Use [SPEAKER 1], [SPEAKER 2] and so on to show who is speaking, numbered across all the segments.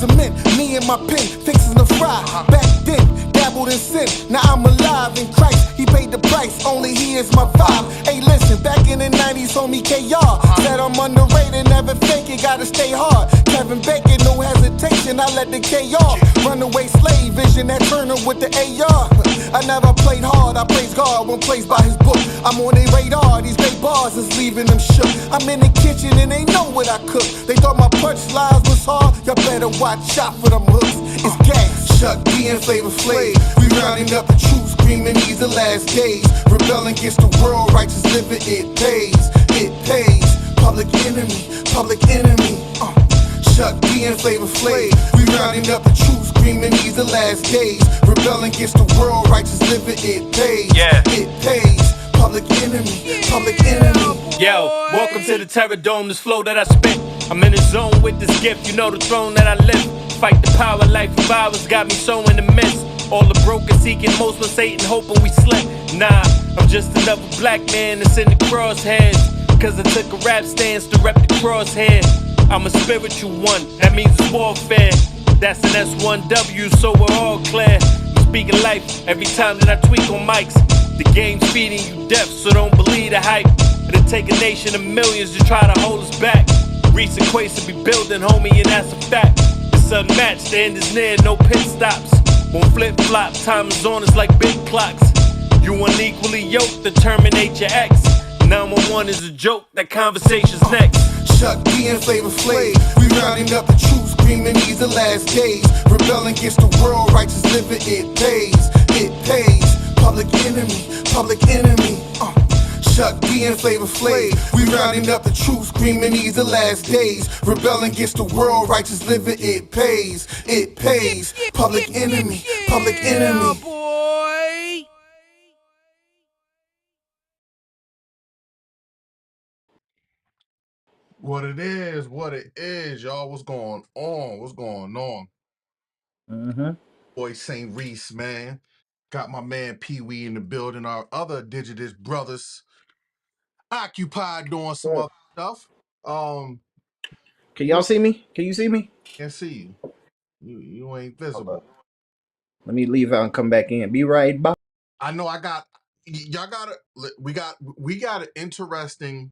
[SPEAKER 1] cement. Me and my pen, fixing the fry. Back then, dabbled in sin. Now I'm alive in Christ. He paid the price, only he is my vibe. Hey, listen, back in the 90s, homie KR said I'm underrated, never fake it, gotta stay hard. Kevin Bacon, no hesitation, I let the KR. Runaway slave vision, that Turner with the AR. I never played hard, I praise God when placed by his book. I'm on their radar, these great bars is leaving them shook. I'm in the kitchen and they know what I cook. They thought my punchlines was hard, y'all better watch out for them hooks. It's gas. Chuck D and Flavor Flav, we rounding up the troops, screaming these the last days. Rebelling against the world, righteous living, it pays, it pays. Public enemy, public enemy. Chuck D and Flavor Flav, we rounding up the troops, screaming these the last days. Rebelling against the world, righteous living, it pays, it pays. Public enemy, public enemy.
[SPEAKER 2] Yo, welcome to the Terror Dome, this flow that I spit. I'm in the zone with this gift, you know the throne that I live. Fight the power, life of ours got me so in the midst. All the broken seeking, most with Satan hoping we slip. Nah, I'm just another black man that's in the crosshairs. Cause I took a rap stance to rep the crosshair. I'm a spiritual one, that means it's warfare. That's an S1W, so we're all clear. I'm speaking life every time that I tweak on mics. The game's feeding you death, so don't believe the hype. It'll take a nation of millions to try to hold us back. Recent quakes to be building, homie, and that's a fact. It's unmatched, the end is near, no pit stops. Won't flip-flop, time is on us like big clocks. You unequally yoked to terminate your ex. 911 is a joke, that conversation's next.
[SPEAKER 1] Chuck D and Flavor Flav, we rounding up the troops, screaming these the last days. Rebelling against the world, righteous living, it pays, it pays. Public enemy, public enemy. Chuck D and Flavor Flav, we rounding up the troops, screaming these the last days. Rebelling against the world, righteous living, it pays, it pays. Public enemy, public enemy.
[SPEAKER 3] Boy.
[SPEAKER 4] What it is, y'all. What's going on? What's going on? Boy, St. Reese, man. Got my man Pee Wee in the building. Our other Indigenous brothers occupied doing some other stuff.
[SPEAKER 5] Can y'all see me? Can you see me?
[SPEAKER 4] Can't see you. You ain't
[SPEAKER 5] Hold
[SPEAKER 4] visible.
[SPEAKER 5] up. Let me leave out and come back in. Be right back.
[SPEAKER 4] I know. Y'all got we got an interesting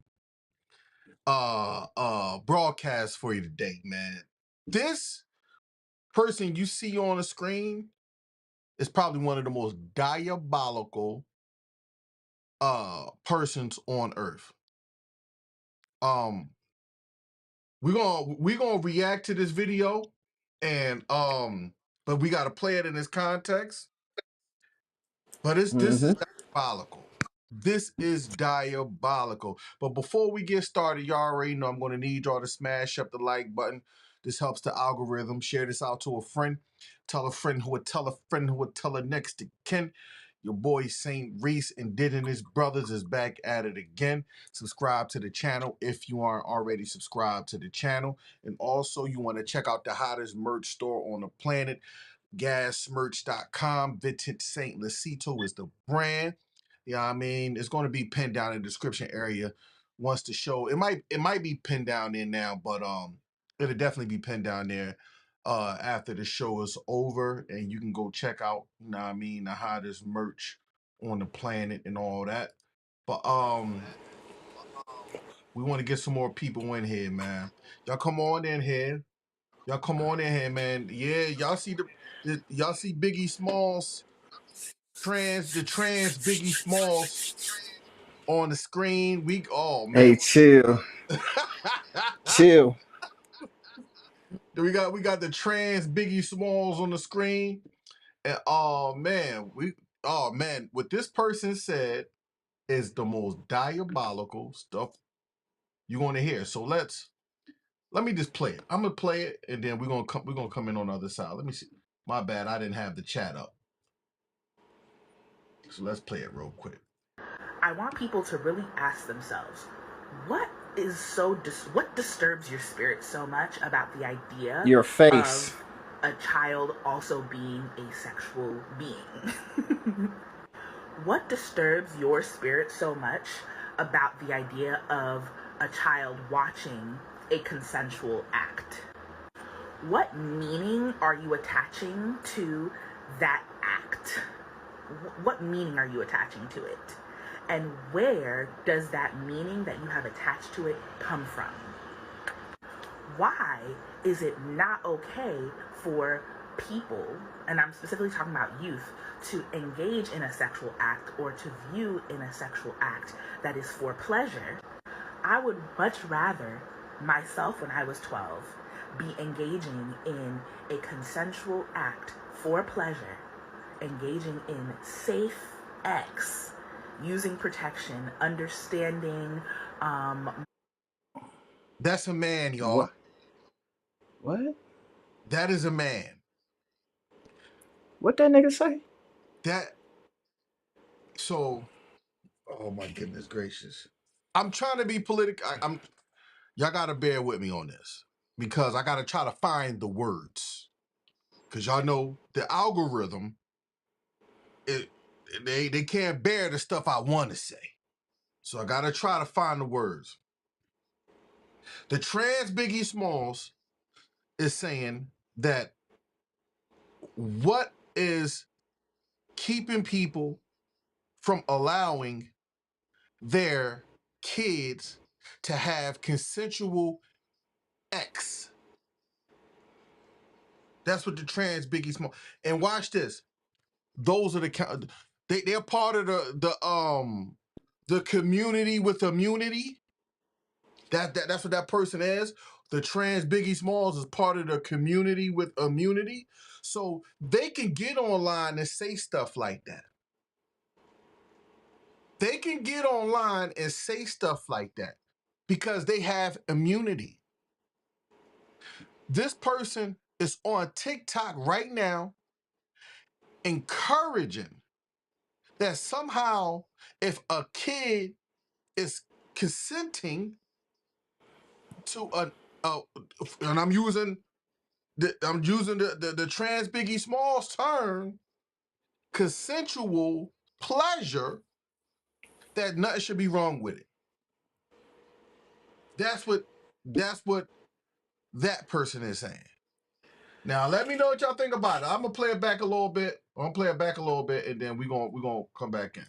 [SPEAKER 4] broadcast for you today, man. This person you see on the screen is probably one of the most diabolical persons on earth. We're gonna react to this video, and but we gotta play it in its context. But this is diabolical. This is diabolical. But before we get started, y'all already know I'm gonna need y'all to smash up the like button. This helps the algorithm. Share this out to a friend. Tell a friend who would tell a friend who would tell a next to kin. Your boy St. Reese Indigenous Brothers is back at it again. Subscribe to the channel if you aren't already subscribed to the channel. And also, you want to check out the hottest merch store on the planet, gasmerch.com. Vintage St. Lucito is the brand. Yeah, I mean, it's going to be pinned down in the description area once the show. It might be pinned down there now, but it'll definitely be pinned down there after the show is over, and you can go check out, you know what I mean, the hottest merch on the planet and all that. But we want to get some more people in here, man. Y'all come on in here. Y'all come on in here, man. Yeah, y'all see y'all see Biggie Smalls, the trans Biggie Smalls on the screen. Oh man.
[SPEAKER 5] Hey, chill. Chill.
[SPEAKER 4] we got the trans Biggie Smalls on the screen. And oh man, what this person said is the most diabolical stuff you're gonna hear. So let me just play it. I'm gonna play it, and then we're gonna come in on the other side. Let me see. My bad, I didn't have the chat up. So let's play it real quick.
[SPEAKER 6] I want people to really ask themselves, what disturbs your spirit so much about the idea
[SPEAKER 5] Your face.
[SPEAKER 6] of a child also being a sexual being? What disturbs your spirit so much about the idea of a child watching a consensual act? What meaning are you attaching to that act? What meaning are you attaching to it? And where does that meaning that you have attached to it come from? Why is it not okay for people, and I'm specifically talking about youth, to engage in a sexual act or to view in a sexual act that is for pleasure? I would much rather myself, when I was 12, be engaging in a consensual act for pleasure, engaging in safe X, using protection, understanding.
[SPEAKER 4] That's a man, y'all.
[SPEAKER 5] What? What?
[SPEAKER 4] That is a man.
[SPEAKER 5] What that nigga say?
[SPEAKER 4] So, oh my goodness gracious. I'm trying to be political. Y'all gotta bear with me on this because I gotta try to find the words. Cause y'all know the algorithm, they can't bear the stuff I want to say. So I gotta try to find the words. The trans Biggie Smalls is saying that what is keeping people from allowing their kids to have consensual X. That's what the trans Biggie Small. And watch this. Those are they're part of the community with immunity. That's what that person is. The trans Biggie Smalls is part of the community with immunity. So they can get online and say stuff like that. They can get online and say stuff like that because they have immunity. This person is on TikTok right now encouraging that somehow if a kid is consenting to and I'm using the trans Biggie Smalls term, consensual pleasure, that nothing should be wrong with it. That's what that person is saying. Now let me know what y'all think about it. I'm gonna play it back a little bit. And then we're gonna come back in.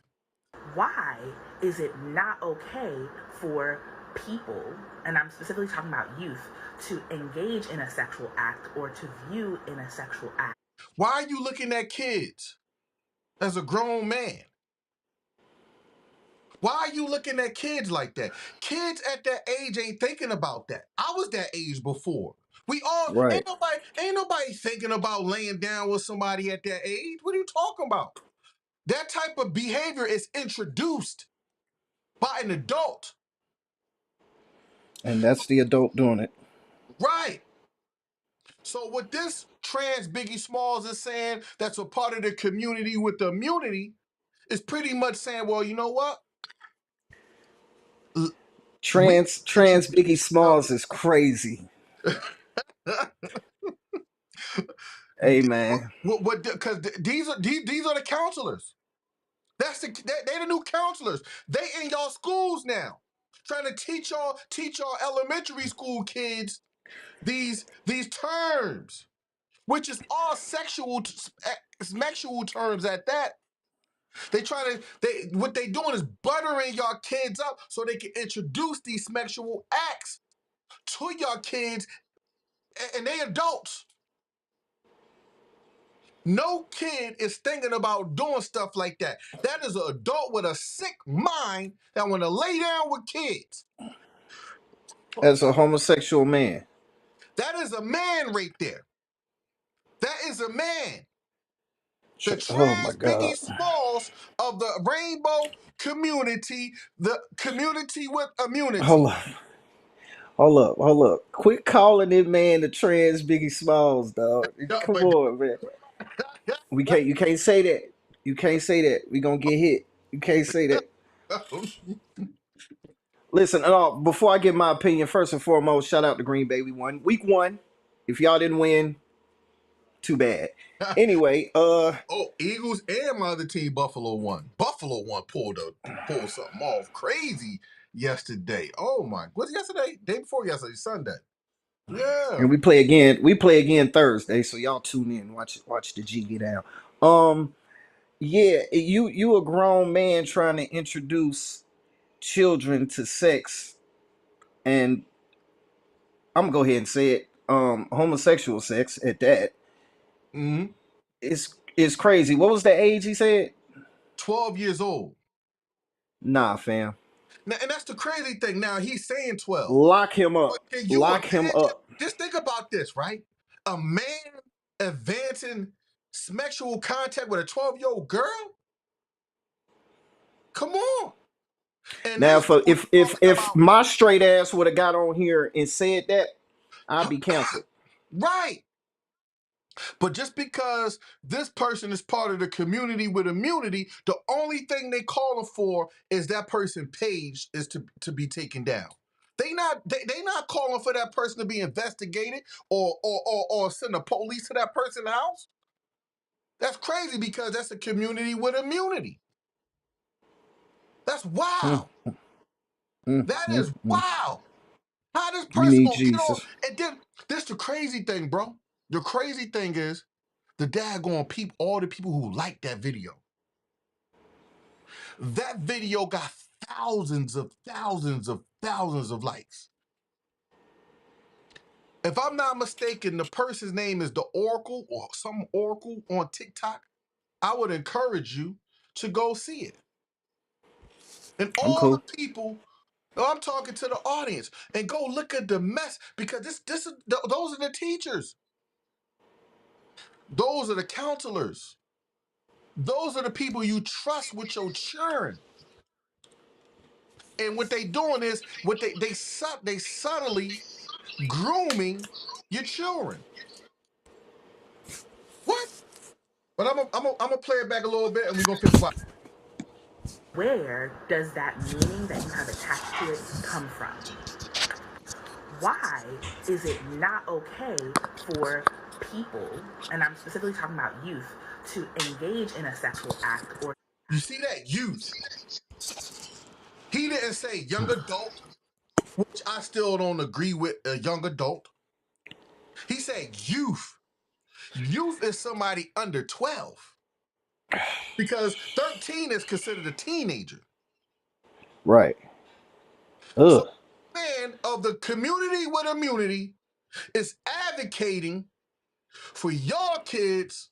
[SPEAKER 6] Why is it not okay for people, and I'm specifically talking about youth, to engage in a sexual act or to view in a sexual act?
[SPEAKER 4] Why are you looking at kids as a grown man? Why are you looking at kids like that? Kids at that age ain't thinking about that. I was that age before. We all
[SPEAKER 5] Right.
[SPEAKER 4] ain't nobody thinking about laying down with somebody at that age. What are you talking about? That type of behavior is introduced by an adult.
[SPEAKER 5] And that's the adult doing it.
[SPEAKER 4] Right. So what this trans Biggie Smalls is saying, that's a part of the community with the immunity, is pretty much saying, well, you know what? We
[SPEAKER 5] Trans Biggie Smalls is crazy. Hey man.
[SPEAKER 4] what because these are the counselors. They the new counselors. They in y'all schools now, trying to teach y'all elementary school kids these terms, which is all sexual terms at that. What they doing is buttering y'all kids up so they can introduce these sexual acts to y'all kids, and they adults. No kid is thinking about doing stuff like that. That is an adult with a sick mind that want to lay down with kids.
[SPEAKER 5] As a homosexual man.
[SPEAKER 4] That is a man right there. That is a man. The
[SPEAKER 5] Oh my
[SPEAKER 4] trans
[SPEAKER 5] God.
[SPEAKER 4] Biggie Smalls of the rainbow community, the community with immunity.
[SPEAKER 5] Hold up. Hold up. Quit calling this man the trans Biggie Smalls, dog.
[SPEAKER 4] Yeah,
[SPEAKER 5] Come
[SPEAKER 4] but
[SPEAKER 5] on, man. You can't say that. You can't say that. We gonna get hit. You can't say that. Listen, before I give my opinion, first and foremost, shout out to Green Bay. We won week 1. If y'all didn't win, too bad. Anyway,
[SPEAKER 4] Eagles and my other team, Buffalo won. Buffalo won pulled something off crazy yesterday. Oh my, what's yesterday? Day before yesterday, Sunday. Yeah.
[SPEAKER 5] And we play again. We play again Thursday, so y'all tune in. Watch the G get down. Yeah, you a grown man trying to introduce children to sex, and I'm gonna go ahead and say it. Homosexual sex at that.
[SPEAKER 4] Mm-hmm.
[SPEAKER 5] It's crazy. What was the age he said?
[SPEAKER 4] 12 years old.
[SPEAKER 5] Nah, fam.
[SPEAKER 4] Now, and that's the crazy thing. Now he's saying 12.
[SPEAKER 5] Lock him
[SPEAKER 4] But
[SPEAKER 5] up.
[SPEAKER 4] can you
[SPEAKER 5] Lock him
[SPEAKER 4] imagine?
[SPEAKER 5] up.
[SPEAKER 4] Just think about this, right? A man advancing sexual contact with a 12-year-old girl? Come on. And
[SPEAKER 5] Now,
[SPEAKER 4] this dude is
[SPEAKER 5] if
[SPEAKER 4] talking
[SPEAKER 5] my straight ass would have got on here and said that, I'd
[SPEAKER 4] about
[SPEAKER 5] be canceled.
[SPEAKER 4] right. But just because this person is part of the community with immunity, the only thing they calling for is that person page is to be taken down. They not calling for that person to be investigated or send the police to that person's house. That's crazy because that's a community with immunity. That's
[SPEAKER 5] Mm,
[SPEAKER 4] wild. That is
[SPEAKER 5] mm.
[SPEAKER 4] wild. How this
[SPEAKER 5] We
[SPEAKER 4] person
[SPEAKER 5] need
[SPEAKER 4] gonna get on?
[SPEAKER 5] Jesus.
[SPEAKER 4] And then this the crazy thing, bro. The crazy thing is the dad gonna peep all the people who like that video. That video got thousands of likes. If I'm not mistaken, the person's name is the Oracle or some Oracle on TikTok. I would encourage you to go see it. And
[SPEAKER 5] I'm
[SPEAKER 4] all the
[SPEAKER 5] cool.
[SPEAKER 4] people, I'm talking to the audience, and go look at the mess because those are the teachers, those are the counselors, those are the people you trust with your children. And what they doing is they subtly grooming your children. What? But I'm gonna play it back a little bit, and we're gonna finish watching.
[SPEAKER 6] Where does that meaning that you have attached to it come from? Why is it not okay for people, and I'm specifically talking about youth, to engage in a sexual act or
[SPEAKER 4] You see that youth? He didn't say young adult, which I still don't agree with a young adult. He said youth. Youth is somebody under 12 because 13 is considered a teenager.
[SPEAKER 5] Right.
[SPEAKER 4] So,
[SPEAKER 5] Ugh.
[SPEAKER 4] man of the community with immunity is advocating for your kids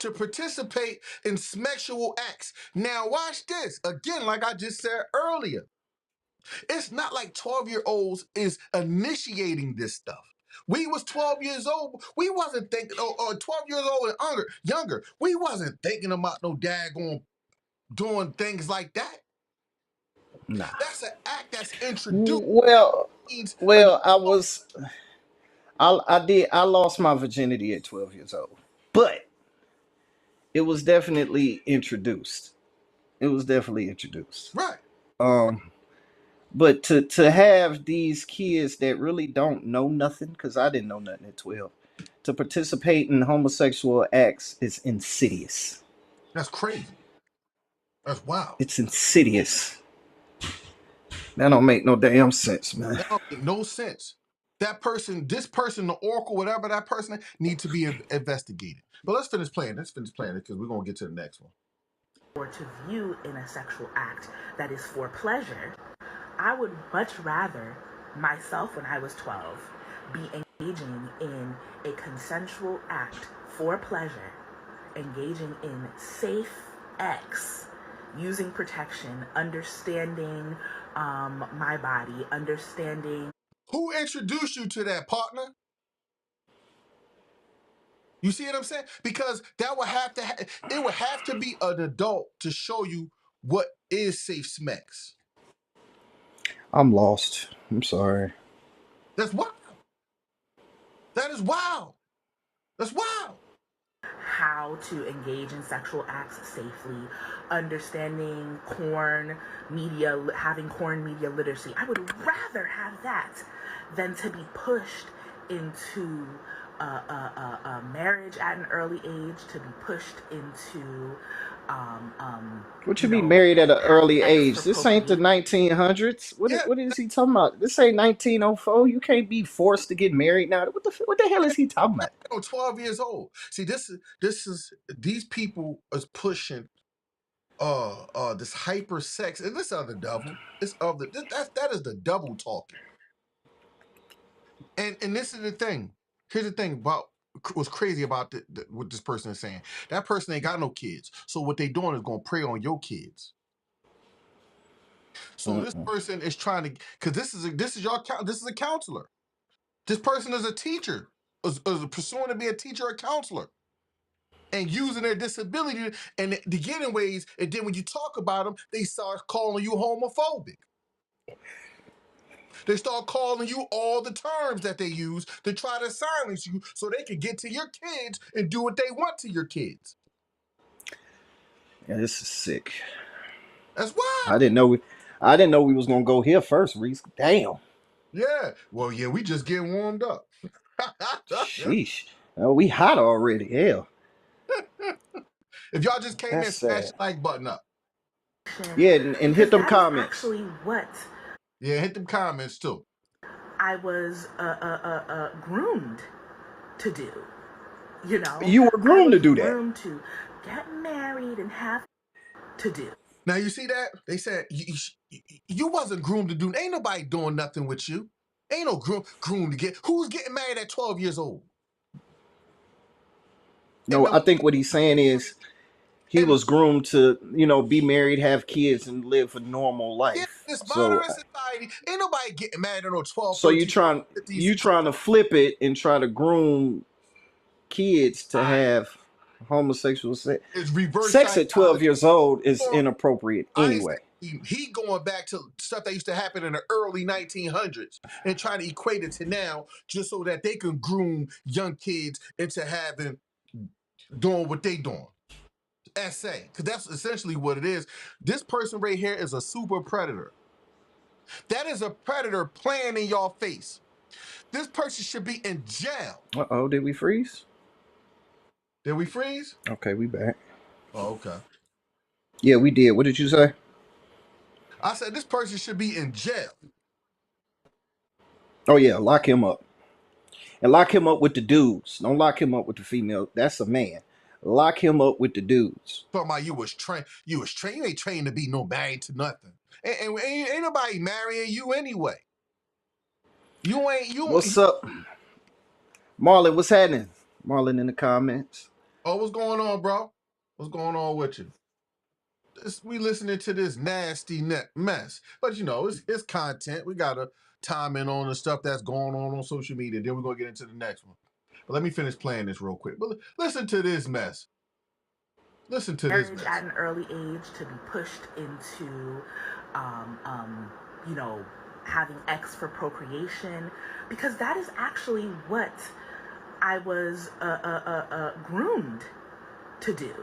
[SPEAKER 4] to participate in sexual acts. Now, watch this. Again, like I just said earlier, it's not like 12-year-olds is initiating this stuff. We was 12 years old. We wasn't thinking, or 12 years old and younger. We wasn't thinking about no daggone doing things like that.
[SPEAKER 5] Nah.
[SPEAKER 4] That's an act that's introduced.
[SPEAKER 5] Well,
[SPEAKER 4] Means a
[SPEAKER 5] well, I lost my virginity at 12 years old. But it was definitely introduced. It was definitely introduced.
[SPEAKER 4] right.
[SPEAKER 5] Um, but to have these kids that really don't know nothing, because I didn't know nothing at 12, to participate in homosexual acts is insidious.
[SPEAKER 4] That's crazy. That's wild.
[SPEAKER 5] It's insidious. That don't make no damn sense, man.
[SPEAKER 4] That don't make no sense. That person, this person, the Oracle, whatever that person, need to be investigated. But let's finish playing. Let's finish playing it because we're gonna get to the next one.
[SPEAKER 6] to view in a sexual act that is for pleasure, I would much rather myself when I was 12 be engaging in a consensual act for pleasure, engaging in safe X, using protection, understanding my body, understanding.
[SPEAKER 4] Who introduced you to that, partner? You see what I'm saying? Because that would have to it would have to be an adult to show you what is safe smex.
[SPEAKER 5] I'm lost. I'm sorry.
[SPEAKER 4] That's wild. That is wild. That's wild.
[SPEAKER 6] How to engage in sexual acts safely, understanding porn media, having porn media literacy. I would rather have that than to be pushed into a marriage at an early age, to be pushed into
[SPEAKER 5] What you mean married at an
[SPEAKER 6] having
[SPEAKER 5] early
[SPEAKER 6] X
[SPEAKER 5] age?
[SPEAKER 6] for
[SPEAKER 5] This ain't the
[SPEAKER 6] procreation.
[SPEAKER 5] 1900s.
[SPEAKER 4] Yeah,
[SPEAKER 5] What is he talking about? This ain't 1904. You can't be forced to get married now. What the hell is he talking about?
[SPEAKER 4] 12 years old. See, this is these people is pushing this hyper sex, and this other devil. That is the devil talking. And this is the thing. Here's the thing about what's crazy about what this person is saying. That person ain't got no kids. So what they doing is gonna prey on your kids. So this person is trying to, because this is a counselor. This person is a teacher, is pursuing to be a teacher or counselor, and using their disability and to get in ways. And then when you talk about them, they start calling you homophobic. They start calling you all the terms that they use to try to silence you so they can get to your kids and do what they want to your kids.
[SPEAKER 5] Yeah, this is sick.
[SPEAKER 4] That's
[SPEAKER 5] I
[SPEAKER 4] wild.
[SPEAKER 5] didn't know we I didn't know we was gonna go here first, Reese. Damn.
[SPEAKER 4] Yeah. Well, yeah, we just getting warmed up.
[SPEAKER 5] Sheesh. Oh, we hot already. Hell.
[SPEAKER 4] If y'all just came
[SPEAKER 5] That's
[SPEAKER 4] in, smash
[SPEAKER 5] sad.
[SPEAKER 4] the like button up.
[SPEAKER 5] Yeah, and hit
[SPEAKER 6] Because
[SPEAKER 5] them
[SPEAKER 6] that is
[SPEAKER 5] comments.
[SPEAKER 6] actually what
[SPEAKER 4] Yeah, hit them comments too.
[SPEAKER 6] I was groomed to do. You know,
[SPEAKER 5] You were
[SPEAKER 6] I
[SPEAKER 5] groomed to
[SPEAKER 6] was
[SPEAKER 5] do that.
[SPEAKER 6] groomed to get married and have to do.
[SPEAKER 4] Now you see that they said you wasn't groomed to do. Ain't nobody doing nothing with you. Ain't no groomed to get. Who's getting married at 12 years old? And
[SPEAKER 5] No,
[SPEAKER 4] the
[SPEAKER 5] I think what he's saying is he
[SPEAKER 4] and
[SPEAKER 5] was groomed to, be married, have kids, and live a normal
[SPEAKER 4] yeah,
[SPEAKER 5] life.
[SPEAKER 4] this
[SPEAKER 5] So,
[SPEAKER 4] modern society, ain't nobody getting married at no 12,
[SPEAKER 5] so
[SPEAKER 4] 13, 15,
[SPEAKER 5] you
[SPEAKER 4] 16.
[SPEAKER 5] trying to flip it and try to groom kids to have homosexual sex.
[SPEAKER 4] It's reverse
[SPEAKER 5] Sex at 12
[SPEAKER 4] psychology.
[SPEAKER 5] years old is
[SPEAKER 4] Or
[SPEAKER 5] inappropriate
[SPEAKER 4] I ain't
[SPEAKER 5] anyway.
[SPEAKER 4] saying he going back to stuff that used to happen in the early 1900s and trying to equate it to now just so that they can groom young kids into doing what they doing. Essay, because that's essentially what it is. This person right here is a super predator. That is a predator playing in your face. This person should be in jail.
[SPEAKER 5] Uh-oh, did we freeze?
[SPEAKER 4] Did we freeze?
[SPEAKER 5] Okay, we back.
[SPEAKER 4] Oh, okay.
[SPEAKER 5] Yeah, we did. What did you say?
[SPEAKER 4] I said this person should be in jail.
[SPEAKER 5] Oh yeah, lock him up. And lock him up with the dudes. Don't lock him up with the female. That's a man. Lock him up with the dudes.
[SPEAKER 4] Talking about you was trained. You ain't trained to be no married to nothing. And ain't nobody marrying you anyway. You ain't you.
[SPEAKER 5] What's up? Marlon, what's happening? Marlon in the comments.
[SPEAKER 4] Oh, what's going on, bro? What's going on with you? We listening to this nasty mess, but it's content. We gotta time in on the stuff that's going on social media. Then we're gonna get into the next one. But let me finish playing this real quick. But listen to this mess. Listen to this
[SPEAKER 6] Marriage
[SPEAKER 4] mess.
[SPEAKER 6] at an early age to be pushed into, you know, having X for procreation, because that is actually what I was groomed to do.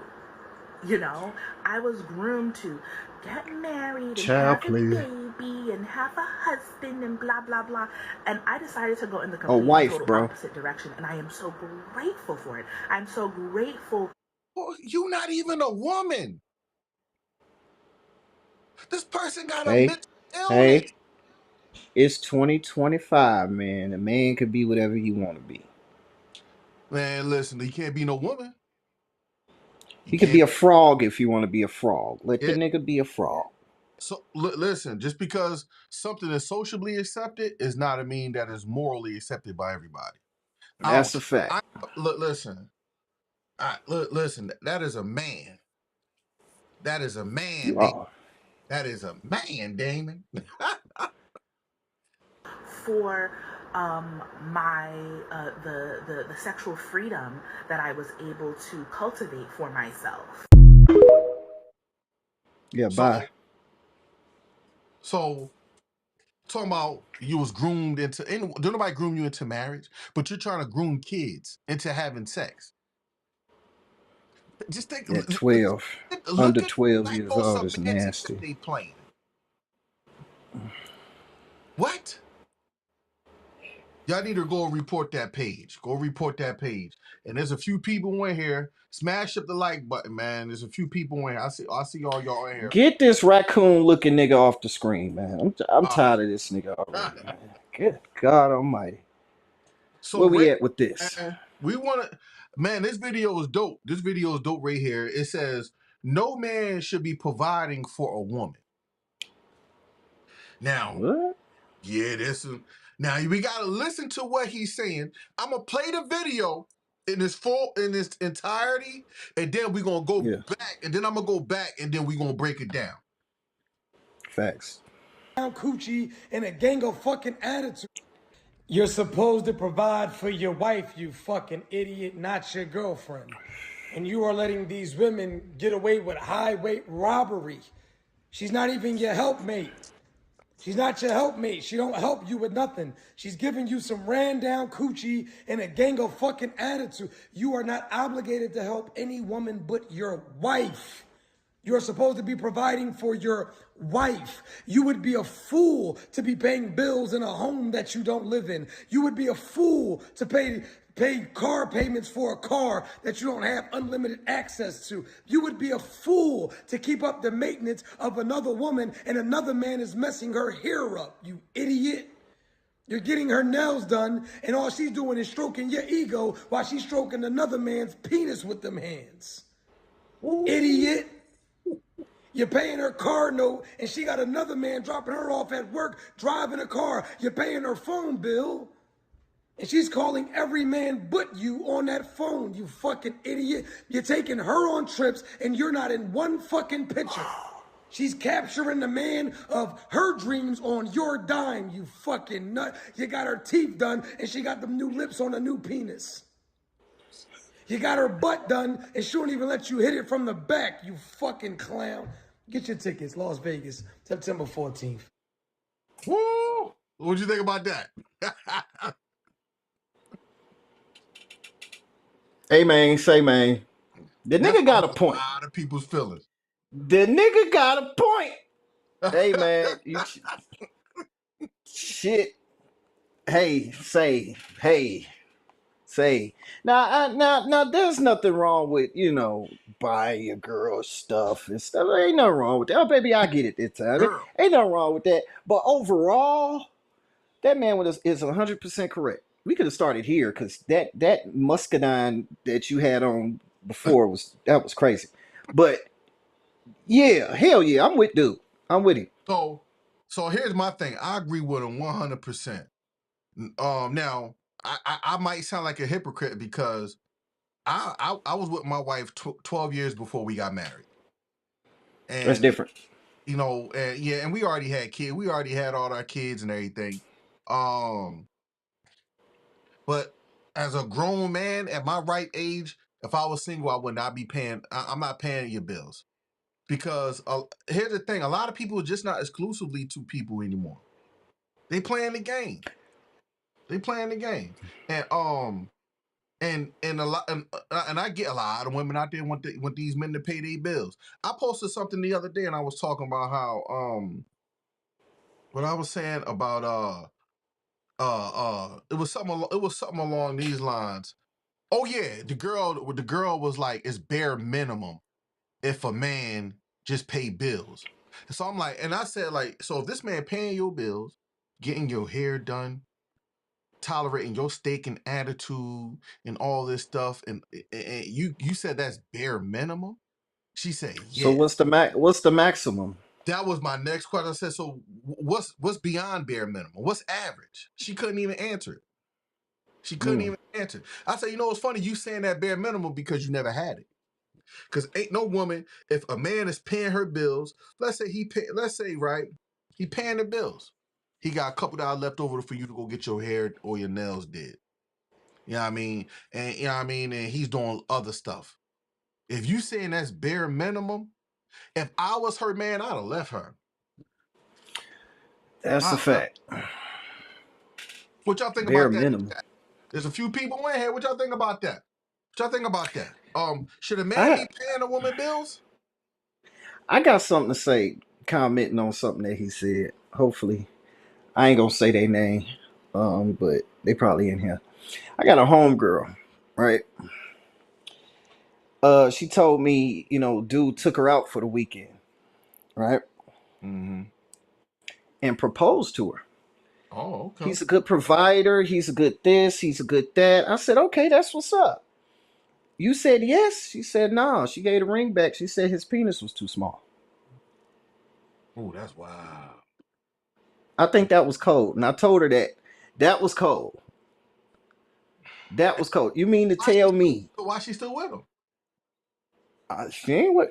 [SPEAKER 6] You know, I was groomed to get married and
[SPEAKER 5] Child
[SPEAKER 6] have a
[SPEAKER 5] play.
[SPEAKER 6] baby and have a husband and blah blah blah. And I decided to go in the
[SPEAKER 5] A
[SPEAKER 6] complete and
[SPEAKER 5] wife,
[SPEAKER 6] total
[SPEAKER 5] bro.
[SPEAKER 6] opposite direction, and I am so grateful for it. I'm so grateful.
[SPEAKER 4] Well, you not even a woman. This person got a
[SPEAKER 5] Hey,
[SPEAKER 4] mental illness.
[SPEAKER 5] hey, it's 2025, man. A man could be whatever he want to be.
[SPEAKER 4] Man, listen, you can't be no woman. You
[SPEAKER 5] He could be
[SPEAKER 4] can't.
[SPEAKER 5] a frog if you want to be a frog. Let the
[SPEAKER 4] Yeah.
[SPEAKER 5] nigga be a frog.
[SPEAKER 4] So listen, just because something is socially accepted is not a mean that it's morally accepted by everybody. I don't
[SPEAKER 5] That's a
[SPEAKER 4] care.
[SPEAKER 5] fact.
[SPEAKER 4] Listen. Listen. That is a man. That is a man,
[SPEAKER 5] You
[SPEAKER 4] Damon.
[SPEAKER 5] are.
[SPEAKER 4] That is a man, Damon.
[SPEAKER 6] For my the sexual freedom that I was able to cultivate for myself.
[SPEAKER 5] Yeah, bye.
[SPEAKER 4] so, so talking about you was groomed into. Don't nobody groom you into marriage, but you're trying to groom kids into having sex. Just think.
[SPEAKER 5] At 12.
[SPEAKER 4] Look
[SPEAKER 5] Under
[SPEAKER 4] at
[SPEAKER 5] 12
[SPEAKER 4] the
[SPEAKER 5] years
[SPEAKER 4] psycho
[SPEAKER 5] old is
[SPEAKER 4] semantics that
[SPEAKER 5] nasty.
[SPEAKER 4] they playing. What? Y'all need to go report that page. Go report that page. And there's a few people in here. Smash up the like button, man. There's a few people in here. I see all y'all in here.
[SPEAKER 5] Get this raccoon looking nigga off the screen, man. I'm
[SPEAKER 4] Uh,
[SPEAKER 5] tired of this nigga already, man. Good God Almighty.
[SPEAKER 4] so
[SPEAKER 5] Where we
[SPEAKER 4] right,
[SPEAKER 5] at with this?
[SPEAKER 4] man, we want to, man, this video is dope. This video is dope right here. It says, no man should be providing for a woman. Now,
[SPEAKER 5] What?
[SPEAKER 4] yeah, now we got to listen to what he's saying. I'm going to play the video in its entirety, and then we're going to go back, and then I'm going to go back, and then we're going to break it down.
[SPEAKER 5] Facts.
[SPEAKER 3] Coochie and a gang of fucking attitude. You're supposed to provide for your wife, you fucking idiot, not your girlfriend. And you are letting these women get away with highway robbery. She's not even your helpmate. She's not your helpmate. She don't help you with nothing. She's giving you some ran down coochie and a gang of fucking attitude. You are not obligated to help any woman but your wife. You're supposed to be providing for your wife. You would be a fool to be paying bills in a home that you don't live in. You would be a fool to pay car payments for a car that you don't have unlimited access to. You would be a fool to keep up the maintenance of another woman and another man is messing her hair up, you idiot. You're getting her nails done and all she's doing is stroking your ego while she's stroking another man's penis with them hands. Idiot. You're paying her car note, and she got another man dropping her off at work, driving a car. You're paying her phone bill, and she's calling every man but you on that phone, you fucking idiot. You're taking her on trips, and you're not in one fucking picture. She's capturing the man of her dreams on your dime, you fucking nut. You got her teeth done, and she got them new lips on a new penis. You got her butt done, and she won't even let you hit it from the back, you fucking clown. Get your tickets, Las Vegas, September 14th.
[SPEAKER 4] Woo! What'd you think about that?
[SPEAKER 5] Hey man, say man. The
[SPEAKER 4] That's
[SPEAKER 5] nigga got a
[SPEAKER 4] a
[SPEAKER 5] point.
[SPEAKER 4] lot of people's feelings.
[SPEAKER 5] The nigga got a point. Hey man, you shit. Hey, say. Now. There's nothing wrong with buying your girl stuff and stuff. There ain't nothing wrong with that. Oh, baby, I get it this time.
[SPEAKER 4] Girl.
[SPEAKER 5] Ain't nothing wrong with that. But overall, that man is 100% correct. We could have started here because that muscadine that you had on before was crazy. But yeah, hell yeah, I'm with dude. I'm with him.
[SPEAKER 4] So here's my thing. I agree with him 100%. Now I might sound like a hypocrite because I was with my wife 12 years before we got married,
[SPEAKER 5] That's
[SPEAKER 4] and
[SPEAKER 5] different.
[SPEAKER 4] and we already had kids. We already had all our kids and everything. But as a grown man at my right age, if I was single, I would not be paying. I'm not paying your bills because here's the thing: a lot of people are just not exclusively two people anymore. They playing the game. They playing the game, and a lot, and I get a lot of women out there want these men to pay their bills. I posted something the other day, and I was talking about how what I was saying about it was something along these lines. Oh yeah, the girl was like, it's bare minimum if a man just pay bills. So I'm like, and I said like, so if this man paying your bills, getting your hair done, tolerating your steak and attitude and all this stuff, and you said that's bare minimum. She said
[SPEAKER 5] So
[SPEAKER 4] yes.
[SPEAKER 5] what's the maximum?
[SPEAKER 4] That was my next question. I said, so what's beyond bare minimum? What's average? She couldn't even answer it. She couldn't even answer. I said, it's funny you saying that bare minimum because you never had it. Because ain't no woman, if a man is paying her bills, let's say right, he paying the bills. He got a couple dollars left over for you to go get your hair or your nails did. You know what I mean? And and he's doing other stuff. If you saying that's bare minimum, if I was her man, I'd have left her.
[SPEAKER 5] That's a fact.
[SPEAKER 4] What y'all think
[SPEAKER 5] Bare
[SPEAKER 4] about that?
[SPEAKER 5] minimum.
[SPEAKER 4] There's a few people in here. What y'all think about that? Should a man be paying a woman bills?
[SPEAKER 5] I got something to say, commenting on something that he said. Hopefully, I ain't gonna say their name. But they probably in here. I got a homegirl, right? She told me, dude took her out for the weekend, right?
[SPEAKER 4] Mm-hmm.
[SPEAKER 5] And proposed to her.
[SPEAKER 4] Oh, okay.
[SPEAKER 5] He's a good provider. He's a good this. He's a good that. I said, okay, that's what's up. You said yes. She said no. She gave the ring back. She said his penis was too small.
[SPEAKER 4] Oh, that's wild.
[SPEAKER 5] I think that was cold. And I told her that was cold. That was cold. You mean to
[SPEAKER 4] Why she
[SPEAKER 5] tell
[SPEAKER 4] still,
[SPEAKER 5] me
[SPEAKER 4] why she still with him?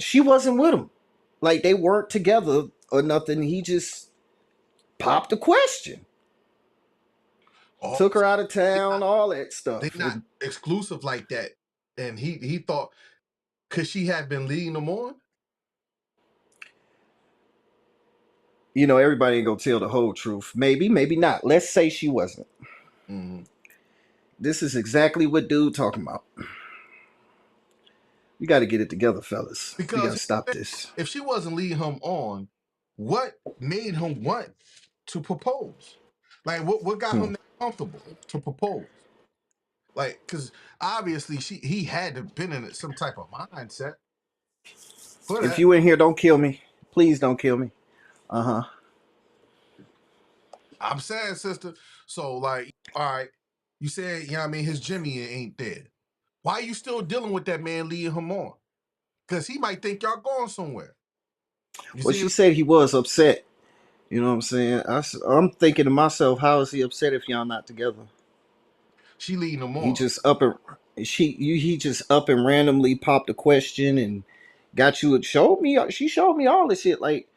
[SPEAKER 5] she wasn't with him? Like they weren't together or nothing. He just popped a question.
[SPEAKER 4] Oh,
[SPEAKER 5] Took her out of
[SPEAKER 4] they not
[SPEAKER 5] town, all that
[SPEAKER 4] they
[SPEAKER 5] stuff.
[SPEAKER 4] not
[SPEAKER 5] And
[SPEAKER 4] exclusive like that. And he thought because she had been leading him on.
[SPEAKER 5] everybody ain't gonna tell the whole truth. Maybe, maybe not. Let's say she wasn't.
[SPEAKER 4] Mm-hmm.
[SPEAKER 5] This is exactly what dude talking about. We got to get it together, fellas. We got
[SPEAKER 4] Because
[SPEAKER 5] to stop this.
[SPEAKER 4] if she wasn't leading him on, what made him want to propose? Like what got
[SPEAKER 5] Hmm.
[SPEAKER 4] him that comfortable to propose? Like, because obviously he had to been in some type of mindset for
[SPEAKER 5] If
[SPEAKER 4] that.
[SPEAKER 5] you in here, don't kill me. Please don't kill me. Uh huh.
[SPEAKER 4] I'm saying, sister. So, like, all right, you said, I mean, his Jimmy ain't dead. Why you still dealing with that man leading him on? Because he might think y'all going somewhere. You
[SPEAKER 5] Well,
[SPEAKER 4] see,
[SPEAKER 5] she said he was upset. You know what I'm saying? I'm thinking to myself, how is he upset if y'all not together?
[SPEAKER 4] she leading him
[SPEAKER 5] He
[SPEAKER 4] on.
[SPEAKER 5] just up and he just up and randomly popped a question and got you. Showed me. She showed me all this shit like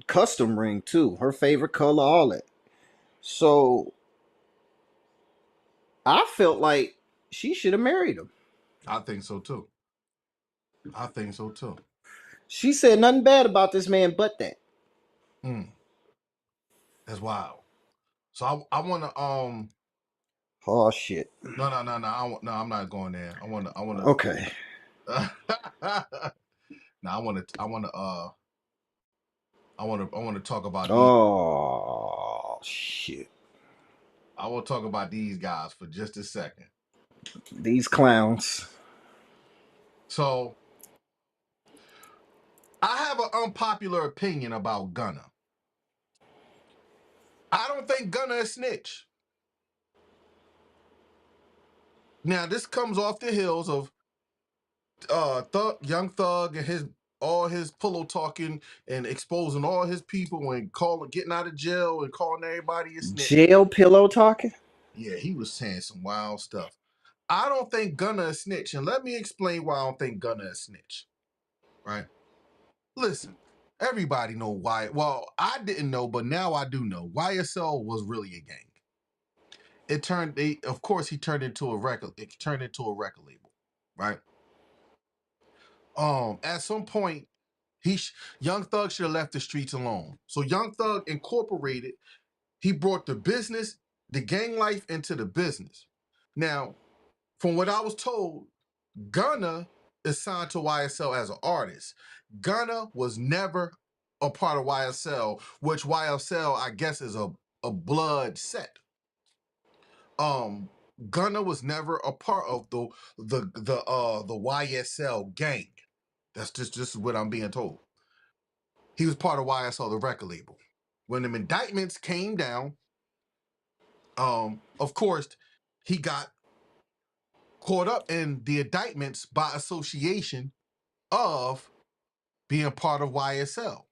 [SPEAKER 5] custom ring too. Her favorite color, all that. So I felt like she should have married him.
[SPEAKER 4] I think so too. I think so too.
[SPEAKER 5] She said nothing bad about this man but that.
[SPEAKER 4] Mm, that's wild. So I want to
[SPEAKER 5] Oh shit.
[SPEAKER 4] no no I'm not going there. I want to
[SPEAKER 5] Okay.
[SPEAKER 4] no I want to talk about these.
[SPEAKER 5] Oh shit.
[SPEAKER 4] I will talk about these guys for just a second.
[SPEAKER 5] These clowns.
[SPEAKER 4] So I have an unpopular opinion about Gunna. I don't think Gunna is snitch. Now this comes off the heels of Young Thug and his all his pillow talking and exposing all his people and getting out of jail and calling everybody a snitch.
[SPEAKER 5] Jail pillow talking?
[SPEAKER 4] Yeah, he was saying some wild stuff. I don't think Gunna is snitch, and let me explain why I don't think Gunna is snitch. Right? Listen, everybody know why. Well, I didn't know, but now I do know. YSL was really a gang. Of course, he turned into a record. It turned into a record label, right? At some point, Young Thug should have left the streets alone. So Young Thug incorporated. He brought the business, the gang life into the business. Now, from what I was told, Gunna is signed to YSL as an artist. Gunna was never a part of YSL, which YSL I guess is a blood set. Um, Gunna was never a part of the YSL gang. That's just what I'm being told. He was part of YSL, the record label. When the indictments came down, of course, he got caught up in the indictments by association of being part of YSL,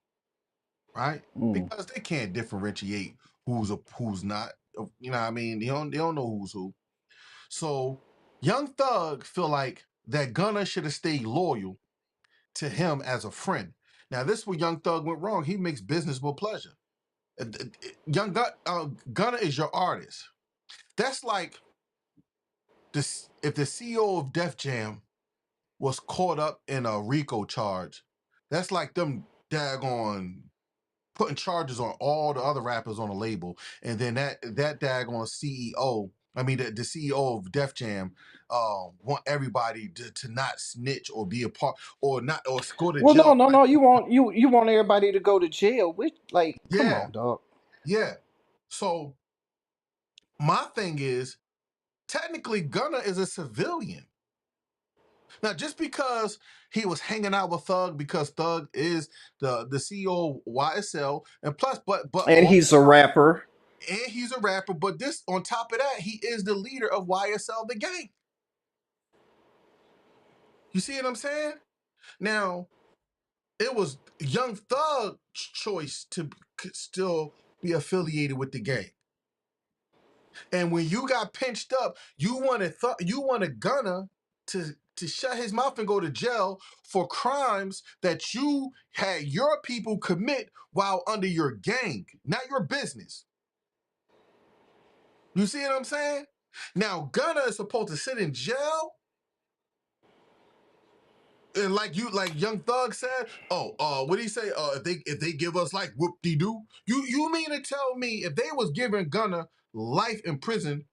[SPEAKER 4] right?
[SPEAKER 5] Mm.
[SPEAKER 4] Because they can't differentiate who's not. You know what I mean? They don't know who's who. So Young Thug feel like that Gunna should have stayed loyal to him as a friend. Now this is where Young Thug went wrong. He makes business with pleasure. Gunna is your artist. That's like this. If the CEO of Def Jam was caught up in a RICO charge, that's like them daggone putting charges on all the other rappers on the label, and then that daggone CEO, I mean the CEO of Def Jam, want everybody to not snitch or be a part or not or go to
[SPEAKER 5] Well,
[SPEAKER 4] jail.
[SPEAKER 5] no, no, no. You want everybody to go to jail. Which, like, come
[SPEAKER 4] Yeah,
[SPEAKER 5] on, dog.
[SPEAKER 4] yeah. So my thing is, technically, Gunna is a civilian. Now, just because he was hanging out with Thug, because Thug is the CEO of YSL, and plus, but
[SPEAKER 5] And
[SPEAKER 4] on
[SPEAKER 5] he's a rapper.
[SPEAKER 4] and he's a rapper. But this, on top of that, he is the leader of YSL, the gang. You see what I'm saying? Now, it was Young Thug's choice to still be affiliated with the gang. And when you got pinched up, you wanted Gunna to shut his mouth and go to jail for crimes that you had your people commit while under your gang, not your business. You see what I'm saying? Now Gunna is supposed to sit in jail. And like Young Thug said, what did he say? If they give us like whoop de doo, you mean to tell me if they was giving Gunna life in prison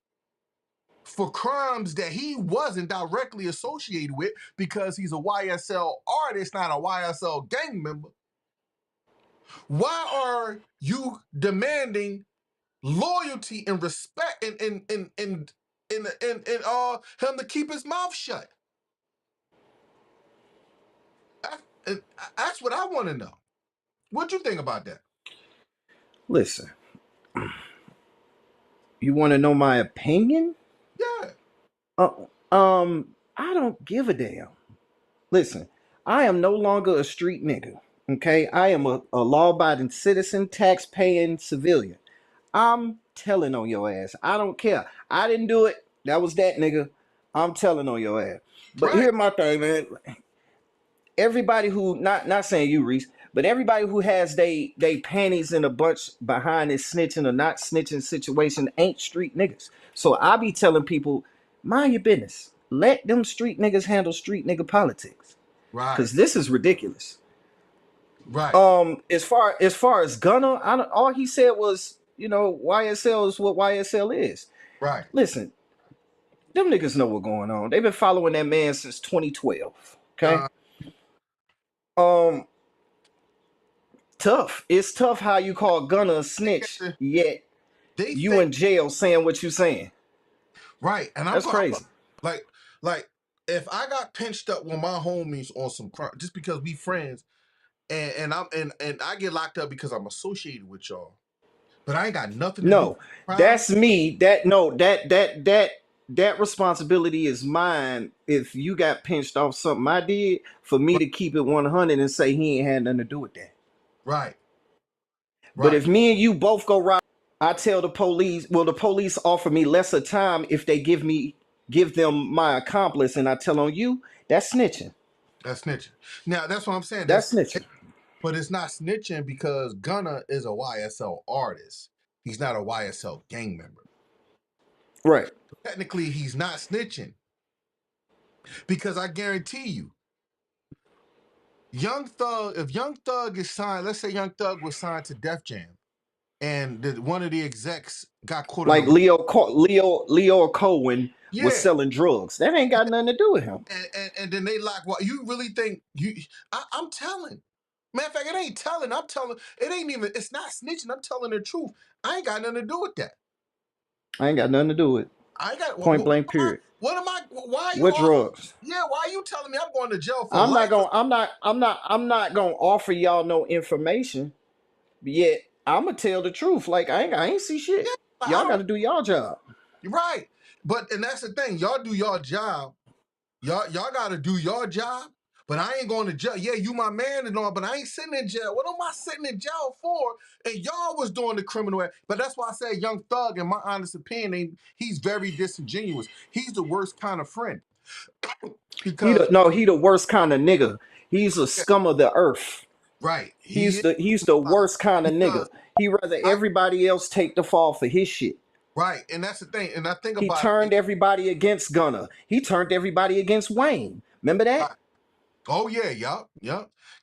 [SPEAKER 4] for crimes that he wasn't directly associated with because he's a YSL artist, not a YSL gang member, why are you demanding loyalty and respect and him to keep his mouth shut? That's what I want to know. What you think about that?
[SPEAKER 5] Listen, you want to know my opinion?
[SPEAKER 4] Yeah.
[SPEAKER 5] I don't give a damn. Listen, I am no longer a street nigga. Okay, I am a law-abiding citizen, tax-paying civilian. I'm telling on your ass. I don't care. I didn't do it. That was that nigga. I'm telling on your ass. But
[SPEAKER 4] Right.
[SPEAKER 5] here's my thing, man. Everybody who not saying you, Reese, but everybody who has they panties in a bunch behind this snitching or not snitching situation ain't street niggas. So I be telling people, mind your business. Let them street niggas handle street nigga politics.
[SPEAKER 4] Right.
[SPEAKER 5] Cause this is ridiculous.
[SPEAKER 4] Right.
[SPEAKER 5] As far as Gunna, all he said was, YSL is what YSL is.
[SPEAKER 4] Right.
[SPEAKER 5] Listen, them niggas know what's going on. They've been following that man since 2012. Okay.
[SPEAKER 4] Uh,
[SPEAKER 5] Um, Tough. It's tough how you call Gunna a snitch, yet
[SPEAKER 4] they
[SPEAKER 5] you
[SPEAKER 4] think
[SPEAKER 5] in jail saying what you saying.
[SPEAKER 4] right, and
[SPEAKER 5] That's crazy.
[SPEAKER 4] like like if I got pinched up with my homies on some crime just because we friends, and I get locked up because I'm associated with y'all, but I ain't got nothing to do with
[SPEAKER 5] No,
[SPEAKER 4] crime.
[SPEAKER 5] that's me. That responsibility is mine. If you got pinched off something I did, for me to keep it 100 and say he ain't had nothing to do with that.
[SPEAKER 4] Right.
[SPEAKER 5] But
[SPEAKER 4] Right.
[SPEAKER 5] if me and you both go right, I tell the police. Well, the police offer me lesser time if they give them my accomplice, and I tell on you. That's snitching.
[SPEAKER 4] That's snitching. Now that's what I'm saying.
[SPEAKER 5] That's snitching.
[SPEAKER 4] But it's not snitching because Gunna is a YSL artist. He's not a YSL gang member.
[SPEAKER 5] Right.
[SPEAKER 4] Technically, he's not snitching because I guarantee you, if Young Thug is signed, let's say Young Thug was signed to Def Jam, and one of the execs got caught in
[SPEAKER 5] Like
[SPEAKER 4] a
[SPEAKER 5] Leo Cohen was
[SPEAKER 4] yeah,
[SPEAKER 5] selling drugs. That ain't got nothing to do with him.
[SPEAKER 4] and then they like, well, you really think you? I'm telling. Matter of fact, it ain't telling. I'm telling. It ain't even. It's not snitching. I'm telling the truth. I ain't got nothing to do with that.
[SPEAKER 5] I ain't got nothing to do with it.
[SPEAKER 4] I ain't got.
[SPEAKER 5] Point blank. Period.
[SPEAKER 4] What am I? Why are you
[SPEAKER 5] What
[SPEAKER 4] offering?
[SPEAKER 5] drugs?
[SPEAKER 4] Yeah, why are you telling me I'm going to jail for
[SPEAKER 5] I'm not
[SPEAKER 4] life?
[SPEAKER 5] gonna. I'm not gonna offer y'all no information. Yet I'm gonna tell the truth. Like I ain't see shit.
[SPEAKER 4] Yeah, I
[SPEAKER 5] Y'all got
[SPEAKER 4] don't.
[SPEAKER 5] to do y'all job.
[SPEAKER 4] You're right. And that's the thing. Y'all do your job. Y'all got to do your job. But I ain't going to jail. Yeah, you my man and all, but I ain't sitting in jail. What am I sitting in jail for? And y'all was doing the criminal act. But that's why I say Young Thug, in my honest opinion, he's very disingenuous. He's the worst kind of friend. Because
[SPEAKER 5] He the worst kind of nigga. He's a scum of the earth.
[SPEAKER 4] right, he
[SPEAKER 5] He's the worst kind of nigga.
[SPEAKER 4] because
[SPEAKER 5] He rather
[SPEAKER 4] I
[SPEAKER 5] everybody else take the fall for his shit.
[SPEAKER 4] right, and that's the thing. And I think
[SPEAKER 5] He
[SPEAKER 4] about
[SPEAKER 5] turned
[SPEAKER 4] it.
[SPEAKER 5] everybody against Gunna. He turned everybody against Wayne. Remember that?
[SPEAKER 4] Right. Oh yeah, yup.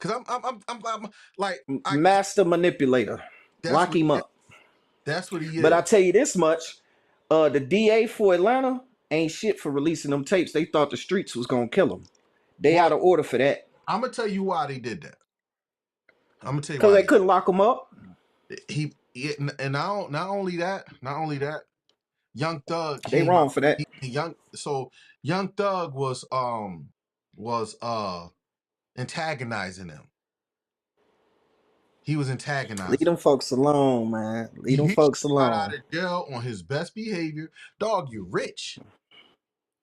[SPEAKER 4] Because I'm like I.
[SPEAKER 5] Master manipulator.
[SPEAKER 4] That's
[SPEAKER 5] Lock
[SPEAKER 4] what
[SPEAKER 5] him
[SPEAKER 4] he is.
[SPEAKER 5] up.
[SPEAKER 4] That's what he
[SPEAKER 5] But I
[SPEAKER 4] is.
[SPEAKER 5] tell you this much: the DA for Atlanta ain't shit for releasing them tapes. They thought the streets was gonna kill him. They
[SPEAKER 4] Well,
[SPEAKER 5] out of order for that
[SPEAKER 4] I'm gonna tell you why they did that. I'm gonna tell you
[SPEAKER 5] because
[SPEAKER 4] why
[SPEAKER 5] they couldn't lock him up.
[SPEAKER 4] and not only that, Young Thug
[SPEAKER 5] They
[SPEAKER 4] came
[SPEAKER 5] wrong
[SPEAKER 4] out.
[SPEAKER 5] for that.
[SPEAKER 4] Young Thug was antagonizing him. He was
[SPEAKER 5] Leave
[SPEAKER 4] antagonizing.
[SPEAKER 5] them folks alone, man. Leave them
[SPEAKER 4] He should
[SPEAKER 5] folks
[SPEAKER 4] have got out
[SPEAKER 5] alone.
[SPEAKER 4] of jail on his best behavior. Dog, you're rich.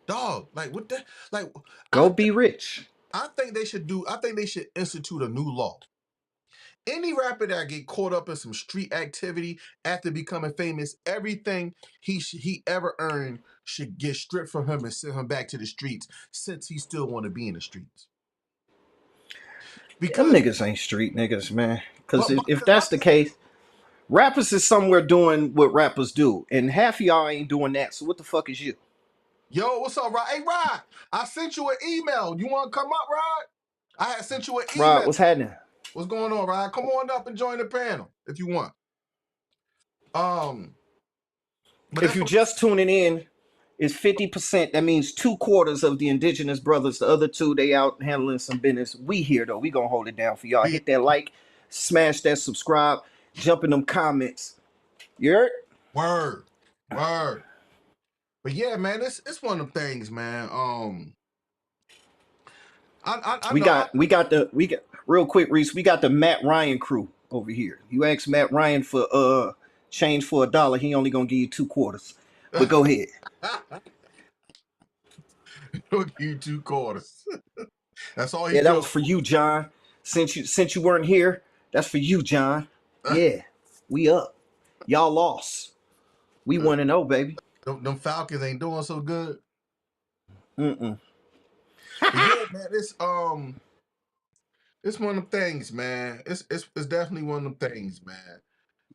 [SPEAKER 4] Dog, like what the like I
[SPEAKER 5] Go be rich.
[SPEAKER 4] I think they should do I think they should institute a new law. Any rapper that get caught up in some street activity after becoming famous, everything he ever earned should get stripped from him and send him back to the streets since he still want to be in the streets.
[SPEAKER 5] Them
[SPEAKER 4] Because
[SPEAKER 5] niggas ain't street niggas, man. Because
[SPEAKER 4] but,
[SPEAKER 5] if
[SPEAKER 4] 'cause my
[SPEAKER 5] that's the
[SPEAKER 4] thing,
[SPEAKER 5] case, rappers is somewhere doing what rappers do, and half of y'all ain't doing that. So what the fuck is you,
[SPEAKER 4] yo, what's up, Rod? Hey, Rod, I sent you an email. You want to come up, Rod? I had sent you an
[SPEAKER 5] Rod?
[SPEAKER 4] email.
[SPEAKER 5] What's happening?
[SPEAKER 4] What's going on, Rod? Come on up and join the panel if you want. Um, but
[SPEAKER 5] If
[SPEAKER 4] that's
[SPEAKER 5] you
[SPEAKER 4] what.
[SPEAKER 5] just tuning in, it's 50%. That means 2/4 of the indigenous brothers. The other two, they out handling some business. We here though. We gonna hold it down for y'all.
[SPEAKER 4] We
[SPEAKER 5] Hit that like, smash that subscribe, jump in them comments. You heard?
[SPEAKER 4] word, word. But yeah, man, it's one of them things, man. I
[SPEAKER 5] We
[SPEAKER 4] know.
[SPEAKER 5] got we got the we got real quick, Reese. We got the Matt Ryan crew over here. You ask Matt Ryan for change for $1, he only gonna give you 2/4. But go ahead.
[SPEAKER 4] Look, you 2/4. That's all he
[SPEAKER 5] Yeah, that
[SPEAKER 4] go.
[SPEAKER 5] was for you, John. Since you weren't here, that's for you, John. Yeah, we up. Y'all lost. We 1-0, baby.
[SPEAKER 4] Them Falcons ain't doing so good.
[SPEAKER 5] Mm-mm.
[SPEAKER 4] But yeah, man, it's one of them things, man. It's definitely one of them things, man.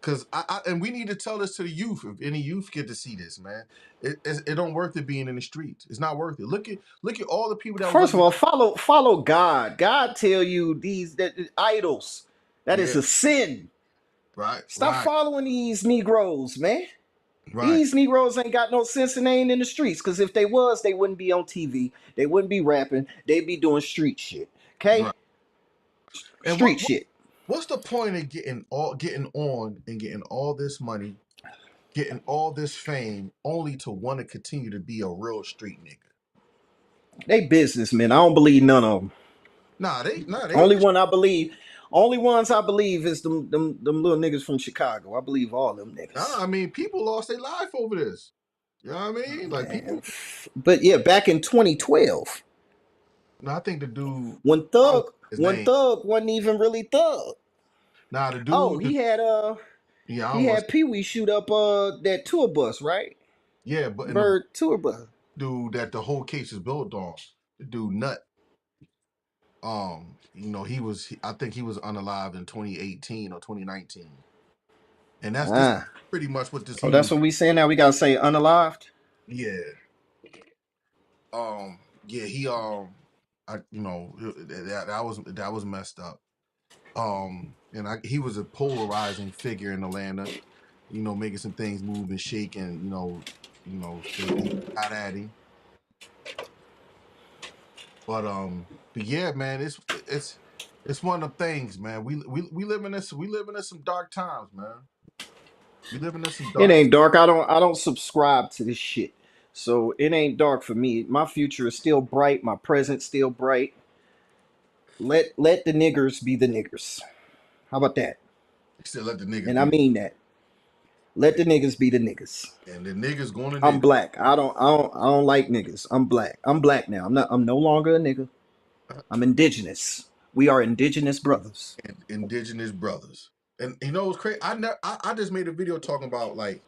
[SPEAKER 4] Cause and we need to tell this to the youth. If any youth get to see this, man, it don't worth it being in the streets. It's not worth it. Look at all the people that was
[SPEAKER 5] First of
[SPEAKER 4] under.
[SPEAKER 5] all, follow God. God tell you these that idols. That is
[SPEAKER 4] Yeah,
[SPEAKER 5] a sin.
[SPEAKER 4] right,
[SPEAKER 5] Stop
[SPEAKER 4] right,
[SPEAKER 5] following these Negroes, man.
[SPEAKER 4] right,
[SPEAKER 5] These Negroes ain't got no sense and they ain't in the streets. Because if they was, they wouldn't be on TV. They wouldn't be rapping. They'd be doing street shit. Okay?
[SPEAKER 4] right. And
[SPEAKER 5] Street shit.
[SPEAKER 4] what's the point of getting on and getting all this money, getting all this fame, only to want to continue to be a real street nigga?
[SPEAKER 5] They businessmen. I don't believe none of them.
[SPEAKER 4] They
[SPEAKER 5] Only
[SPEAKER 4] only.
[SPEAKER 5] one I believe. Only ones I believe is them little niggas from Chicago. I believe all them
[SPEAKER 4] Nah,
[SPEAKER 5] niggas.
[SPEAKER 4] I mean, people lost their life over this. You know what I mean? Like
[SPEAKER 5] Man.
[SPEAKER 4] people.
[SPEAKER 5] But yeah, back in 2012,
[SPEAKER 4] No, I think the dude.
[SPEAKER 5] when
[SPEAKER 4] I don't know
[SPEAKER 5] Thug
[SPEAKER 4] his
[SPEAKER 5] when
[SPEAKER 4] name.
[SPEAKER 5] Thug wasn't even really Thug.
[SPEAKER 4] Nah,
[SPEAKER 5] Oh, he had
[SPEAKER 4] yeah, I
[SPEAKER 5] he
[SPEAKER 4] don't want to
[SPEAKER 5] had Pee Wee shoot up that tour bus, right?
[SPEAKER 4] yeah, but in the
[SPEAKER 5] Bird tour bus.
[SPEAKER 4] dude that the whole case is built on, the dude Nut. I think he was unalive in 2018 or 2019, and that's this
[SPEAKER 5] Ah.
[SPEAKER 4] pretty much what this
[SPEAKER 5] Oh,
[SPEAKER 4] he
[SPEAKER 5] that's
[SPEAKER 4] was.
[SPEAKER 5] what we saying now. We gotta say unalived.
[SPEAKER 4] Yeah, yeah, he that was messed up. And he was a polarizing figure in Atlanta, making some things move and shake, and they got at him. But yeah, man, it's one of the things, man. We live in some dark times, man. We live in some
[SPEAKER 5] It
[SPEAKER 4] dark.
[SPEAKER 5] ain't dark. I don't subscribe to this shit. So it ain't dark for me. My future is still bright. My present still bright. Let the niggers be the niggers. How about that?
[SPEAKER 4] Still let the niggas
[SPEAKER 5] And I
[SPEAKER 4] be,
[SPEAKER 5] mean that. Let the niggas be the niggas.
[SPEAKER 4] and the niggas going to
[SPEAKER 5] I'm
[SPEAKER 4] niggas.
[SPEAKER 5] black. I don't like niggas. I'm black. I'm black now. I'm no longer a nigga. I'm indigenous. We are indigenous brothers.
[SPEAKER 4] And indigenous brothers. And what's crazy? I just made a video talking about like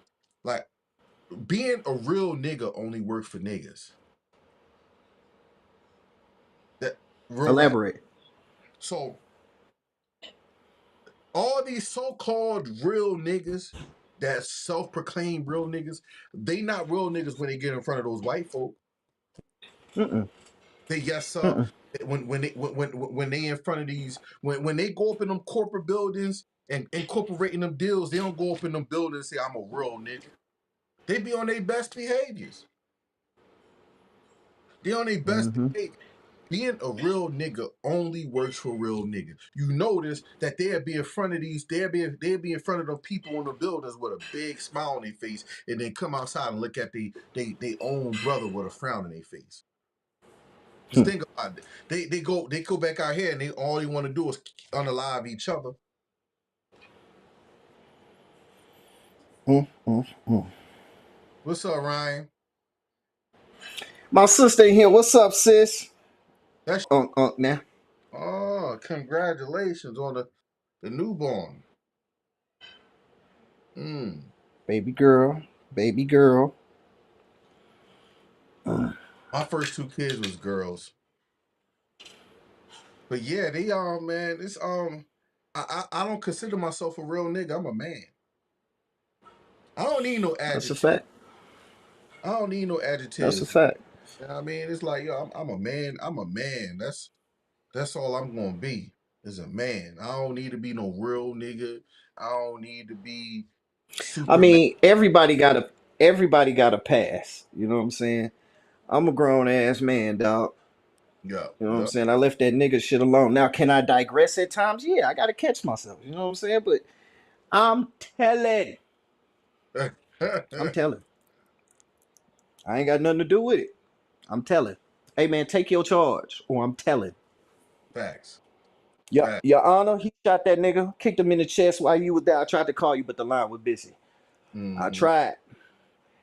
[SPEAKER 4] being a real nigga only works for niggas. That real rap.
[SPEAKER 5] Elaborate.
[SPEAKER 4] So all these so-called real niggas that self-proclaimed real niggas, they not real niggas when they get in front of those white folk.
[SPEAKER 5] Mm-mm.
[SPEAKER 4] They yes sir.
[SPEAKER 5] Mm-mm.
[SPEAKER 4] When they in front of these when they go up in them corporate buildings and incorporating them deals, they don't go up in them buildings and say I'm a real nigga. They be on their best behaviors. They on their best
[SPEAKER 5] Mm-hmm.
[SPEAKER 4] behavior. being a real nigga only works for real niggas. You notice that they'll be in front of they'll be in front of the people in the buildings with a big smile on their face, and then come outside and look at they own brother with a frown on their face. Just think about it. They go back out here and all they want to do is unalive each other.
[SPEAKER 5] Mm, mm, mm.
[SPEAKER 4] What's up, Ryan?
[SPEAKER 5] My sister in here. What's up, sis?
[SPEAKER 4] That's
[SPEAKER 5] Now.
[SPEAKER 4] congratulations on the newborn. Mm.
[SPEAKER 5] Baby girl. Baby girl.
[SPEAKER 4] My first two kids was girls. But yeah, they man, it's I don't consider myself a real nigga. I'm a man. I don't need no
[SPEAKER 5] That's a
[SPEAKER 4] adjective.
[SPEAKER 5] fact.
[SPEAKER 4] I don't need no
[SPEAKER 5] That's a
[SPEAKER 4] adjectives.
[SPEAKER 5] fact.
[SPEAKER 4] You know what I mean? It's like, yo, I'm a man. I'm a man. That's all I'm gonna be is a man. I don't need to be no real nigga. I don't need to be
[SPEAKER 5] I
[SPEAKER 4] Superman.
[SPEAKER 5] mean, everybody got a pass. You know what I'm saying? I'm a grown ass man, dog.
[SPEAKER 4] Yeah,
[SPEAKER 5] You know what I'm
[SPEAKER 4] yeah.
[SPEAKER 5] saying? I left that nigga shit alone. Now, can I digress at times? Yeah, I gotta catch myself. You know what I'm saying? But I'm telling. I'm telling. I ain't got nothing to do with it. I'm telling. Hey man, take your charge. Or I'm telling.
[SPEAKER 4] Facts.
[SPEAKER 5] Yeah,
[SPEAKER 4] Facts.
[SPEAKER 5] Your Honor, he shot that nigga, kicked him in the chest while you was there. I tried to call you, but the line was busy. I
[SPEAKER 4] Mm-hmm.
[SPEAKER 5] tried.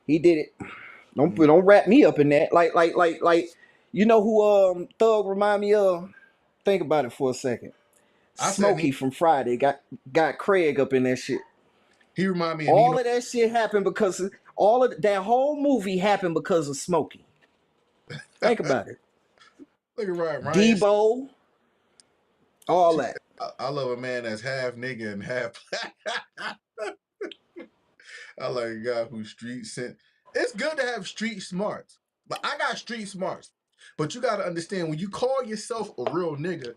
[SPEAKER 5] He did it.
[SPEAKER 4] Mm.
[SPEAKER 5] Don't wrap me up in that. Like. You know who Thug remind me of? Think about it for a second.
[SPEAKER 4] I said
[SPEAKER 5] Smokey from Friday got Craig up in that shit.
[SPEAKER 4] he remind me of Nino.
[SPEAKER 5] All of that shit happened because all of that whole movie happened because of Smokey. Think about it.
[SPEAKER 4] Look at Ryan.
[SPEAKER 5] Debo, all
[SPEAKER 4] She
[SPEAKER 5] that.
[SPEAKER 4] said, I love a man that's half nigga and half black. I like a guy who's street sent. It's good to have street smarts, but I got street smarts. But you got to understand when you call yourself a real nigga,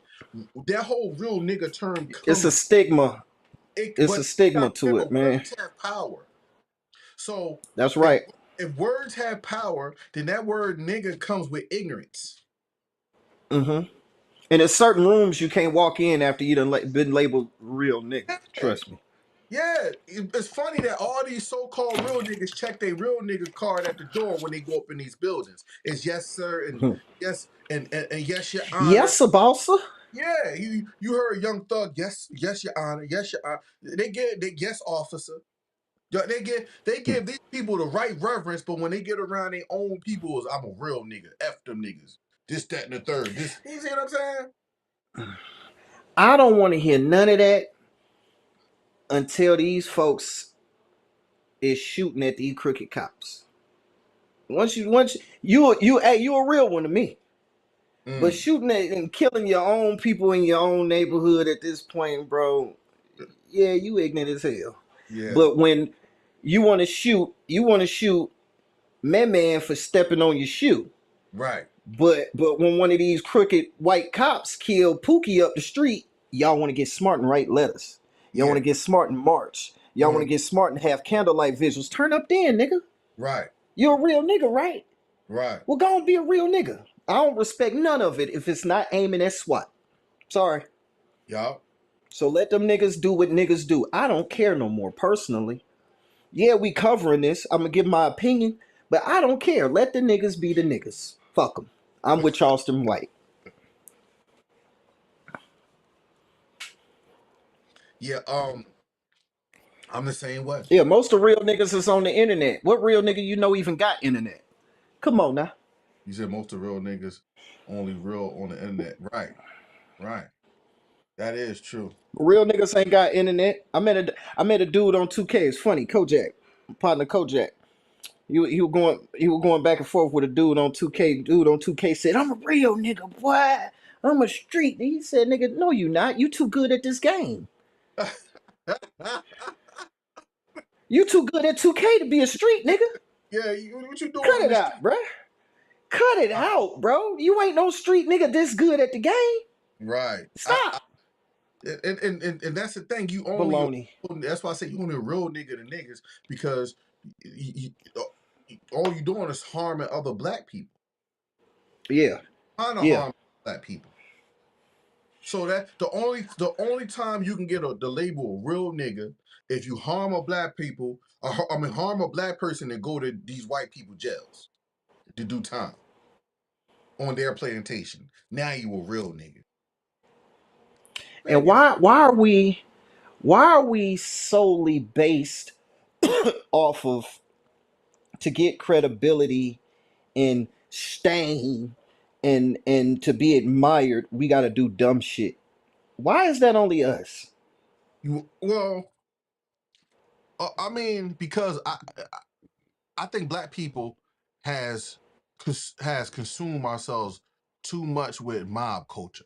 [SPEAKER 4] that whole real nigga term
[SPEAKER 5] It's a
[SPEAKER 4] comes.
[SPEAKER 5] stigma. It's
[SPEAKER 4] But
[SPEAKER 5] a
[SPEAKER 4] you got
[SPEAKER 5] stigma
[SPEAKER 4] to
[SPEAKER 5] to
[SPEAKER 4] remember,
[SPEAKER 5] it, man.
[SPEAKER 4] words have power. So
[SPEAKER 5] That's
[SPEAKER 4] if
[SPEAKER 5] right.
[SPEAKER 4] if words have power, then that word nigga comes with ignorance.
[SPEAKER 5] Mm-hmm. And there's certain rooms you can't walk in after you done been labeled real nigga.
[SPEAKER 4] Yeah.
[SPEAKER 5] Trust me.
[SPEAKER 4] Yeah, it's funny that all these so-called real niggas check their real nigga card at the door when they go up in these buildings. It's yes, sir, and yes, and yes, your honor.
[SPEAKER 5] Yes, Sabasa.
[SPEAKER 4] Yeah, you heard Young Thug. Yes, yes, your honor. Yes, your honor. They yes, officer. Yeah, they give these people the right reverence, but when they get around their own people, is I'm a real nigga. F them niggas. This, that, and the third. This, you see what I'm saying?
[SPEAKER 5] I don't want to hear none of that until these folks is shooting at these crooked cops. Once you a real one to me. But
[SPEAKER 4] Mm,
[SPEAKER 5] shooting at and killing your own people in your own neighborhood at this point, bro, yeah, you ignorant as hell.
[SPEAKER 4] yeah,
[SPEAKER 5] But when you want to shoot man for stepping on your shoe.
[SPEAKER 4] right.
[SPEAKER 5] But when one of these crooked white cops kill Pookie up the street, y'all want to get smart and write letters. Y'all want
[SPEAKER 4] Yeah,
[SPEAKER 5] to get smart and march. Y'all want
[SPEAKER 4] mm,
[SPEAKER 5] to get smart and have candlelight visuals. Turn up then, nigga.
[SPEAKER 4] right,
[SPEAKER 5] You're a real nigga, right?
[SPEAKER 4] right.
[SPEAKER 5] Well, go and be a real nigga. I don't respect none of it if it's not aiming at SWAT. Sorry.
[SPEAKER 4] Y'all.
[SPEAKER 5] So let them niggas do what niggas do. I don't care no more personally. Yeah, we covering this. I'm gonna give my opinion, but I don't care. Let the niggas be the niggas. Fuck them. I'm with Charleston White.
[SPEAKER 4] Yeah, I'm the same way.
[SPEAKER 5] Yeah, most of real niggas is on the internet. What real nigga you know even got internet? Come on now.
[SPEAKER 4] You said most of real niggas only real on the internet. Right, right. That is true.
[SPEAKER 5] Real niggas ain't got internet. I met a dude on 2K. It's funny, Kojak, partner Kojak. He was going back and forth with a dude on 2K. Dude on 2K said, "I'm a real nigga, boy. I'm a street." He said, "Nigga, no, you not. You too good at this game. You too good at 2K to be a street nigga.
[SPEAKER 4] Yeah, what you doing
[SPEAKER 5] Cut
[SPEAKER 4] in
[SPEAKER 5] it
[SPEAKER 4] the street?
[SPEAKER 5] out, bruh. Cut it
[SPEAKER 4] Right,
[SPEAKER 5] out, bro. You ain't no street nigga this good at the game.
[SPEAKER 4] right.
[SPEAKER 5] Stop."
[SPEAKER 4] And that's the thing. You only
[SPEAKER 5] Baloney.
[SPEAKER 4] that's why I say you only a real nigga to niggas because all you doing is harming other black people.
[SPEAKER 5] Yeah,
[SPEAKER 4] Trying to
[SPEAKER 5] yeah.
[SPEAKER 4] harm. black people. So that the only time you can get the label real nigga if you harm a black people, harm a black person and go to these white people jails to do time on their plantation. Now you a real nigga. Man,
[SPEAKER 5] And why are we solely based off of to get credibility and stain and to be admired, we got to do dumb shit. Why is that only us?
[SPEAKER 4] well, I mean, because I think black people has consumed ourselves too much with mob culture.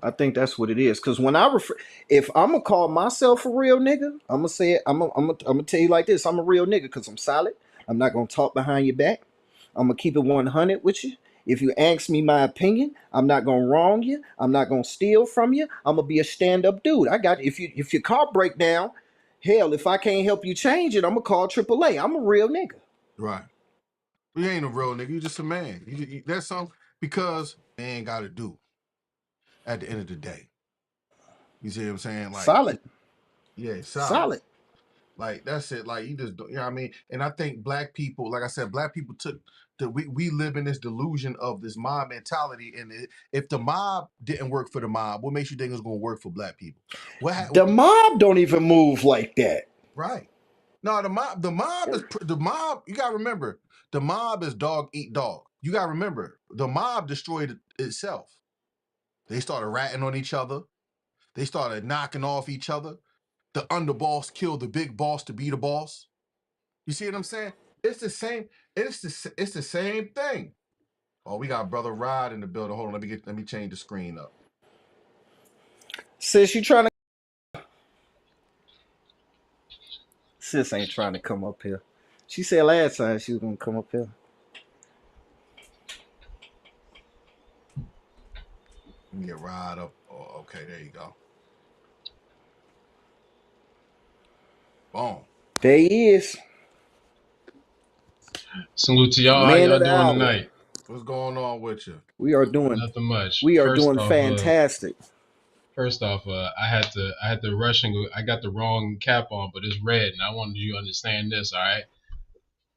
[SPEAKER 5] I think that's what it is. Cause when I refer, if I'm gonna call myself a real nigga, I'm gonna say it. I'm gonna tell you like this. I'm a real nigga because I'm solid. I'm not gonna talk behind your back. I'm gonna keep it 100 with you. If you ask me my opinion, I'm not gonna wrong you. I'm not gonna steal from you. I'm gonna be a stand up dude. I got if your car break down, hell, if I can't help you change it, I'm gonna call AAA. I'm a real nigga.
[SPEAKER 4] Right. You ain't a real nigga. You just a man. That's something because man got to do at the end of the day. You see what I'm saying? Like,
[SPEAKER 5] Solid,
[SPEAKER 4] yeah, solid.
[SPEAKER 5] solid.
[SPEAKER 4] Like that's it. Like you just, you know what I mean? And I think black people, like I said, black people took we live in this delusion of this mob mentality. And if the mob didn't work for the mob, what makes you think it's going to work for black people?
[SPEAKER 5] The mob don't even move like that.
[SPEAKER 4] Right? No, the mob. You gotta remember, the mob is dog eat dog. You gotta remember, the mob destroyed itself. They started ratting on each other. They started knocking off each other. The underboss killed the big boss to be the boss. You see what I'm saying? It's the same. It's the same thing. Oh, we got brother Rod in the building. Hold on, let me change the screen up.
[SPEAKER 5] Sis, you trying to? Sis ain't trying to come up here. She said last time she was gonna come up here.
[SPEAKER 4] Let me get Rod up. Oh, okay, there you go. Boom.
[SPEAKER 5] There he is.
[SPEAKER 7] Salute to y'all. How
[SPEAKER 5] Man
[SPEAKER 7] y'all
[SPEAKER 5] of the
[SPEAKER 7] doing
[SPEAKER 5] hour.
[SPEAKER 7] tonight?
[SPEAKER 4] What's going on with you?
[SPEAKER 5] We are doing
[SPEAKER 7] Nothing much.
[SPEAKER 5] we are doing fantastic.
[SPEAKER 7] First off, I had to rush and go. I got the wrong cap on, but it's red, and I wanted you to understand this. All right,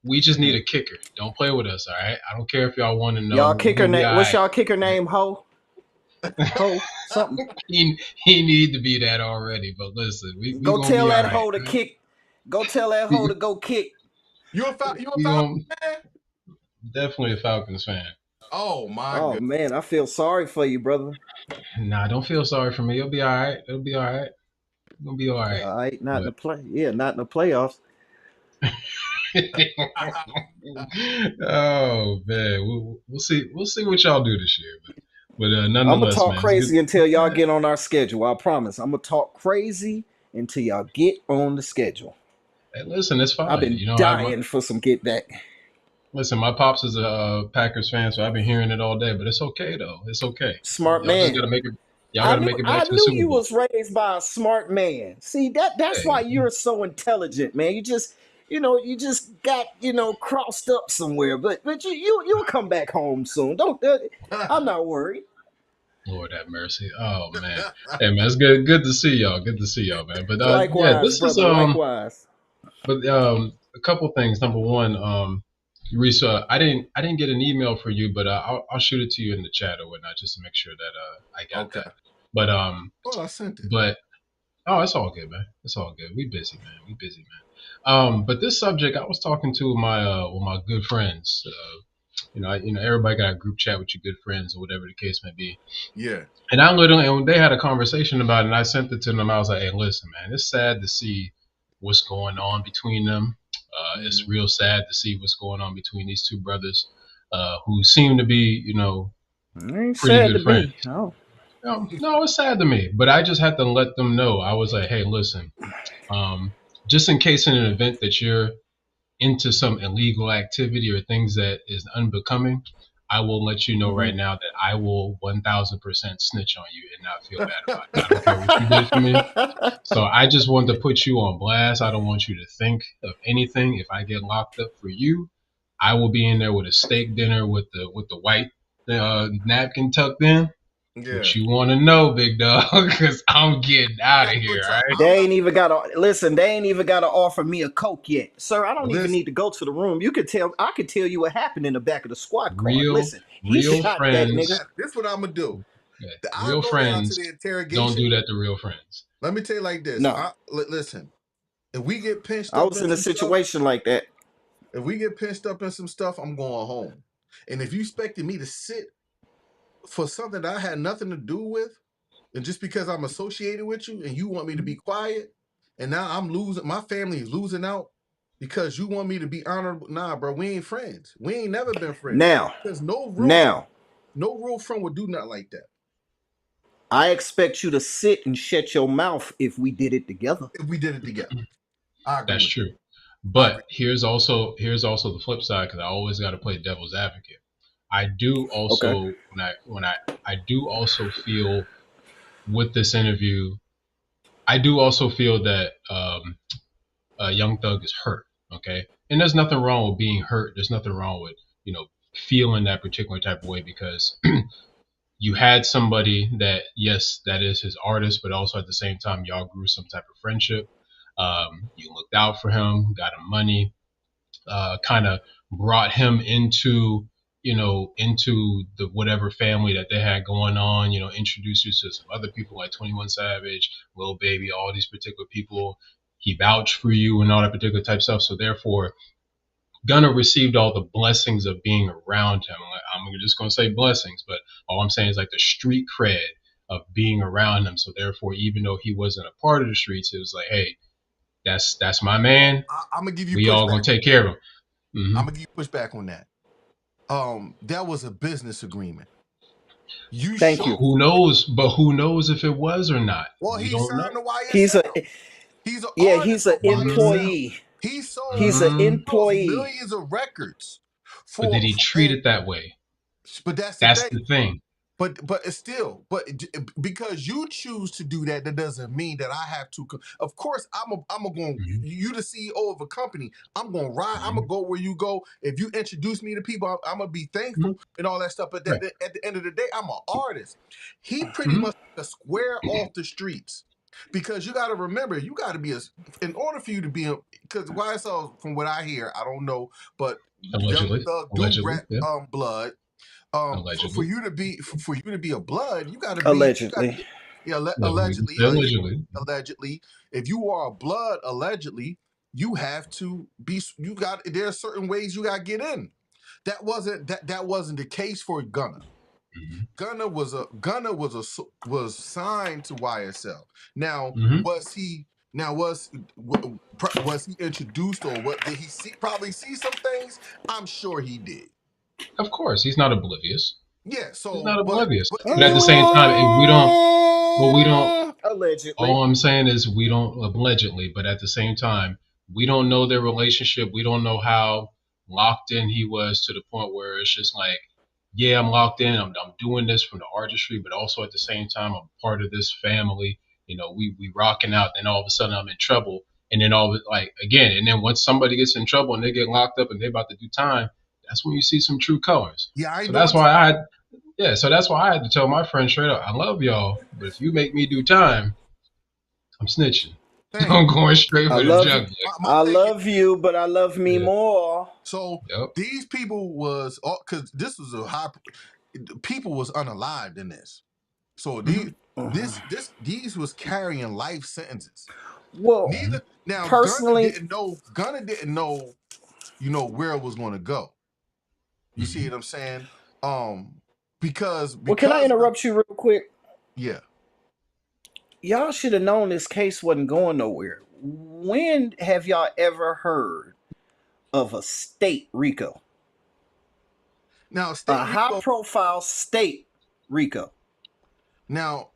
[SPEAKER 7] we just need a kicker. Don't play with us. All right, I don't care if y'all want to know.
[SPEAKER 5] Y'all
[SPEAKER 7] We
[SPEAKER 5] kicker
[SPEAKER 7] gonna be
[SPEAKER 5] name
[SPEAKER 7] all
[SPEAKER 5] what's
[SPEAKER 7] right.
[SPEAKER 5] y'all kicker name? Ho something.
[SPEAKER 7] He need to be that already. But listen, we
[SPEAKER 5] Go
[SPEAKER 7] gonna
[SPEAKER 5] tell
[SPEAKER 7] be all
[SPEAKER 5] that
[SPEAKER 7] right.
[SPEAKER 5] hoe to kick. Go tell that hoe to go kick.
[SPEAKER 4] You a
[SPEAKER 7] We
[SPEAKER 4] Falcons
[SPEAKER 7] gonna
[SPEAKER 4] fan?
[SPEAKER 7] definitely a Falcons fan.
[SPEAKER 4] Oh my
[SPEAKER 5] Oh
[SPEAKER 4] god.
[SPEAKER 5] man, I feel sorry for you, brother.
[SPEAKER 7] Nah, don't feel sorry for me. It'll be all right. It'll be all right. It's gonna be all right.
[SPEAKER 5] All right, not in the
[SPEAKER 7] But
[SPEAKER 5] play. Yeah, not in the playoffs.
[SPEAKER 7] oh man, we'll see. We'll see what y'all do this year. But
[SPEAKER 5] I'm gonna
[SPEAKER 7] nonetheless,
[SPEAKER 5] talk
[SPEAKER 7] man, it's good.
[SPEAKER 5] crazy until y'all get on our schedule. I promise. I'm gonna talk crazy until y'all get on the schedule.
[SPEAKER 7] Hey, listen, it's
[SPEAKER 5] I've
[SPEAKER 7] fine.
[SPEAKER 5] been
[SPEAKER 7] You know,
[SPEAKER 5] dying for some get back.
[SPEAKER 7] listen. My pops is a Packers fan, so I've been hearing it all day. But it's okay though. It's okay.
[SPEAKER 5] Smart
[SPEAKER 7] Y'all just
[SPEAKER 5] man.
[SPEAKER 7] gotta make it. Y'all gotta make it back
[SPEAKER 5] I
[SPEAKER 7] to the
[SPEAKER 5] knew
[SPEAKER 7] Super
[SPEAKER 5] you
[SPEAKER 7] Bowl.
[SPEAKER 5] was raised by a smart man. See, that's why
[SPEAKER 7] Hey,
[SPEAKER 5] you're so intelligent, man. You just got, crossed up somewhere. But you'll come back home soon. Don't I'm not worried.
[SPEAKER 7] Lord have mercy. Oh man. Hey man, it's good to see y'all. Good to see y'all, man. But yeah,
[SPEAKER 5] Likewise,
[SPEAKER 7] this is
[SPEAKER 5] brother. Likewise.
[SPEAKER 7] But a couple things. Number one, Reese, I didn't get an email for you, but I'll shoot it to you in the chat or whatnot just to make sure that I got
[SPEAKER 4] Okay.
[SPEAKER 7] that. But
[SPEAKER 4] Well, I sent it.
[SPEAKER 7] but oh, it's all good, man. It's all good. We busy, man. We busy, man. But this subject, I was talking to with my good friends. Everybody got a group chat with your good friends or whatever the case may be.
[SPEAKER 4] Yeah.
[SPEAKER 7] And when they had a conversation about it, and I sent it to them, I was like, "Hey, listen, man, it's sad to see what's going on between them. It's real sad to see what's going on between these two brothers, who seem to be,
[SPEAKER 5] It ain't
[SPEAKER 7] pretty
[SPEAKER 5] sad to
[SPEAKER 7] good friends.
[SPEAKER 5] me. Oh.
[SPEAKER 7] No, it's sad to me, but I just had to let them know. I was like, hey, listen, just in case in an event that you're into some illegal activity or things that is unbecoming, I will let you know right now that I will 1000% snitch on you and not feel bad about it. I don't care what you did for me. So I just wanted to put you on blast. I don't want you to think of anything. If I get locked up for you, I will be in there with a steak dinner with the white napkin tucked in?
[SPEAKER 4] Yeah.
[SPEAKER 7] What you want to know, big dog? Because I'm getting out of
[SPEAKER 4] Now,
[SPEAKER 7] here.
[SPEAKER 4] look,
[SPEAKER 7] All
[SPEAKER 4] so
[SPEAKER 7] right.
[SPEAKER 4] I'm
[SPEAKER 5] They
[SPEAKER 4] not.
[SPEAKER 5] ain't even gotta listen. They ain't even gotta offer me a coke yet, sir. I don't even
[SPEAKER 4] Listen,
[SPEAKER 5] need to go to the room. You could tell. I could tell you what happened in the back of the squad car.
[SPEAKER 7] Real,
[SPEAKER 5] Listen, he
[SPEAKER 7] real
[SPEAKER 5] shot that nigga.
[SPEAKER 7] friends.
[SPEAKER 4] this is what I'm gonna do.
[SPEAKER 7] Yeah,
[SPEAKER 4] I'll
[SPEAKER 7] real
[SPEAKER 4] go down to the
[SPEAKER 7] friends don't
[SPEAKER 4] interrogation.
[SPEAKER 7] do that to real friends.
[SPEAKER 4] Let me tell you like this.
[SPEAKER 5] No,
[SPEAKER 4] Listen, if we get pinched
[SPEAKER 5] I
[SPEAKER 4] up
[SPEAKER 5] was
[SPEAKER 4] in
[SPEAKER 5] in a
[SPEAKER 4] some stuff,
[SPEAKER 5] situation like that.
[SPEAKER 4] if we get pinched up in some stuff, I'm going home. And if you expected me to sit for something that I had nothing to do with, and just because I'm associated with you and you want me to be quiet, and now I'm losing, my family is losing out because you want me to be honorable. Nah, bro, we ain't friends. We ain't never been friends.
[SPEAKER 5] Now,
[SPEAKER 4] Because
[SPEAKER 5] now,
[SPEAKER 4] no real friend would do nothing like that
[SPEAKER 5] I expect you to sit and shut your mouth if we did it together.
[SPEAKER 4] if we did it together. I agree
[SPEAKER 7] That's
[SPEAKER 4] with that.
[SPEAKER 7] true.
[SPEAKER 4] I agree.
[SPEAKER 7] But here's also the flip side because I always got to play devil's advocate. I do
[SPEAKER 5] Okay.
[SPEAKER 7] also when I do also feel with this interview, I do also feel that Young Thug is hurt. Okay, and there's nothing wrong with being hurt. There's nothing wrong with feeling that particular type of way because you had somebody that, yes, that is his artist, but also at the same time y'all grew some type of friendship. You looked out for him, got him money, kind of brought him into the whatever family that they had going on. Introduced you to some other people like 21 Savage, Lil Baby, all these particular people. He vouched for you and all that particular type of stuff. So therefore, Gunna received all the blessings of being around him. I'm just gonna say blessings, but all I'm saying is like the street cred of being around him. So therefore, even though he wasn't a part of the streets, it was like, hey, that's my man.
[SPEAKER 4] I'm gonna give you
[SPEAKER 7] We all
[SPEAKER 4] pushback.
[SPEAKER 7] gonna take care of him.
[SPEAKER 4] I'm gonna give you pushback on that. That was a business agreement. You
[SPEAKER 5] Thank
[SPEAKER 4] showed
[SPEAKER 5] you.
[SPEAKER 7] Who knows? But who knows if it was or not?
[SPEAKER 4] well,
[SPEAKER 7] We
[SPEAKER 4] he
[SPEAKER 7] don't
[SPEAKER 4] signed
[SPEAKER 7] know.
[SPEAKER 4] to
[SPEAKER 5] He's a
[SPEAKER 4] YSL. He's an
[SPEAKER 5] yeah.
[SPEAKER 4] artist
[SPEAKER 5] He's
[SPEAKER 4] of
[SPEAKER 5] an
[SPEAKER 4] YSL.
[SPEAKER 5] employee.
[SPEAKER 4] He sold
[SPEAKER 5] He's an
[SPEAKER 7] Hmm.
[SPEAKER 5] employee.
[SPEAKER 4] millions of records
[SPEAKER 7] But did
[SPEAKER 4] for
[SPEAKER 7] he treat
[SPEAKER 4] and
[SPEAKER 7] it that way?
[SPEAKER 4] but that's the
[SPEAKER 7] That's
[SPEAKER 4] thing.
[SPEAKER 7] the thing.
[SPEAKER 4] But it's still, because you choose to do that, that doesn't mean that I have to. Of course, I'm going.
[SPEAKER 7] Hmm.
[SPEAKER 4] You the CEO of a company. I'm going to ride. I'm
[SPEAKER 7] Hmm.
[SPEAKER 4] gonna go where you go. If you introduce me to people, I'm gonna be
[SPEAKER 7] Hmm.
[SPEAKER 4] thankful and all that stuff. But
[SPEAKER 7] Right.
[SPEAKER 4] at the end of the day, I'm an artist. He pretty
[SPEAKER 7] Hmm.
[SPEAKER 4] much took a square off the streets. Because you got to remember, you got to be in order for you to be because YSL, from what I hear, I don't know, but Young
[SPEAKER 7] Allegedly.
[SPEAKER 4] Thug do
[SPEAKER 7] Allegedly.
[SPEAKER 4] rap
[SPEAKER 7] Yeah.
[SPEAKER 4] blood. For
[SPEAKER 7] Allegedly.
[SPEAKER 4] you to be a blood, you got to
[SPEAKER 5] Allegedly.
[SPEAKER 4] yeah,
[SPEAKER 7] No, we can
[SPEAKER 4] allegedly,
[SPEAKER 7] say allegedly.
[SPEAKER 4] allegedly, if you are a blood, allegedly, you have to be. You got there are certain ways you got to get in. That wasn't the case for Gunna.
[SPEAKER 7] Hmm.
[SPEAKER 4] Gunna was signed to YSL. Now
[SPEAKER 7] Hmm.
[SPEAKER 4] was he? Now was he introduced or what? Did he see? Probably see some things. I'm sure he did.
[SPEAKER 7] Of course, he's not oblivious.
[SPEAKER 4] Yeah.
[SPEAKER 7] He's
[SPEAKER 4] So,
[SPEAKER 7] not oblivious.
[SPEAKER 4] but
[SPEAKER 7] But
[SPEAKER 4] is
[SPEAKER 7] at
[SPEAKER 4] it
[SPEAKER 7] the same time, if we don't, but we don't.
[SPEAKER 5] Allegedly.
[SPEAKER 7] All I'm saying is we don't allegedly, but at the same time, we don't know their relationship. We don't know how locked in he was to the point where it's just like, yeah, I'm locked in. I'm doing this from the artistry, but also at the same time, I'm part of this family. We rocking out. Then all of a sudden, I'm in trouble, and then all of it, like again, and then once somebody gets in trouble and they get locked up and they're about to do time, that's when you see some true colors.
[SPEAKER 4] Yeah, I ain't
[SPEAKER 7] So
[SPEAKER 4] doing
[SPEAKER 7] that's
[SPEAKER 4] time.
[SPEAKER 7] why I had, yeah. So that's why I had to tell my friend straight up, I love y'all, but if you make me do time, I'm snitching.
[SPEAKER 4] Thing.
[SPEAKER 7] I'm going straight
[SPEAKER 5] I
[SPEAKER 7] for the
[SPEAKER 5] love you.
[SPEAKER 7] jugular.
[SPEAKER 4] My
[SPEAKER 5] I
[SPEAKER 4] thing is,
[SPEAKER 5] love you, but I love me
[SPEAKER 7] Yeah.
[SPEAKER 5] more.
[SPEAKER 4] so
[SPEAKER 7] Yep.
[SPEAKER 4] these people was because this was a high. People was unalived in this. So
[SPEAKER 7] Hmm.
[SPEAKER 4] these was carrying life sentences.
[SPEAKER 5] Well,
[SPEAKER 7] Hmm.
[SPEAKER 4] Neither now
[SPEAKER 5] personally,
[SPEAKER 4] Gunna didn't know where it was going to go. You see
[SPEAKER 7] Hmm.
[SPEAKER 4] what I'm saying? Um, because
[SPEAKER 5] well, can I
[SPEAKER 4] because of,
[SPEAKER 5] interrupt you real quick?
[SPEAKER 4] yeah.
[SPEAKER 5] Y'all should have known this case wasn't going nowhere. When have y'all ever heard of a state RICO?
[SPEAKER 4] Now
[SPEAKER 5] A
[SPEAKER 4] state
[SPEAKER 5] high
[SPEAKER 4] Rico.
[SPEAKER 5] profile state RICO.
[SPEAKER 4] Now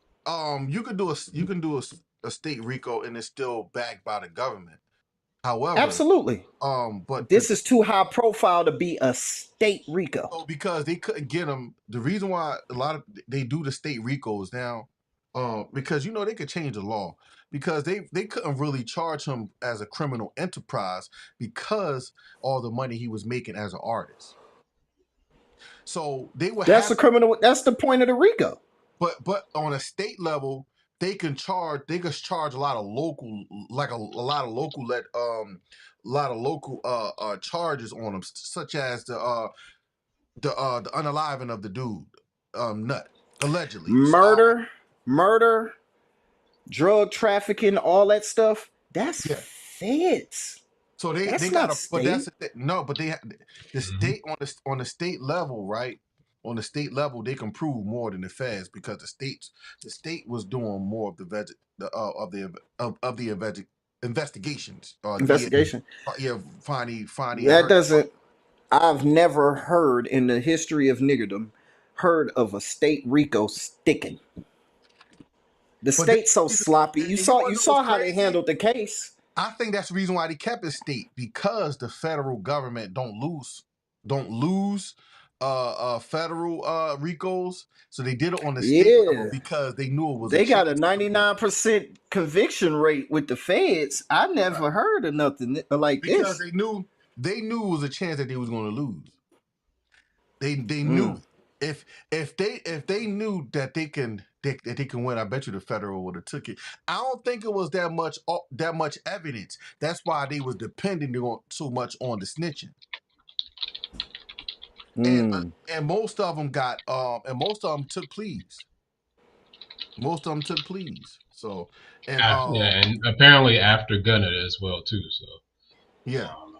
[SPEAKER 4] you can do a state Rico and it's still backed by the government. However,
[SPEAKER 5] Absolutely.
[SPEAKER 4] but the
[SPEAKER 5] This
[SPEAKER 4] thing
[SPEAKER 5] is too high profile to be a state RICO.
[SPEAKER 4] so because they couldn't get them, the reason why a lot of they do the state Ricos now, because they could change the law because they couldn't really charge him as a criminal enterprise because all the money he was making as an artist. So they would
[SPEAKER 5] That's
[SPEAKER 4] have,
[SPEAKER 5] a criminal. That's the point of the RICO.
[SPEAKER 4] but on a state level, they can charge. They can charge a lot of local, like a lot of local charges on them, such as the unaliving of the dude, Nut, allegedly. So
[SPEAKER 5] Murder, drug trafficking, all that stuff. That's
[SPEAKER 4] yeah.
[SPEAKER 5] feds.
[SPEAKER 4] So they
[SPEAKER 5] That's
[SPEAKER 4] got
[SPEAKER 5] not
[SPEAKER 4] a, but that's
[SPEAKER 5] state.
[SPEAKER 4] no, but the
[SPEAKER 7] Mhm.
[SPEAKER 4] state on the state level, right? On the state level, they can prove more than the feds because the state was doing more of the of the investigations.
[SPEAKER 5] Investigation.
[SPEAKER 4] Yeah, Fonny and
[SPEAKER 5] That
[SPEAKER 4] her.
[SPEAKER 5] doesn't. I've never heard in the history of niggerdom heard of a state RICO sticking. The
[SPEAKER 4] But that's
[SPEAKER 5] state's so
[SPEAKER 4] the reason,
[SPEAKER 5] sloppy. You
[SPEAKER 4] and you
[SPEAKER 5] saw
[SPEAKER 4] want
[SPEAKER 5] you
[SPEAKER 4] to know what's
[SPEAKER 5] saw how they
[SPEAKER 4] crazy?
[SPEAKER 5] handled the case.
[SPEAKER 4] I think that's the reason why they kept it state because the federal government don't lose federal RICOs. So they did it on the state level
[SPEAKER 5] Yeah.
[SPEAKER 4] because they knew it was a
[SPEAKER 5] They got a
[SPEAKER 4] chance they was gonna
[SPEAKER 5] 99% conviction rate with the feds. I
[SPEAKER 4] right.
[SPEAKER 5] never heard of nothing like
[SPEAKER 4] Because
[SPEAKER 5] this.
[SPEAKER 4] they knew it was a chance that they was gonna lose. They knew
[SPEAKER 5] Mm.
[SPEAKER 4] it. If they knew that that they can win, I bet you the federal would have took it. I don't think it was that much evidence. That's why they was depending on so much on the snitching. and
[SPEAKER 5] Mm.
[SPEAKER 4] and most of them got and most of them took pleas. Most of them took pleas. So and
[SPEAKER 7] Yeah, and apparently after Gunner as well too. So
[SPEAKER 4] yeah,
[SPEAKER 7] um,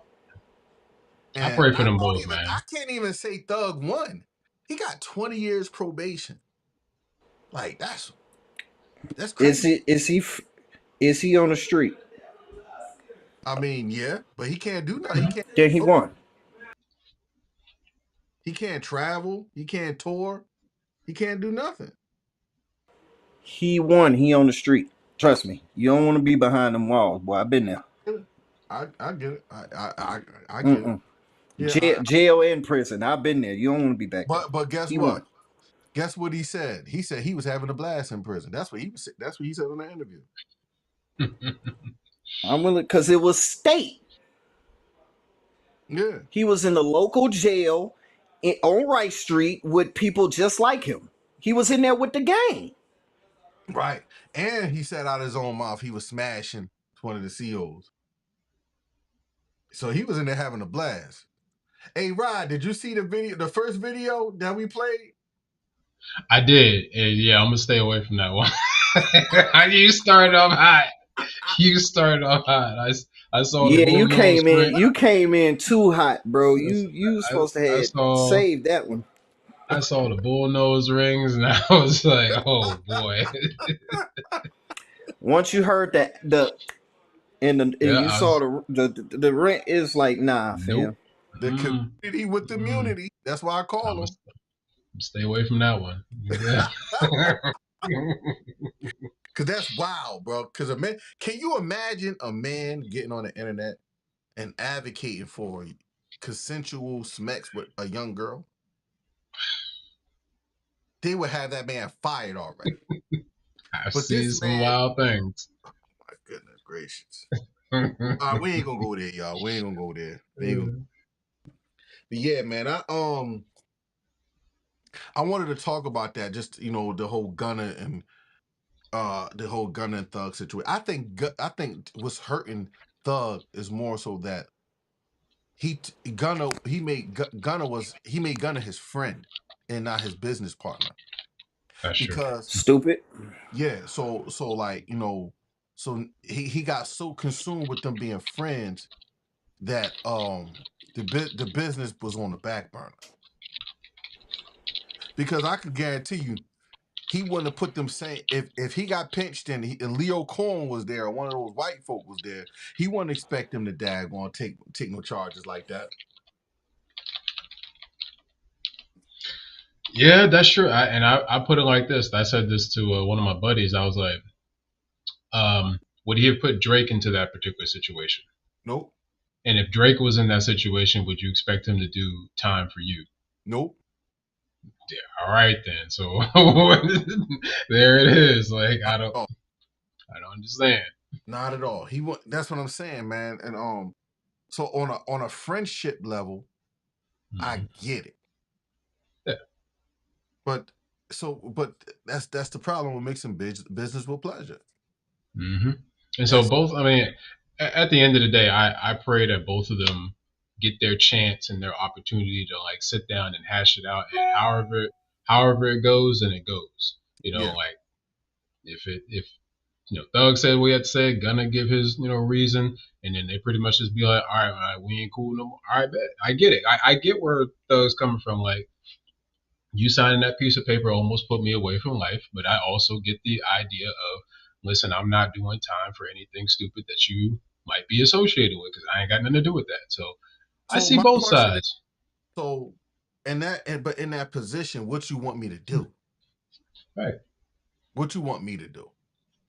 [SPEAKER 7] I
[SPEAKER 4] and
[SPEAKER 7] pray for them both,
[SPEAKER 4] I
[SPEAKER 7] man.
[SPEAKER 4] can't even say Thug won. He got 20 years probation. Like that's
[SPEAKER 5] Is
[SPEAKER 4] crazy.
[SPEAKER 5] he is he on the street?
[SPEAKER 4] I mean, yeah, but he can't do nothing. He
[SPEAKER 7] Mhm.
[SPEAKER 4] can't
[SPEAKER 5] Then he
[SPEAKER 4] tour.
[SPEAKER 5] won.
[SPEAKER 4] He can't travel. He can't tour. He can't do nothing.
[SPEAKER 5] He won. He on the street. Trust me. You don't want to be behind them walls, boy. I've been there.
[SPEAKER 4] I get it. I get it.
[SPEAKER 5] Mm-mm.
[SPEAKER 4] Yeah.
[SPEAKER 5] Jail and prison. I've been there. You don't want to be back there.
[SPEAKER 4] But guess
[SPEAKER 5] He
[SPEAKER 4] what?
[SPEAKER 5] won.
[SPEAKER 4] Guess what he said? He said he was having a blast in prison. That's what he was. That's what he said in the interview.
[SPEAKER 5] I'm willing because it was state.
[SPEAKER 4] Yeah.
[SPEAKER 5] He was in the local jail on Rice Street with people just like him. He was in there with the gang.
[SPEAKER 4] Right. And he said out of his own mouth he was smashing one of the COs. So he was in there having a blast. Hey Rod, did you see the first video that we played?
[SPEAKER 7] I did, and yeah, I'm gonna stay away from that one. You started off hot. You started off hot. I saw the
[SPEAKER 5] Yeah,
[SPEAKER 7] bullnose ring.
[SPEAKER 5] You came in too hot, bro. You
[SPEAKER 7] I,
[SPEAKER 5] supposed to
[SPEAKER 7] I
[SPEAKER 5] have
[SPEAKER 7] saw
[SPEAKER 5] saved that one.
[SPEAKER 7] I saw the bullnose rings, and I was like, oh boy.
[SPEAKER 5] Once you heard that and
[SPEAKER 7] Yeah,
[SPEAKER 5] you
[SPEAKER 7] I
[SPEAKER 5] saw
[SPEAKER 7] was
[SPEAKER 5] the rent is like nah,
[SPEAKER 7] nope.
[SPEAKER 5] fam.
[SPEAKER 4] The
[SPEAKER 7] Mm,
[SPEAKER 4] community with the
[SPEAKER 7] mm.
[SPEAKER 4] immunity. That's why I
[SPEAKER 7] I'm
[SPEAKER 4] call
[SPEAKER 7] gonna
[SPEAKER 4] them.
[SPEAKER 7] stay away from that one. Yeah.
[SPEAKER 4] Cause that's wild, bro. Cause a man, can you imagine a man getting on the internet and advocating for consensual sex with a young girl? They would have that man fired already.
[SPEAKER 7] I've
[SPEAKER 4] But
[SPEAKER 7] seen
[SPEAKER 4] this
[SPEAKER 7] some
[SPEAKER 4] man,
[SPEAKER 7] wild things.
[SPEAKER 4] my goodness gracious. We ain't gonna go there, y'all. We ain't gonna go there. We ain't gonna, but yeah, man, I wanted to talk about that. Just the whole Gunna and Thug situation. I think what's hurting Thug is more so that he made Gunna his friend and not his business partner.
[SPEAKER 7] That's true.
[SPEAKER 4] Because
[SPEAKER 5] Stupid.
[SPEAKER 4] yeah, so like so he got so consumed with them being friends that the business was on the back burner. Because I could guarantee you he wouldn't have put them saying if he got pinched and Leo Cohen was there or one of those white folk was there, he wouldn't expect them to daggone take no charges like that.
[SPEAKER 7] Yeah, that's true. I put it like this. I said this to one of my buddies. I was like, would he have put Drake into that particular situation?
[SPEAKER 4] Nope.
[SPEAKER 7] And if Drake was in that situation, would you expect him to do time for you?
[SPEAKER 4] Nope.
[SPEAKER 7] Yeah, all right then. So there it is. Like
[SPEAKER 4] Oh,
[SPEAKER 7] I don't understand.
[SPEAKER 4] not at all. That's what I'm saying, man. And so on a friendship level, I
[SPEAKER 7] Mhm.
[SPEAKER 4] get it. But but that's the problem with mixing business with pleasure.
[SPEAKER 7] hmm And so
[SPEAKER 4] That's
[SPEAKER 7] both, I mean, at the end of the day, I pray that both of them get their chance and their opportunity to like sit down and hash it out, and however it goes, then it goes.
[SPEAKER 4] yeah.
[SPEAKER 7] Like if Thug said what he had to say, gonna give his reason, and then they pretty much just be like, all right, we ain't cool no more. All right, bet. I get it. I get where Thug's coming from. Like, you signing that piece of paper almost put me away from life, but I also get the idea of, listen, I'm not doing time for anything stupid that you might be associated with because I ain't got nothing to do with that. So I
[SPEAKER 4] So
[SPEAKER 7] see
[SPEAKER 4] my
[SPEAKER 7] both
[SPEAKER 4] question is,
[SPEAKER 7] sides.
[SPEAKER 4] so but in that position, what you want me to do?
[SPEAKER 7] Right.
[SPEAKER 4] What you want me to do?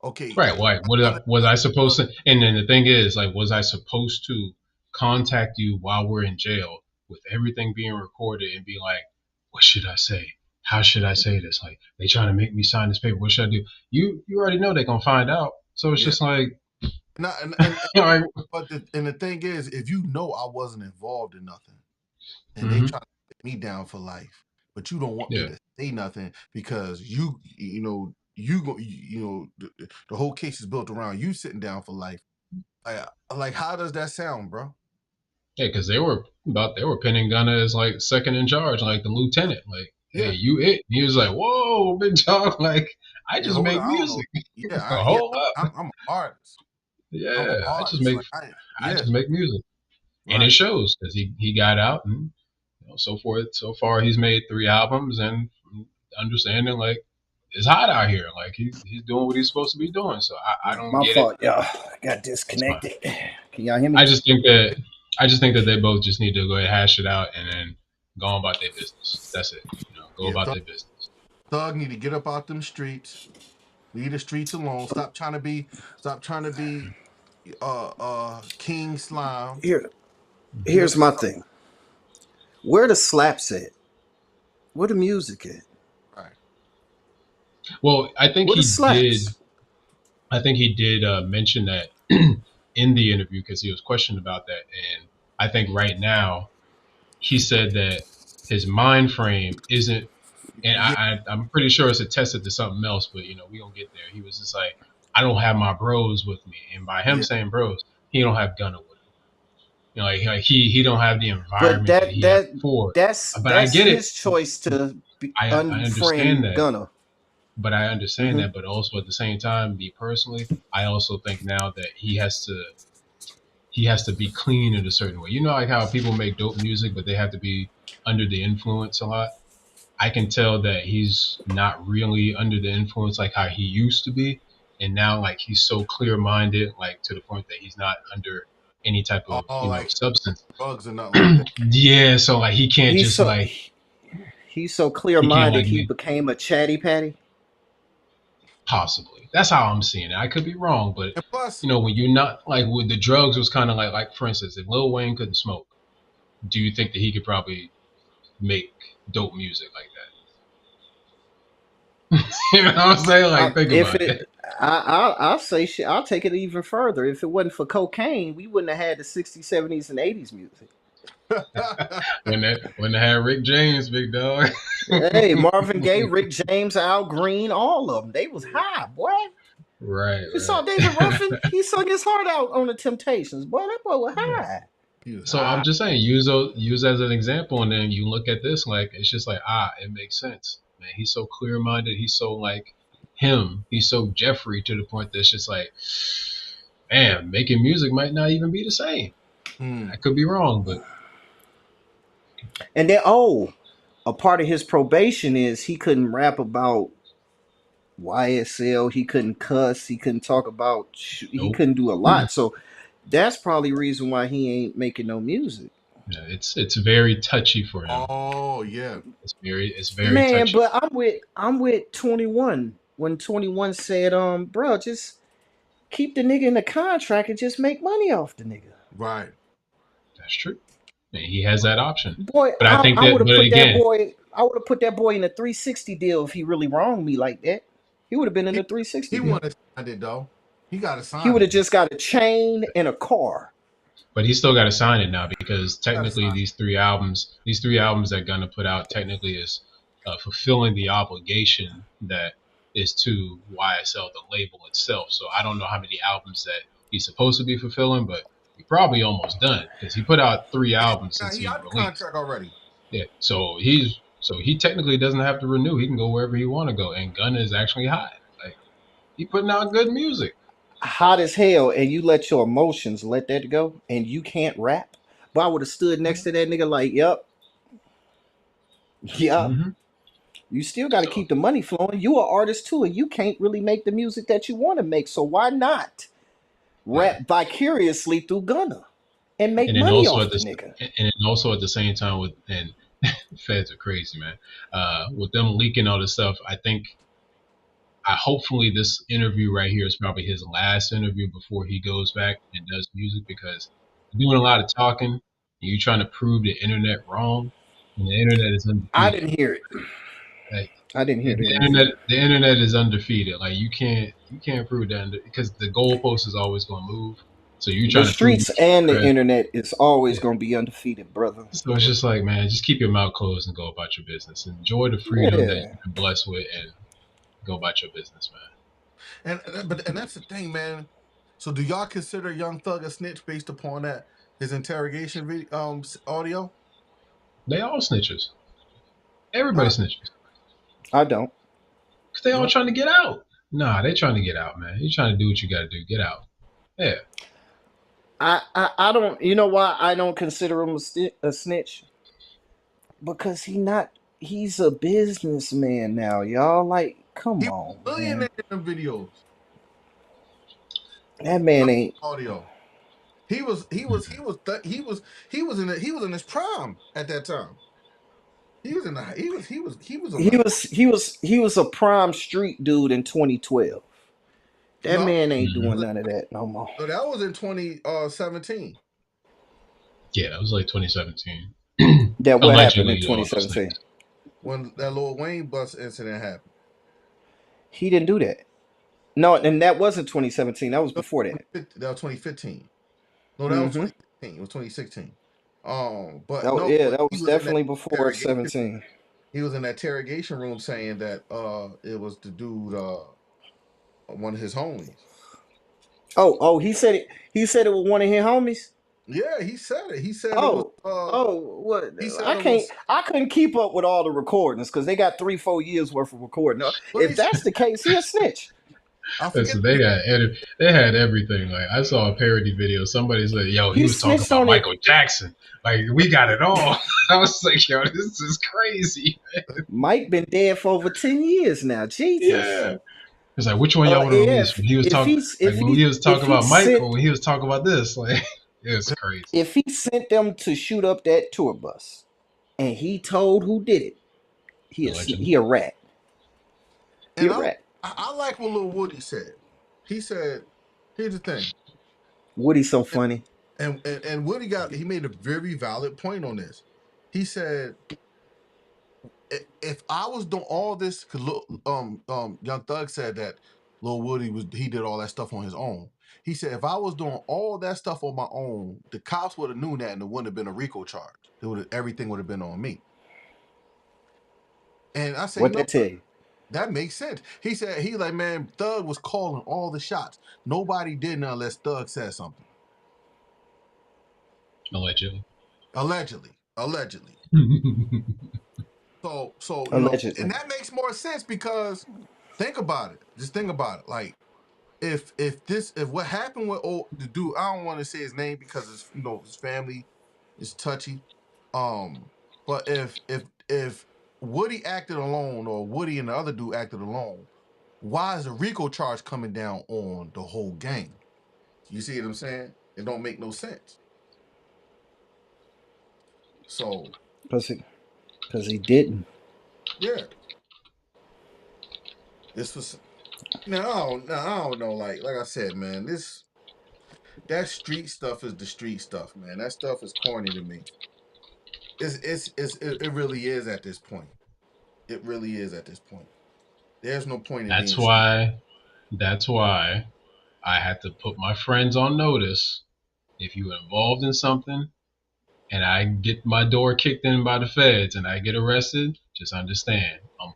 [SPEAKER 4] Okay,
[SPEAKER 7] Right. Like, was I supposed to? And then the thing is, like, was I supposed to contact you while we're in jail with everything being recorded and be like, what should I say? How should I say this? Like, they trying to make me sign this paper. What should I do? You already know they're gonna find out. So it's
[SPEAKER 4] yeah.
[SPEAKER 7] just like,
[SPEAKER 4] Not
[SPEAKER 7] like,
[SPEAKER 4] but the thing is, if you know I wasn't involved in nothing, and they
[SPEAKER 7] hmm
[SPEAKER 4] try to put me down for life, but you don't want me
[SPEAKER 7] yeah.
[SPEAKER 4] to say nothing because the whole case is built around you sitting down for life. Like how does that sound, bro?
[SPEAKER 7] Yeah, because they were pinning Gunna as like second in charge, like the lieutenant. Like, hey,
[SPEAKER 4] Yeah,
[SPEAKER 7] you it? And he was like, whoa, big dog. Like, I
[SPEAKER 4] yeah.
[SPEAKER 7] just
[SPEAKER 4] Hold on,
[SPEAKER 7] make
[SPEAKER 4] I don't know.
[SPEAKER 7] music.
[SPEAKER 4] Yeah,
[SPEAKER 7] Hold up.
[SPEAKER 4] I'm an artist. I'm an
[SPEAKER 7] Yeah, I just
[SPEAKER 4] artist.
[SPEAKER 7] make
[SPEAKER 4] Like
[SPEAKER 7] I
[SPEAKER 4] yeah,
[SPEAKER 7] just make music, and it
[SPEAKER 4] right.
[SPEAKER 7] shows because he got out and so forth. So far, he's made 3 albums, and understanding like it's hot out here. Like he's doing what he's supposed to be doing. So I don't
[SPEAKER 5] My
[SPEAKER 7] get it.
[SPEAKER 5] fault, y'all. Got
[SPEAKER 7] It's fine.
[SPEAKER 5] disconnected. Can y'all hear me?
[SPEAKER 7] I just think that I just think that they both just need to go ahead hash it out and then go on about their business. That's it. Go
[SPEAKER 4] Yeah,
[SPEAKER 7] about their business.
[SPEAKER 4] Thug need to get up out them streets. Leave the streets alone. Stop trying to be King Slime.
[SPEAKER 5] Here,
[SPEAKER 4] Get up.
[SPEAKER 5] here's my thing. Where the slaps at? Where the music at?
[SPEAKER 4] Right.
[SPEAKER 7] Well,
[SPEAKER 5] Where the slaps?
[SPEAKER 7] I think he did mention that in the interview because he was questioned about that, and I think right now he said that his mind frame isn't, and
[SPEAKER 4] Yeah,
[SPEAKER 7] I'm pretty sure it's attested to something else, but we gonna get there. He was just like, I don't have my bros with me, and by him
[SPEAKER 4] yeah.
[SPEAKER 7] saying bros, he don't have Gunna with him. Like he don't have the
[SPEAKER 5] But
[SPEAKER 7] environment that he had before. But I
[SPEAKER 5] that's
[SPEAKER 7] get it.
[SPEAKER 5] his choice to
[SPEAKER 7] I understand
[SPEAKER 5] unfriend
[SPEAKER 7] that.
[SPEAKER 5] Gunna.
[SPEAKER 7] But I understand
[SPEAKER 5] Hmm.
[SPEAKER 7] that. But also at the same time, me personally, I also think now that he has to be clean in a certain way. Like how people make dope music, but they have to be under the influence a lot. I can tell that he's not really under the influence like how he used to be, and now like he's so clear minded, like to the point that he's not under any type of
[SPEAKER 4] All like
[SPEAKER 7] substance.
[SPEAKER 4] drugs and nothing like that.
[SPEAKER 7] Yeah, so like he can't
[SPEAKER 5] He's
[SPEAKER 7] just
[SPEAKER 5] so
[SPEAKER 7] like
[SPEAKER 5] he's so clear
[SPEAKER 7] he can't
[SPEAKER 5] minded.
[SPEAKER 7] like
[SPEAKER 5] He
[SPEAKER 7] make
[SPEAKER 5] became a chatty patty.
[SPEAKER 7] possibly. That's how I'm seeing it. I could be wrong, but
[SPEAKER 4] And plus,
[SPEAKER 7] when you're not like with the drugs was kind of like for instance, if Lil Wayne couldn't smoke, do you think that he could probably make dope music like that? You know what I'm saying? Like think
[SPEAKER 5] If
[SPEAKER 7] about it.
[SPEAKER 5] it, I'll say shit. I'll take it even further. If it wasn't for cocaine, we wouldn't have had the '60s, '70s, and '80s music.
[SPEAKER 7] When they had Rick James, big dog.
[SPEAKER 5] Hey, Marvin Gaye, Rick James, Al Green, all of them. They was high, boy.
[SPEAKER 7] Right,
[SPEAKER 5] You saw
[SPEAKER 7] right.
[SPEAKER 5] David Ruffin? He sung his heart out on the Temptations. Boy, that boy was
[SPEAKER 7] Yeah.
[SPEAKER 5] high.
[SPEAKER 4] he was
[SPEAKER 7] So I'm
[SPEAKER 4] high.
[SPEAKER 7] just saying, use as an example, and then you look at this, like it's just like it makes sense, man. He's so clear minded. He's so like him. He's so Jeffrey to the point that it's just like, man, making music might not even be the same. I
[SPEAKER 4] Mm.
[SPEAKER 7] could be wrong, but
[SPEAKER 5] And then, a part of his probation is he couldn't rap about YSL. He couldn't cuss. He couldn't talk about. He
[SPEAKER 7] nope.
[SPEAKER 5] couldn't do a lot. So that's probably the reason why he ain't making no music.
[SPEAKER 7] Yeah, it's very touchy for him.
[SPEAKER 4] Oh yeah.
[SPEAKER 7] It's very
[SPEAKER 5] Man,
[SPEAKER 7] touchy.
[SPEAKER 5] but I'm with 21 when 21 said, bro, just keep the nigga in the contract and just make money off the nigga.
[SPEAKER 4] Right.
[SPEAKER 7] That's true. And he has that option.
[SPEAKER 5] Boy,
[SPEAKER 7] But I think
[SPEAKER 5] I would
[SPEAKER 7] that,
[SPEAKER 5] have
[SPEAKER 7] but
[SPEAKER 5] put that
[SPEAKER 7] again,
[SPEAKER 5] boy. I would have put that boy in a 360 deal if he really wronged me like that. He would have been in
[SPEAKER 4] He
[SPEAKER 5] a 360
[SPEAKER 4] he
[SPEAKER 5] deal.
[SPEAKER 4] wanted to sign it though. He got to
[SPEAKER 5] He
[SPEAKER 4] sign
[SPEAKER 5] would
[SPEAKER 4] it.
[SPEAKER 5] have just got a chain and a car.
[SPEAKER 7] but he's still got to sign it now because
[SPEAKER 4] Got to
[SPEAKER 7] technically
[SPEAKER 4] sign
[SPEAKER 7] these three albums that Gunna put out technically is fulfilling the obligation that is to YSL, the label itself. So I don't know how many albums that he's supposed to be fulfilling, but he's probably almost done because he put out 3 albums
[SPEAKER 4] Now
[SPEAKER 7] since
[SPEAKER 4] he
[SPEAKER 7] he
[SPEAKER 4] out the
[SPEAKER 7] released.
[SPEAKER 4] contract already.
[SPEAKER 7] Yeah, so he technically doesn't have to renew. He can go wherever he want to go, and Gunna is actually hot. Like he putting out good music.
[SPEAKER 5] Hot as hell, and you let your emotions let that go, and you can't rap. But I would have stood next to that nigga like, yep, yep.
[SPEAKER 7] Hmm.
[SPEAKER 5] You still got to
[SPEAKER 7] So
[SPEAKER 5] keep the money flowing. You an artist too, and you can't really make the music that you want to make. So why not
[SPEAKER 7] yeah,
[SPEAKER 5] rap vicariously through Gunna and make
[SPEAKER 7] and then
[SPEAKER 5] money
[SPEAKER 7] also
[SPEAKER 5] off
[SPEAKER 7] at
[SPEAKER 5] the
[SPEAKER 7] this,
[SPEAKER 5] nigga?
[SPEAKER 7] and then also at the same time with and feds are crazy, man. With them leaking all this stuff, I think I hopefully this interview right here is probably his last interview before he goes back and does music because you're doing a lot of talking and you're trying to prove the internet wrong, and the internet is
[SPEAKER 5] I
[SPEAKER 7] undefeated.
[SPEAKER 5] didn't hear it.
[SPEAKER 7] Like
[SPEAKER 5] I didn't hear
[SPEAKER 7] the
[SPEAKER 5] the interview.
[SPEAKER 7] internet is undefeated. Like you can't prove that because the goalpost is always going to move. So you're
[SPEAKER 5] The
[SPEAKER 7] trying to prove
[SPEAKER 5] streets
[SPEAKER 7] that you're
[SPEAKER 5] and the
[SPEAKER 7] correct.
[SPEAKER 5] internet is always
[SPEAKER 7] Yeah.
[SPEAKER 5] gonna be undefeated, brother.
[SPEAKER 7] So it's just like, man, just keep your mouth closed and go about your business. Enjoy the freedom that
[SPEAKER 5] Yeah,
[SPEAKER 7] you've been blessed with, and go about your business, man.
[SPEAKER 4] And that's the thing, man. So do y'all consider Young Thug a snitch based upon that his interrogation audio?
[SPEAKER 7] They all snitches. Everybody
[SPEAKER 4] Nah,
[SPEAKER 7] snitches.
[SPEAKER 5] I don't.
[SPEAKER 7] Cause they
[SPEAKER 4] you
[SPEAKER 7] all
[SPEAKER 4] don't.
[SPEAKER 7] trying to get out. Nah, they trying to get out, man. You trying to do what you got to do. Get out. Yeah.
[SPEAKER 5] I don't. You know why I don't consider him a snitch? Because he's a businessman now, y'all. Like, come
[SPEAKER 4] He was
[SPEAKER 5] on,
[SPEAKER 4] a millionaire
[SPEAKER 5] man.
[SPEAKER 4] in them videos.
[SPEAKER 5] That man ain't.
[SPEAKER 4] Audio. He was in his prime at that time. He was in the he was on
[SPEAKER 5] He
[SPEAKER 4] the
[SPEAKER 5] was he was he was a prime street dude in 2012. That
[SPEAKER 4] no,
[SPEAKER 5] man ain't
[SPEAKER 7] Hmm.
[SPEAKER 5] doing none of that no more.
[SPEAKER 4] no, that was in 2017
[SPEAKER 7] Yeah, that was like 2017.
[SPEAKER 5] That what happened in
[SPEAKER 7] Allegedly, all those
[SPEAKER 5] 2017.
[SPEAKER 7] things.
[SPEAKER 4] when that Lil Wayne bus incident happened.
[SPEAKER 5] He didn't do that. No, and that wasn't 2017. That was
[SPEAKER 4] No,
[SPEAKER 5] before that.
[SPEAKER 4] that was 2015. No, that was
[SPEAKER 5] Mm-hmm.
[SPEAKER 4] 2016. It was 2016. But
[SPEAKER 5] That,
[SPEAKER 4] no,
[SPEAKER 5] yeah,
[SPEAKER 4] but
[SPEAKER 5] that
[SPEAKER 4] he
[SPEAKER 5] was
[SPEAKER 4] was in that
[SPEAKER 5] definitely before
[SPEAKER 4] interrogation.
[SPEAKER 5] 17.
[SPEAKER 4] He was in that interrogation room saying that it was the dude one of his homies.
[SPEAKER 5] Oh, he said it. He said it was one of his homies.
[SPEAKER 4] Yeah, he said it. He said it was
[SPEAKER 5] Oh, what?
[SPEAKER 4] he said
[SPEAKER 5] I
[SPEAKER 4] it
[SPEAKER 5] can't.
[SPEAKER 4] was
[SPEAKER 5] I couldn't keep up with all the recordings because they got 3-4 years worth of recording.
[SPEAKER 4] what he
[SPEAKER 5] If
[SPEAKER 4] said.
[SPEAKER 5] that's the case, he a snitch.
[SPEAKER 4] I forget
[SPEAKER 7] Listen,
[SPEAKER 4] the
[SPEAKER 7] they had everything. Like I saw a parody video. Somebody said, "Yo, he
[SPEAKER 5] He
[SPEAKER 7] was talking
[SPEAKER 5] snitched
[SPEAKER 7] about
[SPEAKER 5] on it.
[SPEAKER 7] Michael Jackson. Like we got it all." I was like, "Yo, this is crazy."
[SPEAKER 5] Mike been dead for over 10 years now. Jesus.
[SPEAKER 7] Yeah. It's like, which one y'all want to release? When he was talking, like when he was
[SPEAKER 5] If
[SPEAKER 7] talking
[SPEAKER 5] he
[SPEAKER 7] about Mike, or
[SPEAKER 5] sent
[SPEAKER 7] when he was talking about this, like it was crazy.
[SPEAKER 5] if he sent them to shoot up that tour bus and he told who did it,
[SPEAKER 7] Allegedly.
[SPEAKER 5] he a rat. He
[SPEAKER 4] and
[SPEAKER 5] a rat.
[SPEAKER 4] I like what Lil Woody said. He said, "Here's the thing,"
[SPEAKER 5] Woody's so
[SPEAKER 4] and
[SPEAKER 5] funny.
[SPEAKER 4] and Woody he made a very valid point on this. He said, If I was doing all this, because Young Thug said that Lil Woody he did all that stuff on his own. He said if I was doing all that stuff on my own, the cops would have known that and it wouldn't have been a RICO charge. Everything would have been on me." And I say,
[SPEAKER 5] What that tell you?
[SPEAKER 4] that makes sense. He said he like, man, Thug was calling all the shots. Nobody did none unless Thug said something.
[SPEAKER 7] Allegedly.
[SPEAKER 4] Allegedly. So and
[SPEAKER 5] Allegedly.
[SPEAKER 4] that makes more sense because think about it. Just think about it. Like if what happened with the dude, I don't want to say his name because it's his family is touchy. But if Woody acted alone or Woody and the other dude acted alone, why is the RICO charge coming down on the whole gang? You see what I'm saying? It don't make no sense. So
[SPEAKER 5] Because he didn't.
[SPEAKER 4] yeah, this was I don't know. Like I said, man, that street stuff is the street stuff, man. That stuff is corny to me. It really is at this point. It really is at this point. There's no point in
[SPEAKER 7] that's
[SPEAKER 4] being sneaky.
[SPEAKER 7] why. That's why I had to put my friends on notice. If you were involved in something, and I get my door kicked in by the feds and I get arrested, just understand I'm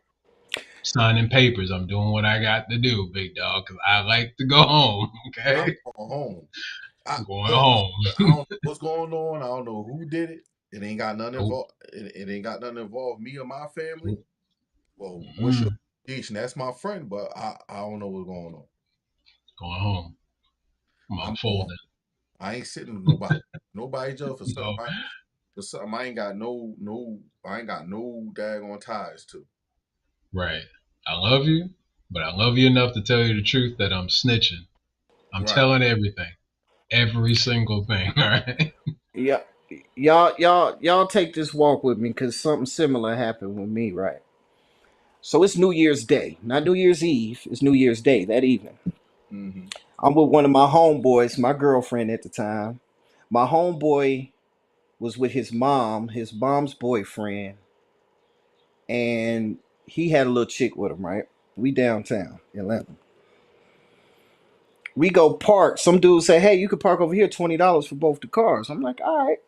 [SPEAKER 7] signing papers. I'm doing what I got to do, big dog, because I like to go home.
[SPEAKER 4] I'm
[SPEAKER 7] Okay,
[SPEAKER 4] going home. I
[SPEAKER 7] I'm going
[SPEAKER 4] look.
[SPEAKER 7] home.
[SPEAKER 4] I don't know what's going on. I don't know who did it. It ain't got nothing
[SPEAKER 7] Nope.
[SPEAKER 4] involved. It ain't got nothing involved me or my family.
[SPEAKER 7] Nope.
[SPEAKER 4] Well, what's your
[SPEAKER 7] Mm-mm.
[SPEAKER 4] position? That's my friend, but I don't know what's going on.
[SPEAKER 7] Going home. I'm
[SPEAKER 4] I'm going.
[SPEAKER 7] unfolding.
[SPEAKER 4] I ain't sitting with nobody. Nobody jail for something.
[SPEAKER 7] No.
[SPEAKER 4] For something I ain't got no. I ain't got no daggone ties to.
[SPEAKER 7] Right. I love you, but I love you enough to tell you the truth that I'm snitching. I'm
[SPEAKER 4] Right.
[SPEAKER 7] telling everything, every single thing. All right.
[SPEAKER 5] Yeah, y'all take this walk with me because something similar happened with me, right? So it's New Year's Day, not New Year's Eve. It's New Year's Day that evening.
[SPEAKER 4] Mm-hmm.
[SPEAKER 5] I'm with one of my homeboys, my girlfriend at the time. My homeboy was with his mom's boyfriend, and he had a little chick with him, right? We downtown Atlanta. We go park. Some dude say, "Hey, you could park over here, $20 for both the cars." I'm like, "All right,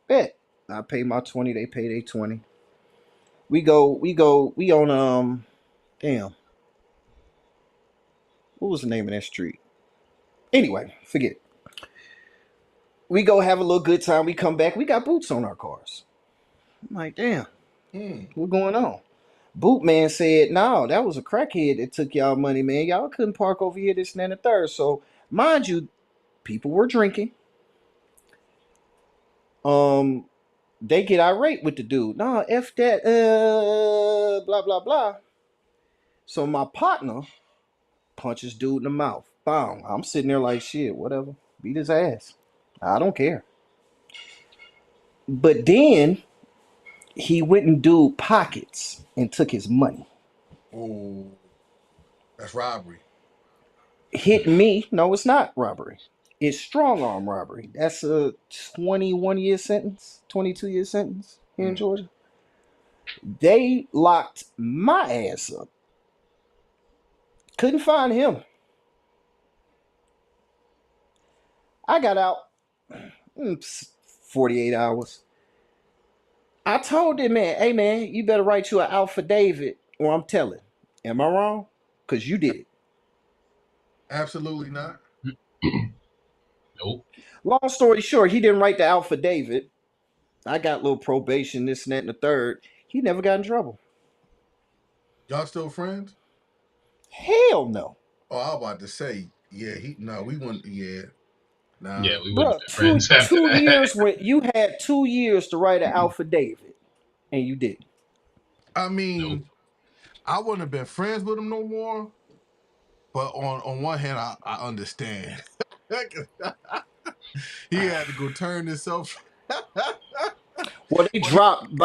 [SPEAKER 5] bet." I pay my 20, they pay their 20. We on damn, what was the name of that street? Anyway, forget it. We go have a little good time. We come back. We got boots on our cars. I'm like, damn,
[SPEAKER 4] Hmm.
[SPEAKER 5] what going on? Boot man said, no, that was a crackhead that took y'all money, man. Y'all couldn't park over here, this and that, and the third. So, mind you, people were drinking. Um, they get irate with the dude. Nah, F that, blah, blah, blah. So my partner punches dude in the mouth. Bam. I'm sitting there like, shit, whatever. Beat his ass. I don't care. But then he went and dude pockets and took his money.
[SPEAKER 4] Oh, that's robbery.
[SPEAKER 5] Hit me. No, it's not robbery. It's strong arm robbery. That's a 21-year sentence, 22-year sentence here in
[SPEAKER 4] Mm.
[SPEAKER 5] Georgia. They locked my ass up. Couldn't find him. I got out 48 hours. I told him, man, hey man, you better write you an Alpha David or I'm telling. Am I wrong? Because you did it.
[SPEAKER 4] Absolutely not.
[SPEAKER 7] Nope.
[SPEAKER 5] Long story short, he didn't write the Alpha David. I got a little probation, this and that and the third. He never got in trouble.
[SPEAKER 4] Y'all still friends?
[SPEAKER 5] Hell no.
[SPEAKER 4] Oh, I was about to say, yeah, no, we wouldn't. Yeah,
[SPEAKER 7] Yeah,
[SPEAKER 4] nah.
[SPEAKER 7] we wouldn't
[SPEAKER 5] Bruh,
[SPEAKER 7] have been
[SPEAKER 5] two
[SPEAKER 7] friends after
[SPEAKER 5] two
[SPEAKER 7] that.
[SPEAKER 5] years when you had 2 years to write an Alpha David and you didn't.
[SPEAKER 4] I
[SPEAKER 7] Nope.
[SPEAKER 4] mean, I wouldn't have been friends with him no more. But on one hand, I understand. He had to go turn himself.
[SPEAKER 5] Well, they
[SPEAKER 4] But he
[SPEAKER 5] dropped
[SPEAKER 4] tried.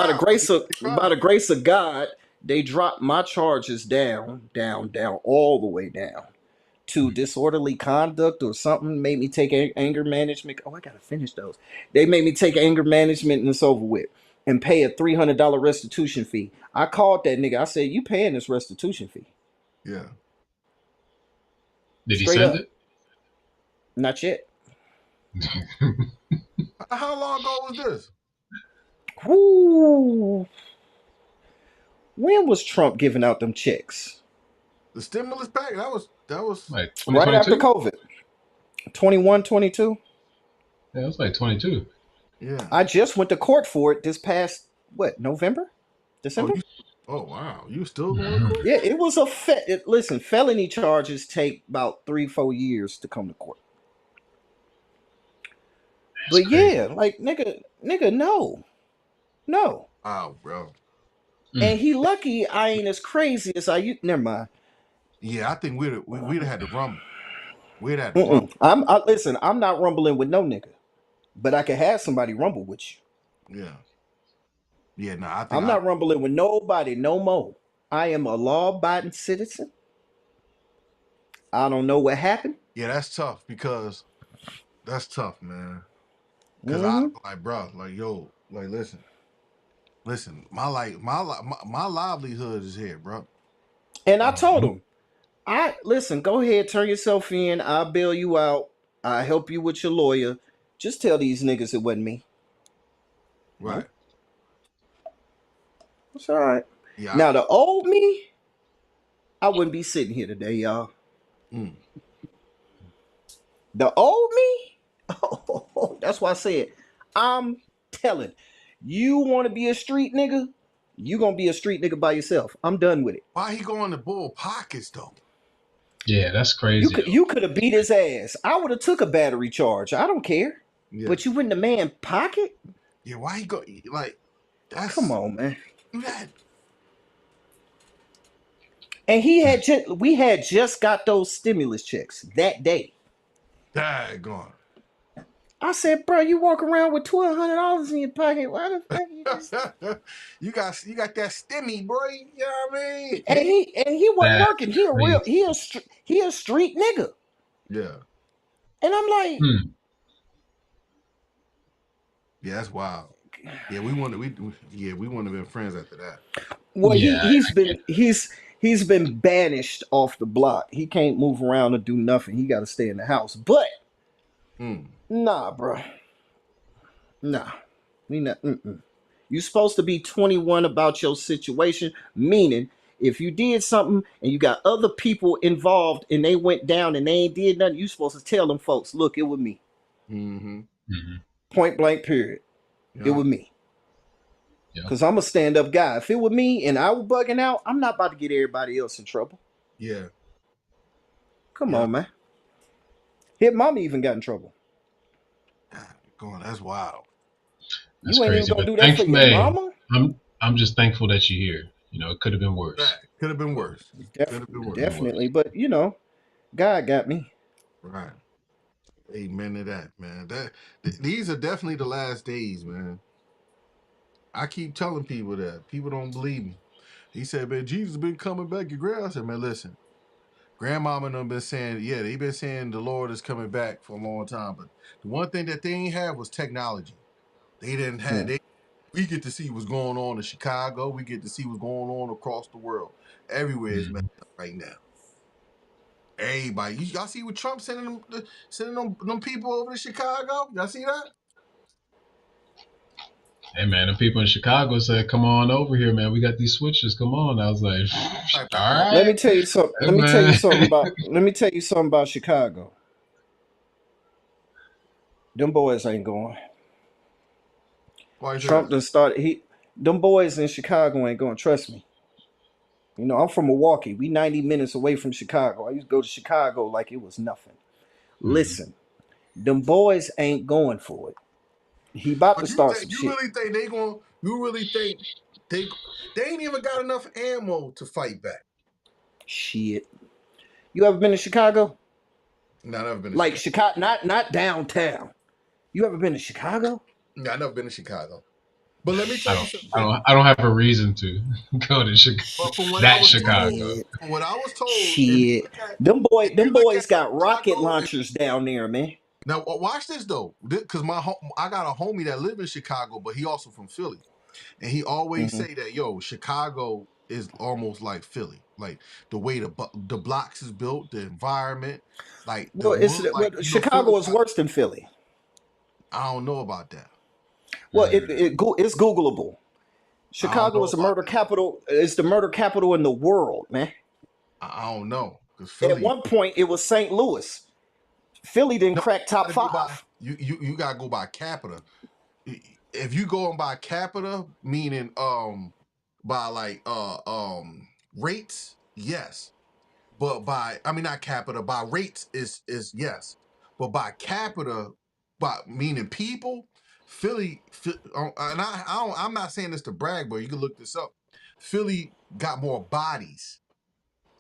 [SPEAKER 4] He
[SPEAKER 5] by
[SPEAKER 4] tried.
[SPEAKER 5] the grace of God, they dropped my charges down, down, down, all the way down to disorderly conduct or something. Made me take anger management. Oh, I gotta finish those. They made me take anger management and it's over with, and pay a $300 restitution fee. I called that nigga. I said, "You paying this restitution fee?"
[SPEAKER 4] Yeah.
[SPEAKER 7] Did he
[SPEAKER 5] Straight
[SPEAKER 7] send
[SPEAKER 5] up.
[SPEAKER 7] it?
[SPEAKER 5] Not yet.
[SPEAKER 4] How long ago was this?
[SPEAKER 5] Whoo. When was Trump giving out them checks?
[SPEAKER 4] The stimulus pack. That was.
[SPEAKER 7] Like
[SPEAKER 5] Right after
[SPEAKER 7] 2022?
[SPEAKER 5] COVID. 21, 22.
[SPEAKER 7] Yeah, it was like 22.
[SPEAKER 4] Yeah.
[SPEAKER 5] I just went to court for it this past, what, November?
[SPEAKER 4] Oh,
[SPEAKER 5] December?
[SPEAKER 4] you. Oh, wow. You still going to court?
[SPEAKER 5] Yeah, it was listen, felony charges take about 3, 4 years to come to court.
[SPEAKER 7] That's
[SPEAKER 5] But
[SPEAKER 7] crazy.
[SPEAKER 5] yeah, like nigga, no. No.
[SPEAKER 4] Wow, bro.
[SPEAKER 5] And
[SPEAKER 7] Mm.
[SPEAKER 5] he lucky I ain't as crazy as I used. Never mind.
[SPEAKER 4] Yeah, I think we'd have had to rumble. We'd had to rumble.
[SPEAKER 5] Listen, I'm not rumbling with no nigga. But I can have somebody rumble with you.
[SPEAKER 4] Yeah. Yeah. No, I think
[SPEAKER 5] I'm
[SPEAKER 4] I.
[SPEAKER 5] not rumbling with nobody no more. I am a law-abiding citizen. I don't know what happened.
[SPEAKER 4] Yeah, that's tough because that's tough, man. Cause I
[SPEAKER 5] Hmm.
[SPEAKER 4] like, bro, like, yo, like, listen. My livelihood is here, bro.
[SPEAKER 5] And I told
[SPEAKER 7] Mhm.
[SPEAKER 5] him, I listen, go ahead, turn yourself in. I'll bail you out. I'll help you with your lawyer. Just tell these niggas it wasn't me.
[SPEAKER 4] Right.
[SPEAKER 5] It's all right.
[SPEAKER 4] Yeah.
[SPEAKER 5] Now, the old me, I wouldn't be sitting here today, y'all.
[SPEAKER 4] Mm.
[SPEAKER 5] The old me, oh, that's why I said, I'm telling you, want to be a street nigga, you gonna be a street nigga by yourself. I'm done with it.
[SPEAKER 4] Why he going to bull pockets though?
[SPEAKER 7] Yeah, that's
[SPEAKER 5] You
[SPEAKER 7] crazy
[SPEAKER 5] could
[SPEAKER 7] though.
[SPEAKER 5] you could have beat his ass. I would have took a battery charge. I don't care.
[SPEAKER 4] Yeah.
[SPEAKER 5] But you in the man pocket?
[SPEAKER 4] Yeah. Why he go like
[SPEAKER 5] Come
[SPEAKER 4] that's
[SPEAKER 5] on, man.
[SPEAKER 4] that?
[SPEAKER 5] And we had just got those stimulus checks that day.
[SPEAKER 4] Daggone.
[SPEAKER 5] I said, bro, you walk around with $1,200 in your pocket. Why the fuck you just?
[SPEAKER 4] you got that stimmy, boy. You know what I
[SPEAKER 5] And
[SPEAKER 4] mean?
[SPEAKER 5] he wasn't
[SPEAKER 7] That's
[SPEAKER 5] working. He a real
[SPEAKER 7] crazy.
[SPEAKER 5] he a street nigga.
[SPEAKER 4] Yeah.
[SPEAKER 5] And I'm like,
[SPEAKER 7] Hmm.
[SPEAKER 4] Yeah, that's wild. Yeah, we want to we want to be friends after that.
[SPEAKER 5] well,
[SPEAKER 7] Yeah,
[SPEAKER 5] he's been banished off the block. He can't move around or do nothing. He got to stay in the house. But
[SPEAKER 4] Mm.
[SPEAKER 5] nah, bro, nah, we not. You supposed to be 21 about your situation. Meaning, if you did something and you got other people involved and they went down and they ain't did nothing, you supposed to tell them folks, look, it was me.
[SPEAKER 4] Mm-hmm.
[SPEAKER 7] hmm
[SPEAKER 5] Point blank. Period. It
[SPEAKER 4] Yeah.
[SPEAKER 5] was me.
[SPEAKER 7] yeah,
[SPEAKER 5] Cause I'm a stand up guy. If it were me and I was bugging out, I'm not about to get everybody else in trouble.
[SPEAKER 4] Yeah.
[SPEAKER 5] Come
[SPEAKER 4] Yeah.
[SPEAKER 5] on, man. His mama even got in trouble.
[SPEAKER 4] Daggone, that's wild.
[SPEAKER 7] that's
[SPEAKER 5] You ain't even
[SPEAKER 7] crazy.
[SPEAKER 5] gonna
[SPEAKER 7] But
[SPEAKER 5] do that for your
[SPEAKER 7] thankfully,
[SPEAKER 5] mama?
[SPEAKER 7] I'm just thankful that you're here. You know, it could have been worse.
[SPEAKER 4] That could have been worse. Could have been
[SPEAKER 7] Could have
[SPEAKER 4] worse.
[SPEAKER 7] been
[SPEAKER 5] Definitely.
[SPEAKER 7] worse.
[SPEAKER 5] But God got me.
[SPEAKER 4] Right. Amen to that, man. These are definitely the last days, man. I keep telling people that. People don't believe me. He said, man, Jesus been coming back. Your grandma. I said, man, listen. Grandmama and them been saying, yeah, they been saying the Lord is coming back for a long time. But the one thing that they ain't have was technology. They didn't have
[SPEAKER 5] Hmm.
[SPEAKER 4] they we get to see what's going on in Chicago. We get to see what's going on across the world. Everywhere is messed
[SPEAKER 7] Mhm.
[SPEAKER 4] up right now. Everybody, y'all see what Trump sending them people over to Chicago? Y'all see that?
[SPEAKER 7] Hey man, the people in Chicago said, "Come on over here, man. We got these switches. Come on." I was like,
[SPEAKER 4] Type of
[SPEAKER 7] "All
[SPEAKER 4] shit.
[SPEAKER 5] Let me
[SPEAKER 7] right,
[SPEAKER 5] tell you something.
[SPEAKER 7] hey, man."
[SPEAKER 5] Let me tell you something about Chicago. Them boys ain't going.
[SPEAKER 4] Why you say
[SPEAKER 5] Trump
[SPEAKER 4] that?
[SPEAKER 5] done started them boys in Chicago ain't going, trust me. I'm from Milwaukee. We 90 minutes away from Chicago. I used to go to Chicago like it was nothing.
[SPEAKER 7] Mhm.
[SPEAKER 5] Listen, them boys ain't going for it. He about to
[SPEAKER 4] But you
[SPEAKER 5] start
[SPEAKER 4] think
[SPEAKER 5] some
[SPEAKER 4] you
[SPEAKER 5] shit.
[SPEAKER 4] really think they going? You really think they they ain't even got enough ammo to fight back?
[SPEAKER 5] Shit. You ever been to Chicago?
[SPEAKER 4] No, I never been to
[SPEAKER 5] Like
[SPEAKER 4] Chicago.
[SPEAKER 5] Chicago, not downtown. You ever been to Chicago?
[SPEAKER 4] No, I never been to Chicago. But let me
[SPEAKER 7] I
[SPEAKER 4] tell you
[SPEAKER 7] don't,
[SPEAKER 4] something.
[SPEAKER 7] I don't have a reason to go to
[SPEAKER 4] But from what I
[SPEAKER 7] that
[SPEAKER 4] was
[SPEAKER 7] Chicago.
[SPEAKER 4] told,
[SPEAKER 5] Shit.
[SPEAKER 4] from what I was told,
[SPEAKER 5] Shit.
[SPEAKER 4] if
[SPEAKER 5] Them
[SPEAKER 4] you look at
[SPEAKER 5] boys got rocket
[SPEAKER 4] Chicago,
[SPEAKER 5] launchers down there, man.
[SPEAKER 4] now watch this though, because I got a homie that live in Chicago, but he also from Philly, and he always
[SPEAKER 5] Hmm.
[SPEAKER 4] say that Chicago is almost like Philly, like the way the blocks is built, the environment, like the
[SPEAKER 5] Well,
[SPEAKER 4] wood, like Philly
[SPEAKER 5] Chicago is
[SPEAKER 4] got.
[SPEAKER 5] worse than Philly.
[SPEAKER 4] I don't know about that.
[SPEAKER 5] Well,
[SPEAKER 7] Mm.
[SPEAKER 5] it's Googleable.
[SPEAKER 4] I don't
[SPEAKER 5] Chicago
[SPEAKER 4] know
[SPEAKER 5] is the
[SPEAKER 4] about
[SPEAKER 5] murder
[SPEAKER 4] that.
[SPEAKER 5] capital. It's the murder capital in the world, man.
[SPEAKER 4] I don't know because
[SPEAKER 5] At
[SPEAKER 4] Philly.
[SPEAKER 5] one point, it was St. Louis. Philly didn't
[SPEAKER 4] No,
[SPEAKER 5] crack
[SPEAKER 4] you
[SPEAKER 5] top
[SPEAKER 4] gotta go by
[SPEAKER 5] five.
[SPEAKER 4] you gotta go by capita. If you going by capita, meaning by like rates, yes. But by I mean not capita, by rates is yes. But by capita, by meaning people, and I'm not saying this to brag, but you can look this up. Philly got more bodies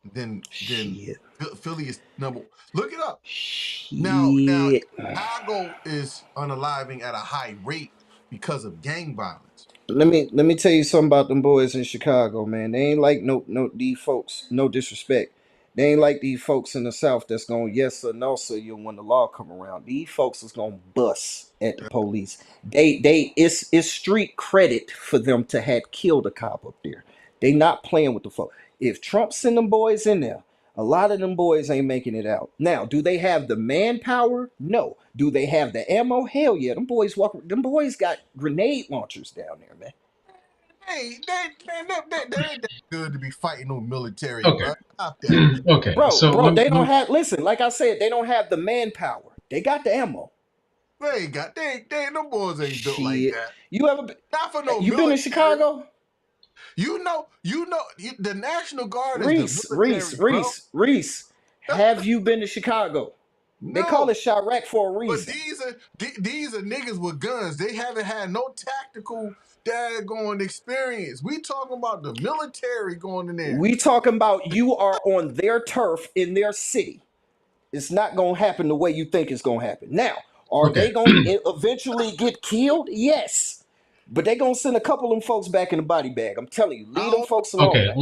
[SPEAKER 4] than
[SPEAKER 5] Shit.
[SPEAKER 4] Philly is number. Look it up. Now
[SPEAKER 5] Shit.
[SPEAKER 4] Chicago is unaliving at a high rate because of gang violence.
[SPEAKER 5] Let me tell you something about them boys in Chicago, man. They ain't like no these folks. No disrespect. They ain't like these folks in the South that's going yes or no, sir. You when the law come around. These folks is gonna bust at the police. It's street credit for them to have killed a cop up there. They not playing with the folk. If Trump send them boys in there, A lot of them boys ain't making it out. Now, do they have the manpower? No. Do they have the ammo? Hell yeah. Them boys walk. Them boys got grenade launchers down there, man.
[SPEAKER 4] They ain't that good to be fighting no military,
[SPEAKER 7] Okay.
[SPEAKER 4] bro. Stop that, man.
[SPEAKER 7] Okay.
[SPEAKER 5] Bro,
[SPEAKER 7] So
[SPEAKER 5] bro, they don't have. Listen, like I said, they don't have the manpower. They got the ammo.
[SPEAKER 4] Them boys ain't built like
[SPEAKER 5] Shit.
[SPEAKER 4] that.
[SPEAKER 5] You ever?
[SPEAKER 4] Not for no
[SPEAKER 5] You been in
[SPEAKER 4] military.
[SPEAKER 5] Chicago?
[SPEAKER 4] The National Guard is the
[SPEAKER 5] Reese,
[SPEAKER 4] military,
[SPEAKER 5] Reese,
[SPEAKER 4] bro.
[SPEAKER 5] Reese, Reese. Have you been to Chicago? They call
[SPEAKER 4] No,
[SPEAKER 5] it Chirac for a
[SPEAKER 4] but
[SPEAKER 5] reason.
[SPEAKER 4] these are niggas with guns. They haven't had no tactical daggone experience. We talking about the military going in there.
[SPEAKER 5] We talking about you are on their turf in their city. It's not gonna happen the way you think it's gonna happen. Now, are
[SPEAKER 7] okay.
[SPEAKER 5] they gonna eventually get killed? Yes, but they gonna send a couple of them folks back in the body bag. I'm telling you, leave them
[SPEAKER 4] I
[SPEAKER 5] folks alone,
[SPEAKER 7] Okay.
[SPEAKER 5] man.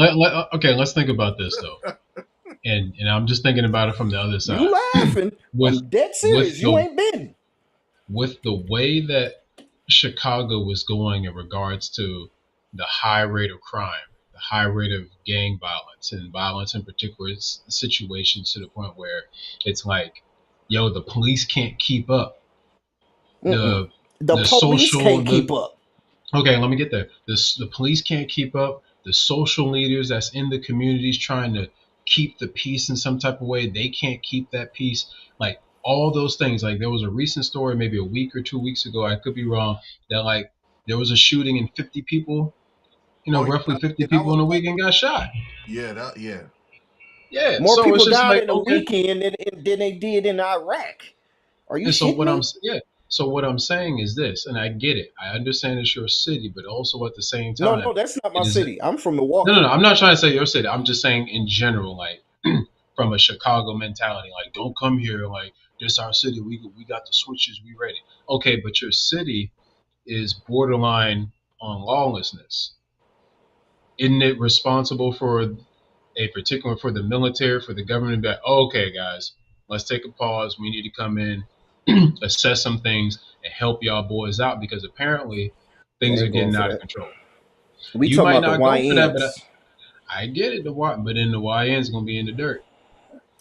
[SPEAKER 7] Okay. Let's think about this though, and I'm just thinking about it from the other
[SPEAKER 5] You
[SPEAKER 7] side.
[SPEAKER 5] laughing?
[SPEAKER 7] with
[SPEAKER 5] I'm dead
[SPEAKER 7] with
[SPEAKER 5] serious. You
[SPEAKER 7] the
[SPEAKER 5] ain't been.
[SPEAKER 7] with the way that Chicago was going in regards to the high rate of crime, the high rate of gang violence and violence in particular situations to the point where it's like, yo, the police can't keep up.
[SPEAKER 5] Mm-mm.
[SPEAKER 7] The
[SPEAKER 5] The
[SPEAKER 7] the
[SPEAKER 5] police
[SPEAKER 7] social
[SPEAKER 5] can't
[SPEAKER 7] the
[SPEAKER 5] keep up.
[SPEAKER 7] Okay, let me get there. The police can't keep up. The social leaders that's in the communities trying to keep the peace in some type of way, they can't keep that peace. Like all those things. Like there was a recent story, maybe a week or 2 weeks ago, I could be wrong, that like there was a shooting and 50 people,
[SPEAKER 4] oh
[SPEAKER 7] roughly 50
[SPEAKER 4] yeah, that
[SPEAKER 7] people
[SPEAKER 4] was
[SPEAKER 7] in a weekend got shot.
[SPEAKER 4] yeah.
[SPEAKER 7] Yeah.
[SPEAKER 5] More
[SPEAKER 7] So
[SPEAKER 5] people
[SPEAKER 7] it's just
[SPEAKER 5] died
[SPEAKER 7] like,
[SPEAKER 5] in a
[SPEAKER 7] okay.
[SPEAKER 5] weekend than they did in Iraq. Are you
[SPEAKER 7] And so
[SPEAKER 5] shitting
[SPEAKER 7] what I'm
[SPEAKER 5] me?
[SPEAKER 7] yeah. So what I'm saying is this, and I get it. I understand it's your city, but also at the same
[SPEAKER 5] No,
[SPEAKER 7] time,
[SPEAKER 5] no, that's not my
[SPEAKER 7] it is
[SPEAKER 5] city. I'm from
[SPEAKER 7] no, no,
[SPEAKER 5] Milwaukee.
[SPEAKER 7] no. I'm not trying to say your city. I'm just saying in general, like from a Chicago mentality, like don't come here, like this our city. We got the switches. We ready. Okay, but your city is borderline on lawlessness. Isn't it responsible for a particular for the military, for the government to be like, oh, okay, guys, let's take a pause. We need to come in, assess some things, and help y'all boys out because apparently
[SPEAKER 5] They
[SPEAKER 7] things are
[SPEAKER 5] ain't going
[SPEAKER 7] getting
[SPEAKER 5] for
[SPEAKER 7] out of
[SPEAKER 5] that.
[SPEAKER 7] control.
[SPEAKER 5] We
[SPEAKER 7] You
[SPEAKER 5] talking
[SPEAKER 7] might
[SPEAKER 5] about the
[SPEAKER 7] not go for that, but
[SPEAKER 5] YNs.
[SPEAKER 7] I get it. But then the YN's gonna be in the dirt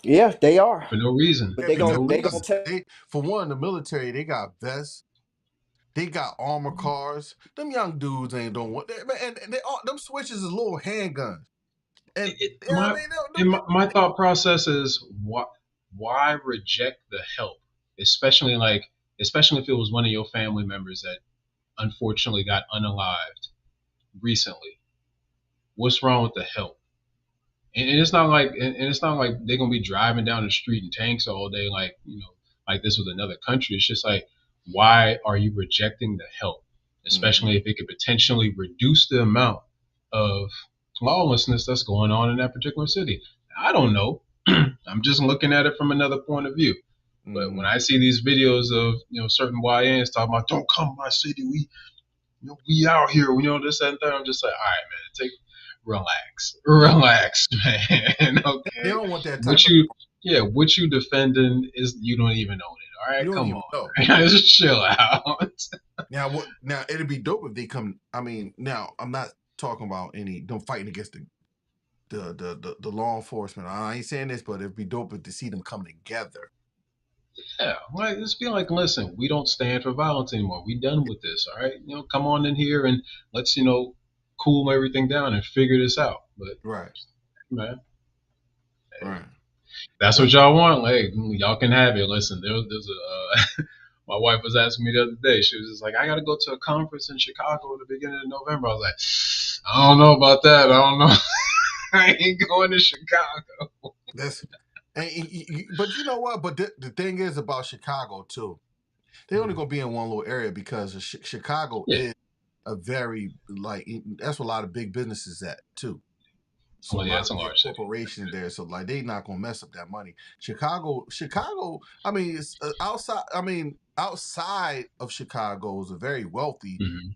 [SPEAKER 5] Yeah, they are.
[SPEAKER 7] for no reason.
[SPEAKER 5] But
[SPEAKER 4] Yeah,
[SPEAKER 5] they
[SPEAKER 7] For
[SPEAKER 5] gon'
[SPEAKER 7] no
[SPEAKER 4] because
[SPEAKER 5] they gonna
[SPEAKER 7] reason.
[SPEAKER 5] tell
[SPEAKER 4] they for one, the military, they got vests, they got armor cars. Them young dudes ain't don't want that. And they all them switches is little handguns. And yeah, I
[SPEAKER 7] My
[SPEAKER 4] mean,
[SPEAKER 7] my thought process is why reject the help, especially especially if it was one of your family members that unfortunately got unalived recently. What's wrong with the help? And it's not like they're gonna be driving down the street in tanks all day, like like this was another country. It's just like, why are you rejecting the help,
[SPEAKER 4] mm-hmm.
[SPEAKER 7] especially if it could potentially reduce the amount of lawlessness that's going on in that particular city? I don't know. I'm just looking at it from another point of view. But when
[SPEAKER 4] Mm-hmm.
[SPEAKER 7] I see these videos of certain YNs talking about don't come to my city, we out here, this that, and that, I'm just like, all right, man, take relax, man.
[SPEAKER 4] They
[SPEAKER 7] Okay,
[SPEAKER 4] don't want that type
[SPEAKER 7] what
[SPEAKER 4] of.
[SPEAKER 7] you, yeah, what you defending is you don't even own it. All
[SPEAKER 4] You
[SPEAKER 7] right,
[SPEAKER 4] don't
[SPEAKER 7] come
[SPEAKER 4] even know.
[SPEAKER 7] on, just chill out.
[SPEAKER 4] Now what? Now it'd be dope if they come. I mean, now I'm not talking about any them fighting against the law enforcement. I ain't saying this, but it'd be dope if to see them come together.
[SPEAKER 7] Yeah, like just be like, listen, we don't stand for violence anymore. We done with this. All right, come on in here and let's cool everything down and figure this out. But
[SPEAKER 4] Right.
[SPEAKER 7] man,
[SPEAKER 4] Right.
[SPEAKER 7] that's
[SPEAKER 4] But
[SPEAKER 7] what y'all want. Like y'all can have it. Listen, there's a my wife was asking me the other day. She was just like, I got to go to a conference in Chicago at the beginning of November. I was like, I don't know about that. I don't know. I ain't going to Chicago.
[SPEAKER 4] that's but you know what? But the thing is about Chicago too. They're only gonna be in one little area because Chicago
[SPEAKER 7] Yeah.
[SPEAKER 4] is a very that's where a lot of big businesses at too. So a
[SPEAKER 7] Well, yeah,
[SPEAKER 4] lot
[SPEAKER 7] it's
[SPEAKER 4] of
[SPEAKER 7] a
[SPEAKER 4] big
[SPEAKER 7] large city.
[SPEAKER 4] corporations there. So like they not gonna mess up that money. Chicago. I mean, it's outside. I mean, outside of Chicago is a very wealthy,
[SPEAKER 7] Mm-hmm.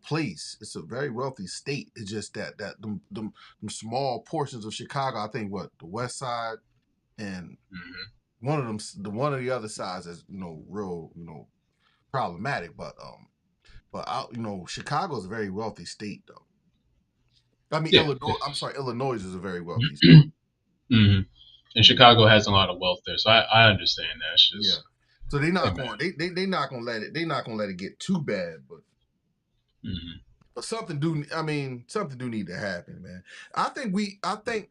[SPEAKER 4] place. It's a very wealthy state. It's just them small portions of Chicago. I think what the West Side and
[SPEAKER 7] Mm-hmm.
[SPEAKER 4] one of the other sides is real problematic. But out Chicago is a very wealthy state though. I mean
[SPEAKER 7] Yeah.
[SPEAKER 4] Illinois. I'm sorry, Illinois is a very wealthy state.
[SPEAKER 7] Yeah. Mm-hmm. And Chicago has a lot of wealth there, so I understand that. It's
[SPEAKER 4] Yeah.
[SPEAKER 7] just,
[SPEAKER 4] So they
[SPEAKER 7] hey
[SPEAKER 4] not
[SPEAKER 7] man.
[SPEAKER 4] going they not gonna let it get too bad,
[SPEAKER 7] Hmm.
[SPEAKER 4] but something do need to happen, man. I think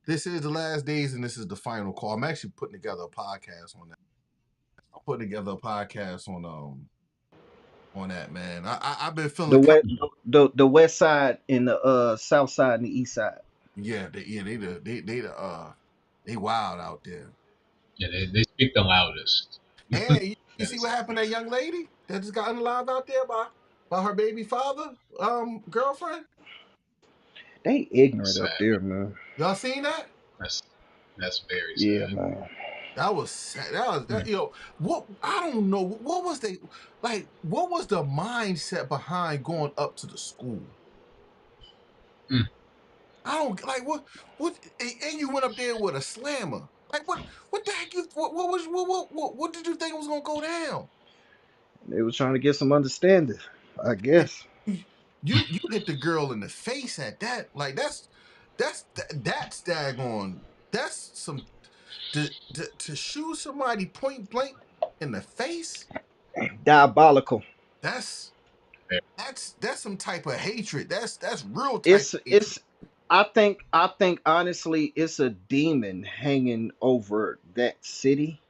[SPEAKER 4] this is the last days and this is the final call. I'm actually putting together a podcast on that. I'm putting together a podcast on that, man. I've been feeling
[SPEAKER 5] The
[SPEAKER 4] kind
[SPEAKER 5] west, the west side and the south side and the east side.
[SPEAKER 4] they wild out there.
[SPEAKER 7] Yeah, they speak the loudest.
[SPEAKER 4] And you see
[SPEAKER 7] That's
[SPEAKER 4] what happened to that young lady that just got unalived out there by her baby father, girlfriend?
[SPEAKER 5] They ignorant
[SPEAKER 7] sad.
[SPEAKER 5] up there, man.
[SPEAKER 4] Y'all seen that?
[SPEAKER 7] That's that's very
[SPEAKER 5] Yeah,
[SPEAKER 7] sad.
[SPEAKER 5] man.
[SPEAKER 4] That was sad. That was that.
[SPEAKER 7] Mm.
[SPEAKER 4] What I don't know. What was they like? What was the mindset behind going up to the school?
[SPEAKER 7] Mm.
[SPEAKER 4] I don't like what. And you went up there with a slammer. Like what the heck? What did you think was gonna go down?
[SPEAKER 5] They was trying to get some understanding, I
[SPEAKER 4] And
[SPEAKER 5] guess.
[SPEAKER 4] you hit the girl in the face at that. Like that's daggone. That's some to shoot somebody point blank in the face.
[SPEAKER 5] Diabolical.
[SPEAKER 4] That's
[SPEAKER 7] Very-
[SPEAKER 4] that's some type of hatred. That's real type
[SPEAKER 5] It's
[SPEAKER 4] of hatred.
[SPEAKER 5] it's. I think honestly, it's a demon hanging over that city,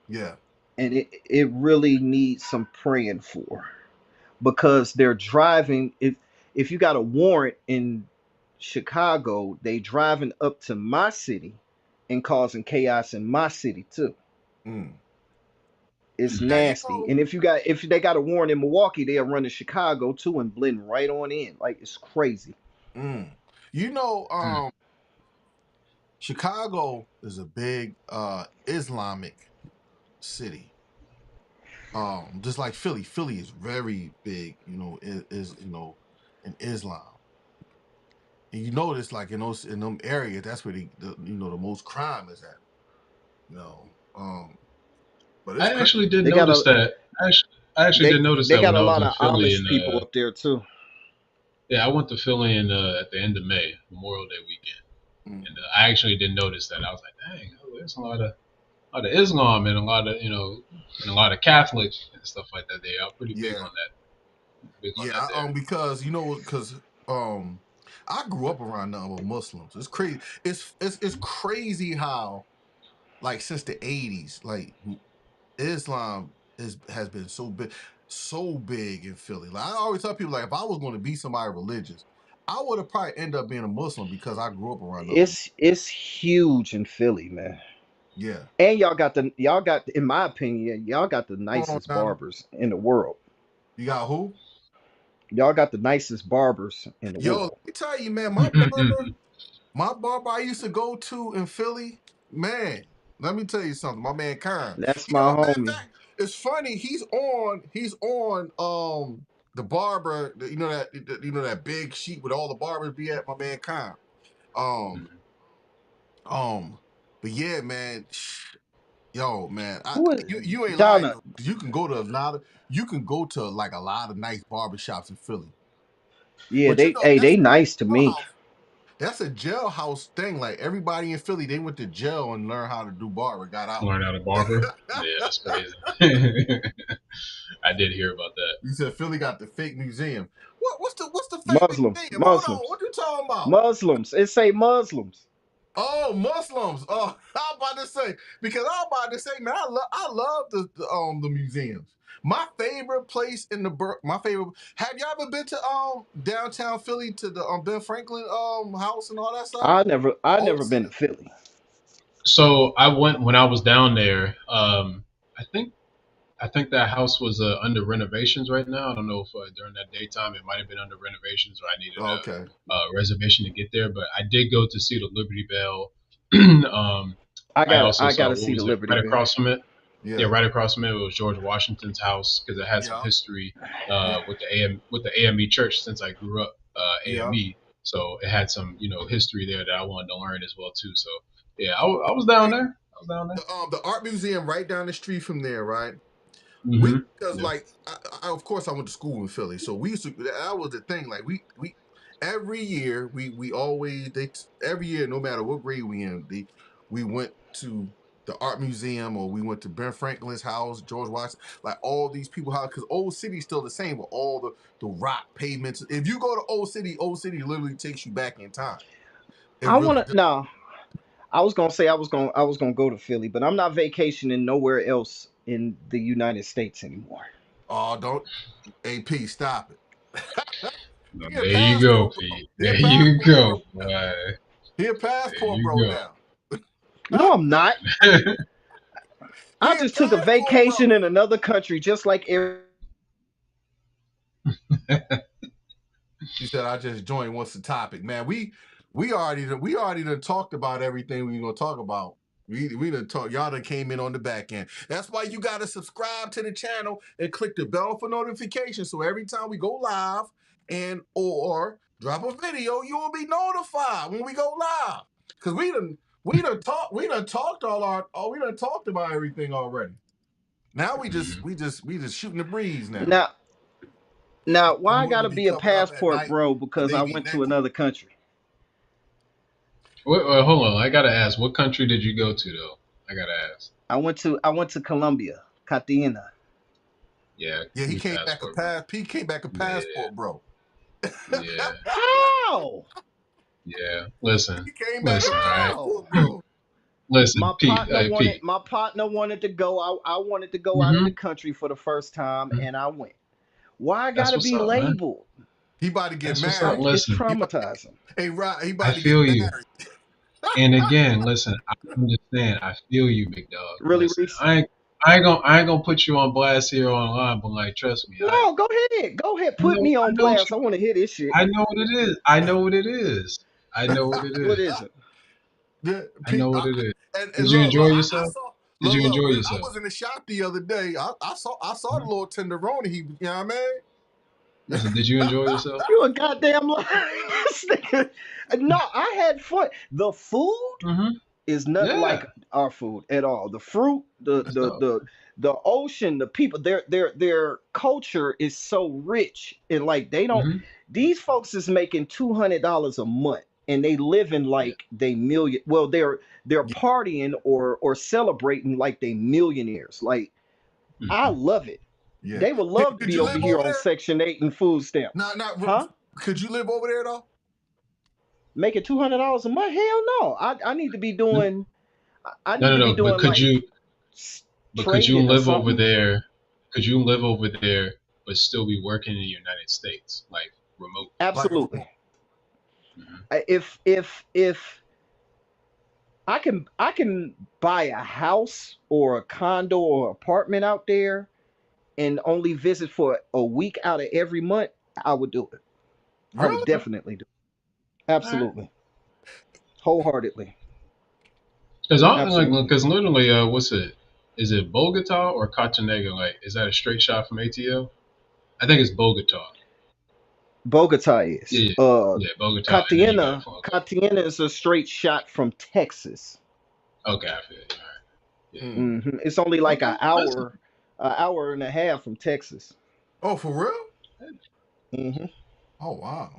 [SPEAKER 4] Yeah.
[SPEAKER 5] and it really needs some praying for, because they're driving. If you got a warrant in Chicago, they driving up to my city and causing chaos in my city too.
[SPEAKER 4] Mm.
[SPEAKER 5] It's
[SPEAKER 4] Now you
[SPEAKER 5] nasty.
[SPEAKER 4] know.
[SPEAKER 5] And if they got a warrant in Milwaukee, they'll run to Chicago too and blend right on in. Like, it's crazy.
[SPEAKER 4] Mm, you know.
[SPEAKER 7] mm.
[SPEAKER 4] Chicago is a big Islamic city. Just like Philly. Philly is very big. Is in Islam. And you notice, like in them areas, that's where the most crime is at. You know, but it's
[SPEAKER 7] I actually
[SPEAKER 4] crazy.
[SPEAKER 7] did
[SPEAKER 5] They got
[SPEAKER 7] notice
[SPEAKER 5] a
[SPEAKER 7] that. I actually did notice
[SPEAKER 5] they
[SPEAKER 7] that
[SPEAKER 5] got
[SPEAKER 7] when
[SPEAKER 5] a
[SPEAKER 7] I was
[SPEAKER 5] lot
[SPEAKER 7] in
[SPEAKER 5] of
[SPEAKER 7] Philly,
[SPEAKER 5] Amish
[SPEAKER 7] and
[SPEAKER 5] people up there too.
[SPEAKER 7] yeah, I went to Philly in at the end of May, Memorial Day weekend,
[SPEAKER 4] Mm.
[SPEAKER 7] and I actually did notice that. I was like, dang, there's a lot of Islam and a lot of and a lot of Catholic and stuff like that. They are pretty big
[SPEAKER 4] Yeah,
[SPEAKER 7] on that. Big on
[SPEAKER 4] yeah.
[SPEAKER 7] that there.
[SPEAKER 4] Because um, I grew up around nothing but Muslims. It's crazy. It's crazy how like since the '80s, like Islam has been so big in Philly. Like I always tell people, like if I was going to be somebody religious, I would have probably ended up being a Muslim because I grew up around them.
[SPEAKER 5] It's huge in Philly, man.
[SPEAKER 4] Yeah.
[SPEAKER 5] And y'all got, in my opinion, y'all got the
[SPEAKER 4] Hold on,
[SPEAKER 5] nicest
[SPEAKER 4] Donnie.
[SPEAKER 5] barbers in the world.
[SPEAKER 4] You got who?
[SPEAKER 5] Y'all got the nicest barbers in the
[SPEAKER 4] Yo, let
[SPEAKER 5] world.
[SPEAKER 4] me tell you, man, my barber I used to go to in Philly, man. Let me tell you something. My man Karen.
[SPEAKER 5] That's
[SPEAKER 4] You know,
[SPEAKER 5] my
[SPEAKER 4] matter of
[SPEAKER 5] homie.
[SPEAKER 4] fact, it's funny. He's on the barber. That big sheet with all the barbers be at. My man Karen. Um um, but yeah, man. Yo, man,
[SPEAKER 5] Who is
[SPEAKER 4] you ain't lying
[SPEAKER 5] Donna?
[SPEAKER 4] though. You can go to a lot of like a lot of nice barbershops in Philly.
[SPEAKER 5] Yeah,
[SPEAKER 4] But
[SPEAKER 5] they nice to me.
[SPEAKER 4] that's a jailhouse thing. Like everybody in Philly, they went to jail and learned how to do barber, got out.
[SPEAKER 7] Learn how to barber. Yeah, that's crazy. I did hear about that.
[SPEAKER 4] You said Philly got the fake museum. What's the fake
[SPEAKER 5] Muslims,
[SPEAKER 4] museum? Hold on,
[SPEAKER 5] Muslims,
[SPEAKER 4] what you talking about?
[SPEAKER 5] Muslims. It say Muslims.
[SPEAKER 4] Oh, Muslims. Oh, I'm about to say because I'm about to say, man, I love the museums. My favorite place in my favorite. Have y'all ever been to downtown Philly to the Ben Franklin house and all that stuff?
[SPEAKER 5] I
[SPEAKER 4] Old
[SPEAKER 5] never been
[SPEAKER 4] City.
[SPEAKER 5] to Philly.
[SPEAKER 7] So I went when I was down there. I think I think that house was under renovations right now. I don't know if during that daytime it might have been under renovations or I needed
[SPEAKER 4] Oh, okay.
[SPEAKER 7] a reservation to get there. But I did go to see the Liberty Bell. I also
[SPEAKER 5] I
[SPEAKER 7] saw,
[SPEAKER 5] gotta
[SPEAKER 7] what
[SPEAKER 5] see the
[SPEAKER 7] was it,
[SPEAKER 5] Liberty
[SPEAKER 7] right
[SPEAKER 5] Bell.
[SPEAKER 7] across from it? Yeah,
[SPEAKER 4] Yeah.
[SPEAKER 7] right across from it was George Washington's house because it had some
[SPEAKER 4] Yeah.
[SPEAKER 7] history with the AME church since I grew up
[SPEAKER 4] Yeah.
[SPEAKER 7] AME. So it had some history there that I wanted to learn as well too. So yeah, I was down there. I was down there.
[SPEAKER 4] The art museum right down the street from there, right? We
[SPEAKER 7] Hmm.
[SPEAKER 4] because
[SPEAKER 7] Yeah.
[SPEAKER 4] like of course I went to school in Philly, so we used to that was the thing. Like every year we always every year no matter what grade we in we went to the art museum, or we went to Ben Franklin's house, George Washington, like all these people house, because Old City's still the same with all the rock pavements. If you go to Old City literally takes you back in time. It
[SPEAKER 5] I
[SPEAKER 4] really
[SPEAKER 5] wanna
[SPEAKER 4] does.
[SPEAKER 5] no. I was gonna say I was gonna go to Philly, but I'm not vacationing nowhere else in the United States anymore.
[SPEAKER 4] Oh, don't AP stop it.
[SPEAKER 7] Well,
[SPEAKER 4] He a
[SPEAKER 7] there you go,
[SPEAKER 4] passport bro.
[SPEAKER 7] Pete.
[SPEAKER 4] He a
[SPEAKER 7] There you
[SPEAKER 4] passport
[SPEAKER 7] go,
[SPEAKER 4] bro now.
[SPEAKER 7] boy.
[SPEAKER 4] He a
[SPEAKER 7] There
[SPEAKER 4] passport
[SPEAKER 7] you
[SPEAKER 4] bro
[SPEAKER 7] go.
[SPEAKER 4] now.
[SPEAKER 5] No, I'm not. I
[SPEAKER 4] He a
[SPEAKER 5] just took a
[SPEAKER 4] passport bro.
[SPEAKER 5] vacation in another country, just like
[SPEAKER 4] She said, "I just joined. What's the topic, man? We already done talked about everything we gonna talk about. We done talk. Y'all done came in on the back end. That's why you gotta subscribe to the channel and click the bell for notifications. So every time we go live and or drop a video, you will be notified when we go live. Cause we done talked we done talked about everything already. Now we just shooting the breeze now.
[SPEAKER 5] now. Now, why
[SPEAKER 4] Some
[SPEAKER 5] I
[SPEAKER 4] women
[SPEAKER 5] gotta
[SPEAKER 4] be
[SPEAKER 5] be a
[SPEAKER 4] coming up at
[SPEAKER 5] passport
[SPEAKER 4] night
[SPEAKER 5] bro?
[SPEAKER 4] and
[SPEAKER 5] Because
[SPEAKER 4] they
[SPEAKER 5] I
[SPEAKER 4] be
[SPEAKER 5] went to
[SPEAKER 4] naked.
[SPEAKER 5] another country.
[SPEAKER 7] Wait, hold on. I gotta ask, what country did you go to though? I gotta ask.
[SPEAKER 5] I went to Colombia, Cartagena.
[SPEAKER 7] Yeah,
[SPEAKER 4] Yeah, he
[SPEAKER 7] you
[SPEAKER 4] came back
[SPEAKER 7] passport, bro.
[SPEAKER 4] he came back a
[SPEAKER 7] Yeah,
[SPEAKER 4] passport, bro.
[SPEAKER 7] yeah,
[SPEAKER 5] How?
[SPEAKER 7] yeah. Listen,
[SPEAKER 4] He came back a
[SPEAKER 7] listen. All right,
[SPEAKER 5] How?
[SPEAKER 4] passport, bro.
[SPEAKER 7] listen,
[SPEAKER 5] My
[SPEAKER 7] Pete.
[SPEAKER 5] partner
[SPEAKER 7] Hey,
[SPEAKER 5] wanted
[SPEAKER 7] Pete.
[SPEAKER 5] my partner wanted to go. I wanted to go out of the
[SPEAKER 7] Mm-hmm.
[SPEAKER 5] country for the first time,
[SPEAKER 7] Mm-hmm.
[SPEAKER 5] and I went. Why I
[SPEAKER 7] That's
[SPEAKER 5] gotta
[SPEAKER 7] what's
[SPEAKER 5] be
[SPEAKER 7] up, man.
[SPEAKER 5] labeled?
[SPEAKER 4] He about to get
[SPEAKER 7] That's what's up.
[SPEAKER 4] married.
[SPEAKER 5] It's
[SPEAKER 7] Listen,
[SPEAKER 4] He about,
[SPEAKER 5] traumatizing.
[SPEAKER 4] hey, right, he
[SPEAKER 7] I
[SPEAKER 4] about to get
[SPEAKER 7] feel you.
[SPEAKER 4] married.
[SPEAKER 7] And again, listen, I understand. I feel you, big dog.
[SPEAKER 5] Really,
[SPEAKER 7] Listen,
[SPEAKER 5] Reese?
[SPEAKER 7] I ain't gonna put you on blast here online, but like, trust me,
[SPEAKER 5] No, go ahead. Go ahead.
[SPEAKER 7] I
[SPEAKER 5] Put
[SPEAKER 7] know,
[SPEAKER 5] me
[SPEAKER 7] I
[SPEAKER 5] on
[SPEAKER 7] know,
[SPEAKER 5] blast. I want to hear this shit.
[SPEAKER 7] I know what it is. I know what it is. I know what it
[SPEAKER 5] What
[SPEAKER 7] is.
[SPEAKER 5] is it?
[SPEAKER 7] I know what
[SPEAKER 4] I,
[SPEAKER 7] it is.
[SPEAKER 4] and
[SPEAKER 7] Did you
[SPEAKER 4] look,
[SPEAKER 7] enjoy
[SPEAKER 4] I
[SPEAKER 7] yourself?
[SPEAKER 4] saw
[SPEAKER 7] Did you
[SPEAKER 4] look,
[SPEAKER 7] enjoy
[SPEAKER 4] I
[SPEAKER 7] yourself?
[SPEAKER 4] was in the shop the other day. I saw the little tenderoni. He, you know what I mean?
[SPEAKER 7] Listen, did you enjoy yourself?
[SPEAKER 5] You a goddamn liar. This nigga. No, I had fun. The food
[SPEAKER 7] Mm-hmm.
[SPEAKER 5] is nothing
[SPEAKER 7] Yeah,
[SPEAKER 5] like our food at all. The fruit, the
[SPEAKER 7] that's
[SPEAKER 5] the
[SPEAKER 7] dope.
[SPEAKER 5] the the ocean, the people, their culture is so rich, and like they don't.
[SPEAKER 7] Mm-hmm.
[SPEAKER 5] These folks is making $200 a month, and they living
[SPEAKER 7] Yeah.
[SPEAKER 5] like they million. Well, they're
[SPEAKER 4] Yeah,
[SPEAKER 5] partying or celebrating like they millionaires. Like I
[SPEAKER 7] Mm-hmm.
[SPEAKER 5] love it.
[SPEAKER 4] yeah.
[SPEAKER 5] They would love to
[SPEAKER 4] Could
[SPEAKER 5] be
[SPEAKER 4] you
[SPEAKER 5] over
[SPEAKER 4] live
[SPEAKER 5] here
[SPEAKER 4] over
[SPEAKER 5] on
[SPEAKER 4] there?
[SPEAKER 5] Section 8 and food stamps.
[SPEAKER 4] Not.
[SPEAKER 5] Huh?
[SPEAKER 4] Could you live over there though?
[SPEAKER 5] Making $200 a month? Hell no. I need to be doing I
[SPEAKER 7] No,
[SPEAKER 5] need
[SPEAKER 7] no,
[SPEAKER 5] to be
[SPEAKER 7] no. But
[SPEAKER 5] doing
[SPEAKER 7] could
[SPEAKER 5] like
[SPEAKER 7] you? But could you
[SPEAKER 5] trading or
[SPEAKER 7] live over
[SPEAKER 5] something.
[SPEAKER 7] there? Could you live over there, but still be working in the United States, like remote?
[SPEAKER 4] Like,
[SPEAKER 5] Absolutely.
[SPEAKER 7] Mm-hmm.
[SPEAKER 5] If I can buy a house or a condo or apartment out there and only visit for a week out of every month, I would do it. I would
[SPEAKER 4] really?
[SPEAKER 5] definitely do it.
[SPEAKER 7] All right.
[SPEAKER 5] Absolutely. Wholeheartedly.
[SPEAKER 7] Because I like,
[SPEAKER 5] Absolutely.
[SPEAKER 7] because literally, what's it? Is it Bogota or Cartagena? Like, is that a straight shot from ATL? I think it's Bogota.
[SPEAKER 5] Bogota is.
[SPEAKER 7] Yeah, yeah, yeah, Bogota, and then you got to
[SPEAKER 5] Cartagena,
[SPEAKER 7] fly.
[SPEAKER 5] Cartagena is a straight shot from Texas.
[SPEAKER 7] Okay, I feel you. All right. Yeah.
[SPEAKER 4] Hmm.
[SPEAKER 5] It's only like
[SPEAKER 7] Okay. Listen.
[SPEAKER 5] an hour and a half from Texas.
[SPEAKER 4] Oh, for real?
[SPEAKER 5] hmm
[SPEAKER 4] Oh, wow.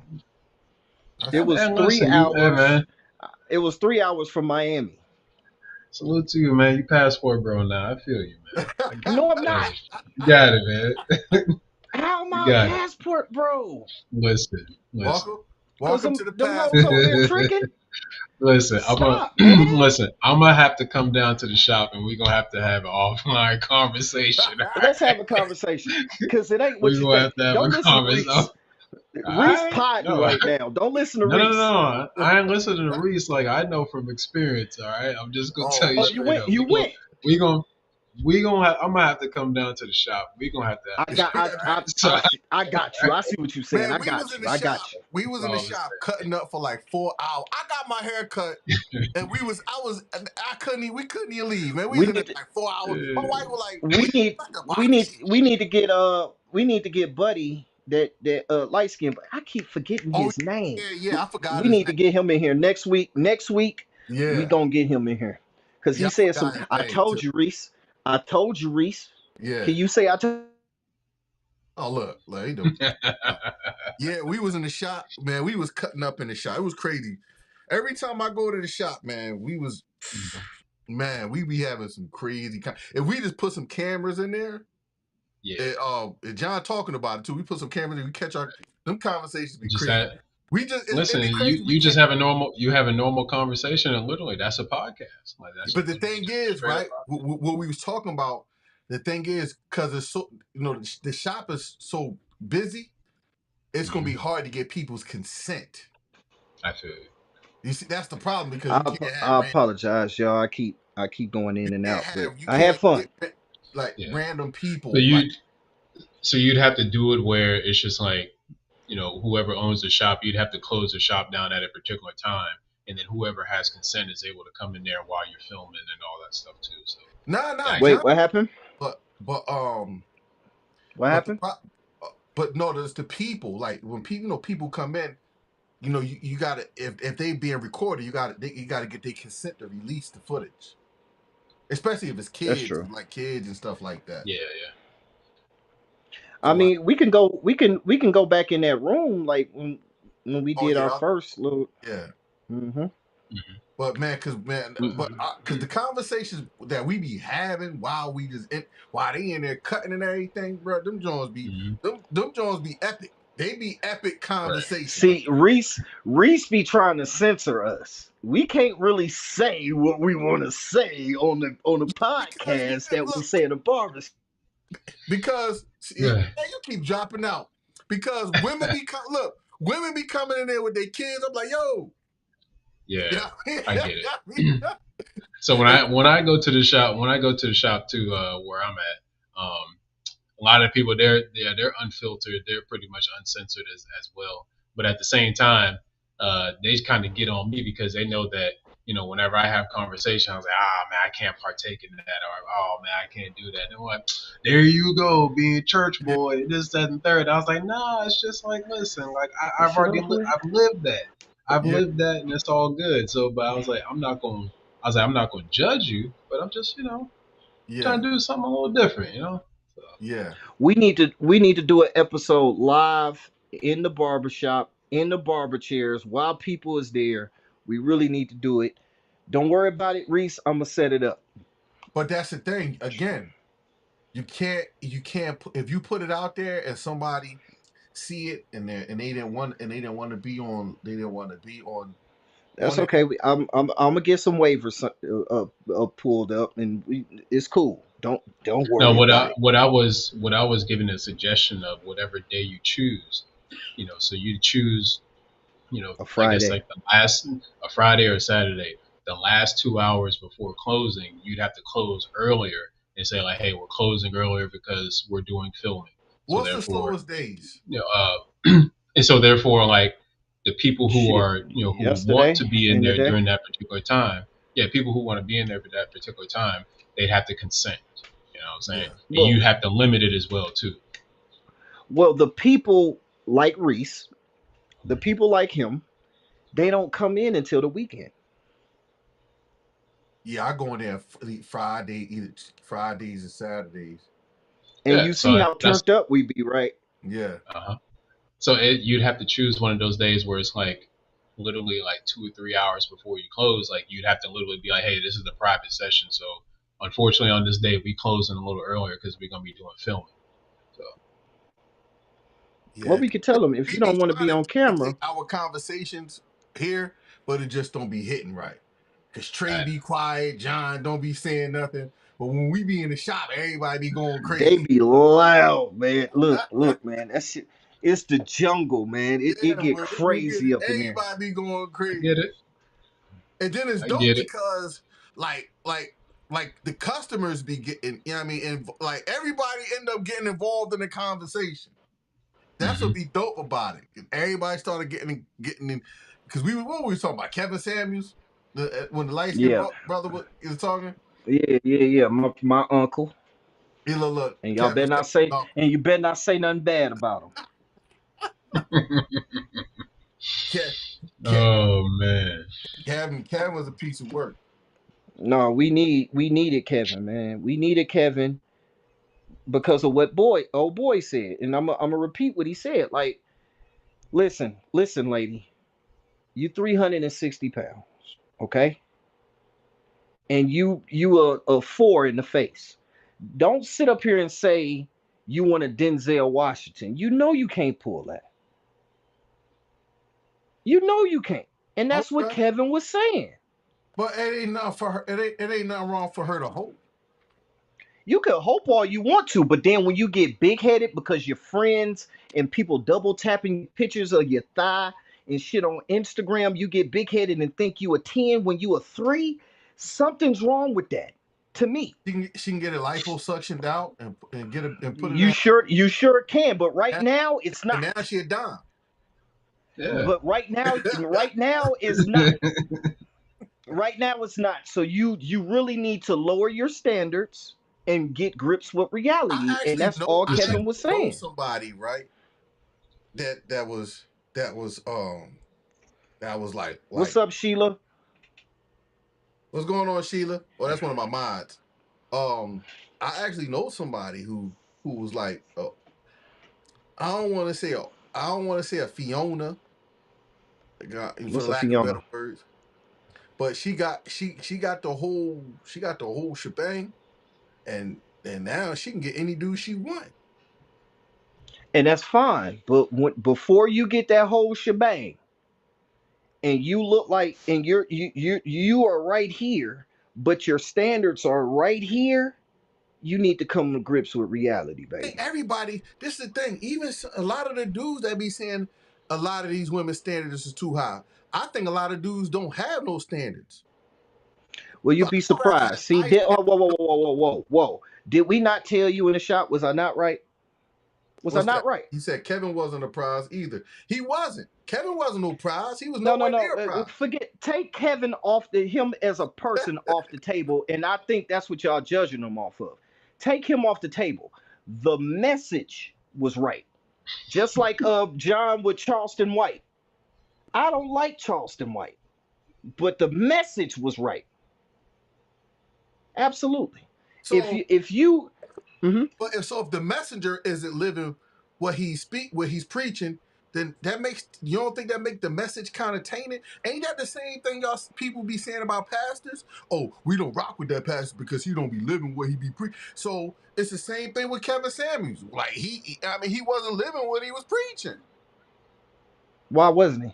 [SPEAKER 5] It
[SPEAKER 4] That's
[SPEAKER 5] was
[SPEAKER 7] And
[SPEAKER 5] three
[SPEAKER 7] listen, you, hey
[SPEAKER 5] hours.
[SPEAKER 7] man,
[SPEAKER 5] It was 3 hours from Miami.
[SPEAKER 7] salute to you, man. You passport bro now. I feel you, man. I got
[SPEAKER 5] No, I'm
[SPEAKER 7] it.
[SPEAKER 5] not.
[SPEAKER 7] Hey, you got it, man.
[SPEAKER 5] How am
[SPEAKER 7] You
[SPEAKER 5] I a
[SPEAKER 7] got it.
[SPEAKER 5] passport, bro?
[SPEAKER 7] Listen, listen.
[SPEAKER 4] welcome.
[SPEAKER 5] Cause
[SPEAKER 4] Welcome to the
[SPEAKER 5] them hoes over
[SPEAKER 4] passport.
[SPEAKER 5] there tricking.
[SPEAKER 7] Listen, I'm gonna
[SPEAKER 5] Stop, man.
[SPEAKER 7] listen. I'm gonna have to come down to the shop, and we're gonna have an offline conversation. All
[SPEAKER 5] Let's have a
[SPEAKER 7] right,
[SPEAKER 5] conversation. Cause it ain't what
[SPEAKER 7] we're
[SPEAKER 5] you
[SPEAKER 7] gonna
[SPEAKER 5] think.
[SPEAKER 7] have to have a
[SPEAKER 5] Don't listen to
[SPEAKER 7] conversation.
[SPEAKER 5] Reese.
[SPEAKER 7] All
[SPEAKER 5] Reese
[SPEAKER 7] right,
[SPEAKER 5] potting
[SPEAKER 7] no,
[SPEAKER 5] right now. Don't listen to
[SPEAKER 7] no, no, no,
[SPEAKER 5] Reese.
[SPEAKER 7] no. I ain't listening to Reese. Like I know from experience. All right, I'm just gonna tell
[SPEAKER 4] Oh
[SPEAKER 7] you
[SPEAKER 5] Oh, you
[SPEAKER 7] straight
[SPEAKER 5] went.
[SPEAKER 7] up.
[SPEAKER 5] You went.
[SPEAKER 7] We gonna, we gonna have. I'm gonna have to come down to the shop. We gonna have to have
[SPEAKER 5] I
[SPEAKER 7] a
[SPEAKER 5] got.
[SPEAKER 7] shop.
[SPEAKER 5] I.
[SPEAKER 7] All
[SPEAKER 5] I.
[SPEAKER 7] right. So,
[SPEAKER 5] I see. I got you. I see what you're saying.
[SPEAKER 4] man,
[SPEAKER 5] I
[SPEAKER 4] we was
[SPEAKER 5] got
[SPEAKER 4] in
[SPEAKER 5] you.
[SPEAKER 4] the
[SPEAKER 5] I
[SPEAKER 4] shop.
[SPEAKER 5] got you.
[SPEAKER 4] We
[SPEAKER 7] that's
[SPEAKER 4] was in the
[SPEAKER 7] all I'm
[SPEAKER 4] shop cutting up for like 4 hours. I got my hair cut, and I couldn't even leave, man. We
[SPEAKER 5] We
[SPEAKER 4] was in there
[SPEAKER 5] need to.
[SPEAKER 4] like 4 hours. My wife was like,
[SPEAKER 5] We need.
[SPEAKER 4] "Like the
[SPEAKER 5] We
[SPEAKER 4] body
[SPEAKER 5] need.
[SPEAKER 4] shit."
[SPEAKER 5] We need to get. We need to get Buddy that light skin. But I keep forgetting
[SPEAKER 4] Oh
[SPEAKER 5] his name.
[SPEAKER 4] yeah, I forgot
[SPEAKER 5] We
[SPEAKER 4] his
[SPEAKER 5] need
[SPEAKER 4] name.
[SPEAKER 5] to get him in here next week. Next week we
[SPEAKER 4] Yeah,
[SPEAKER 5] gonna get him in here because
[SPEAKER 4] yeah,
[SPEAKER 5] he
[SPEAKER 4] I
[SPEAKER 5] said some.
[SPEAKER 4] forgot his
[SPEAKER 5] I
[SPEAKER 4] name too.
[SPEAKER 5] told you, Reese. I told you, Reese.
[SPEAKER 4] Yeah.
[SPEAKER 5] Can you say I told?
[SPEAKER 4] Oh look, he don't. Yeah, we was in the shop, man. We was cutting up in the shop. It was crazy. Every time I go to the shop, man, man, we be having some crazy. If we just put some cameras in there,
[SPEAKER 7] Yeah.
[SPEAKER 4] John talking about it too. We put some cameras in, we catch our them conversations be
[SPEAKER 7] Just
[SPEAKER 4] crazy.
[SPEAKER 7] had
[SPEAKER 4] We just
[SPEAKER 7] listen.
[SPEAKER 4] it be crazy. We
[SPEAKER 7] You just
[SPEAKER 4] can't.
[SPEAKER 7] have a normal conversation, and literally that's a podcast. Like
[SPEAKER 4] But the
[SPEAKER 7] it's
[SPEAKER 4] thing
[SPEAKER 7] just a
[SPEAKER 4] is,
[SPEAKER 7] straight up
[SPEAKER 4] right?
[SPEAKER 7] podcast.
[SPEAKER 4] What we was talking about. The thing is, because it's so the shop is so busy, it's gonna be
[SPEAKER 7] Hmm.
[SPEAKER 4] hard to get people's consent.
[SPEAKER 7] I feel you.
[SPEAKER 4] You see, that's the problem because you can't have
[SPEAKER 5] I apologize, y'all. I keep going in and out, but
[SPEAKER 4] you
[SPEAKER 5] I had
[SPEAKER 4] can't
[SPEAKER 5] fun.
[SPEAKER 4] get like
[SPEAKER 7] Yeah.
[SPEAKER 4] random
[SPEAKER 7] So
[SPEAKER 4] people like.
[SPEAKER 7] you'd have to do it where it's just like, whoever owns the shop, you'd have to close the shop down at a particular time, and then whoever has consent is able to come in there while you're filming and all that stuff too. So
[SPEAKER 4] Nah,
[SPEAKER 7] that,
[SPEAKER 5] Wait,
[SPEAKER 4] John.
[SPEAKER 5] what happened?
[SPEAKER 4] But
[SPEAKER 5] What
[SPEAKER 4] but
[SPEAKER 5] happened?
[SPEAKER 4] but no, there's the people. Like when people people come in, you gotta if they being recorded, you gotta get their consent to release the footage, especially if it's
[SPEAKER 5] That's
[SPEAKER 4] kids,
[SPEAKER 5] true.
[SPEAKER 4] like kids and stuff like that.
[SPEAKER 7] yeah, yeah.
[SPEAKER 5] I
[SPEAKER 4] So like,
[SPEAKER 5] mean, we can go back in that room like when we
[SPEAKER 4] oh
[SPEAKER 5] did our
[SPEAKER 4] yeah,
[SPEAKER 5] first little.
[SPEAKER 4] yeah.
[SPEAKER 5] Hmm.
[SPEAKER 7] Hmm.
[SPEAKER 4] But man, cause the conversations that we be having while they in there cutting and everything, bro,
[SPEAKER 7] Hmm.
[SPEAKER 4] them Jones be epic. They be epic
[SPEAKER 7] Right.
[SPEAKER 4] conversations.
[SPEAKER 5] See, Reese be trying to censor us. We can't really say what we want to say on the
[SPEAKER 4] Because
[SPEAKER 5] podcast that we say in the barber.
[SPEAKER 4] because
[SPEAKER 7] Yeah.
[SPEAKER 4] you keep dropping out because women be coming in there with their kids. I'm like, yo,
[SPEAKER 7] Yeah.
[SPEAKER 4] yeah,
[SPEAKER 7] I get
[SPEAKER 4] yeah,
[SPEAKER 7] it. So when I go to the shop too, where I'm at, a lot of people they're unfiltered, they're pretty much uncensored as well. But at the same time, they kind of get on me because they know that whenever I have conversations, I was like, ah man, I can't partake in that, or oh man, I can't do that. And they're like, there you go, being church
[SPEAKER 4] yeah,
[SPEAKER 7] boy, this, that, and third. I was like, nah, it's just like, listen, like
[SPEAKER 5] This shit over with.
[SPEAKER 7] I've lived that. I've
[SPEAKER 4] yeah,
[SPEAKER 7] lived that, and it's all good. So, but I was like, I'm not going to judge you, but I'm just,
[SPEAKER 4] yeah,
[SPEAKER 7] trying to do something a little different. So,
[SPEAKER 4] yeah.
[SPEAKER 5] We need to do an episode live in the barbershop, in the barber chairs, while people is there. We really need to do it. Don't worry about it, Reese. I'm gonna set it up.
[SPEAKER 4] But that's the thing. Again, you can't if you put it out there and somebody see it and they didn't want to be on
[SPEAKER 5] That's
[SPEAKER 4] it.
[SPEAKER 5] okay. I'm gonna get some waivers pulled up, and it's cool. Don't
[SPEAKER 7] no,
[SPEAKER 5] worry about it.
[SPEAKER 7] what I was giving a suggestion of whatever day you choose, so you choose,
[SPEAKER 5] A
[SPEAKER 7] I guess
[SPEAKER 5] Friday.
[SPEAKER 7] like a Friday or a Saturday, the last 2 hours before closing, you'd have to close earlier and say like, hey, we're closing earlier because we're doing filming. So
[SPEAKER 4] What's the
[SPEAKER 7] therefore,
[SPEAKER 4] slowest days?
[SPEAKER 7] and so therefore, like the people who
[SPEAKER 5] Shit.
[SPEAKER 7] are, who want to
[SPEAKER 5] Yesterday
[SPEAKER 7] be in
[SPEAKER 5] and
[SPEAKER 7] there
[SPEAKER 5] today.
[SPEAKER 7] during that particular time, yeah, people who want to be in there for that particular time, they'd have to consent. You know what I'm saying?
[SPEAKER 4] Yeah,
[SPEAKER 7] And
[SPEAKER 5] Well,
[SPEAKER 7] you have to limit it as well too.
[SPEAKER 5] the people like Reese, the people like him, they don't come in until the weekend.
[SPEAKER 4] yeah. I go in there either Fridays and Saturdays.
[SPEAKER 5] And
[SPEAKER 7] Yeah,
[SPEAKER 5] you see
[SPEAKER 7] so
[SPEAKER 5] how
[SPEAKER 7] that's
[SPEAKER 5] turned up we be, right?
[SPEAKER 4] Yeah,
[SPEAKER 7] uh so you'd have to choose one of those days where it's like literally like 2 or 3 hours before you close. Like you'd have to literally be like, hey, this is the private session. So unfortunately, on this day, we close in a little earlier because we're gonna be doing filming. So
[SPEAKER 5] Well,
[SPEAKER 4] yeah.
[SPEAKER 5] we could tell them if
[SPEAKER 4] We
[SPEAKER 5] you
[SPEAKER 4] be
[SPEAKER 5] don't want to
[SPEAKER 4] trying
[SPEAKER 5] be on
[SPEAKER 4] to take
[SPEAKER 5] camera,
[SPEAKER 4] our conversations here, but it just don't be hitting right. Cause Trey
[SPEAKER 7] I
[SPEAKER 4] be quiet, John don't be saying nothing. But when we be in the shop, everybody be going
[SPEAKER 5] they
[SPEAKER 4] crazy.
[SPEAKER 5] be loud, man. Look, man. That shit. It's the jungle, man. It
[SPEAKER 4] Yeah,
[SPEAKER 5] get
[SPEAKER 4] but we get
[SPEAKER 5] crazy up in there.
[SPEAKER 4] everybody be going crazy.
[SPEAKER 7] get it.
[SPEAKER 4] And then it's
[SPEAKER 7] I
[SPEAKER 4] dope
[SPEAKER 7] get it.
[SPEAKER 4] because like like the customers be getting, you know what I mean, and like everybody end up getting involved in the conversation. That's what
[SPEAKER 7] Hmm.
[SPEAKER 4] be dope about it. Everybody started getting in because what were we talking about? Kevin Samuels, when the light skinned
[SPEAKER 5] Yeah,
[SPEAKER 4] brother was talking.
[SPEAKER 5] yeah. My uncle,
[SPEAKER 4] He look,
[SPEAKER 5] and y'all
[SPEAKER 4] Kevin
[SPEAKER 5] better not
[SPEAKER 4] Samuels
[SPEAKER 5] say,
[SPEAKER 4] uncle.
[SPEAKER 5] and you better not say nothing bad about him.
[SPEAKER 4] Ke- Ke-
[SPEAKER 7] Oh man.
[SPEAKER 4] Kevin was a piece of work.
[SPEAKER 5] No, we needed Kevin, man. We needed Kevin because of what old boy said, and I'm gonna repeat what he said. Like, listen, lady. You 360 pounds, okay? And you a four in the face. Don't sit up here and say you want a Denzel Washington. You know you can't pull that. You know you can't. And that's what
[SPEAKER 4] Okay.
[SPEAKER 5] Kevin was saying.
[SPEAKER 4] But it ain't nothing for her. It ain't nothing wrong for her to hope.
[SPEAKER 5] You can hope all you want to, but then when you get big headed because your friends and people double tapping pictures of your thigh and shit on Instagram, you get big headed and think you a 10 when you a 3. Something's wrong with that. To me.
[SPEAKER 4] She can get it liposuctioned out and get it and put it
[SPEAKER 5] You
[SPEAKER 4] in.
[SPEAKER 5] sure can, but right now it's
[SPEAKER 4] And
[SPEAKER 5] not.
[SPEAKER 4] now she a dime.
[SPEAKER 7] Yeah.
[SPEAKER 5] But right now it's not. Right now it's not. So you really need to lower your standards and get grips with reality, and that's all
[SPEAKER 4] I
[SPEAKER 7] Listen,
[SPEAKER 5] Kevin
[SPEAKER 4] actually
[SPEAKER 5] was
[SPEAKER 4] know
[SPEAKER 5] saying.
[SPEAKER 4] somebody, right? That was that was
[SPEAKER 5] What's
[SPEAKER 4] like
[SPEAKER 5] up, Sheila?
[SPEAKER 4] what's going on, Sheila? Well, that's one of my mods. Um, I actually know somebody who was like, I don't want to say a Fiona, for
[SPEAKER 5] What's up,
[SPEAKER 4] lack of better
[SPEAKER 5] Fiona?
[SPEAKER 4] words, but she got the whole shebang, and now she can get any dude she want.
[SPEAKER 5] And that's fine. But before you get that whole shebang, and you look like, and you are right here, but your standards are right here, you need to come to grips with reality,
[SPEAKER 4] I think
[SPEAKER 5] baby.
[SPEAKER 4] everybody. This is the thing. Even a lot of the dudes that be saying a lot of these women's standards is too high. I think a lot of dudes don't have no standards.
[SPEAKER 5] Will you
[SPEAKER 4] So I
[SPEAKER 5] be
[SPEAKER 4] don't have
[SPEAKER 5] surprised? See,
[SPEAKER 4] high standards.
[SPEAKER 5] whoa, whoa, whoa, whoa, whoa, whoa, whoa. Did we not tell you in the shop? Was I not right? Was I
[SPEAKER 4] What's
[SPEAKER 5] not
[SPEAKER 4] that?
[SPEAKER 5] right?
[SPEAKER 4] He said Kevin wasn't a prize either. He wasn't. Kevin wasn't no prize. He was
[SPEAKER 5] No, no,
[SPEAKER 4] nowhere
[SPEAKER 5] no.
[SPEAKER 4] near a prize.
[SPEAKER 5] Forget. Take Kevin off him as a person off the table, and I think that's what y'all judging him off of. Take him off the table. The message was right, just like John with Charleston White. I don't like Charleston White, but the message was right. Absolutely. If
[SPEAKER 4] So,
[SPEAKER 5] you, mhm.
[SPEAKER 4] if the messenger isn't living what he's preaching, then that makes you don't think that make the message kind of tainted? Ain't that the same thing y'all people be saying about pastors? Oh, we don't rock with that pastor because he don't be living what he be preaching. So it's the same thing with Kevin Samuels. Like I mean, he wasn't living what he was preaching.
[SPEAKER 5] Why wasn't he?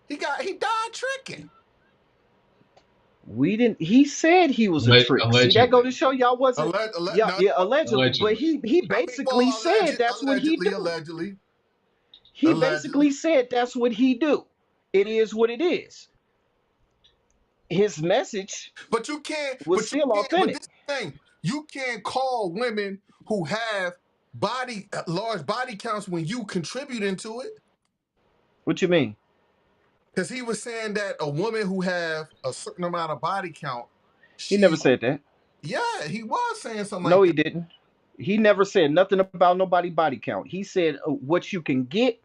[SPEAKER 4] He died tricking.
[SPEAKER 5] We didn't. He said he was a trick. See, that go
[SPEAKER 7] allegedly.
[SPEAKER 5] to show y'all wasn't. Yeah,
[SPEAKER 4] No,
[SPEAKER 5] yeah, allegedly. But
[SPEAKER 7] Allegedly.
[SPEAKER 5] he
[SPEAKER 4] I mean,
[SPEAKER 5] basically
[SPEAKER 4] well,
[SPEAKER 5] said that's what he do.
[SPEAKER 4] allegedly,
[SPEAKER 5] He
[SPEAKER 4] allegedly.
[SPEAKER 5] basically said that's what he do. It is what it is. His message
[SPEAKER 4] But you can't.
[SPEAKER 5] was
[SPEAKER 4] But you
[SPEAKER 5] still
[SPEAKER 4] can't. But this
[SPEAKER 5] authentic.
[SPEAKER 4] is the thing. You can't call women who have large body counts when you contribute into it.
[SPEAKER 5] What you mean?
[SPEAKER 4] Because he was saying that a woman who have a certain amount of body count,
[SPEAKER 5] He never
[SPEAKER 4] she,
[SPEAKER 5] said that.
[SPEAKER 4] yeah, he was saying something
[SPEAKER 5] No,
[SPEAKER 4] like
[SPEAKER 5] he
[SPEAKER 4] that.
[SPEAKER 5] didn't. He never said nothing about nobody body count. He said what you can get,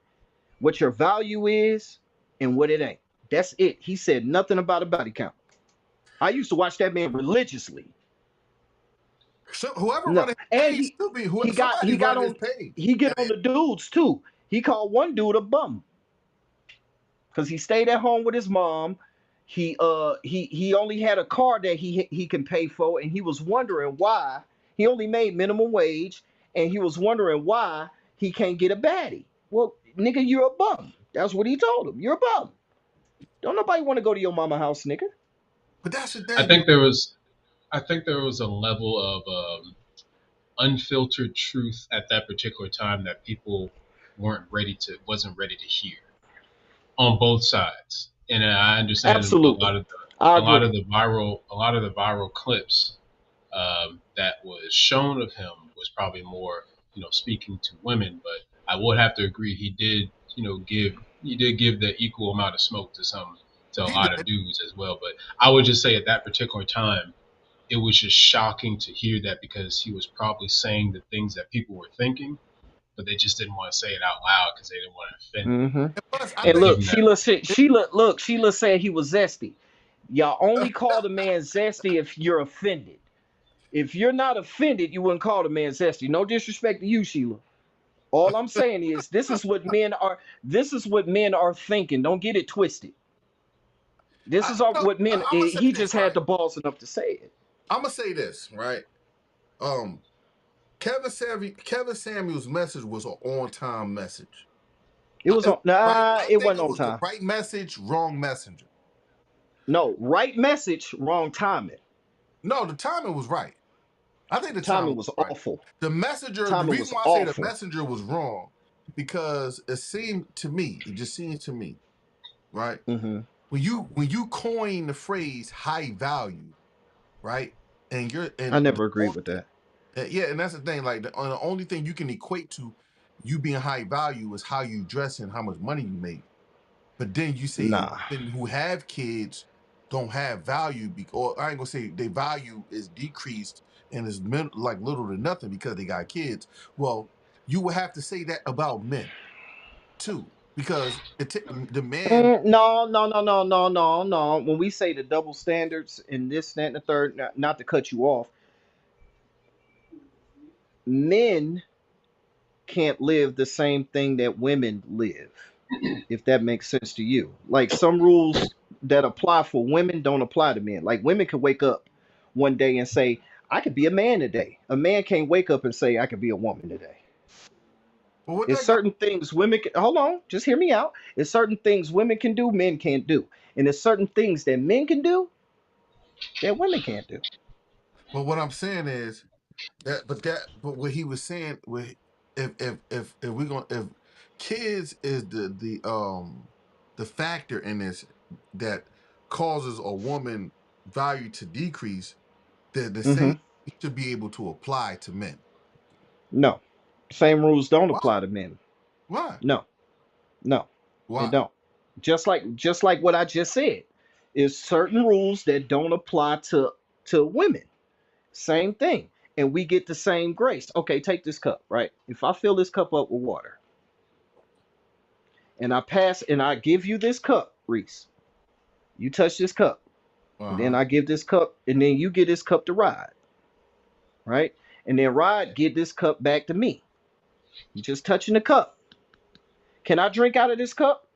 [SPEAKER 5] what your value is, and what it ain't. That's it. He said nothing about a body count. I used to watch that man religiously.
[SPEAKER 4] So whoever
[SPEAKER 5] No,
[SPEAKER 4] running his
[SPEAKER 5] and
[SPEAKER 4] page still be
[SPEAKER 5] he
[SPEAKER 4] somebody's
[SPEAKER 5] got
[SPEAKER 4] running his
[SPEAKER 5] on
[SPEAKER 4] page.
[SPEAKER 5] he get
[SPEAKER 4] And
[SPEAKER 5] on the dudes too. He called one dude a bum because he stayed at home with his mom. He only had a car that he can pay for, and he was wondering why he only made minimum wage, and he was wondering why he can't get a baddie. Well, nigga, you're a bum. That's what he told him. You're a bum. Don't nobody want to go to your mama house, nigga.
[SPEAKER 4] but that's the
[SPEAKER 7] I
[SPEAKER 4] thing.
[SPEAKER 7] think there was I think there was a level of unfiltered truth at that particular time that people wasn't ready to hear on both sides. And I understand
[SPEAKER 5] Absolutely, I agree.
[SPEAKER 7] a lot of the viral clips that was shown of him was probably more, speaking to women. But I would have to agree he did, he did give the equal amount of smoke to a
[SPEAKER 4] He
[SPEAKER 7] lot of
[SPEAKER 4] did.
[SPEAKER 7] dudes as well. But I would just say at that particular time, it was just shocking to hear that because he was probably saying the things that people were thinking, but they just didn't want to say it out loud because they didn't want to offend
[SPEAKER 5] Hmm.
[SPEAKER 4] And plus, I
[SPEAKER 5] And
[SPEAKER 4] think
[SPEAKER 5] look,
[SPEAKER 7] given that.
[SPEAKER 5] Sheila said he was zesty. Y'all only call the man zesty if you're offended. If you're not offended, you wouldn't call the man zesty. No disrespect to you, Sheila. All I'm saying is this is what men are. This is what men are thinking. Don't get it twisted. This is
[SPEAKER 4] No,
[SPEAKER 5] what men.
[SPEAKER 4] I'm gonna say
[SPEAKER 5] He just
[SPEAKER 4] this,
[SPEAKER 5] had
[SPEAKER 4] right?
[SPEAKER 5] the balls enough to say it.
[SPEAKER 4] I'm gonna say this, right? Um, Kevin Samuel's message was an on-time message.
[SPEAKER 5] It was on.
[SPEAKER 4] Right?
[SPEAKER 5] Nah,
[SPEAKER 4] I
[SPEAKER 5] it
[SPEAKER 4] think
[SPEAKER 5] wasn't
[SPEAKER 4] it
[SPEAKER 5] on
[SPEAKER 4] was the
[SPEAKER 5] time.
[SPEAKER 4] right message, wrong messenger.
[SPEAKER 5] No, right message, wrong timing.
[SPEAKER 4] No, the timing was right. I think the timing
[SPEAKER 5] Timing
[SPEAKER 4] was
[SPEAKER 5] was
[SPEAKER 4] right.
[SPEAKER 5] awful.
[SPEAKER 4] The messenger, the
[SPEAKER 5] Timing
[SPEAKER 4] reason
[SPEAKER 5] was
[SPEAKER 4] why I say the
[SPEAKER 5] awful.
[SPEAKER 4] messenger was wrong, because it just seemed to me, right?
[SPEAKER 5] Mm-hmm.
[SPEAKER 4] When you coin the phrase high value, right? And you're
[SPEAKER 5] I
[SPEAKER 4] and the
[SPEAKER 5] never agreed
[SPEAKER 4] only
[SPEAKER 5] with
[SPEAKER 4] thing,
[SPEAKER 5] that.
[SPEAKER 4] yeah, and that's the thing. Like the only thing you can equate to you being high value is how you dress and how much money you make. But then you say
[SPEAKER 5] Nah.
[SPEAKER 4] women who have kids don't have value, or I ain't gonna say their value is decreased and is like little to nothing because they got kids. Well, you would have to say that about men too, because the man.
[SPEAKER 5] No, no, no, no, no, no, no. When we say the double standards in this, that, and the third, not to cut you off, men can't live the same thing that women live, if that makes sense to you. Like some rules that apply for women don't apply to men. Like women can wake up one day and say, I could be a man today. A man can't wake up and say, I could be a woman today.
[SPEAKER 4] Well, what
[SPEAKER 5] It's
[SPEAKER 4] that got?
[SPEAKER 5] certain things women can, hold on, just hear me out. It's certain things women can do, men can't do. And there's certain things that men can do that women can't do.
[SPEAKER 4] But what I'm saying is but what he was saying, with if we going if kids is the factor in this that causes a woman value to decrease, the
[SPEAKER 5] Hmm.
[SPEAKER 4] same should be able to apply to men.
[SPEAKER 5] No, same rules don't
[SPEAKER 4] Why?
[SPEAKER 5] apply to men.
[SPEAKER 4] Why?
[SPEAKER 5] No, no, it
[SPEAKER 4] Why?
[SPEAKER 5] don't. Just like what I just said, is certain rules that don't apply to women. Same thing, and we get the same grace. Okay, take this cup, right? If I fill this cup up with water and I give you this cup, Reese, you touch this cup, and then
[SPEAKER 4] Uh-huh.
[SPEAKER 5] I give this cup, and then you give this cup to Rod, right? And then Rod give this cup back to me. You just touching the cup. Can I drink out of this cup?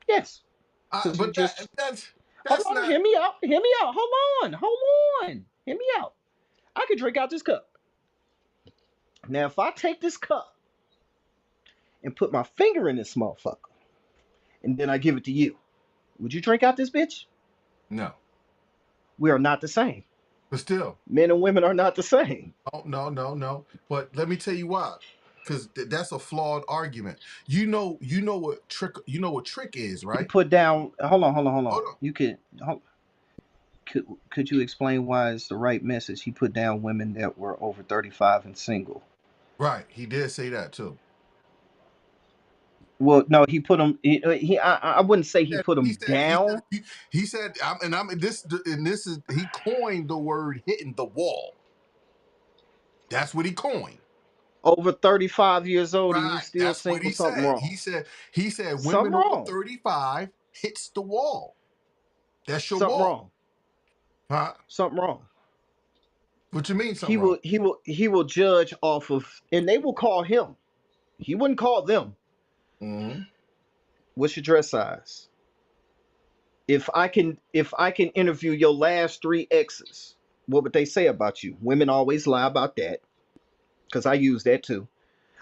[SPEAKER 5] Yes, because you
[SPEAKER 4] But
[SPEAKER 5] just hold
[SPEAKER 4] that's
[SPEAKER 5] on.
[SPEAKER 4] not.
[SPEAKER 5] Hear me out. Hear me out. Hold on. Hear me out. I can drink out this cup. Now, if I take this cup and put my finger in this motherfucker, and then I give it to you, would you drink out this bitch?
[SPEAKER 4] No.
[SPEAKER 5] We are not the same.
[SPEAKER 4] But still,
[SPEAKER 5] Men and women are not the same.
[SPEAKER 4] oh, no. But let me tell you why. Because that's a flawed argument. You know what trick is,
[SPEAKER 5] He
[SPEAKER 4] right?
[SPEAKER 5] put down. Hold on.
[SPEAKER 4] Hold on.
[SPEAKER 5] You could. Could you explain why it's the right message? He put down women that were over 35 and single.
[SPEAKER 4] Right. He did say that too.
[SPEAKER 5] Well, no, he put them. I wouldn't say he put
[SPEAKER 4] He
[SPEAKER 5] them
[SPEAKER 4] said he said
[SPEAKER 5] down.
[SPEAKER 4] he said this is he coined the word hitting the wall. That's what he coined.
[SPEAKER 5] Over 35 years old and you
[SPEAKER 4] Right.
[SPEAKER 5] still
[SPEAKER 4] That's what
[SPEAKER 5] single,
[SPEAKER 4] he
[SPEAKER 5] something
[SPEAKER 4] said.
[SPEAKER 5] wrong.
[SPEAKER 4] He said women
[SPEAKER 5] Something
[SPEAKER 4] over
[SPEAKER 5] wrong.
[SPEAKER 4] 35 hits the wall. That's your
[SPEAKER 5] Something
[SPEAKER 4] wall.
[SPEAKER 5] wrong.
[SPEAKER 4] Huh?
[SPEAKER 5] Something wrong.
[SPEAKER 4] What you mean
[SPEAKER 5] He
[SPEAKER 4] something wrong?
[SPEAKER 5] will judge off of, and they will call him. He wouldn't call them.
[SPEAKER 4] Mm-hmm.
[SPEAKER 5] What's your dress size? If I can interview your last three exes, what would they say about you? Women always lie about that because I use that too.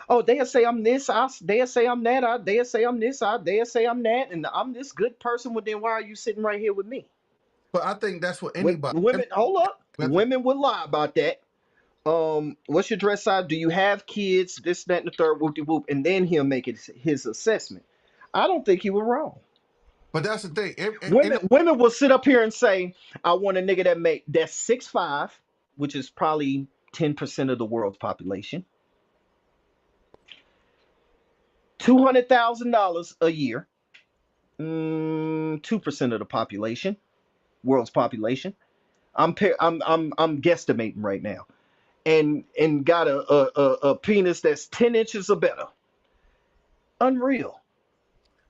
[SPEAKER 5] Oh, they'll say I'm this. They'll say I'm that. They'll say I'm this. They'll say I'm that, and I'm this good person. Well, then why are you sitting right here with me?
[SPEAKER 4] But I think that's what anybody.
[SPEAKER 5] Women, hold up.
[SPEAKER 4] Women-
[SPEAKER 5] Women would lie about that. What's your dress size? Do you have kids? This, that, and the third, whoop de whoop, and then he'll make his assessment. I don't think he was wrong.
[SPEAKER 4] But that's the thing.
[SPEAKER 5] Women will sit up here and say, I want a nigga that's 6'5", which is probably 10% of the world's population, $200,000 a year, 2% of the population, world's population. I'm guesstimating right now, and got a penis that's 10 inches or better. Unreal.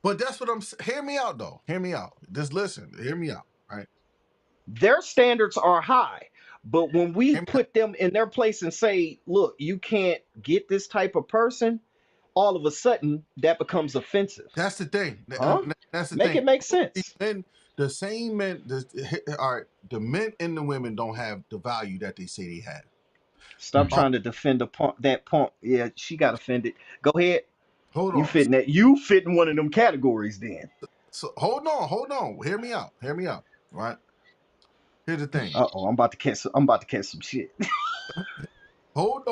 [SPEAKER 4] But that's what hear me out though. Hear me out. Just listen. Hear me out. Right.
[SPEAKER 5] Their standards are high, but when we
[SPEAKER 4] Hear me out.
[SPEAKER 5] put them in their place and say, look, you can't get this type of person, all of a sudden that becomes offensive.
[SPEAKER 4] That's the thing.
[SPEAKER 5] Huh?
[SPEAKER 4] That's the
[SPEAKER 5] Make
[SPEAKER 4] thing.
[SPEAKER 5] it make sense.
[SPEAKER 4] Men, the same men, all right, the men and the women don't have the value that they say they have.
[SPEAKER 5] Stop
[SPEAKER 7] Mhm.
[SPEAKER 5] trying to defend the punk, that punk. Yeah, she got offended. Go ahead.
[SPEAKER 4] Hold
[SPEAKER 5] You
[SPEAKER 4] on.
[SPEAKER 5] fit in that. You fit in one of them categories then.
[SPEAKER 4] So hold on. Hear me out. Hear me out. Right. Here's the thing.
[SPEAKER 5] Uh-oh, I'm about to catch. I'm about to catch some shit.
[SPEAKER 4] Hold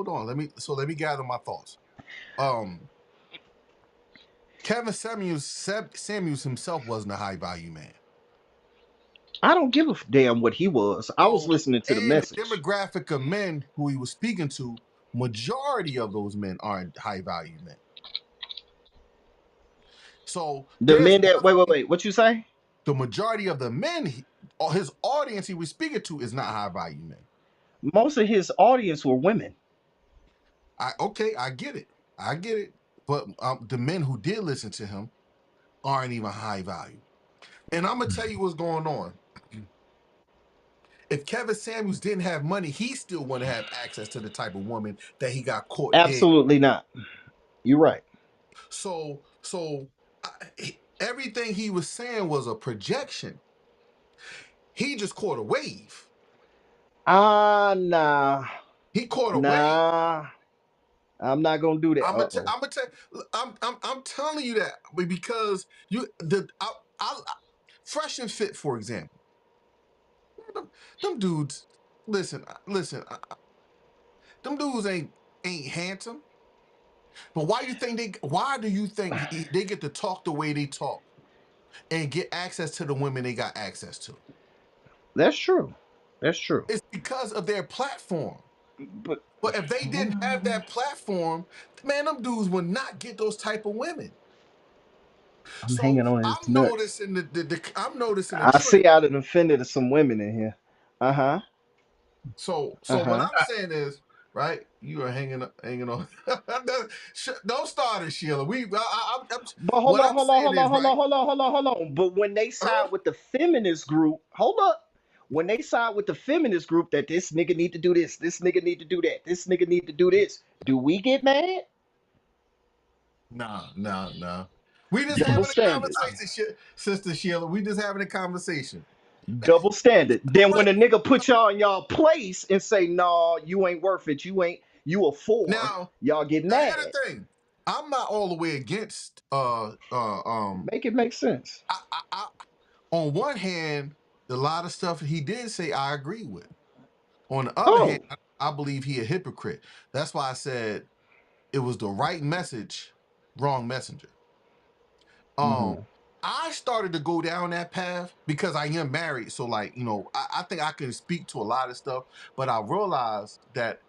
[SPEAKER 4] on. Let me gather my thoughts. Um, Kevin Samuels himself wasn't a high value man.
[SPEAKER 5] I don't give a damn what he was. I was
[SPEAKER 4] So,
[SPEAKER 5] listening to the
[SPEAKER 4] and the
[SPEAKER 5] message.
[SPEAKER 4] demographic of men who he was speaking to, majority of those men aren't high value men. So
[SPEAKER 5] The
[SPEAKER 4] there's
[SPEAKER 5] men that
[SPEAKER 4] nothing.
[SPEAKER 5] wait. What you say?
[SPEAKER 4] The majority of the men, his audience he was speaking to, is not high value men.
[SPEAKER 5] Most of his audience were women.
[SPEAKER 4] I get it. But the men who did listen to him aren't even high value. And I'm gonna tell you what's going on. If Kevin Samuels didn't have money, he still wouldn't have access to the type of woman that he got caught dead.
[SPEAKER 5] Absolutely not. You're right.
[SPEAKER 4] So everything he was saying was a projection. He just caught a wave.
[SPEAKER 5] Nah,
[SPEAKER 4] He caught a wave.
[SPEAKER 5] nah. I'm not gonna do that. Uh-oh.
[SPEAKER 4] I'm telling you that because Fresh and Fit, for example, them dudes. Listen. Them dudes ain't handsome. But why do you think they get to talk the way they talk and get access to the women they got access to?
[SPEAKER 5] That's true. That's true.
[SPEAKER 4] It's because of their platform.
[SPEAKER 5] But
[SPEAKER 4] But if they didn't have that platform, man, them dudes would not get those type of women.
[SPEAKER 5] I'm
[SPEAKER 4] So
[SPEAKER 5] hanging on his
[SPEAKER 4] I'm
[SPEAKER 5] nuts.
[SPEAKER 4] noticing I'm noticing a
[SPEAKER 5] I
[SPEAKER 4] trend.
[SPEAKER 5] see I done offended some women in here. Uh-huh.
[SPEAKER 4] So what
[SPEAKER 5] Uh-huh.
[SPEAKER 4] I'm saying is, right? You are hanging on. Don't start it, Sheila.
[SPEAKER 5] But hold
[SPEAKER 4] What
[SPEAKER 5] on,
[SPEAKER 4] I'm
[SPEAKER 5] hold on,
[SPEAKER 4] saying
[SPEAKER 5] hold on,
[SPEAKER 4] is,
[SPEAKER 5] hold
[SPEAKER 4] right?
[SPEAKER 5] on, hold on, hold on, hold on. But when they side with the feminist group, hold up. When they side with the feminist group that this nigga need to do this nigga need to do that, this nigga need to do this, do we get mad?
[SPEAKER 4] Nah. We just
[SPEAKER 5] Double
[SPEAKER 4] having a
[SPEAKER 5] standard.
[SPEAKER 4] conversation, Sister Sheila. We just having a conversation.
[SPEAKER 5] Double standard. Then when
[SPEAKER 4] But
[SPEAKER 5] a nigga put y'all in y'all place and say, nah, you ain't worth it, you a four,
[SPEAKER 4] now,
[SPEAKER 5] y'all get
[SPEAKER 4] now here's
[SPEAKER 5] mad.
[SPEAKER 4] the thing. I'm not all the way against
[SPEAKER 5] Make it make sense.
[SPEAKER 4] I on one hand, a lot of stuff he did say I agree with. On the other hand,
[SPEAKER 5] Oh.
[SPEAKER 4] I believe he a hypocrite. That's why I said it was the right message, wrong messenger. Um,
[SPEAKER 5] Mm-hmm.
[SPEAKER 4] I started to go down that path because I am married. So, like, I think I can speak to a lot of stuff, but I realized that,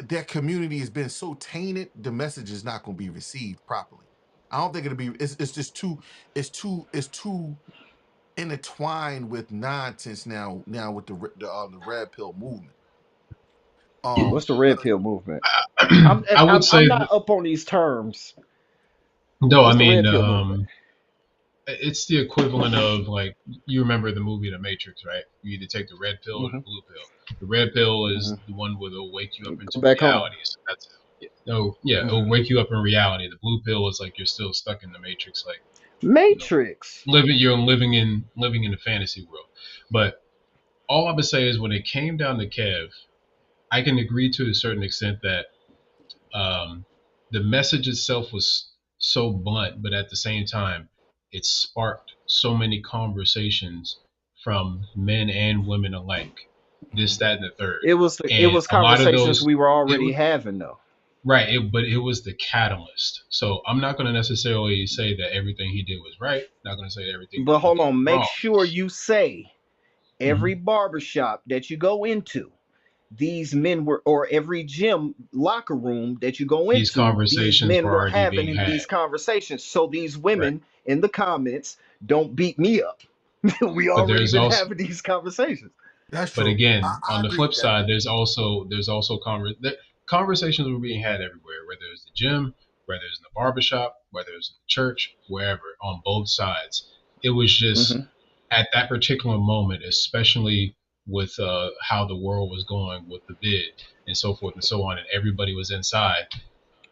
[SPEAKER 4] their community has been so tainted, the message is not going to be received properly. I don't think it'll be. It's just too intertwined with nonsense now. Now with the red pill movement.
[SPEAKER 5] What's the red
[SPEAKER 4] Because
[SPEAKER 5] pill movement? I'm
[SPEAKER 7] I would
[SPEAKER 5] I'm
[SPEAKER 7] say
[SPEAKER 5] I'm not up on these terms.
[SPEAKER 7] no. I
[SPEAKER 5] What's the
[SPEAKER 7] mean,
[SPEAKER 5] red pill movement?
[SPEAKER 7] it's the equivalent of like you remember the movie The Matrix, right? You either take the red pill or the
[SPEAKER 5] Mm-hmm.
[SPEAKER 7] blue pill. The red pill is
[SPEAKER 5] Mm-hmm.
[SPEAKER 7] the one where they'll wake you up
[SPEAKER 5] Go
[SPEAKER 7] into
[SPEAKER 5] back home.
[SPEAKER 7] reality. So that's oh yeah,
[SPEAKER 5] Mm-hmm.
[SPEAKER 7] it'll wake you up in reality. The blue pill is like you're still stuck in the Matrix, like you know,
[SPEAKER 5] Matrix.
[SPEAKER 7] living in a fantasy world. But all I would say is when it came down to Kev, I can agree to a certain extent that um, the message itself was so blunt, but at the same time, it sparked so many conversations from men and women alike. This, that, and the third,
[SPEAKER 5] It
[SPEAKER 7] and
[SPEAKER 5] was
[SPEAKER 7] a lot of
[SPEAKER 5] conversations
[SPEAKER 7] those,
[SPEAKER 5] we were
[SPEAKER 7] it
[SPEAKER 5] already
[SPEAKER 7] was
[SPEAKER 5] having though.
[SPEAKER 7] right, but it was the catalyst. So I'm not going to necessarily say that everything he did was right. Not going to say that everything
[SPEAKER 5] But
[SPEAKER 7] he
[SPEAKER 5] hold
[SPEAKER 7] did was
[SPEAKER 5] on, make
[SPEAKER 7] wrong.
[SPEAKER 5] sure you say every
[SPEAKER 7] Mhm.
[SPEAKER 5] barbershop that you go into, these men were, or every gym locker room that you go
[SPEAKER 7] These
[SPEAKER 5] into, these
[SPEAKER 7] conversations
[SPEAKER 5] men
[SPEAKER 7] were
[SPEAKER 5] were
[SPEAKER 7] already
[SPEAKER 5] having
[SPEAKER 7] being
[SPEAKER 5] in
[SPEAKER 7] had.
[SPEAKER 5] these conversations. So these
[SPEAKER 7] Right.
[SPEAKER 5] women in the comments don't beat me up. We
[SPEAKER 7] But
[SPEAKER 5] already
[SPEAKER 7] there's
[SPEAKER 5] been
[SPEAKER 7] also
[SPEAKER 5] having these conversations.
[SPEAKER 4] that's
[SPEAKER 7] But
[SPEAKER 4] true.
[SPEAKER 7] again,
[SPEAKER 4] I
[SPEAKER 7] on the
[SPEAKER 4] agree with
[SPEAKER 7] flip
[SPEAKER 4] that.
[SPEAKER 7] side, there's also conversations were being had everywhere, whether it's the gym, whether it's in the barbershop, whether it's in the church, wherever, on both sides. It was
[SPEAKER 5] Hmm.
[SPEAKER 7] just at that particular moment, especially with how the world was going with the bid and so forth and so on, and everybody was inside.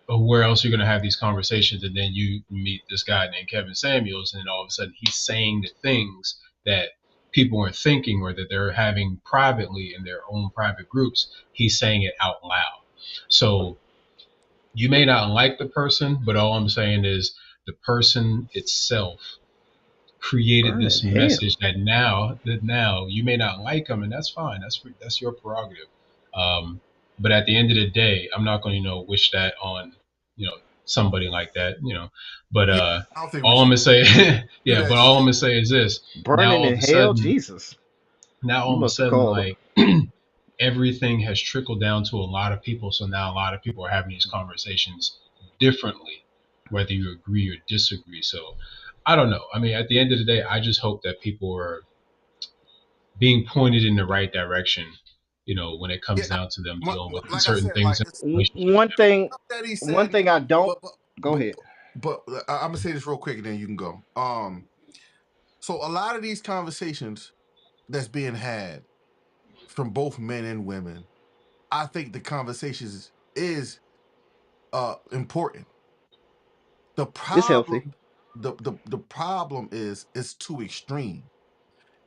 [SPEAKER 7] But where else are you going to have these conversations? And then you meet this guy named Kevin Samuels, and all of a sudden he's saying the things that people aren't thinking or that they're having privately in their own private groups. He's saying it out loud. So you may not like the person, but all I'm saying is the person itself created
[SPEAKER 5] Burning
[SPEAKER 7] this
[SPEAKER 5] hell.
[SPEAKER 7] message that now you may not like them, and that's fine. That's your prerogative. But at the end of the day, I'm not going to wish that on somebody like that. But
[SPEAKER 4] Yeah, I don't think we
[SPEAKER 7] all I'm
[SPEAKER 4] should
[SPEAKER 7] gonna say,
[SPEAKER 4] do
[SPEAKER 7] yeah. But
[SPEAKER 4] that
[SPEAKER 7] all I'm
[SPEAKER 4] shit.
[SPEAKER 7] gonna say is this: now
[SPEAKER 5] Burning
[SPEAKER 7] all
[SPEAKER 5] in
[SPEAKER 7] of a
[SPEAKER 5] hell,
[SPEAKER 7] sudden,
[SPEAKER 5] Jesus.
[SPEAKER 7] now
[SPEAKER 5] You
[SPEAKER 7] all of a
[SPEAKER 5] must have
[SPEAKER 7] sudden,
[SPEAKER 5] called him.
[SPEAKER 7] like everything has trickled down to a lot of people. So now a lot of people are having these conversations differently, whether you agree or disagree. So I don't know. I mean, at the end of the day, I just hope that people are being pointed in the right direction, when it
[SPEAKER 4] Yeah,
[SPEAKER 7] comes down to them dealing with
[SPEAKER 4] like I
[SPEAKER 7] certain
[SPEAKER 4] said,
[SPEAKER 7] things
[SPEAKER 4] like
[SPEAKER 7] in
[SPEAKER 4] it's
[SPEAKER 7] relationships
[SPEAKER 5] One thing,
[SPEAKER 4] stuff that he
[SPEAKER 5] one
[SPEAKER 4] said.
[SPEAKER 5] thing I don't.
[SPEAKER 4] But but
[SPEAKER 5] Go
[SPEAKER 4] but
[SPEAKER 5] ahead.
[SPEAKER 4] I'm gonna say this real quick, and then you can go. So a lot of these conversations that's being had from both men and women, I think the conversations is important. The
[SPEAKER 5] It's healthy.
[SPEAKER 4] problem, the problem is it's too extreme,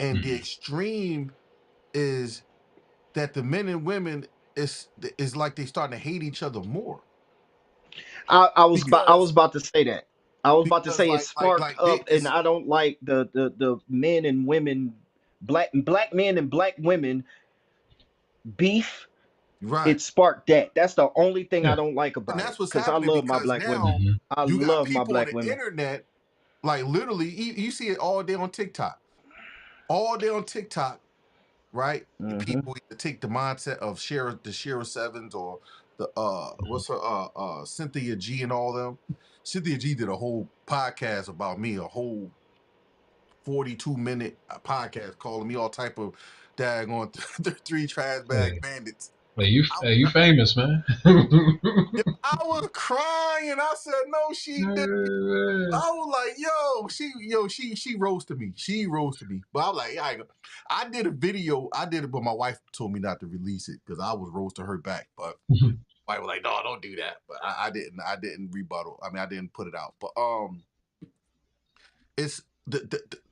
[SPEAKER 4] and the
[SPEAKER 7] Mhm.
[SPEAKER 4] extreme is that the men and women is like they starting to hate each other more
[SPEAKER 5] I was
[SPEAKER 4] because
[SPEAKER 5] about to say that. I was about to
[SPEAKER 4] because
[SPEAKER 5] say it
[SPEAKER 4] like like
[SPEAKER 5] sparked
[SPEAKER 4] like they
[SPEAKER 5] up, and
[SPEAKER 4] it's
[SPEAKER 5] I don't like the men and women, black men and black women beef.
[SPEAKER 4] right.
[SPEAKER 5] It sparked that. That's the only thing I
[SPEAKER 7] Yeah.
[SPEAKER 5] don't like
[SPEAKER 4] And
[SPEAKER 5] about it.
[SPEAKER 4] that's what's
[SPEAKER 5] Cause I
[SPEAKER 4] happening
[SPEAKER 5] love my
[SPEAKER 4] because
[SPEAKER 5] black women.
[SPEAKER 4] now
[SPEAKER 7] Hmm.
[SPEAKER 5] I
[SPEAKER 4] you got
[SPEAKER 5] love my
[SPEAKER 4] people on
[SPEAKER 5] black
[SPEAKER 4] the
[SPEAKER 5] women.
[SPEAKER 4] internet, like literally, you see it all day on TikTok. All day on TikTok, right?
[SPEAKER 5] Hmm.
[SPEAKER 4] People either take the mindset of Shara Sevens or the what's her Cynthia G and all them. Cynthia G did a whole podcast about me, a whole 42-minute podcast calling me all type of daggone three trash bag
[SPEAKER 7] Hey,
[SPEAKER 4] bandits.
[SPEAKER 7] hey, you,
[SPEAKER 4] I,
[SPEAKER 7] hey, you famous, man.
[SPEAKER 4] I was crying. I said, no, she did. I was like, she roasted me. She roasted me. But I was like, I did a video. I did it, but my wife told me not to release it because I was roasting her back. But my wife was like, no, don't do that. But I didn't. I didn't rebuttal. I mean, I didn't put it out. But it's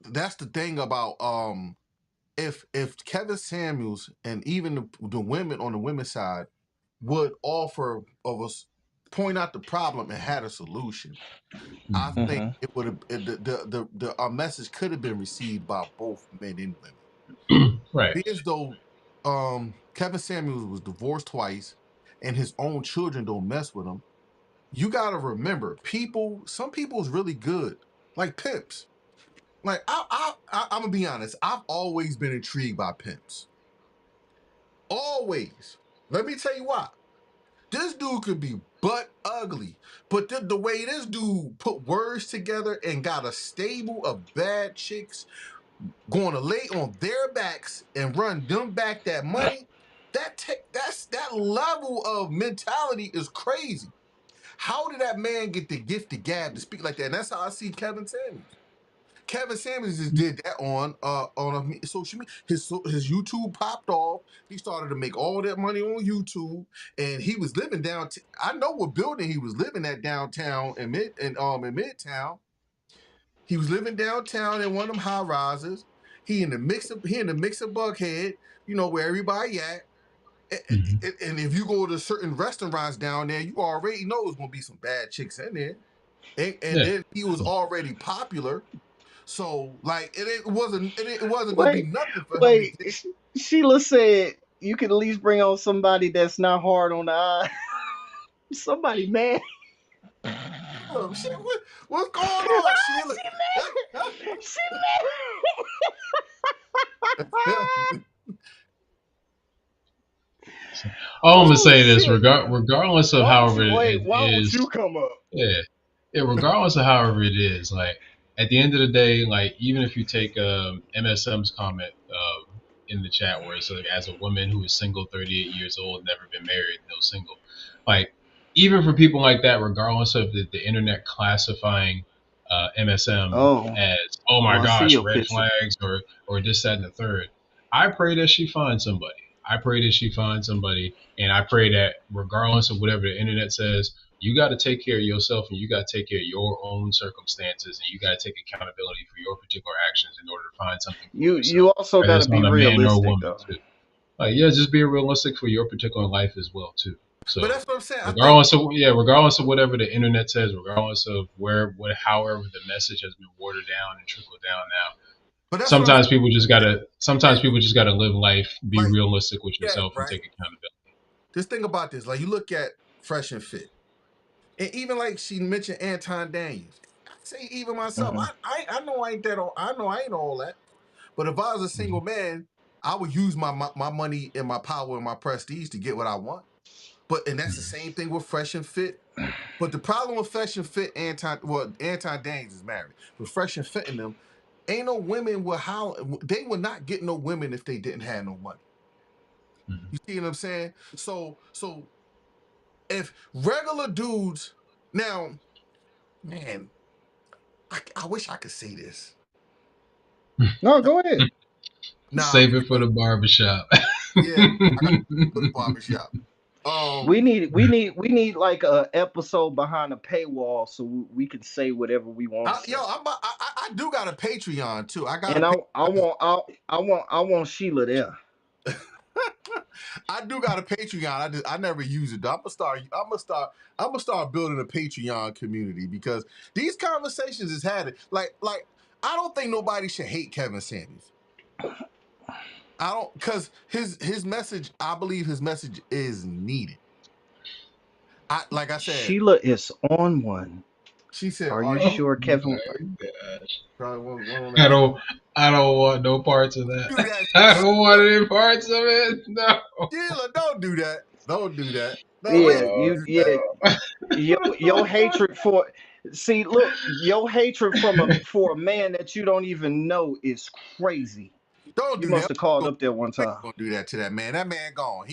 [SPEAKER 4] that's the thing about if Kevin Samuels and even the women on the women's side would offer of us point out the problem and had a solution, I think
[SPEAKER 5] Hmm.
[SPEAKER 4] it would have the our message could have been received by both men and women.
[SPEAKER 7] Right.
[SPEAKER 4] Be as though Kevin Samuels was divorced twice and his own children don't mess with him. You got to remember, some people is really good, like pimps. Like I'm gonna be honest, I've always been intrigued by pimps. Always. Let me tell you why. This dude could be butt ugly, but the way this dude put words together and got a stable of bad chicks going to lay on their backs and run them back that money, that level of mentality is crazy. How did that man get the gift of gab to speak like that? And that's how I see Kevin Samuels. Kevin Samuels just did that on a social media. His YouTube popped off. He started to make all that money on YouTube, and he was living down. I know what building he was living at downtown in Midtown. He was living downtown in one of them high rises. He in the mix of Buckhead, where everybody at.
[SPEAKER 7] Hmm.
[SPEAKER 4] And if you go to certain restaurants down there, you already know there's gonna be some bad chicks in there. And
[SPEAKER 7] Yeah.
[SPEAKER 4] then he was already popular. So like it wasn't gonna be
[SPEAKER 5] Wait,
[SPEAKER 4] nothing for him to
[SPEAKER 5] wait.
[SPEAKER 4] get.
[SPEAKER 5] Sheila said you could at least bring on somebody that's not hard on the eye. Somebody mad.
[SPEAKER 4] Oh, shit, what's going on, Sheila?
[SPEAKER 5] She mad. She mad.
[SPEAKER 7] All I'm gonna
[SPEAKER 5] Oh
[SPEAKER 7] say this,
[SPEAKER 5] shit.
[SPEAKER 7] regardless of however it
[SPEAKER 5] Why don't you
[SPEAKER 7] is,
[SPEAKER 5] come up?
[SPEAKER 7] yeah, yeah, regardless of however it is, like at the end of the day, like even if you take MSM's comment in the chat where it's like, as a woman who is single, 38 years old, never been married, no single, like even for people like that, regardless of the internet classifying MSM
[SPEAKER 5] Oh,
[SPEAKER 7] as, oh
[SPEAKER 5] oh,
[SPEAKER 7] my
[SPEAKER 5] I see
[SPEAKER 7] gosh,
[SPEAKER 5] your
[SPEAKER 7] red
[SPEAKER 5] picture.
[SPEAKER 7] flags or this, that, and the third. I pray that she finds somebody. I pray that she finds somebody, and I pray that regardless of whatever the internet says, you got to take care of yourself, and you got to take care of your own circumstances, and you got to take accountability for your particular actions in order to find something for
[SPEAKER 5] You
[SPEAKER 7] yourself.
[SPEAKER 5] also got
[SPEAKER 7] Whether
[SPEAKER 5] to
[SPEAKER 7] it's
[SPEAKER 5] be
[SPEAKER 7] on a man or a
[SPEAKER 5] realistic
[SPEAKER 7] woman
[SPEAKER 5] though.
[SPEAKER 7] too. Yeah, just be realistic for your particular life as well too.
[SPEAKER 4] But
[SPEAKER 7] So
[SPEAKER 4] that's what I'm saying. I think,
[SPEAKER 7] regardless of whatever the internet says, regardless of however the message has been watered down and trickled down now,
[SPEAKER 4] but that's what I'm saying.
[SPEAKER 7] sometimes
[SPEAKER 4] Man,
[SPEAKER 7] people just gotta live life, be
[SPEAKER 4] like,
[SPEAKER 7] realistic with
[SPEAKER 4] yeah,
[SPEAKER 7] yourself, and
[SPEAKER 4] right.
[SPEAKER 7] take accountability.
[SPEAKER 4] Just think about this. Like, you look at Fresh and Fit, and even like she mentioned Anton Daniels. I say even myself,
[SPEAKER 5] Uh-huh.
[SPEAKER 4] I know I ain't that. I know I ain't all that. But if I was a single man, I would use my money and my power and my prestige to get what I want. And that's the same thing with Fresh and Fit. But the problem with Fresh and Fit, Anton Daniels is married. But Fresh and Fit in them, ain't no women will how they would not get no women if they didn't have no money.
[SPEAKER 7] Mhm.
[SPEAKER 4] You see what I'm saying? So if regular dudes now, man, I wish I could say this.
[SPEAKER 5] No, go ahead.
[SPEAKER 4] Nah,
[SPEAKER 7] Save it for the barbershop.
[SPEAKER 4] yeah, I got for the barbershop.
[SPEAKER 5] We
[SPEAKER 4] Um,
[SPEAKER 5] need we need we need like a episode behind a paywall so we can say whatever we want to say.
[SPEAKER 4] I do got a Patreon too. I got a
[SPEAKER 5] And
[SPEAKER 4] Patreon.
[SPEAKER 5] I want Sheila there.
[SPEAKER 4] I do got a Patreon. I never use it though. I'm gonna start building a Patreon community because these conversations is had it. Like I don't think nobody should hate Kevin Samuels. I don't because his message, I believe his message is needed. Like I said,
[SPEAKER 5] Sheila is on one.
[SPEAKER 4] she said,
[SPEAKER 5] Are
[SPEAKER 4] "Are
[SPEAKER 5] you
[SPEAKER 4] you
[SPEAKER 7] Oh
[SPEAKER 5] sure,
[SPEAKER 7] my
[SPEAKER 5] Kevin?
[SPEAKER 7] gosh.
[SPEAKER 4] probably one on
[SPEAKER 7] I
[SPEAKER 4] that?
[SPEAKER 7] don't I don't want no parts of that.
[SPEAKER 4] Do that,
[SPEAKER 7] I don't want any parts of it. No.
[SPEAKER 4] Sheila. Don't do that. Don't do that. No, we
[SPEAKER 5] Yeah,
[SPEAKER 4] ain't
[SPEAKER 7] Oh
[SPEAKER 5] you
[SPEAKER 4] do that.
[SPEAKER 5] yeah,
[SPEAKER 7] no.
[SPEAKER 5] your hatred for see, look, your hatred for a man that you don't even know is crazy.
[SPEAKER 4] Don't
[SPEAKER 5] You
[SPEAKER 4] do that.
[SPEAKER 5] must have called up there one
[SPEAKER 4] We ain't
[SPEAKER 5] time.
[SPEAKER 4] gonna do that to that man. That man gone.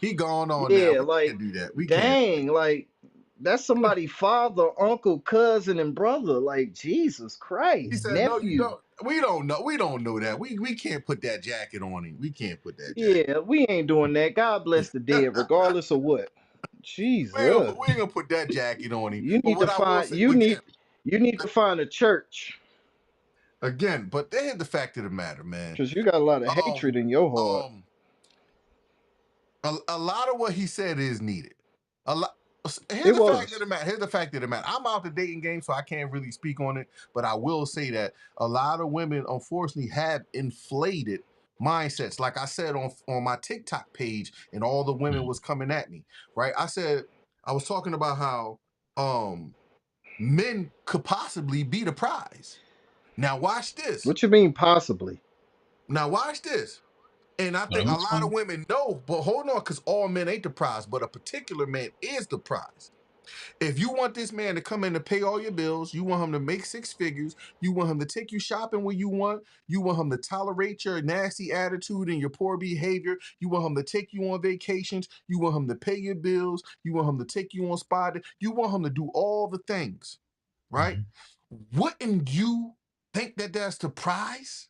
[SPEAKER 4] He gone on now.
[SPEAKER 5] Yeah,
[SPEAKER 4] We
[SPEAKER 5] like
[SPEAKER 4] can't do that. We can't.
[SPEAKER 5] dang, like that's somebody father, uncle, cousin, and brother. Like Jesus
[SPEAKER 4] He
[SPEAKER 5] Christ,
[SPEAKER 4] said, "No, you
[SPEAKER 5] nephew.
[SPEAKER 4] don't. We don't know. We don't know that. We can't put that jacket on him. We can't put that jacket.
[SPEAKER 5] Yeah, we ain't doing that. God bless the dead, regardless of what. Jesus.
[SPEAKER 4] We ain't gonna put that jacket on him.
[SPEAKER 5] You
[SPEAKER 4] But
[SPEAKER 5] need to
[SPEAKER 4] what I will
[SPEAKER 5] find
[SPEAKER 4] say, but again,
[SPEAKER 5] you need to find a church
[SPEAKER 4] but here's the fact of the matter, man.
[SPEAKER 5] because you got a lot of hatred
[SPEAKER 4] Um,
[SPEAKER 5] in your heart.
[SPEAKER 4] um, a lot of what he said is needed. A lot. Here's
[SPEAKER 5] It
[SPEAKER 4] the fact of
[SPEAKER 5] was.
[SPEAKER 4] the matter. Here's the fact of the matter. I'm out the dating game, so I can't really speak on it. But I will say that a lot of women, unfortunately, have inflated mindsets. Like I said on my TikTok page, and all the women was coming at me. Right? I was talking about how men could possibly be the prize. Now watch this.
[SPEAKER 5] What you mean possibly?
[SPEAKER 4] Now watch this. And I think
[SPEAKER 7] No,
[SPEAKER 4] a
[SPEAKER 7] it's
[SPEAKER 4] lot of
[SPEAKER 7] fine.
[SPEAKER 4] women know, but hold on, because all men ain't the prize, but a particular man is the prize. If you want this man to come in to pay all your bills, you want him to make six figures, you want him to take you shopping when you want him to tolerate your nasty attitude and your poor behavior, you want him to take you on vacations, you want him to pay your bills, you want him to take you on spot, you want him to do all the things, right?
[SPEAKER 7] Mhm.
[SPEAKER 4] Wouldn't you think that that's the prize?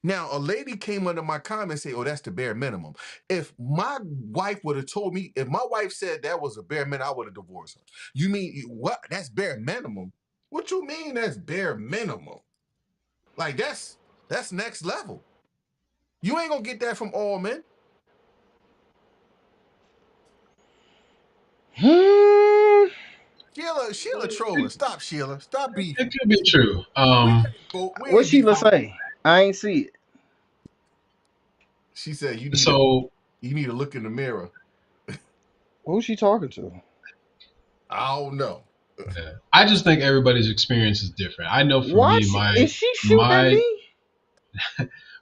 [SPEAKER 4] Now, a lady came under my comment and said, "Oh, that's the bare minimum." If my wife would have told me, if my wife said that was a bare minimum, I would have divorced her. You mean what? That's bare minimum? What you mean that's bare minimum? Like that's next level. You ain't gonna get that from all men.
[SPEAKER 5] Hmm.
[SPEAKER 4] Sheila trolling. Stop, Sheila. Stop
[SPEAKER 7] It
[SPEAKER 4] beefing.
[SPEAKER 7] could be true.
[SPEAKER 4] We can't go. We
[SPEAKER 5] What
[SPEAKER 4] ain't
[SPEAKER 5] Sheila
[SPEAKER 4] beefing.
[SPEAKER 5] say? I ain't see it.
[SPEAKER 4] She said
[SPEAKER 7] So
[SPEAKER 4] you need to look in the mirror.
[SPEAKER 5] Who's she talking to?
[SPEAKER 4] I don't know.
[SPEAKER 7] yeah. I just think everybody's experience is different. I know for
[SPEAKER 5] Why
[SPEAKER 7] me,
[SPEAKER 5] is she shooting at
[SPEAKER 7] my
[SPEAKER 5] me?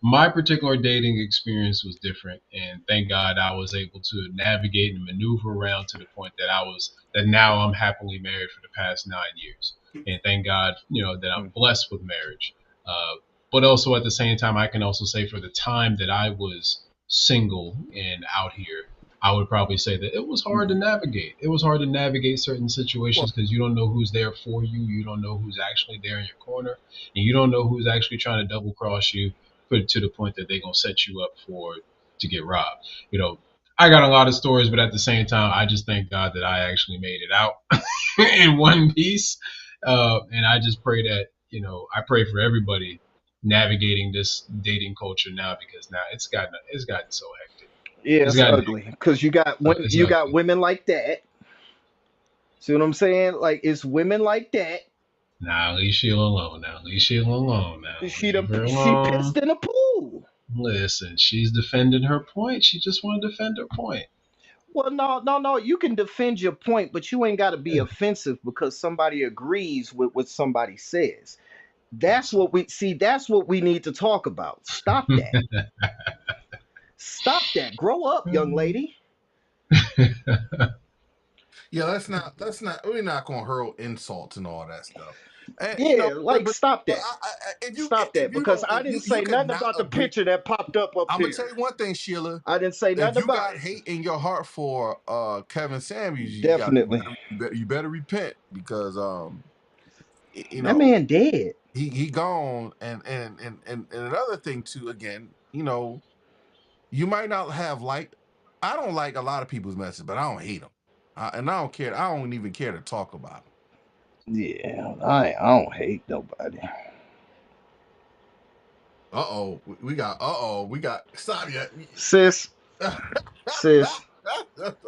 [SPEAKER 7] my particular dating experience was different, and thank God I was able to navigate and maneuver around to the point that now I'm happily married for the past 9 years, and thank God that I'm
[SPEAKER 5] Mm.
[SPEAKER 7] blessed with marriage. Uh, but also at the same time, I can also say for the time that I was single and out here, I would probably say that it was hard to navigate. It was hard to navigate certain
[SPEAKER 4] Well,
[SPEAKER 7] situations because you don't know who's there for you. You don't know who's actually there in your corner, and you don't know who's actually trying to double cross you. put it to the point that they're gonna set you up to get robbed. You know, I got a lot of stories, but at the same time, I just thank God that I actually made it out in one piece. And I just pray that, I pray for everybody navigating this dating culture now, because now it's gotten so hectic.
[SPEAKER 5] Yeah,
[SPEAKER 7] It's
[SPEAKER 5] it's
[SPEAKER 7] gotten
[SPEAKER 5] ugly because
[SPEAKER 7] it's
[SPEAKER 5] you got
[SPEAKER 7] ugly.
[SPEAKER 5] women like that. See what I'm saying? Like it's women like that.
[SPEAKER 7] Now leave Sheila alone. Now leave Sheila alone. Now leave her
[SPEAKER 5] She
[SPEAKER 7] alone.
[SPEAKER 5] pissed in the pool.
[SPEAKER 7] Listen, she's defending her point. She just want to defend her point.
[SPEAKER 5] Well, no, no, no. You can defend your point, but you ain't got to be offensive because somebody agrees with what somebody says. That's what we see. That's what we need to talk about. Stop that. Stop that. Grow up, young lady.
[SPEAKER 4] Yeah, we're not gonna hurl insults and all that stuff. And
[SPEAKER 5] Yeah, like stop
[SPEAKER 4] but
[SPEAKER 5] that. Stop
[SPEAKER 4] if
[SPEAKER 5] that
[SPEAKER 4] you
[SPEAKER 5] because
[SPEAKER 4] don't
[SPEAKER 5] I
[SPEAKER 4] if
[SPEAKER 5] didn't
[SPEAKER 4] you
[SPEAKER 5] say
[SPEAKER 4] could
[SPEAKER 5] nothing
[SPEAKER 4] not
[SPEAKER 5] about the
[SPEAKER 4] agree,
[SPEAKER 5] picture that popped up
[SPEAKER 4] I'm gonna tell
[SPEAKER 5] here.
[SPEAKER 4] you one thing, Sheila.
[SPEAKER 5] I didn't say
[SPEAKER 4] If
[SPEAKER 5] nothing
[SPEAKER 4] you
[SPEAKER 5] about
[SPEAKER 4] got
[SPEAKER 5] it.
[SPEAKER 4] hate in your heart for Kevin Samuels,
[SPEAKER 5] Definitely.
[SPEAKER 4] you better repent because you
[SPEAKER 5] That
[SPEAKER 4] know
[SPEAKER 5] man dead.
[SPEAKER 4] he gone. And another thing too, again, you might not have liked. I don't like a lot of people's messages, but I don't hate them, and I don't care. I don't even care to talk about them.
[SPEAKER 5] Yeah, I don't hate nobody.
[SPEAKER 4] We got stop yet.
[SPEAKER 5] Sis, sis,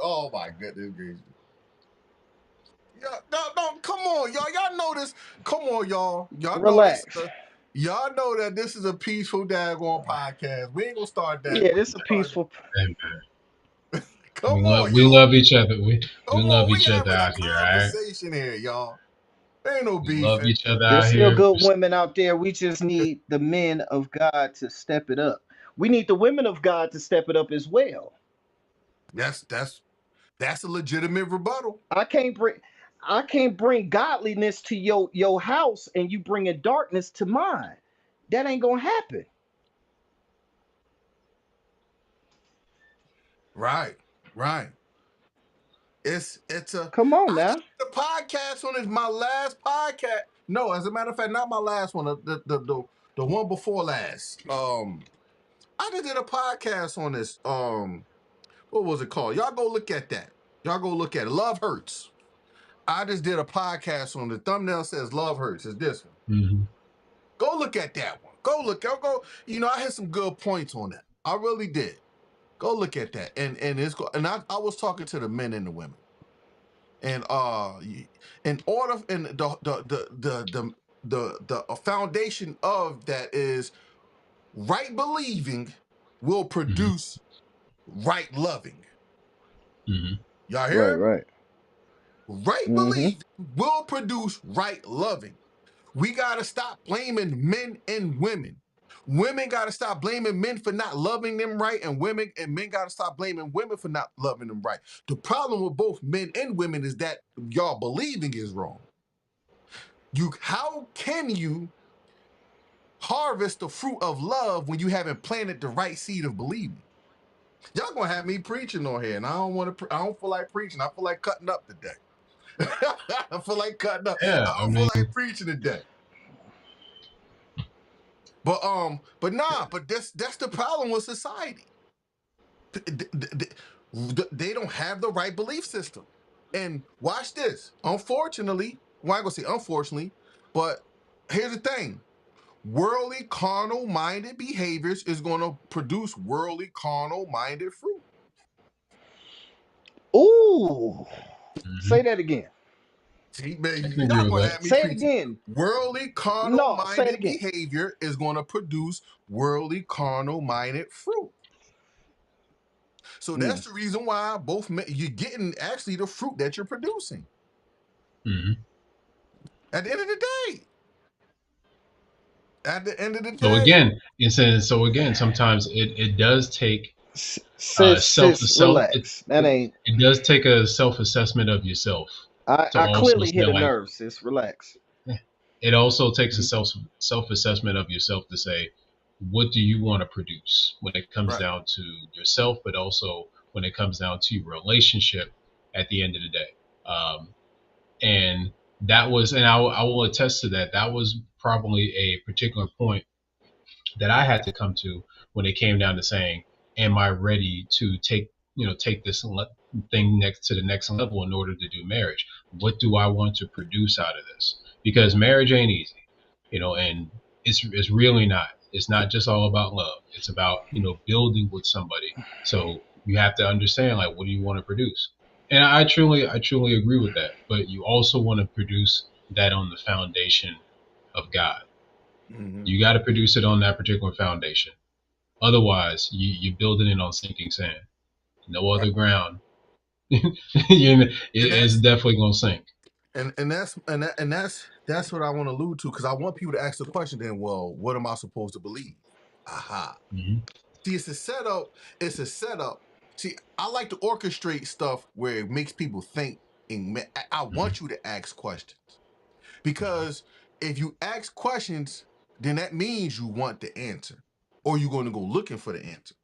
[SPEAKER 4] Oh my goodness gracious. Yeah, no, come on, y'all. Y'all know this. Come on, y'all. Y'all know this.
[SPEAKER 5] relax.
[SPEAKER 4] Y'all know that this is a peaceful daggone podcast. We ain't gonna start that.
[SPEAKER 5] Yeah, this a peaceful.
[SPEAKER 7] Hey,
[SPEAKER 4] Come on,
[SPEAKER 7] we
[SPEAKER 4] y'all.
[SPEAKER 7] love each other. We
[SPEAKER 4] Come
[SPEAKER 7] love
[SPEAKER 4] on. We
[SPEAKER 7] each other
[SPEAKER 4] having a
[SPEAKER 7] out here. All right.
[SPEAKER 4] conversation here, y'all. Ain't no
[SPEAKER 7] We love
[SPEAKER 4] beefing.
[SPEAKER 7] each other
[SPEAKER 5] There's
[SPEAKER 7] out
[SPEAKER 5] still
[SPEAKER 7] here.
[SPEAKER 5] good women out there. We just need the men of God to step it up. We need the women of God to step it up as well.
[SPEAKER 4] That's that's a legitimate rebuttal.
[SPEAKER 5] I can't bring I can't bring godliness to your house and you bringing darkness to mine. That ain't gonna happen.
[SPEAKER 4] Right. Right. It's a
[SPEAKER 5] Come on
[SPEAKER 4] I
[SPEAKER 5] now.
[SPEAKER 4] just did a podcast on this, my last podcast. No, as a matter of fact, not my last one. The one before last. I just did a podcast on this. What was it called? Y'all go look at that. Y'all go look at it. Love Hurts. I just did a podcast on the thumbnail says Love Hurts. Is this one?
[SPEAKER 7] Mm-hmm.
[SPEAKER 4] Go look at that one. Go look. Go. I had some good points on that. I really did. Go look at that. And I was talking to the men and the women. And in order and the foundation of that is right believing will
[SPEAKER 7] Mm-hmm.
[SPEAKER 4] produce right loving.
[SPEAKER 7] Mm-hmm.
[SPEAKER 4] Y'all
[SPEAKER 5] Right,
[SPEAKER 4] hear me?
[SPEAKER 5] right.
[SPEAKER 4] Right
[SPEAKER 5] Mm-hmm.
[SPEAKER 4] believing will produce right loving. We gotta stop blaming men and women. Women gotta stop blaming men for not loving them right, and men gotta stop blaming women for not loving them right. The problem with both men and women is that y'all believing is wrong. How can you harvest the fruit of love when you haven't planted the right seed of believing? Y'all gonna have me preaching on here, and I don't want to. I don't feel like preaching. I feel like cutting up today. I feel like cutting up.
[SPEAKER 7] Yeah,
[SPEAKER 4] I
[SPEAKER 7] I
[SPEAKER 4] don't feel
[SPEAKER 7] mean,
[SPEAKER 4] like preaching today. But nah. But that's the problem with society. They don't have the right belief system. And watch this. Unfortunately, well, I'm gonna say unfortunately, but here's the thing: worldly, carnal-minded behaviors is gonna produce worldly, carnal-minded fruit.
[SPEAKER 5] Ooh.
[SPEAKER 7] mm-hmm.
[SPEAKER 5] Say that again.
[SPEAKER 4] See, man,
[SPEAKER 7] I can agree
[SPEAKER 4] y'all
[SPEAKER 7] with
[SPEAKER 4] gonna
[SPEAKER 7] that.
[SPEAKER 4] have me
[SPEAKER 5] Say it
[SPEAKER 4] preaching.
[SPEAKER 5] again.
[SPEAKER 4] Worldly,
[SPEAKER 5] No, say it
[SPEAKER 4] carnal-minded
[SPEAKER 5] again.
[SPEAKER 4] behavior is gonna produce worldly, carnal-minded fruit. So
[SPEAKER 5] Mm.
[SPEAKER 4] that's the reason why you're getting actually the fruit that you're producing.
[SPEAKER 7] Mm-hmm.
[SPEAKER 4] At the end of the day. At the end of the
[SPEAKER 7] So
[SPEAKER 4] day.
[SPEAKER 7] again, sometimes it does take self
[SPEAKER 5] Sis,
[SPEAKER 7] self
[SPEAKER 5] relax. That ain't.
[SPEAKER 7] it does take a self assessment of yourself to
[SPEAKER 5] I
[SPEAKER 7] also
[SPEAKER 5] clearly
[SPEAKER 7] say
[SPEAKER 5] hit a
[SPEAKER 7] like,
[SPEAKER 5] nerve, sis. Relax.
[SPEAKER 7] it also takes a
[SPEAKER 4] Mhm.
[SPEAKER 7] self assessment of yourself to say, what do you want to produce when it comes
[SPEAKER 4] Right.
[SPEAKER 7] down to yourself, but also when it comes down to your relationship at the end of the day. And that was, and I will attest to that. That was probably a particular point that I had to come to when it came down to saying, am I ready to take this thing next to the next level in order to do marriage? What do I want to produce out of this? Because marriage ain't easy, and it's really not. It's not just all about love. It's about, building with somebody. So you have to understand, like, what do you want to produce? And I truly agree with that. But you also want to produce that on the foundation of God.
[SPEAKER 4] Hmm.
[SPEAKER 7] You got to produce it on that particular foundation. Otherwise, you're building it on sinking sand. No
[SPEAKER 4] Right.
[SPEAKER 7] other ground.
[SPEAKER 4] And
[SPEAKER 7] It's
[SPEAKER 4] that's
[SPEAKER 7] definitely gonna sink.
[SPEAKER 4] that's what I want to allude to, because I want people to ask the question. Then, well, what am I supposed to believe? Aha.
[SPEAKER 7] Hmm.
[SPEAKER 4] See, it's a setup. It's a setup. See, I like to orchestrate stuff where it makes people think. And I
[SPEAKER 7] Hmm.
[SPEAKER 4] want you to ask questions, because if you ask questions, then that means you want the answer, or you're going to go looking for the answer.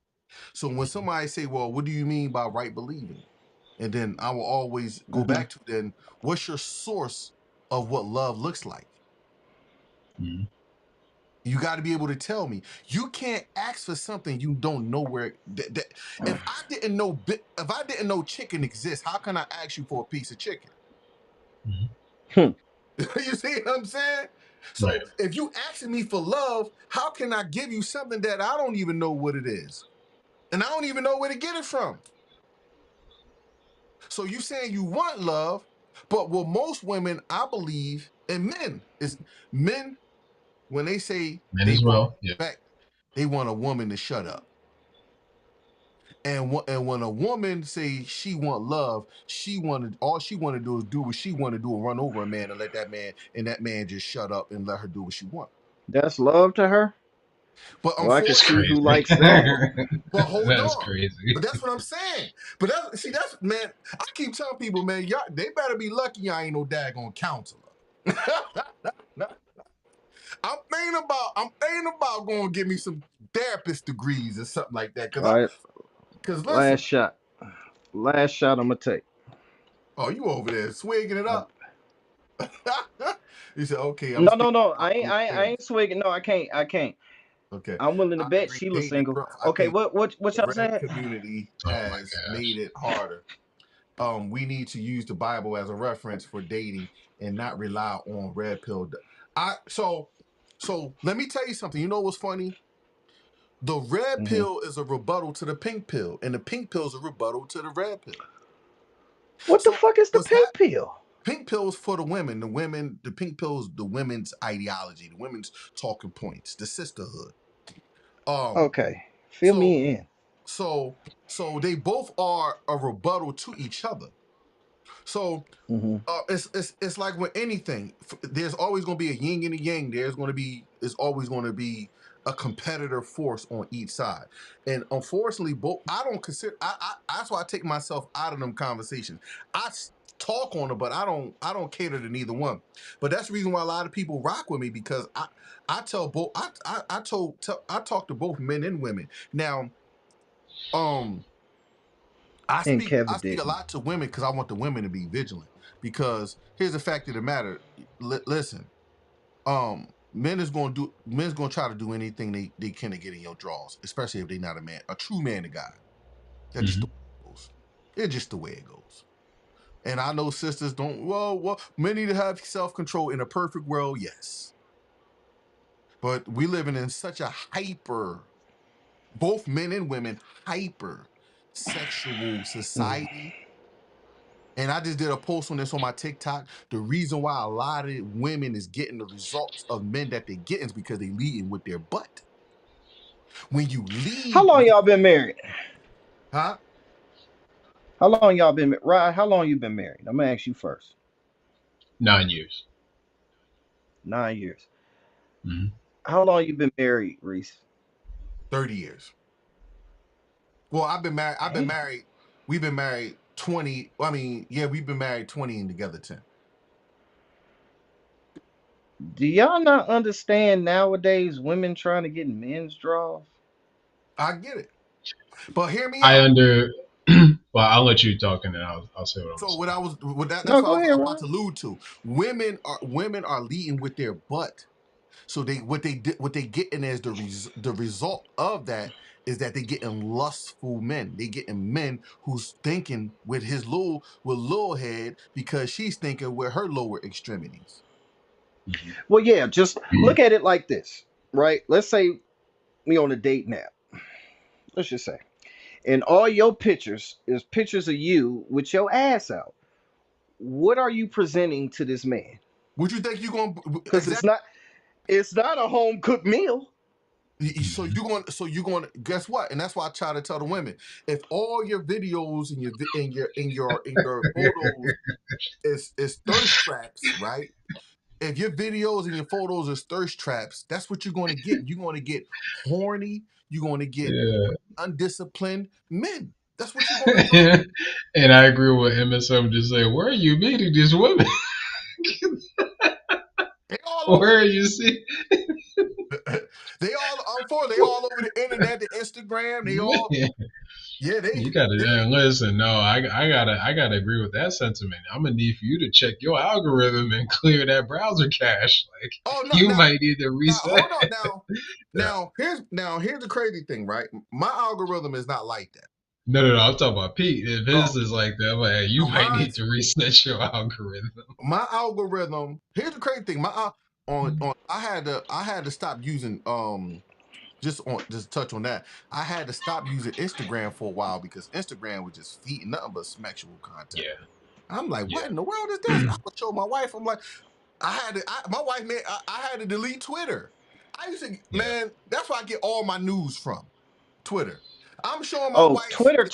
[SPEAKER 4] So when somebody say, "Well, what do you mean by right believing?" and then I will always go
[SPEAKER 5] Hmm.
[SPEAKER 4] back to, then what's your source of what love looks like?
[SPEAKER 7] Hmm.
[SPEAKER 4] You got to be able to tell me. You can't ask for something you don't know where. If I didn't know chicken exists, how can I ask you for a piece of chicken?
[SPEAKER 7] Hmm.
[SPEAKER 5] Hmm.
[SPEAKER 4] You see what I'm saying?
[SPEAKER 7] Right.
[SPEAKER 4] So if you asking me for love, how can I give you something that I don't even know what it is, and I don't even know where to get it from? So you saying you want love, but what most women, I believe, and men is men, when they say
[SPEAKER 7] Men
[SPEAKER 4] they
[SPEAKER 7] as
[SPEAKER 4] want
[SPEAKER 7] well. Yeah.
[SPEAKER 4] respect, they want a woman to shut up. And when a woman say she want love, all she want to do is do what she want to do and run over a man and let that man just shut up and let her do what she want.
[SPEAKER 5] That's love to her.
[SPEAKER 4] But
[SPEAKER 5] Well, I can
[SPEAKER 7] That's
[SPEAKER 5] see
[SPEAKER 4] unfortunately,
[SPEAKER 5] who
[SPEAKER 7] crazy.
[SPEAKER 5] likes that.
[SPEAKER 4] but hold
[SPEAKER 7] That's
[SPEAKER 4] on.
[SPEAKER 7] crazy.
[SPEAKER 4] But that's what I'm saying. But that's man. I keep telling people, man, y'all, they better be lucky y'all ain't no daggone counselor. I'm thinking about going to give me some therapist degrees or something like that.
[SPEAKER 5] All right,
[SPEAKER 4] Cause
[SPEAKER 5] last
[SPEAKER 4] listen,
[SPEAKER 5] shot. Last shot I'm gonna take.
[SPEAKER 4] oh, you over there swigging it
[SPEAKER 5] I,
[SPEAKER 4] up. You said, okay, I'm
[SPEAKER 5] no,
[SPEAKER 4] speaking
[SPEAKER 5] no, no.
[SPEAKER 4] about
[SPEAKER 5] I ain't.
[SPEAKER 4] my
[SPEAKER 5] I ain't
[SPEAKER 4] experience.
[SPEAKER 5] swigging. No, I can't. I can't.
[SPEAKER 4] Okay.
[SPEAKER 5] I'm willing to
[SPEAKER 4] I
[SPEAKER 5] bet
[SPEAKER 4] agree.
[SPEAKER 5] Sheila's
[SPEAKER 4] Dating
[SPEAKER 5] single.
[SPEAKER 4] rough. I
[SPEAKER 5] Okay,
[SPEAKER 4] think
[SPEAKER 5] what
[SPEAKER 4] the
[SPEAKER 5] y'all
[SPEAKER 4] red
[SPEAKER 5] saying?
[SPEAKER 4] community
[SPEAKER 7] Oh my
[SPEAKER 4] has made
[SPEAKER 7] gosh.
[SPEAKER 4] it harder. We need to use the Bible as a reference for dating and not rely on red pill. I so let me tell you something. You know what's funny? The red
[SPEAKER 5] Hmm.
[SPEAKER 4] pill is a rebuttal to the pink pill, and the pink pill is a rebuttal to the red pill.
[SPEAKER 5] What the
[SPEAKER 4] So
[SPEAKER 5] fuck is the
[SPEAKER 4] what's
[SPEAKER 5] pink
[SPEAKER 4] happening?
[SPEAKER 5] pill?
[SPEAKER 4] Pink pills for the women. The pink pills, the women's ideology, the women's talking points, the sisterhood. Um,
[SPEAKER 5] Okay, fill
[SPEAKER 4] so
[SPEAKER 5] me in.
[SPEAKER 4] so so they both are a rebuttal to each other. So
[SPEAKER 5] Hmm.
[SPEAKER 4] it's like with anything. There's always going to be a yin and a yang. It's always going to be a competitor force on each side. And unfortunately, both I don't consider. That's why I take myself out of them conversations. Talk on it, but I don't cater to neither one. But that's the reason why a lot of people rock with me, because I tell both I talk to both men and women now. Um,
[SPEAKER 5] And Kevin
[SPEAKER 4] I speak a
[SPEAKER 5] didn't.
[SPEAKER 4] lot to women because I want the women to be vigilant. Because here's the fact of the matter. Listen, men's gonna try to do anything they can to get in your drawers, especially if they're not a true man of God. That's just
[SPEAKER 7] Hmm.
[SPEAKER 4] the way it goes. It's just the way it goes. And I know sisters don't. Well, men need to have self control. In a perfect world, yes, but we living in such a hyper, both men and women, hyper sexual
[SPEAKER 5] Mm.
[SPEAKER 4] society. And I just did a post on this on my TikTok. The reason why a lot of women is getting the results of men that they getting is because they leading with their butt. When you
[SPEAKER 5] How
[SPEAKER 4] lead
[SPEAKER 5] long
[SPEAKER 4] with,
[SPEAKER 5] y'all been married?
[SPEAKER 4] huh?
[SPEAKER 5] How long y'all been Rod? How long you been married? I'm gonna ask you first.
[SPEAKER 7] 9 years.
[SPEAKER 5] 9 years.
[SPEAKER 7] Hmm.
[SPEAKER 5] How long you been married, Reese?
[SPEAKER 4] 30 years. Well, I've been married.
[SPEAKER 5] Damn.
[SPEAKER 4] We've been married 20. I mean, yeah, we've been married 20 and together 10.
[SPEAKER 5] Do y'all not understand nowadays women trying to get men's draws?
[SPEAKER 4] I get it. But hear me
[SPEAKER 7] I
[SPEAKER 4] out.
[SPEAKER 7] under. Well, I'll let you talk and then I'll say what I'm gonna
[SPEAKER 4] So
[SPEAKER 7] say.
[SPEAKER 4] that's
[SPEAKER 5] No,
[SPEAKER 4] what I
[SPEAKER 5] go
[SPEAKER 4] was
[SPEAKER 5] ahead,
[SPEAKER 4] about
[SPEAKER 5] Rod.
[SPEAKER 4] to allude to. Women are leading with their butt. So what they getting is the result of that is that they getting lustful men. They getting men who's thinking with little head because she's thinking with her lower extremities.
[SPEAKER 5] Well, yeah, just look at it like this, right? Let's say we on a date now. Let's just say, and all your pictures is pictures of you with your ass out. What are you presenting to this man?
[SPEAKER 4] Would you think you gonna
[SPEAKER 5] Because
[SPEAKER 4] exactly?
[SPEAKER 5] it's not a home cooked meal.
[SPEAKER 4] So you going to guess what? And that's why I try to tell the women: if all your videos and your photos is thirst traps, right? If your videos and your photos is thirst traps, that's what you're going to get. You're going to get horny. You're going to get
[SPEAKER 7] Yeah.
[SPEAKER 4] undisciplined men. That's what you're going to get.
[SPEAKER 7] And I agree with MSM to say, where are you meeting these women?
[SPEAKER 4] They all over.
[SPEAKER 7] Where are you seeing?
[SPEAKER 4] They all over the internet, the Instagram. They all
[SPEAKER 7] Man,
[SPEAKER 4] yeah.
[SPEAKER 7] you gotta listen. No, I gotta agree with that sentiment. I'm gonna need for you to check your algorithm and clear that browser cache. Like
[SPEAKER 4] oh no
[SPEAKER 7] you
[SPEAKER 4] now
[SPEAKER 7] might need to
[SPEAKER 4] now
[SPEAKER 7] reset.
[SPEAKER 4] hold on
[SPEAKER 7] Yeah.
[SPEAKER 4] here's the crazy thing, right? My algorithm is not like that.
[SPEAKER 7] No. I'm talking about Pete. If his
[SPEAKER 4] Oh
[SPEAKER 7] is like that, I'm like, hey, you
[SPEAKER 4] no,
[SPEAKER 7] might need to reset your algorithm.
[SPEAKER 4] my algorithm. Here's the crazy thing. On I had to stop using just touch on that. I had to stop using Instagram for a while because Instagram was just feeding nothing but sexual content.
[SPEAKER 7] Yeah.
[SPEAKER 4] I'm like, what
[SPEAKER 7] Yeah.
[SPEAKER 4] in the world is this? I would show my wife. I'm like, my wife made I had to delete Twitter. I used to
[SPEAKER 7] Yeah.
[SPEAKER 4] man, that's where I get all my news from. Twitter. I'm showing my
[SPEAKER 5] Oh,
[SPEAKER 4] wife.
[SPEAKER 5] Twitter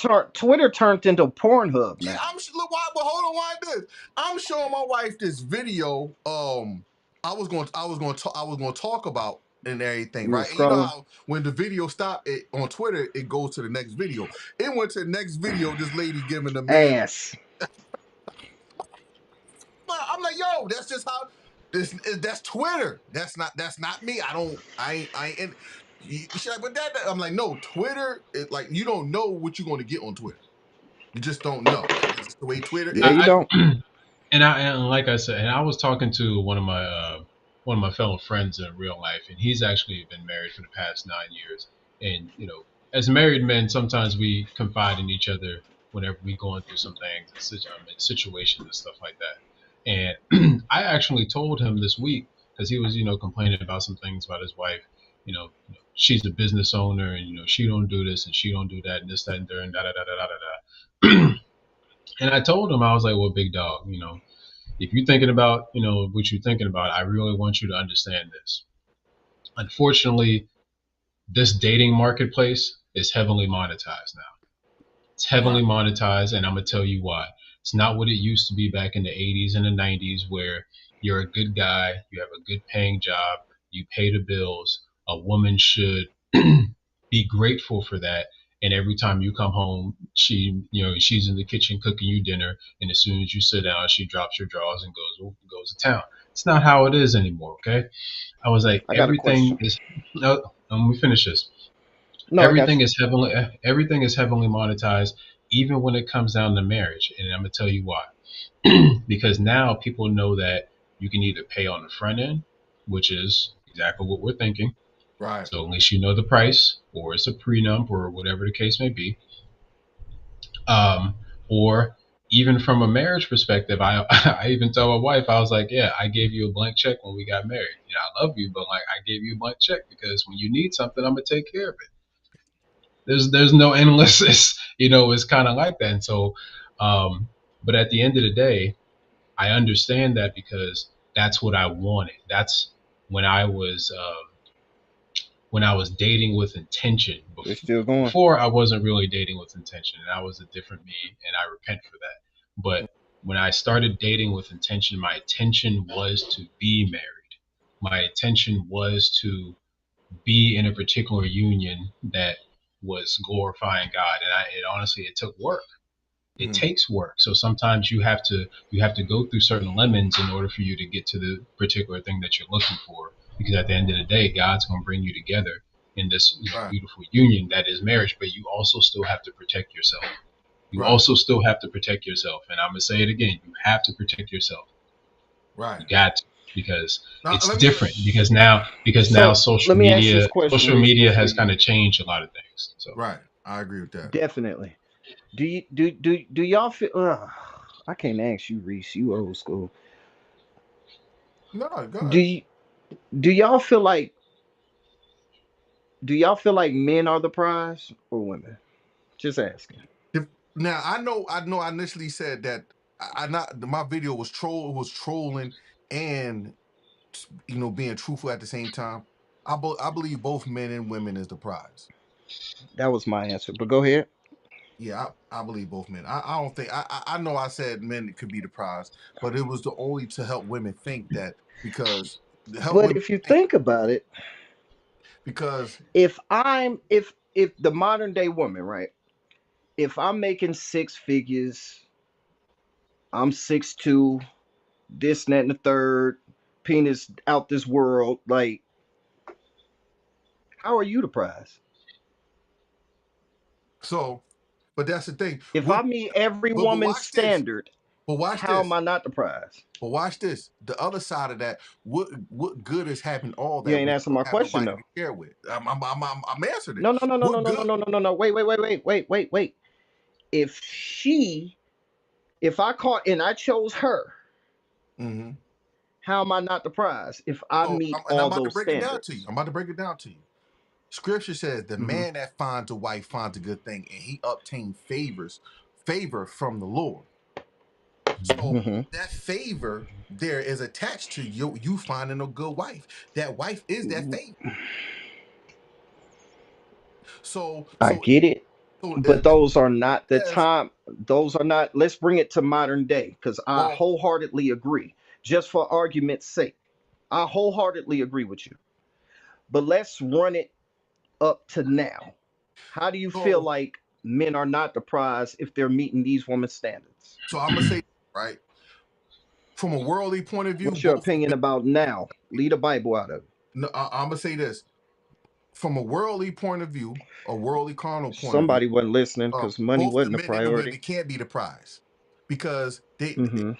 [SPEAKER 5] turned into Pornhub
[SPEAKER 4] Yeah,
[SPEAKER 5] now.
[SPEAKER 4] look why. But hold on, why this? I'm showing my wife this video. I was going to talk about and everything,
[SPEAKER 5] You were
[SPEAKER 4] right? And you know
[SPEAKER 5] scrolling.
[SPEAKER 4] how when the video stopped it on Twitter, it goes to the next video. It went to the next video. This lady giving the man.
[SPEAKER 5] Ass.
[SPEAKER 4] I'm like, yo, that's just how that's Twitter. That's not me. I ain't. And she's like, but that I'm like, no, Twitter. Like you don't know what you're going to get on Twitter. You just don't know. That's just the way Twitter
[SPEAKER 5] Yeah,
[SPEAKER 4] is.
[SPEAKER 5] you don't.
[SPEAKER 7] And like I said, and I was talking to one of my fellow friends in real life, and he's actually been married for the past 9 years. And as married men, sometimes we confide in each other whenever we going through some things, and situations and stuff like that. And I actually told him this week because he was complaining about some things about his wife. She's a business owner, and she don't do this and she don't do that and this that and there and da da da da da da da. And I told him, I was like, well, big dog, if you're thinking about, what you're thinking about, I really want you to understand this. Unfortunately, this dating marketplace is heavily monetized now. It's heavily
[SPEAKER 4] Right.
[SPEAKER 7] monetized, and I'm gonna tell you why. It's not what it used to be back in the 80s and the 90s, where you're a good guy, you have a good paying job, you pay the bills. A woman should be grateful for that. And every time you come home, she's in the kitchen cooking you dinner, and as soon as you sit down, she drops her drawers and goes to town. It's not how it is anymore. Okay, I was like,
[SPEAKER 5] I got a question.
[SPEAKER 7] no. Let me finish this.
[SPEAKER 5] No, I got you.
[SPEAKER 7] Everything is heavily monetized, even when it comes down to marriage. And I'm gonna tell you why. Because now people know that you can either pay on the front end, which is exactly what we're thinking.
[SPEAKER 4] Right.
[SPEAKER 7] So at least you know the price, or it's a prenup, or whatever the case may be. Um, or even from a marriage perspective, I even tell my wife, I was like, yeah, I gave you a blank check when we got married. I love you, but like I gave you a blank check because when you need something, I'm gonna take care of it. There's no endless. It's kind of like that. And so, but at the end of the day, I understand that because that's what I wanted. That's when I was dating with intention.
[SPEAKER 5] We're still going.
[SPEAKER 7] Before I wasn't really dating with intention, and I was a different me, and I repent for that. But when I started dating with intention, my intention was to be married. My intention was to be in a particular union that was glorifying God, and honestly, it took work. It
[SPEAKER 4] Mm.
[SPEAKER 7] takes work. So sometimes you have to go through certain lemons in order for you to get to the particular thing that you're looking for. Because at the end of the day, God's going to bring you together in this
[SPEAKER 4] Right.
[SPEAKER 7] beautiful union that is marriage. But you also still have to protect yourself. You
[SPEAKER 4] Right.
[SPEAKER 7] also still have to protect yourself. And I'm gonna say it again: you have to protect yourself.
[SPEAKER 4] Right.
[SPEAKER 7] You got to. because
[SPEAKER 4] Now
[SPEAKER 7] it's
[SPEAKER 4] let me
[SPEAKER 7] different because now
[SPEAKER 5] So let me ask this question,
[SPEAKER 7] social
[SPEAKER 5] Reese,
[SPEAKER 7] media
[SPEAKER 5] before
[SPEAKER 7] has
[SPEAKER 5] you
[SPEAKER 7] kind of changed a lot of things. So
[SPEAKER 4] right. I agree with that.
[SPEAKER 5] definitely. Do y'all feel? I can't ask you, Reese. You old school.
[SPEAKER 4] No, go
[SPEAKER 5] Do
[SPEAKER 4] ahead.
[SPEAKER 5] you, do y'all feel like men are the prize or women? Just asking.
[SPEAKER 4] Now I know I initially said that I not my video was trolling and being truthful at the same time. I believe both men and women is the prize.
[SPEAKER 5] That was my answer. But go ahead.
[SPEAKER 4] Yeah, I believe both men. I don't think I know I said men could be the prize, but it was the only to help women think that because to help
[SPEAKER 5] But
[SPEAKER 4] women
[SPEAKER 5] if you
[SPEAKER 4] think
[SPEAKER 5] think about it,
[SPEAKER 4] because
[SPEAKER 5] if the modern day woman, right? If I'm making six figures, I'm 6'2", this, and that, and the third, penis out this world. Like, how are you the prize?
[SPEAKER 4] so, but that's the thing.
[SPEAKER 5] If I meet every
[SPEAKER 4] But
[SPEAKER 5] woman's
[SPEAKER 4] watch this.
[SPEAKER 5] standard,
[SPEAKER 4] But watch
[SPEAKER 5] how am
[SPEAKER 4] this.
[SPEAKER 5] I not the prize?
[SPEAKER 4] But watch this. The other side of that, what good is having all
[SPEAKER 5] You
[SPEAKER 4] that
[SPEAKER 5] ain't
[SPEAKER 4] when you
[SPEAKER 5] answering
[SPEAKER 4] don't
[SPEAKER 5] my
[SPEAKER 4] have
[SPEAKER 5] question
[SPEAKER 4] nobody
[SPEAKER 5] though.
[SPEAKER 4] to share with? I'm answering it.
[SPEAKER 5] No, no, no, no, no,
[SPEAKER 4] What
[SPEAKER 5] no, no,
[SPEAKER 4] good?
[SPEAKER 5] no, no, no, no. Wait. If she, if I caught and I chose her,
[SPEAKER 4] Hmm.
[SPEAKER 5] how am I not the prize if I
[SPEAKER 4] So,
[SPEAKER 5] meet
[SPEAKER 4] and I'm
[SPEAKER 5] all
[SPEAKER 4] about to
[SPEAKER 5] those
[SPEAKER 4] break it down to you.
[SPEAKER 5] standards?
[SPEAKER 4] I'm about to break it down to you. Scripture says the
[SPEAKER 5] Hmm.
[SPEAKER 4] man that finds a wife finds a good thing, and he obtained favor from the Lord. So
[SPEAKER 5] Hmm.
[SPEAKER 4] that favor there is attached to you finding a good wife. That wife is that favor. So
[SPEAKER 5] I
[SPEAKER 4] so
[SPEAKER 5] get it,
[SPEAKER 4] so
[SPEAKER 5] but those are not the
[SPEAKER 4] says,
[SPEAKER 5] time. Those are not. Let's bring it to modern day because I
[SPEAKER 4] well,
[SPEAKER 5] wholeheartedly agree. Just for argument's sake, I wholeheartedly agree with you. But let's run it up to now. How do you feel
[SPEAKER 4] so
[SPEAKER 5] like men are not the prize if they're meeting these women's standards?
[SPEAKER 4] so I'm gonna say right from a worldly point of view,
[SPEAKER 5] What's your
[SPEAKER 4] both.
[SPEAKER 5] opinion about now? Leave the Bible out of it.
[SPEAKER 4] No, I'm gonna say this from a worldly point of view, a worldly carnal point of view.
[SPEAKER 5] Somebody wasn't listening because money
[SPEAKER 4] Both the
[SPEAKER 5] wasn't a
[SPEAKER 4] men and the women
[SPEAKER 5] priority.
[SPEAKER 4] can't be the prize because
[SPEAKER 5] Hmm.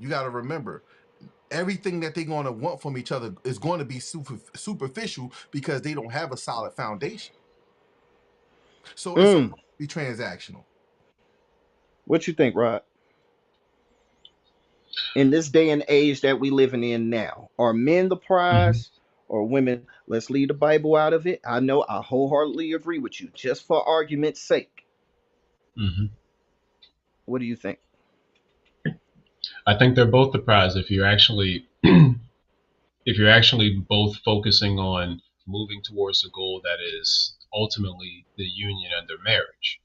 [SPEAKER 4] you got to remember everything that they're going to want from each other is going to be superficial because they don't have a solid foundation. So it's supposed
[SPEAKER 5] Mm.
[SPEAKER 4] to be transactional.
[SPEAKER 5] What you think, Rod? In this day and age that we living in now, are men the
[SPEAKER 7] mhm,
[SPEAKER 5] prize or women? Let's leave the Bible out of it. I know I wholeheartedly agree with you. Just for argument's sake,
[SPEAKER 7] mhm.
[SPEAKER 5] what do you think?
[SPEAKER 7] I think they're both the prize if you're actually both focusing on moving towards the goal that is ultimately the union under marriage.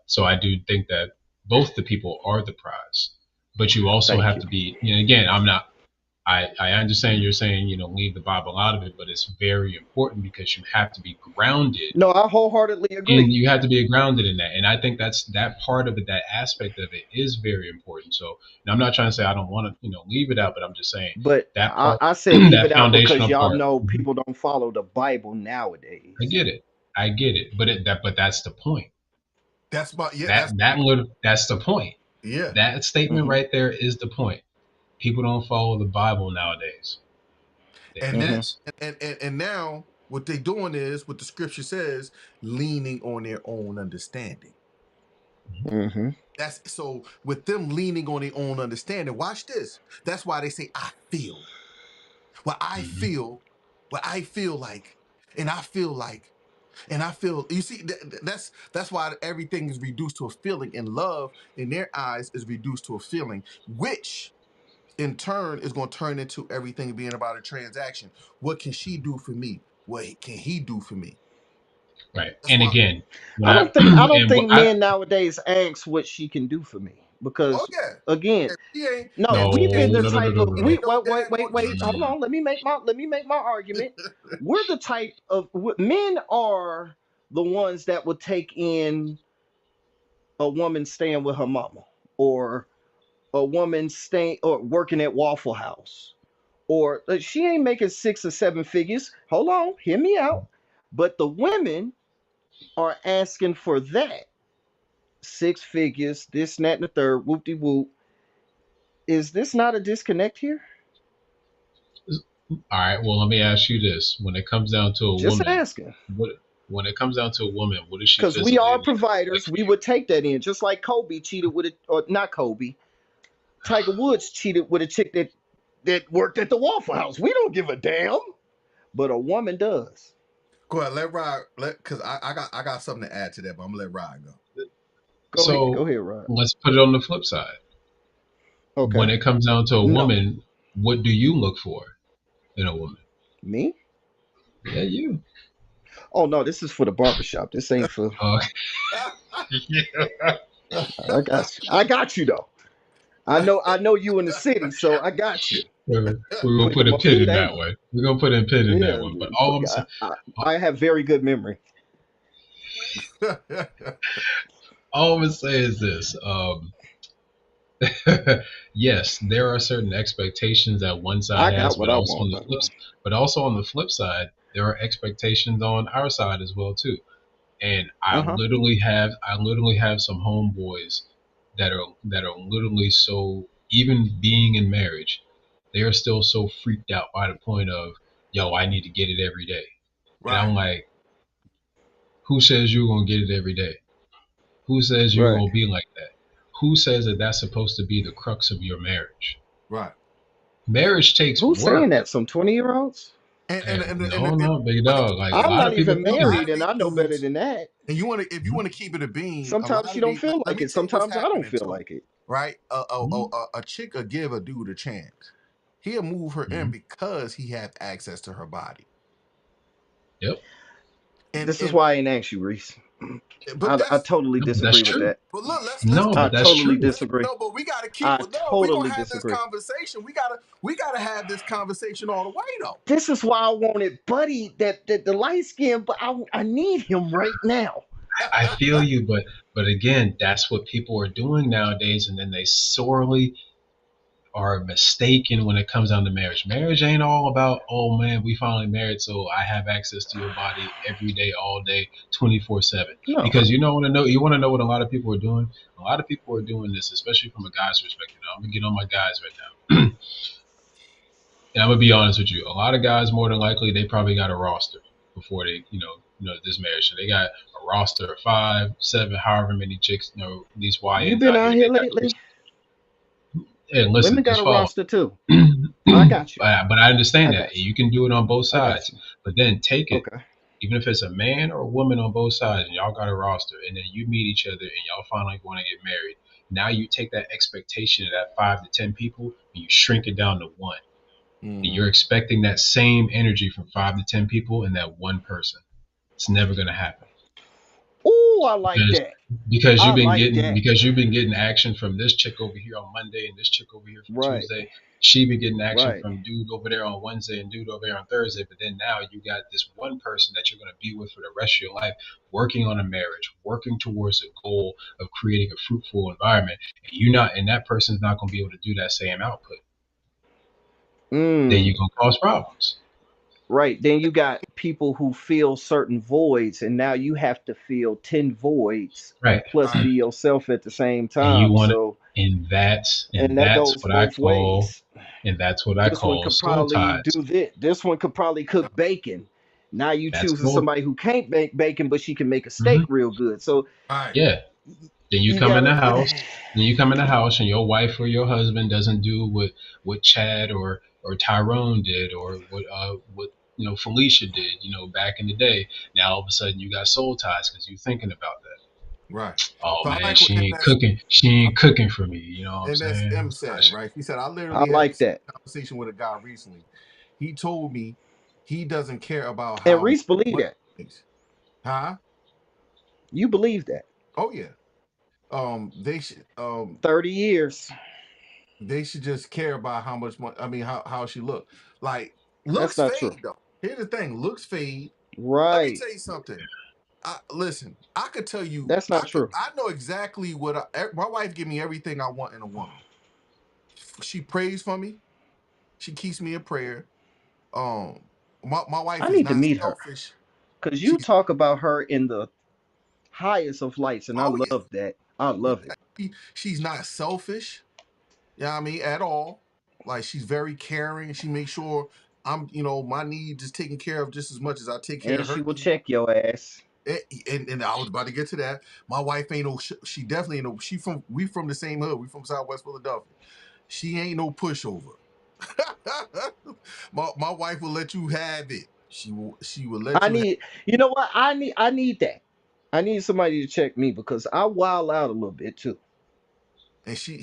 [SPEAKER 7] So I do think that both the people are the prize, but you also
[SPEAKER 5] Thank
[SPEAKER 7] have
[SPEAKER 5] you.
[SPEAKER 7] to be. Again, I understand you're saying leave the Bible out of it, but it's very important because you have to be grounded
[SPEAKER 5] No, I wholeheartedly
[SPEAKER 7] and
[SPEAKER 5] agree.
[SPEAKER 7] you have to be grounded in that. And I think that's that part of it, that aspect of it is very important. So and I'm not trying to say I don't want to leave it out, but I'm just saying
[SPEAKER 5] But
[SPEAKER 7] that
[SPEAKER 5] I,
[SPEAKER 7] part,
[SPEAKER 5] I said leave
[SPEAKER 7] that
[SPEAKER 5] it out because
[SPEAKER 7] foundational
[SPEAKER 5] y'all
[SPEAKER 7] part.
[SPEAKER 5] know
[SPEAKER 7] Mhm.
[SPEAKER 5] people don't follow the Bible
[SPEAKER 7] I
[SPEAKER 5] nowadays.
[SPEAKER 7] get it. I get it. But that's the point.
[SPEAKER 4] That's about yeah.
[SPEAKER 7] That that little that's the point.
[SPEAKER 4] Yeah.
[SPEAKER 7] That statement
[SPEAKER 5] Hmm.
[SPEAKER 7] right there is the point. People don't follow the Bible nowadays. They
[SPEAKER 4] And
[SPEAKER 5] Hmm.
[SPEAKER 7] don't.
[SPEAKER 4] and now what they're doing is what the scripture says, leaning on their own understanding.
[SPEAKER 5] Hmm.
[SPEAKER 4] That's so with them leaning on their own understanding. Watch this. That's why they say I feel. What I
[SPEAKER 7] Mhm.
[SPEAKER 4] feel, what I feel like, and I feel like, and I feel. You see, that's why everything is reduced to a feeling, and love in their eyes is reduced to a feeling, which in turn is going to turn into everything being about a transaction. What can she do for me? What can he do for me?
[SPEAKER 7] Right.
[SPEAKER 4] That's
[SPEAKER 7] And
[SPEAKER 4] why.
[SPEAKER 7] again, when
[SPEAKER 5] I
[SPEAKER 7] I
[SPEAKER 5] don't think I don't
[SPEAKER 7] and what
[SPEAKER 5] think
[SPEAKER 7] I
[SPEAKER 5] men nowadays ask what she can do for me
[SPEAKER 4] Oh
[SPEAKER 5] because
[SPEAKER 4] yeah,
[SPEAKER 5] again,
[SPEAKER 4] if she ain't,
[SPEAKER 5] no,
[SPEAKER 4] if
[SPEAKER 5] we've
[SPEAKER 4] she ain't
[SPEAKER 5] been
[SPEAKER 7] no
[SPEAKER 5] the
[SPEAKER 7] no no no
[SPEAKER 5] type
[SPEAKER 7] no
[SPEAKER 5] of
[SPEAKER 7] no
[SPEAKER 4] ain't
[SPEAKER 5] we
[SPEAKER 7] no.
[SPEAKER 4] no
[SPEAKER 5] wait. Hold
[SPEAKER 4] daggone
[SPEAKER 5] on, let me make my argument. We're the type of men are the ones that would take in a woman staying with her mama or a woman staying or working at Waffle House or she ain't making 6 or 7 figures. Hold on, hear me out. But the women are asking for that 6 figures, this, and that, and the third, whoop de whoop. Is this not a disconnect here?
[SPEAKER 7] All right. Well, let me ask you this: when it comes down to a
[SPEAKER 5] Just
[SPEAKER 7] woman,
[SPEAKER 5] asking.
[SPEAKER 7] what when it comes down to a woman, what is she
[SPEAKER 5] Because we
[SPEAKER 7] physically
[SPEAKER 5] are
[SPEAKER 7] like
[SPEAKER 5] providers,
[SPEAKER 7] for
[SPEAKER 5] we
[SPEAKER 7] you?
[SPEAKER 5] would take that in. Just like Kobe cheated with it, or not Kobe. Tiger Woods cheated with a chick that worked at the Waffle House. We don't give a damn, but a woman does.
[SPEAKER 4] Go ahead, let Rod. Because I got something to add to that, but I'm gonna let Rod go.
[SPEAKER 5] Go
[SPEAKER 7] So
[SPEAKER 5] ahead, Rod.
[SPEAKER 7] let's put it on the flip side. When
[SPEAKER 5] Okay.
[SPEAKER 7] it comes down to a
[SPEAKER 5] No,
[SPEAKER 7] woman, what do you look for in a woman?
[SPEAKER 5] me?
[SPEAKER 7] Yeah, you.
[SPEAKER 5] Oh no, this is for the barbershop. This ain't for.
[SPEAKER 7] Uh,
[SPEAKER 5] I got you. I got you though. I know you in the city, so I got you.
[SPEAKER 7] we're gonna
[SPEAKER 5] Quick
[SPEAKER 7] put
[SPEAKER 5] on
[SPEAKER 7] a
[SPEAKER 5] my
[SPEAKER 7] pin
[SPEAKER 5] feet,
[SPEAKER 7] in
[SPEAKER 5] ain't
[SPEAKER 7] that
[SPEAKER 5] I?
[SPEAKER 7] one. We're gonna put a pin in that
[SPEAKER 5] Yeah,
[SPEAKER 7] one. But all I'm saying,
[SPEAKER 5] I have very good memory.
[SPEAKER 7] all I'm gonna say is this. Yes, there are certain expectations that one side
[SPEAKER 5] I
[SPEAKER 7] has,
[SPEAKER 5] got what
[SPEAKER 7] but
[SPEAKER 5] I
[SPEAKER 7] also on
[SPEAKER 5] want,
[SPEAKER 7] the
[SPEAKER 5] by the
[SPEAKER 7] flip,
[SPEAKER 5] way.
[SPEAKER 7] but also on the flip side, there are expectations on our side as well too. And
[SPEAKER 5] Uh huh.
[SPEAKER 7] I literally have some homeboys that are literally so, even being in marriage, they are still so freaked out by the point of, yo, I need to get it every day. And
[SPEAKER 4] Right,
[SPEAKER 7] I'm like, who says you're gonna get it every day? Who says you're
[SPEAKER 5] Right.
[SPEAKER 7] gonna be like that? Who says that that's supposed to be the crux of your marriage?
[SPEAKER 4] right.
[SPEAKER 7] Marriage takes
[SPEAKER 5] Who's
[SPEAKER 7] work.
[SPEAKER 5] saying that? Some 20-year-olds?
[SPEAKER 4] And
[SPEAKER 7] No, no, big
[SPEAKER 4] but
[SPEAKER 7] dog. Like a
[SPEAKER 5] I'm
[SPEAKER 7] lot
[SPEAKER 5] not
[SPEAKER 7] of people
[SPEAKER 5] even
[SPEAKER 7] thinking
[SPEAKER 4] a
[SPEAKER 7] that.
[SPEAKER 4] lot
[SPEAKER 5] married,
[SPEAKER 4] of
[SPEAKER 5] and
[SPEAKER 4] these
[SPEAKER 5] I know better
[SPEAKER 4] dudes,
[SPEAKER 5] than that.
[SPEAKER 4] and if you
[SPEAKER 7] Mhm,
[SPEAKER 4] want to keep it a bean, a
[SPEAKER 5] Sometimes
[SPEAKER 4] lot
[SPEAKER 5] you
[SPEAKER 4] of
[SPEAKER 5] don't
[SPEAKER 4] these.
[SPEAKER 5] feel
[SPEAKER 4] Let
[SPEAKER 5] like
[SPEAKER 4] me
[SPEAKER 5] it.
[SPEAKER 4] tell you what's
[SPEAKER 5] Sometimes I don't
[SPEAKER 4] happening
[SPEAKER 5] feel
[SPEAKER 4] to it.
[SPEAKER 5] like it.
[SPEAKER 4] Right,
[SPEAKER 7] mhm,
[SPEAKER 4] a chick will give a dude a chance. He'll move her in
[SPEAKER 7] mhm.
[SPEAKER 4] because he has access to her body,
[SPEAKER 7] Yep,
[SPEAKER 5] This is
[SPEAKER 4] and
[SPEAKER 5] why I ain't asked you, Reese.
[SPEAKER 4] but
[SPEAKER 5] I
[SPEAKER 4] that's
[SPEAKER 5] totally
[SPEAKER 7] no, that's
[SPEAKER 5] disagree with
[SPEAKER 7] true.
[SPEAKER 5] that.
[SPEAKER 4] but look, let's
[SPEAKER 7] No,
[SPEAKER 5] I
[SPEAKER 7] but that's
[SPEAKER 5] totally
[SPEAKER 7] true.
[SPEAKER 5] disagree.
[SPEAKER 4] no, but we gotta keep
[SPEAKER 5] I
[SPEAKER 4] it. No, we gonna
[SPEAKER 5] totally
[SPEAKER 4] have this
[SPEAKER 5] disagree.
[SPEAKER 4] conversation. We gotta have this conversation all the way though.
[SPEAKER 5] This is why I wanted Buddy, that the light skin, but I need him right now.
[SPEAKER 7] I feel you, but again, that's what people are doing nowadays, and then they sorely are mistaken when it comes down to marriage. Marriage ain't all about, oh man, we finally married, so I have access to your body every day, all day, 24/7.
[SPEAKER 5] No.
[SPEAKER 7] Because you want to know what a lot of people are doing. A lot of people are doing this, especially from a guy's perspective. Now, I'm gonna get on my guys right now. And I'm gonna be honest with you. A lot of guys, more than likely, they probably got a roster before they, this marriage. So they got a roster of 5, 7, however many chicks, these
[SPEAKER 5] You
[SPEAKER 7] YNs
[SPEAKER 5] been
[SPEAKER 7] out
[SPEAKER 5] out
[SPEAKER 7] here.
[SPEAKER 5] here
[SPEAKER 7] They got
[SPEAKER 5] lately?
[SPEAKER 7] and listen,
[SPEAKER 5] Women got
[SPEAKER 7] just
[SPEAKER 5] a
[SPEAKER 7] follow.
[SPEAKER 5] roster too. I got you.
[SPEAKER 7] But I
[SPEAKER 5] I
[SPEAKER 7] understand that. And
[SPEAKER 5] got you.
[SPEAKER 7] you can do it on both
[SPEAKER 5] I got
[SPEAKER 7] sides.
[SPEAKER 5] you.
[SPEAKER 7] But then take it,
[SPEAKER 5] Okay.
[SPEAKER 7] even if it's a man or a woman on both sides, and y'all got a roster, and then you meet each other and y'all finally want to get married. Now you take that expectation of that 5 to 10 people and you shrink it down to one. And
[SPEAKER 4] Mm-hmm.
[SPEAKER 7] you're expecting that same energy from 5 to 10 people and that one person. It's never gonna happen
[SPEAKER 5] Oh, I like
[SPEAKER 7] because
[SPEAKER 5] that.
[SPEAKER 7] because
[SPEAKER 5] I like that.
[SPEAKER 7] you've been getting action from this chick over here on Monday and this chick over here from
[SPEAKER 5] Right.
[SPEAKER 7] Tuesday. She been getting action
[SPEAKER 5] Right.
[SPEAKER 7] from dude over there on Wednesday and dude over there on Thursday. But then now you got this one person that you're gonna be with for the rest of your life, working on a marriage, working towards a goal of creating a fruitful environment. And that person's not gonna be able to do that same output. Then you're
[SPEAKER 5] Mm.
[SPEAKER 7] gonna cause problems.
[SPEAKER 5] Right. Then you got people who fill certain voids, and now you have to fill 10 voids
[SPEAKER 7] Right.
[SPEAKER 5] and plus
[SPEAKER 4] Right.
[SPEAKER 5] be yourself at the same
[SPEAKER 7] And you
[SPEAKER 5] time.
[SPEAKER 7] want it,
[SPEAKER 5] So,
[SPEAKER 7] and
[SPEAKER 5] and that
[SPEAKER 7] that's
[SPEAKER 5] goes
[SPEAKER 7] what I
[SPEAKER 5] both
[SPEAKER 7] call
[SPEAKER 5] ways. This one could
[SPEAKER 7] soul
[SPEAKER 5] probably do
[SPEAKER 7] ties.
[SPEAKER 5] this. This one could probably cook bacon. Now you
[SPEAKER 7] That's
[SPEAKER 5] choosing
[SPEAKER 7] cool.
[SPEAKER 5] somebody who can't make bacon, but she can make a steak
[SPEAKER 7] Hmm.
[SPEAKER 5] real good. So
[SPEAKER 4] Right.
[SPEAKER 7] Yeah. Then you
[SPEAKER 5] you
[SPEAKER 7] come in
[SPEAKER 5] gotta.
[SPEAKER 7] the house. Then you come in the house, and your wife or your husband doesn't do what Chad or Tyrone did, or what Felicia did. Back in the day. Now all of a sudden you got soul ties because you're thinking about that.
[SPEAKER 4] Right.
[SPEAKER 7] Oh
[SPEAKER 4] So I
[SPEAKER 7] man,
[SPEAKER 4] like what
[SPEAKER 7] she ain't cooking. She ain't cooking for me. You know what I'm
[SPEAKER 4] and that's
[SPEAKER 7] saying?
[SPEAKER 4] M said, right? He said, I
[SPEAKER 5] I
[SPEAKER 4] literally had
[SPEAKER 5] like
[SPEAKER 4] this
[SPEAKER 5] that.
[SPEAKER 4] conversation with a guy recently. He told me he doesn't care about
[SPEAKER 5] And
[SPEAKER 4] how
[SPEAKER 5] Reese believe
[SPEAKER 4] much
[SPEAKER 5] that.
[SPEAKER 4] he makes. Huh?
[SPEAKER 5] You believe that.
[SPEAKER 4] Oh yeah. Um
[SPEAKER 5] 30 years.
[SPEAKER 4] they should just care about how much money, I mean how she look. Like
[SPEAKER 5] That's
[SPEAKER 4] looks
[SPEAKER 5] not true.
[SPEAKER 4] fade though. Here's the thing, looks fade. Let me
[SPEAKER 5] Right.
[SPEAKER 4] tell you something. Listen, I could tell you,
[SPEAKER 5] That's not true.
[SPEAKER 4] I know exactly my wife give me everything I want in a woman. She prays for me. She keeps me in prayer. Um, my wife
[SPEAKER 5] I
[SPEAKER 4] is
[SPEAKER 5] need to
[SPEAKER 4] not
[SPEAKER 5] meet her
[SPEAKER 4] selfish.
[SPEAKER 5] because you
[SPEAKER 4] She's
[SPEAKER 5] talk about her in the highest of lights, and I
[SPEAKER 4] oh
[SPEAKER 5] love that. I
[SPEAKER 4] yeah,
[SPEAKER 5] love it.
[SPEAKER 4] she's not selfish. Yeah, I mean at all. Like she's very caring. She makes sure. I'm, my needs is taken care of just as much as I take care
[SPEAKER 5] And
[SPEAKER 4] of
[SPEAKER 5] she
[SPEAKER 4] her
[SPEAKER 5] will
[SPEAKER 4] needs.
[SPEAKER 5] check your ass.
[SPEAKER 4] And I was about to get to that. My wife ain't no. She definitely ain't no. We from the same hood. We from Southwest Philadelphia. She ain't no pushover. my wife will let you have it. She will let
[SPEAKER 5] I
[SPEAKER 4] you have.
[SPEAKER 5] need, you know what? I need that. I need somebody to check me because I wild out a little bit too.
[SPEAKER 4] And she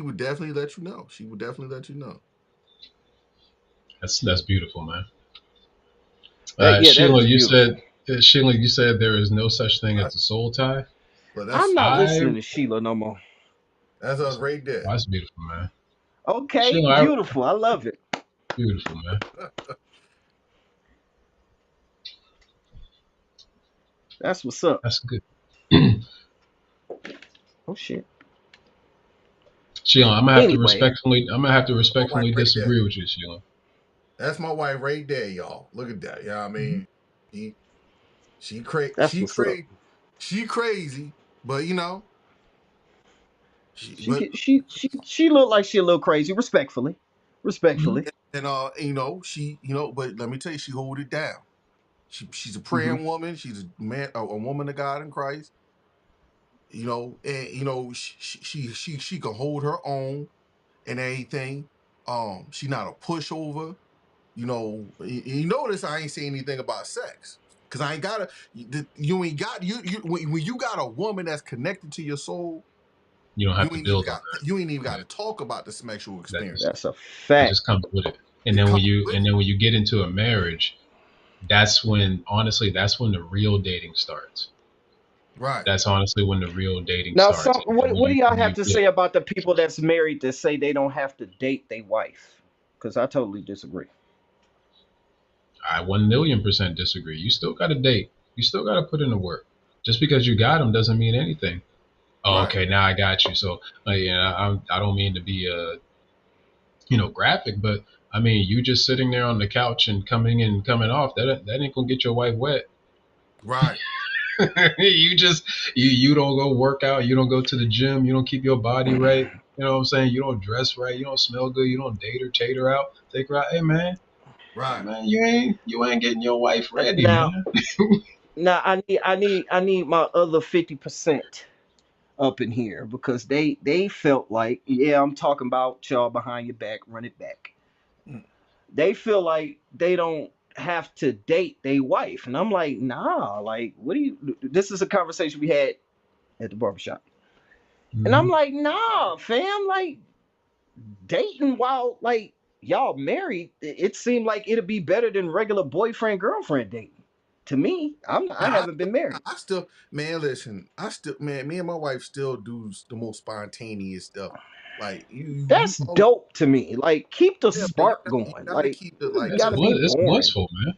[SPEAKER 4] would definitely let you know. She would definitely let you know.
[SPEAKER 7] That's beautiful, man.
[SPEAKER 5] Yeah, that
[SPEAKER 7] Sheila,
[SPEAKER 5] is beautiful.
[SPEAKER 7] You said there is no such thing
[SPEAKER 4] Right?
[SPEAKER 7] as a soul tie.
[SPEAKER 4] But
[SPEAKER 5] I'm not
[SPEAKER 7] I,
[SPEAKER 5] listening to Sheila no more.
[SPEAKER 4] that's us right there.
[SPEAKER 7] that's beautiful, man.
[SPEAKER 5] Okay,
[SPEAKER 7] Sheila,
[SPEAKER 5] beautiful. I love it.
[SPEAKER 7] beautiful, man.
[SPEAKER 5] That's what's up.
[SPEAKER 7] That's good.
[SPEAKER 5] Oh shit.
[SPEAKER 7] Sheila,
[SPEAKER 5] Anyway,
[SPEAKER 7] I'm gonna have to
[SPEAKER 4] My wife
[SPEAKER 7] respectfully
[SPEAKER 4] right there.
[SPEAKER 7] disagree with you, Sheila.
[SPEAKER 4] That's my wife right there, y'all. Look at that. Yeah, I
[SPEAKER 7] Mhm.
[SPEAKER 4] mean, she
[SPEAKER 5] that's what's up.
[SPEAKER 4] she crazy, but
[SPEAKER 5] She
[SPEAKER 4] but
[SPEAKER 5] get she looked like she a little crazy. Respectfully,
[SPEAKER 7] Mhm.
[SPEAKER 5] respectfully.
[SPEAKER 4] and she but let me tell you, she hold it down. She's a
[SPEAKER 5] Hmm.
[SPEAKER 4] praying woman. She's a woman of God in Christ. And she can hold her own and everything. She not a pushover. You notice I ain't saying anything about sex because I ain't got you ain't got when you got a woman that's connected to your soul.
[SPEAKER 7] You don't have to build on
[SPEAKER 4] You ain't even
[SPEAKER 7] that.
[SPEAKER 4] got to talk about the sexual
[SPEAKER 7] That
[SPEAKER 4] experience.
[SPEAKER 5] That's a
[SPEAKER 7] it
[SPEAKER 5] fact.
[SPEAKER 7] just comes with it.
[SPEAKER 4] It comes with
[SPEAKER 7] And
[SPEAKER 4] it.
[SPEAKER 7] then when you get into a marriage, that's when honestly that's when the real dating starts.
[SPEAKER 4] Right,
[SPEAKER 7] That's honestly when the real dating
[SPEAKER 5] Now,
[SPEAKER 7] starts.
[SPEAKER 5] some what do y'all
[SPEAKER 7] When
[SPEAKER 5] have
[SPEAKER 7] you
[SPEAKER 5] to
[SPEAKER 7] build.
[SPEAKER 5] say about the people that's married that say they don't have to date their wife? Because I totally disagree.
[SPEAKER 7] I 1,000,000% disagree. You still got to date. You still got to put in the work. Just because you got them doesn't mean anything. Oh,
[SPEAKER 4] right,
[SPEAKER 7] okay, now I got you. So, I don't mean to be graphic, but I mean, you just sitting there on the couch and coming in and coming off. That ain't gonna get your wife wet.
[SPEAKER 4] right,
[SPEAKER 7] you just you don't go work out. You don't go to the gym. You don't keep your body right. You know what I'm saying? You don't dress right. You don't smell good. You don't date her, take her out, take her out. Hey
[SPEAKER 4] right,
[SPEAKER 7] man, you ain't getting your wife ready,
[SPEAKER 5] Now,
[SPEAKER 7] man.
[SPEAKER 5] now I need my other 50% up in here because they felt like, yeah, I'm talking about y'all behind your back, run it back.
[SPEAKER 4] mm,
[SPEAKER 5] They feel like they don't have to date their wife, and I'm like, nah. Like, what do you? This is a conversation we had at the barbershop, and I'm
[SPEAKER 7] Mhm.
[SPEAKER 5] like, nah, fam. Like, dating while like y'all married, it seemed like it'd be better than regular boyfriend girlfriend dating. To me, I
[SPEAKER 4] Now,
[SPEAKER 5] haven't been married.
[SPEAKER 4] I still, man, listen, man, me and my wife still do the most spontaneous stuff. Like
[SPEAKER 5] That's dope to me. Like, keep the
[SPEAKER 4] yeah, man,
[SPEAKER 5] spark
[SPEAKER 4] you
[SPEAKER 5] going.
[SPEAKER 4] gotta
[SPEAKER 5] Like,
[SPEAKER 4] keep it
[SPEAKER 5] it
[SPEAKER 4] like
[SPEAKER 7] It's
[SPEAKER 5] gotta be
[SPEAKER 7] it's
[SPEAKER 5] boring.
[SPEAKER 7] blissful, man.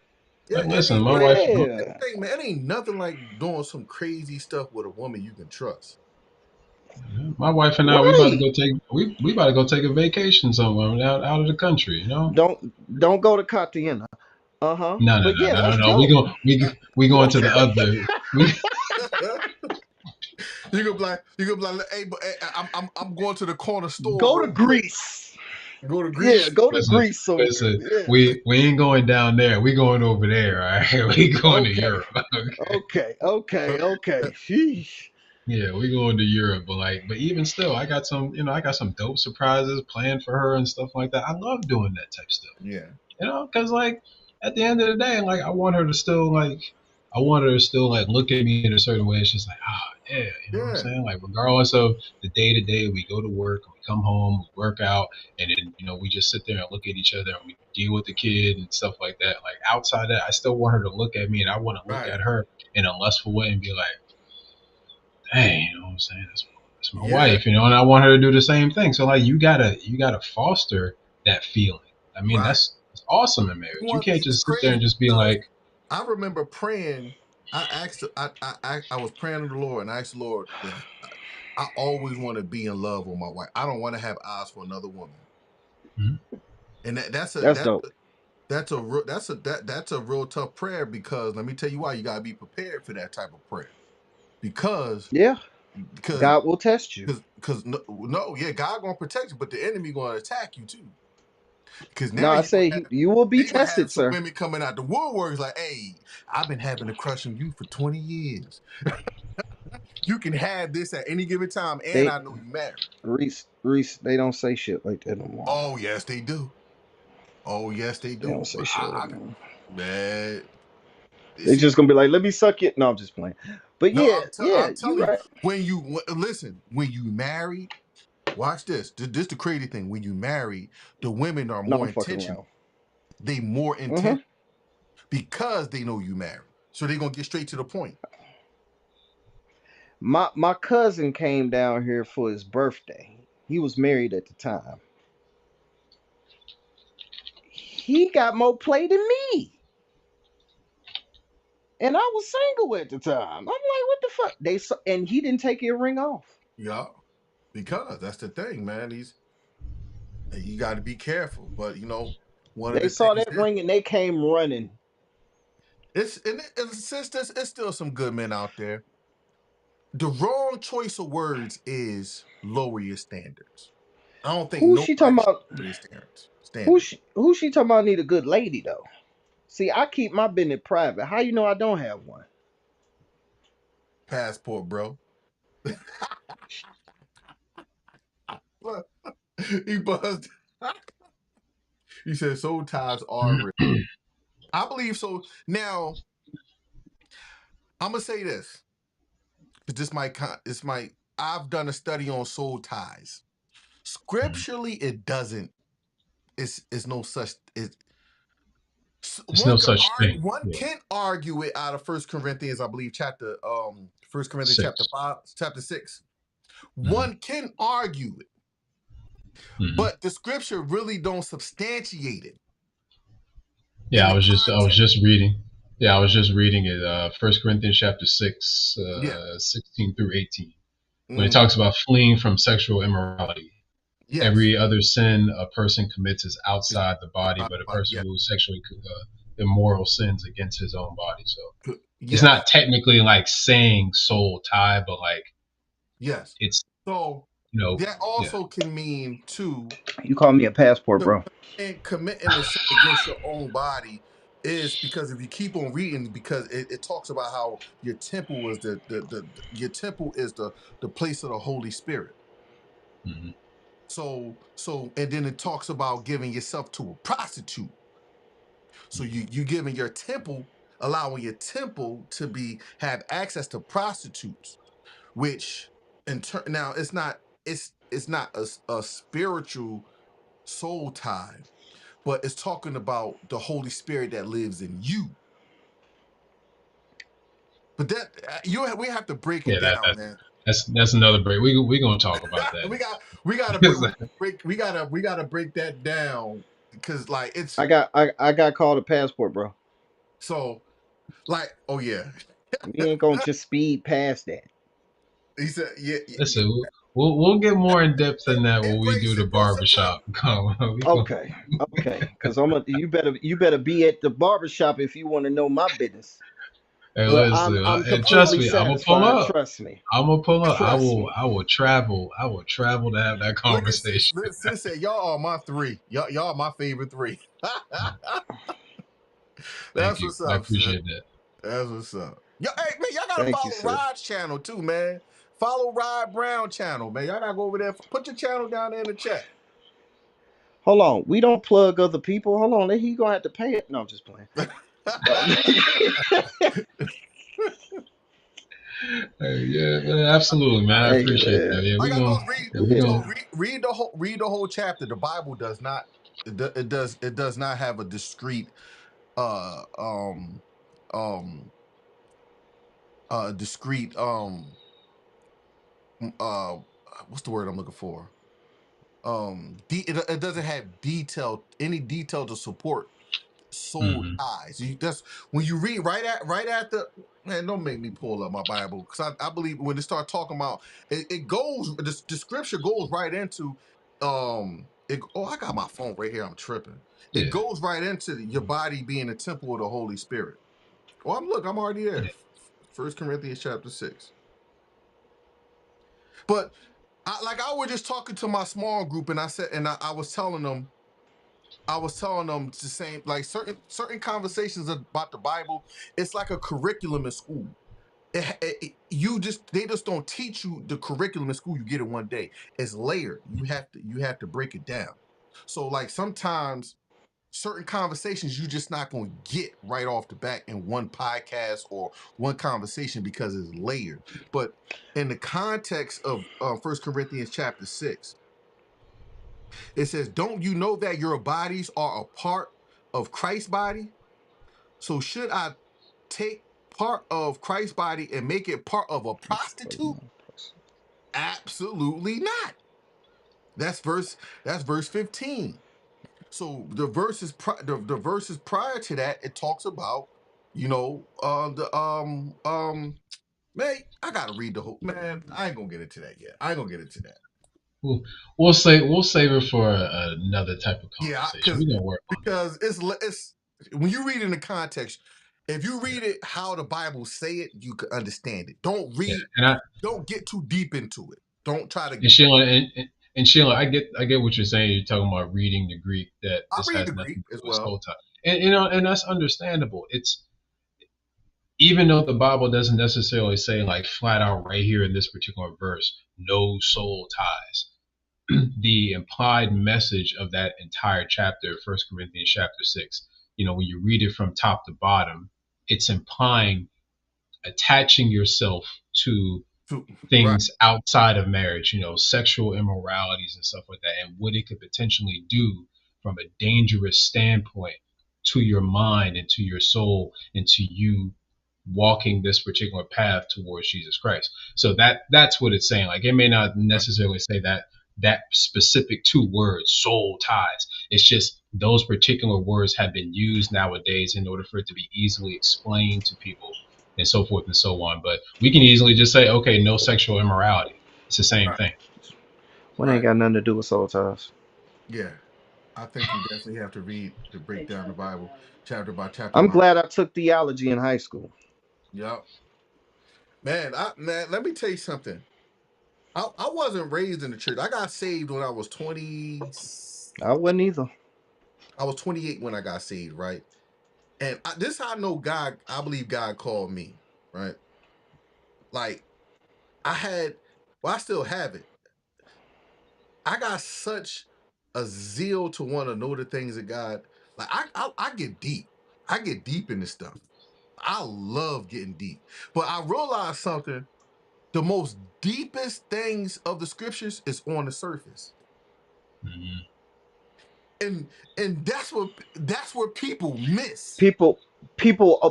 [SPEAKER 4] yeah.
[SPEAKER 7] Like,
[SPEAKER 4] It
[SPEAKER 7] listen,
[SPEAKER 4] ain't
[SPEAKER 7] my
[SPEAKER 4] nothing.
[SPEAKER 7] wife.
[SPEAKER 5] Yeah,
[SPEAKER 4] Hey, man, it ain't nothing like doing some crazy stuff with a woman you can trust.
[SPEAKER 7] My wife and I,
[SPEAKER 5] right.
[SPEAKER 7] we about to go take a vacation somewhere out of the country. You know?
[SPEAKER 5] Don't go to Cartagena. Uh huh.
[SPEAKER 7] No, no,
[SPEAKER 5] But
[SPEAKER 7] no,
[SPEAKER 5] yeah,
[SPEAKER 7] no, no,
[SPEAKER 5] that's
[SPEAKER 7] no.
[SPEAKER 5] dope.
[SPEAKER 7] We going to the other. We
[SPEAKER 4] You could be like, hey, but hey, I'm going to the corner store
[SPEAKER 5] Go to
[SPEAKER 4] real quick.
[SPEAKER 5] Greece.
[SPEAKER 4] Go to
[SPEAKER 5] Yeah,
[SPEAKER 4] Greece.
[SPEAKER 5] go to
[SPEAKER 7] listen,
[SPEAKER 5] Greece somewhere.
[SPEAKER 7] listen.
[SPEAKER 5] Yeah.
[SPEAKER 7] We ain't going down there. We going over there. All right, we going to
[SPEAKER 5] Okay.
[SPEAKER 7] Europe. Okay.
[SPEAKER 5] Okay. Sheesh.
[SPEAKER 7] Yeah, we going to Europe, but even still, I got some dope surprises planned for her and stuff like that. I love doing that type stuff.
[SPEAKER 4] Yeah,
[SPEAKER 7] Because like at the end of the day, like I want her to still like look at me in a certain way. It's just like, yeah, you know what I'm
[SPEAKER 4] yeah,
[SPEAKER 7] saying? Like regardless of the day to day, we go to work, we come home, we work out, and then we just sit there and look at each other and we deal with the kid and stuff like that. Like outside that, I still want her to look at me and I want to look
[SPEAKER 4] right.
[SPEAKER 7] at her in a lustful way and be like, hey, you know what I'm saying? That's my
[SPEAKER 4] Yeah,
[SPEAKER 7] wife, and I want her to do the same thing. So like you gotta foster that feeling. I mean,
[SPEAKER 4] right.
[SPEAKER 7] that's awesome in
[SPEAKER 4] You
[SPEAKER 7] marriage. You
[SPEAKER 4] want
[SPEAKER 7] can't
[SPEAKER 4] it's
[SPEAKER 7] just sit there
[SPEAKER 4] crazy
[SPEAKER 7] and just be
[SPEAKER 4] because
[SPEAKER 7] like,
[SPEAKER 4] I remember praying. I asked, I was praying to the Lord and I asked the Lord that I always want to be in love with my wife. I don't want to have eyes for another woman.
[SPEAKER 7] "Hmm,
[SPEAKER 4] And
[SPEAKER 5] That's dope.
[SPEAKER 4] that's a real tough prayer because let me tell you why you gotta be prepared for that type of prayer because
[SPEAKER 5] Yeah.
[SPEAKER 4] because
[SPEAKER 5] God will test you.
[SPEAKER 4] because no, yeah, God gonna protect you, but the enemy gonna attack you too. Because
[SPEAKER 5] No,
[SPEAKER 4] now
[SPEAKER 5] I
[SPEAKER 4] you gonna
[SPEAKER 5] say
[SPEAKER 4] have
[SPEAKER 5] you will be
[SPEAKER 4] they gonna have
[SPEAKER 5] tested,
[SPEAKER 4] some
[SPEAKER 5] sir.
[SPEAKER 4] women coming out the woodworks like, hey, I've been having a crush on you for 20 years. You can have this at any given time, and
[SPEAKER 5] They
[SPEAKER 4] I know you married.
[SPEAKER 5] Reese, they don't say shit like that no more.
[SPEAKER 4] Oh yes, they do. Oh yes, they
[SPEAKER 5] They don't
[SPEAKER 4] do.
[SPEAKER 5] say shit like that.
[SPEAKER 4] Man,
[SPEAKER 5] They
[SPEAKER 4] this is
[SPEAKER 5] just gonna be like, let me suck it. No, I'm just playing. But
[SPEAKER 4] no.
[SPEAKER 5] yeah, yeah,
[SPEAKER 4] I'm
[SPEAKER 5] you
[SPEAKER 4] telling you,
[SPEAKER 5] right.
[SPEAKER 4] listen, when you married, watch this. This the crazy thing. When you married, the women are
[SPEAKER 5] No,
[SPEAKER 4] more
[SPEAKER 5] I'm fucking
[SPEAKER 4] intentional.
[SPEAKER 5] around.
[SPEAKER 4] They more
[SPEAKER 5] hmm
[SPEAKER 4] intent because they know you married. So they're gonna get straight to the point.
[SPEAKER 5] My cousin came down here for his birthday. He was married at the time. He got more play than me. And I was single at the time. I'm like, what the fuck? And he didn't take your ring off.
[SPEAKER 4] Yeah, because that's the thing, man. You got to be careful. But one of
[SPEAKER 5] They
[SPEAKER 4] the
[SPEAKER 5] saw
[SPEAKER 4] things
[SPEAKER 5] that ring and they came running.
[SPEAKER 4] since it's still some good men out there. The wrong choice of words is lower your standards. I don't think
[SPEAKER 5] Who she
[SPEAKER 4] nobody
[SPEAKER 5] talking
[SPEAKER 4] should
[SPEAKER 5] about?
[SPEAKER 4] lower their standards.
[SPEAKER 5] Who she talking about need a good lady though? See, I keep my business private. How you know I don't have one?
[SPEAKER 4] Passport, bro. Look, he buzzed. He said soul ties are real. I believe so. Now, I'm gonna say this. Because this might I've done a study on soul ties. Scripturally, it doesn't. It's no such.
[SPEAKER 7] It's no such thing.
[SPEAKER 4] One
[SPEAKER 7] Yeah.
[SPEAKER 4] can argue it out of First Corinthians, I believe, chapter First Corinthians chapter
[SPEAKER 7] 6.
[SPEAKER 4] 5, chapter 6.
[SPEAKER 7] hmm
[SPEAKER 4] One can argue it,
[SPEAKER 7] hmm
[SPEAKER 4] but the scripture really don't substantiate it in
[SPEAKER 7] Yeah,
[SPEAKER 4] the
[SPEAKER 7] I was
[SPEAKER 4] context.
[SPEAKER 7] just reading. Yeah, I was just reading it. First Corinthians chapter 6,
[SPEAKER 4] Yeah.
[SPEAKER 7] 16 through 18, when it
[SPEAKER 4] Mm-hmm.
[SPEAKER 7] talks about fleeing from sexual immorality.
[SPEAKER 4] Yes.
[SPEAKER 7] Every other sin a person commits is
[SPEAKER 4] It's
[SPEAKER 7] outside the body, but a person
[SPEAKER 4] yeah.
[SPEAKER 7] who is sexually immoral sins against his own body. So it's
[SPEAKER 4] Yes.
[SPEAKER 7] not technically like saying soul tie, but like
[SPEAKER 4] Yes.
[SPEAKER 7] it's,
[SPEAKER 4] So that
[SPEAKER 7] yeah.
[SPEAKER 4] also can mean too
[SPEAKER 5] You call me a passport, bro.
[SPEAKER 4] committing a sin against your own body is because if you keep on reading, because it talks about how your temple is your temple is the place of the Holy Spirit.
[SPEAKER 7] hmm
[SPEAKER 4] So and then it talks about giving yourself to a prostitute. So you giving your temple, allowing your temple to have access to prostitutes, which in turn now it's not a spiritual soul tie, but it's talking about the Holy Spirit that lives in you. But that we have to break it
[SPEAKER 7] Yeah,
[SPEAKER 4] down, man.
[SPEAKER 7] that's another break. We gonna talk about that.
[SPEAKER 4] We gotta we gotta break that down because like it's
[SPEAKER 5] I got called a passport, bro.
[SPEAKER 4] so like oh yeah.
[SPEAKER 5] We ain't gonna just speed past that.
[SPEAKER 4] He said
[SPEAKER 7] Listen, we'll get more in depth than that when we do
[SPEAKER 4] embrace
[SPEAKER 7] the
[SPEAKER 4] it, bro. Sometimes
[SPEAKER 7] barbershop. We gonna-
[SPEAKER 5] Okay, okay. Cause you better be at the barbershop if you want to know my business.
[SPEAKER 7] Hey,
[SPEAKER 5] But
[SPEAKER 7] listen,
[SPEAKER 5] I'm
[SPEAKER 7] and trust
[SPEAKER 5] completely
[SPEAKER 7] me, I'm gonna pull
[SPEAKER 5] satisfied.
[SPEAKER 7] up.
[SPEAKER 5] Trust me.
[SPEAKER 7] I'm gonna pull up.
[SPEAKER 5] Trust me.
[SPEAKER 7] I will travel. I will travel to have that
[SPEAKER 4] look at
[SPEAKER 7] conversation.
[SPEAKER 4] sis said y'all are my three. Y'all are my favorite three.
[SPEAKER 7] Thank
[SPEAKER 4] That's
[SPEAKER 7] you.
[SPEAKER 4] what's
[SPEAKER 7] I
[SPEAKER 4] up, sis.
[SPEAKER 7] appreciate that.
[SPEAKER 4] That's what's up. Hey man, y'all gotta
[SPEAKER 5] Thank you,
[SPEAKER 4] follow
[SPEAKER 5] sir.
[SPEAKER 4] Rod's channel too, man. Follow Rod Brown channel, man. Y'all gotta go over there. Put your channel down there in the chat.
[SPEAKER 5] Hold on. We don't plug other people. Hold on. He gonna have to pay it. No, I'm just playing.
[SPEAKER 7] Hey, yeah, man, absolutely, man. I
[SPEAKER 5] Hey
[SPEAKER 7] appreciate that.
[SPEAKER 5] man.
[SPEAKER 7] Yeah,
[SPEAKER 4] All
[SPEAKER 7] we
[SPEAKER 4] I gotta do
[SPEAKER 7] gonna
[SPEAKER 4] is read.
[SPEAKER 7] yeah, we
[SPEAKER 5] Yeah.
[SPEAKER 7] gonna
[SPEAKER 4] So read the whole chapter. The Bible does not. It does not have a discrete uh um um discrete uh what's the word I'm looking for? It doesn't have any detail to support soul
[SPEAKER 7] hmm
[SPEAKER 4] ties. That's when you read right at the man. Don't make me pull up my Bible because I believe when they start talking about it goes the scripture goes right into I got my phone right here. I'm tripping. It
[SPEAKER 7] yeah,
[SPEAKER 4] goes right into your body being a temple of the Holy Spirit. Oh, I'm already there.
[SPEAKER 7] yeah.
[SPEAKER 4] First Corinthians chapter 6. But I was just talking to my small group and I said I was telling them I was telling them the same, like certain conversations about the Bible. It's like a curriculum in school. They just don't teach you the curriculum in school. You get it one day. It's layered. You have to break it down. So like sometimes certain conversations you just not going to get right off the bat in one podcast or one conversation because it's layered. But in the context of First Corinthians chapter 6, it says, "Don't you know that your bodies are a part of Christ's body? So should I take part of Christ's body and make it part of a prostitute? Absolutely not." That's verse 15. So the verses prior to that, it talks about, the man, I gotta read the whole, man. I ain't gonna get into that yet. I ain't gonna get into that.
[SPEAKER 7] We'll save it for another type of
[SPEAKER 4] Yeah,
[SPEAKER 7] conversation. We're gonna work on that.
[SPEAKER 4] because it's when you read it in the context, if you read it how the Bible say it, you can understand it.
[SPEAKER 7] Yeah, and I
[SPEAKER 4] Don't get too deep into it. Don't try to.
[SPEAKER 7] and Sheila and Sheila, I get what you're saying. You're talking about reading the Greek, that
[SPEAKER 4] I
[SPEAKER 7] this
[SPEAKER 4] read
[SPEAKER 7] has
[SPEAKER 4] the
[SPEAKER 7] nothing
[SPEAKER 4] Greek
[SPEAKER 7] to
[SPEAKER 4] as
[SPEAKER 7] do with
[SPEAKER 4] well.
[SPEAKER 7] soul tie, and that's understandable. It's even though the Bible doesn't necessarily say like flat out right here in this particular verse, no soul ties. The implied message of that entire chapter, First Corinthians chapter 6, when you read it from top to bottom, it's implying attaching yourself to
[SPEAKER 4] Right,
[SPEAKER 7] things outside of marriage, sexual immoralities and stuff like that, and what it could potentially do from a dangerous standpoint to your mind and to your soul and to you walking this particular path towards Jesus Christ. So that's what it's saying. Like it may not
[SPEAKER 4] right,
[SPEAKER 7] necessarily say that specific two words, soul ties. It's just those particular words have been used nowadays in order for it to be easily explained to people and so forth and so on. But we can easily just say, okay, no sexual immorality. It's the same
[SPEAKER 4] right,
[SPEAKER 7] thing.
[SPEAKER 5] What ain't
[SPEAKER 4] right.
[SPEAKER 5] got nothing to do with soul ties.
[SPEAKER 4] Yeah, I think you definitely have to read to break down the Bible chapter by chapter
[SPEAKER 5] I'm
[SPEAKER 4] by.
[SPEAKER 5] glad I took theology in high school.
[SPEAKER 4] Yep, man. Let me tell you something. I wasn't raised in the church. I got saved when I was 20.
[SPEAKER 5] I wasn't either.
[SPEAKER 4] I was 28 when I got saved, right? And this how I know God. I believe God called me, right? Like I had, well, I still have it. I got such a zeal to want to know the things of God. Like I get deep. I get deep in this stuff. I love getting deep. But I realized something. The most deepest things of the scriptures is on the surface.
[SPEAKER 7] Mhm.
[SPEAKER 4] And that's what people miss.
[SPEAKER 5] People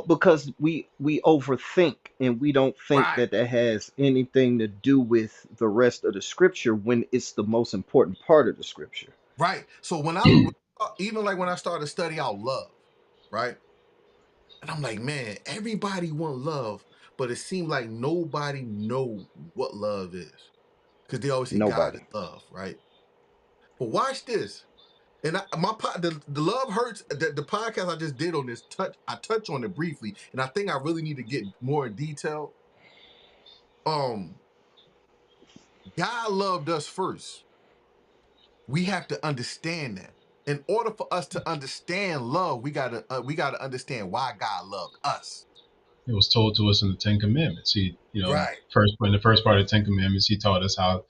[SPEAKER 5] because we overthink and we don't think
[SPEAKER 4] Right.
[SPEAKER 5] that that has anything to do with the rest of the scripture when it's the most important part of the scripture.
[SPEAKER 4] Right. So even like when I started to study out love, right? And I'm like, man, everybody want love, but it seemed like nobody know what love is. Because they always say God
[SPEAKER 5] Nobody.
[SPEAKER 4] is love, right? But watch this. And the love hurts. The podcast I just did on this I touch on it briefly, and I think I really need to get more in detail. Um, God loved us first. We have to understand that. In order for us to understand love, we gotta understand why God loved us.
[SPEAKER 7] It was told to us in the Ten Commandments.
[SPEAKER 4] Right.
[SPEAKER 7] In the first part of the Ten Commandments, he taught us how,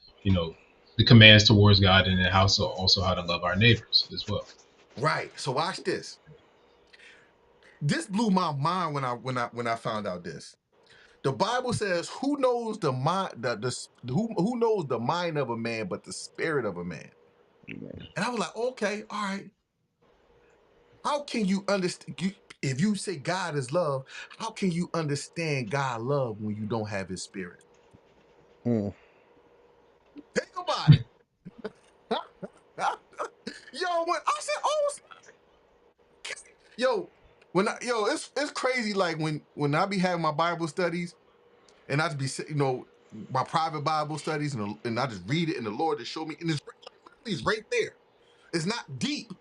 [SPEAKER 7] the commands towards God, and then also how to love our neighbors as well.
[SPEAKER 4] Right. So watch this. This blew my mind when I found out this. The Bible says, "Who knows the mind who knows the mind of a man but the spirit of a man?" And I was like, okay, all right. How can you understand if you say God is love? How can you understand God love when you don't have His spirit?
[SPEAKER 5] Mm.
[SPEAKER 4] Think about it. Yo, when I said, "Oh, yo," it's crazy. Like when I be having my Bible studies and I just be my private Bible studies and I just read it and the Lord just show me and it's right there. It's not deep.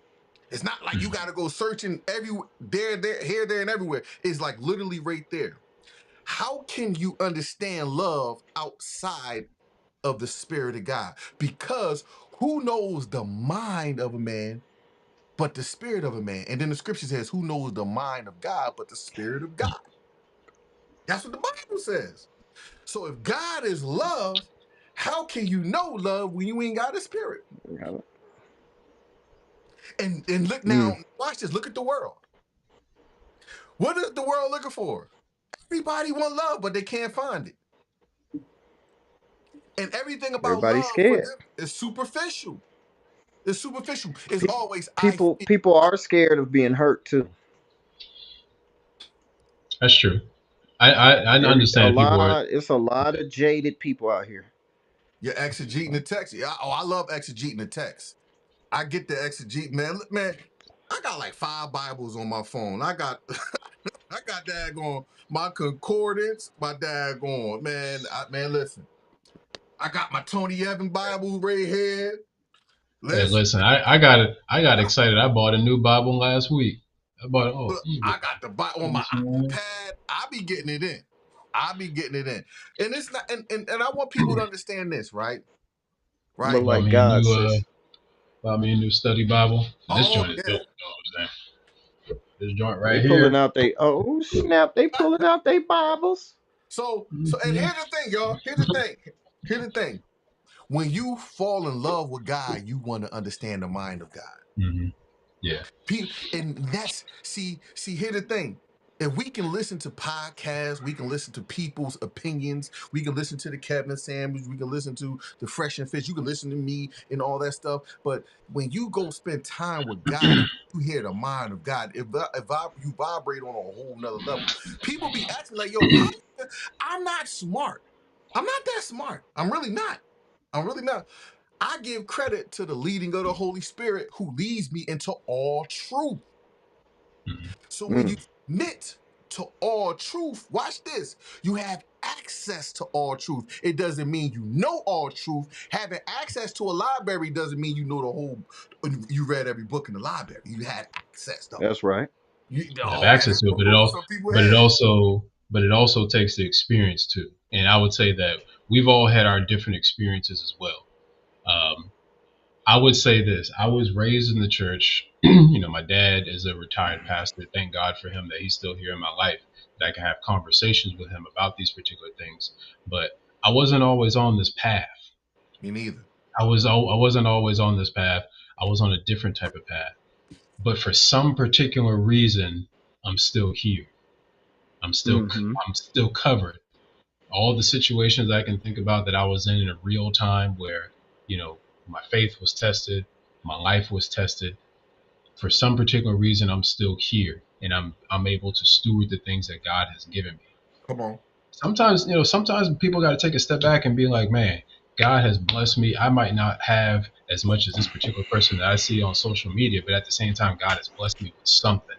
[SPEAKER 4] It's not like you
[SPEAKER 7] Mhm.
[SPEAKER 4] got to go searching everywhere, there, here, there, and everywhere. It's like literally right there. How can you understand love outside of the spirit of God? Because who knows the mind of a man but the spirit of a man. And then the scripture says, who knows the mind of God but the spirit of God? That's what the Bible says. So if God is love, how can you know love when you ain't got a spirit? And look now, watch this. Look at the world. What is the world looking for? Everybody want love, but they can't find it. And everything about
[SPEAKER 5] Everybody's
[SPEAKER 4] love for
[SPEAKER 5] scared.
[SPEAKER 4] them is superficial. It's superficial. It's always I
[SPEAKER 5] People
[SPEAKER 4] feel.
[SPEAKER 5] people are scared of being hurt too.
[SPEAKER 7] That's true. I understand people are.
[SPEAKER 5] It's a lot of jaded people out here.
[SPEAKER 4] You're exegeting the text. Yeah, oh, I love exegeting the text. I get the exegete, man. Look, man, I got like 5 Bibles on my phone. I got I got daggone my concordance, my daggone, man, listen. I got my Tony Evans Bible right here.
[SPEAKER 7] Hey,
[SPEAKER 4] Listen,
[SPEAKER 7] listen, I got it. I got excited. I bought a new Bible last week. I bought it. Oh,
[SPEAKER 4] look, I got the Bible on my iPad. I be getting it in. I be getting it in. And it's not and I want people to understand this, right?
[SPEAKER 5] But
[SPEAKER 4] Right.
[SPEAKER 5] like God says,
[SPEAKER 7] Bought me a new study Bible. This
[SPEAKER 4] Oh
[SPEAKER 7] joint is
[SPEAKER 4] yeah.
[SPEAKER 7] dope. You know what I'm saying? This joint
[SPEAKER 5] they
[SPEAKER 7] right
[SPEAKER 5] pulling
[SPEAKER 7] here.
[SPEAKER 5] out they snap, they pulling out they Bibles.
[SPEAKER 4] So and here's the thing, y'all. Here's the thing. Here's the thing. When you fall in love with God, you want to understand the mind of God.
[SPEAKER 7] Mm-hmm. Yeah.
[SPEAKER 4] And that's here's the thing. If we can listen to podcasts, we can listen to people's opinions, we can listen to the Kevin Sandwich, we can listen to the Fresh and Fish, you can listen to me and all that stuff. But when you go spend time with God and you hear the mind of God, you vibrate on a whole nother level. People be asking like, yo, I'm not smart. I'm not that smart. I'm really not. I'm really not. I give credit to the leading of the Holy Spirit who leads me into all truth.
[SPEAKER 7] Mm-hmm.
[SPEAKER 4] So when you submit to all truth, watch this, you have access to all truth. It doesn't mean you know all truth. Having access to a library doesn't mean you know you read every book in the library. You had access though.
[SPEAKER 5] That's right.
[SPEAKER 4] You,
[SPEAKER 7] You have
[SPEAKER 4] oh man,
[SPEAKER 7] access
[SPEAKER 4] that's
[SPEAKER 7] to it,
[SPEAKER 4] gonna go over some people's
[SPEAKER 7] but it
[SPEAKER 4] head.
[SPEAKER 7] also, but it also takes the experience too. And I would say that we've all had our different experiences as well. Um, I would say this: I was raised in the church. You know, my dad is a retired pastor. Thank God for him that he's still here in my life, that I can have conversations with him about these particular things. But I wasn't always on this path.
[SPEAKER 4] Me neither.
[SPEAKER 7] I wasn't always on this path. I was on a different type of path. But for some particular reason, I'm still here.
[SPEAKER 5] Mm-hmm.
[SPEAKER 7] I'm still covered. All the situations I can think about that I was in a real time where, you know, my faith was tested, my life was tested. For some particular reason, I'm still here, and I'm able to steward the things that God has given me.
[SPEAKER 4] Come on.
[SPEAKER 7] Sometimes, you know, sometimes people got to take a step back and be like, man, God has blessed me. I might not have as much as this particular person that I see on social media, but at the same time, God has blessed me with something,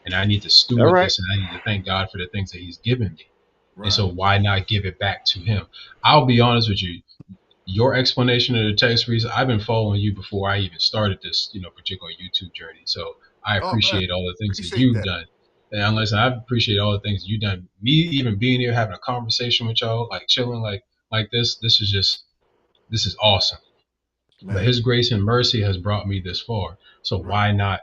[SPEAKER 7] and I need to
[SPEAKER 5] All
[SPEAKER 7] steward
[SPEAKER 5] right.
[SPEAKER 7] this, and I need to thank God for the things that He's given me. And
[SPEAKER 4] Right.
[SPEAKER 7] so, why not give it back to Him? I'll be honest with you. Your explanation of the text reason, I've been following you before I even started this, you know, particular YouTube journey. So I
[SPEAKER 4] Oh man,
[SPEAKER 7] appreciate all the things that
[SPEAKER 4] appreciate
[SPEAKER 7] you've
[SPEAKER 4] that.
[SPEAKER 7] done. And listen, I appreciate all the things you've done. Me even being here, having a conversation with y'all, like chilling, like this. This is awesome. But
[SPEAKER 4] Man.
[SPEAKER 7] His grace and mercy has brought me this far. So
[SPEAKER 4] Right.
[SPEAKER 7] why not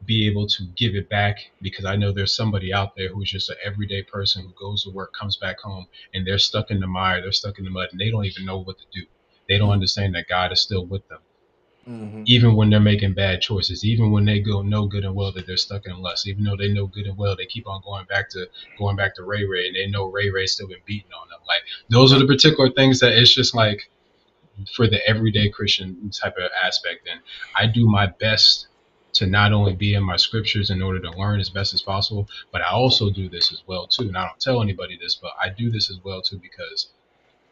[SPEAKER 7] be able to give it back? Because I know there's somebody out there who's just an everyday person who goes to work, comes back home, and they're stuck in the mire, they're stuck in the mud, and they don't even know what to do. They don't understand that God is still with them,
[SPEAKER 4] Mm-hmm.
[SPEAKER 7] even when they're making bad choices, even when they go know good and well that they're stuck in lust, even though they know good and well they keep on going back to Ray Ray, and they know Ray Ray's still been beating on them. Like those are
[SPEAKER 4] Right.
[SPEAKER 7] the particular things that it's just like for the everyday Christian type of aspect. And I do my best to not only be in my scriptures in order to learn as best as possible, but I also do this as well too. And I don't tell anybody this, but I do this as well too, because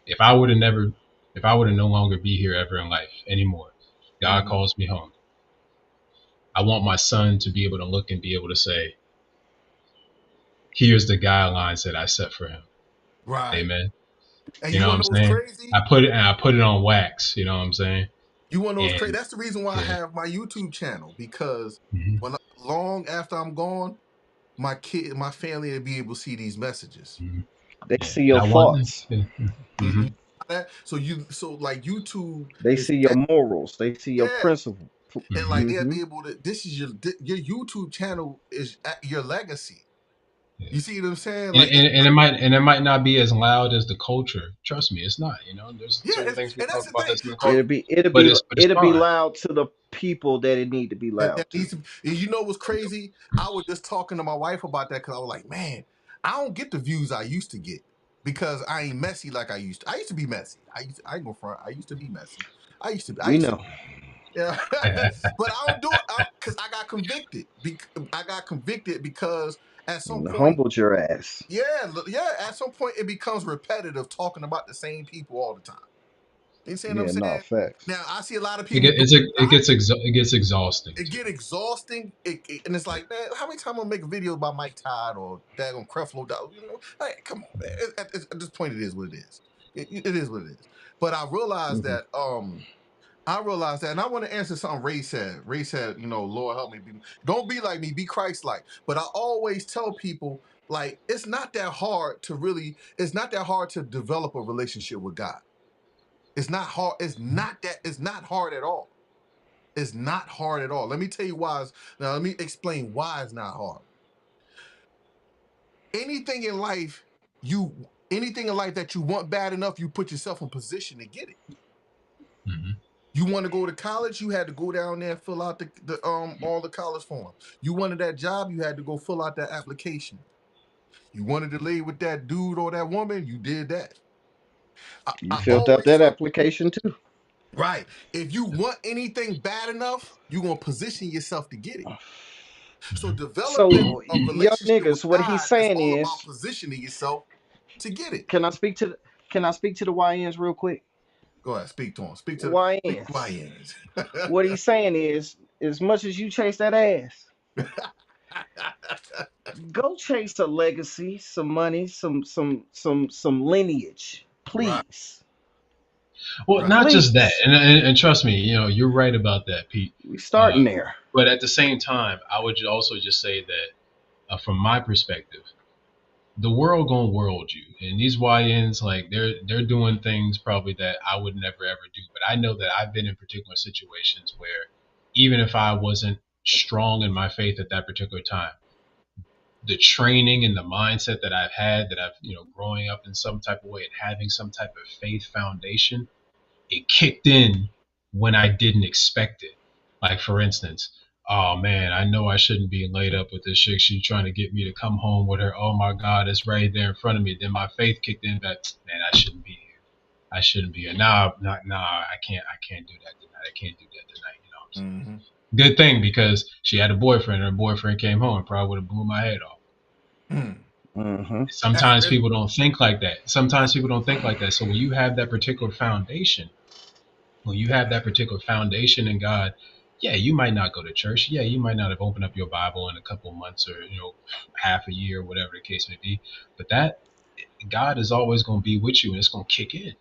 [SPEAKER 7] if I were to never, if I were to no longer be here ever in life anymore, God
[SPEAKER 4] Mm-hmm.
[SPEAKER 7] calls me home. I want my son to be able to look and be able to say, here's the guidelines that I set for him.
[SPEAKER 4] Right.
[SPEAKER 7] Amen.
[SPEAKER 4] And
[SPEAKER 7] You
[SPEAKER 4] you
[SPEAKER 7] know what
[SPEAKER 4] want
[SPEAKER 7] I'm
[SPEAKER 4] to know what's
[SPEAKER 7] saying?
[SPEAKER 4] crazy?
[SPEAKER 7] I put it on wax. You know what I'm saying?
[SPEAKER 4] You want to know what's crazy?
[SPEAKER 7] And
[SPEAKER 4] That's the reason why I
[SPEAKER 7] yeah.
[SPEAKER 4] have my YouTube channel, because
[SPEAKER 7] Mm-hmm.
[SPEAKER 4] long after I'm gone, my family will be able to see these messages.
[SPEAKER 7] Mm-hmm.
[SPEAKER 5] They
[SPEAKER 7] Yeah,
[SPEAKER 5] see
[SPEAKER 7] and
[SPEAKER 5] your
[SPEAKER 7] I want.
[SPEAKER 5] faults.
[SPEAKER 7] Yeah.
[SPEAKER 4] You,
[SPEAKER 7] Mm-hmm.
[SPEAKER 4] so like YouTube
[SPEAKER 5] They
[SPEAKER 4] is
[SPEAKER 5] see your morals. They see your
[SPEAKER 4] yeah,
[SPEAKER 5] principles.
[SPEAKER 4] and like they'll
[SPEAKER 5] Mm-hmm.
[SPEAKER 4] be able to. This is your YouTube channel is your legacy. You see what I'm saying? Like,
[SPEAKER 7] And it might not be as loud as the culture. Trust me, it's not. You know, there's
[SPEAKER 4] yeah,
[SPEAKER 7] certain things we
[SPEAKER 4] and that's
[SPEAKER 7] talk
[SPEAKER 4] the
[SPEAKER 7] about
[SPEAKER 4] thing.
[SPEAKER 7] that's in the
[SPEAKER 4] I,
[SPEAKER 7] culture, but it's
[SPEAKER 5] It'll be
[SPEAKER 7] fine.
[SPEAKER 5] loud to the people that it need to be
[SPEAKER 4] that
[SPEAKER 5] loud to.
[SPEAKER 4] needs to. And you know what's crazy? I was just talking to my wife about that because I was like, man, I don't get the views I used to get because I ain't messy like I used to. I used to be messy. I ain't gonna front. I used to be messy. I
[SPEAKER 5] We
[SPEAKER 4] used to
[SPEAKER 5] know.
[SPEAKER 4] yeah, but I don't do it because I got convicted. I got convicted because at some point,
[SPEAKER 5] Humbled your ass.
[SPEAKER 4] yeah, at some point it becomes repetitive talking about the same people all the time. You see what I'm
[SPEAKER 5] Yeah, no
[SPEAKER 4] saying?
[SPEAKER 5] facts.
[SPEAKER 4] Now I see a lot of
[SPEAKER 7] It
[SPEAKER 4] people
[SPEAKER 7] get,
[SPEAKER 4] do
[SPEAKER 7] it's a,
[SPEAKER 4] it.
[SPEAKER 7] it gets it gets exhausting
[SPEAKER 4] It
[SPEAKER 7] too.
[SPEAKER 4] get exhausting, and it's like, man, how many times I'm gonna make a video about Mike Todd or Dagon Creflo Dollar? You know, like, come on, man. At this point, it is what it is. It is what it is. But
[SPEAKER 5] Mm-hmm.
[SPEAKER 4] I realized that, and I want to answer something Ray said. Ray said, you know, Lord help me, don't be like me, be Christ-like. But I always tell people, like, it's not that hard to really, it's not that hard to develop a relationship with God. It's not hard. It's not hard at all. It's not hard at all. Let me tell you why. Now, let me explain why it's not hard. Anything in life, anything in life that you want bad enough, you put yourself in position to get it.
[SPEAKER 7] Hmm.
[SPEAKER 4] You want to go to college, you had to go down there and fill out the all the college forms. You wanted that job, you had to go fill out that application. You wanted to lay with that dude or that woman, you did that.
[SPEAKER 5] You
[SPEAKER 4] I
[SPEAKER 5] filled out
[SPEAKER 4] always
[SPEAKER 5] that
[SPEAKER 4] tell
[SPEAKER 5] application too.
[SPEAKER 4] right. If you want anything bad enough, you're gonna position yourself to get it. So developing
[SPEAKER 5] So,
[SPEAKER 4] a
[SPEAKER 5] young
[SPEAKER 4] relationship with
[SPEAKER 5] niggas, what he's
[SPEAKER 4] God is
[SPEAKER 5] saying
[SPEAKER 4] all about
[SPEAKER 5] is,
[SPEAKER 4] positioning yourself to get it.
[SPEAKER 5] can I speak to the, can I speak to the YNs real quick?
[SPEAKER 4] Go ahead, speak to him. Speak to
[SPEAKER 5] YNs.
[SPEAKER 4] YNs.
[SPEAKER 5] What he's saying is, as much as you chase that ass, go chase a legacy, some money, some lineage,
[SPEAKER 4] right,
[SPEAKER 5] please,
[SPEAKER 7] Well,
[SPEAKER 4] right,
[SPEAKER 7] not just that,
[SPEAKER 5] please.
[SPEAKER 7] and trust me, you know, you're right about that, Pete.
[SPEAKER 5] We
[SPEAKER 7] Uh,
[SPEAKER 5] starting there.
[SPEAKER 7] but at the same time, I would also just say that, from my perspective, the world gonna world you, and these YNs, like, they're doing things probably that I would never ever do. But I know that I've been in particular situations where, even if I wasn't strong in my faith at that particular time, the training and the mindset that I've had, that I've, growing up in some type of way and having some type of faith foundation, it kicked in when I didn't expect it. Like, for instance, oh man, I know I shouldn't be laid up with this chick. She's trying to get me to come home with her. Oh my God, it's right there in front of me. Then my faith kicked in that, man, I shouldn't be here. I shouldn't be here. Nah, I can't do that tonight. I can't do that tonight. You know what I'm saying?
[SPEAKER 4] mm-hmm.
[SPEAKER 7] Good thing, because she had a boyfriend and her boyfriend came home and probably would have blew my head off.
[SPEAKER 4] Mm.
[SPEAKER 5] Mm-hmm.
[SPEAKER 4] That's
[SPEAKER 7] Sometimes
[SPEAKER 4] really
[SPEAKER 7] people don't think like that. Sometimes people don't think like that. So when you have that particular foundation, in God, yeah, you might not go to church. Yeah, you might not have opened up your Bible in a couple of months, or half a year, whatever the case may be. But that God is always going to be with you, and it's going to kick in.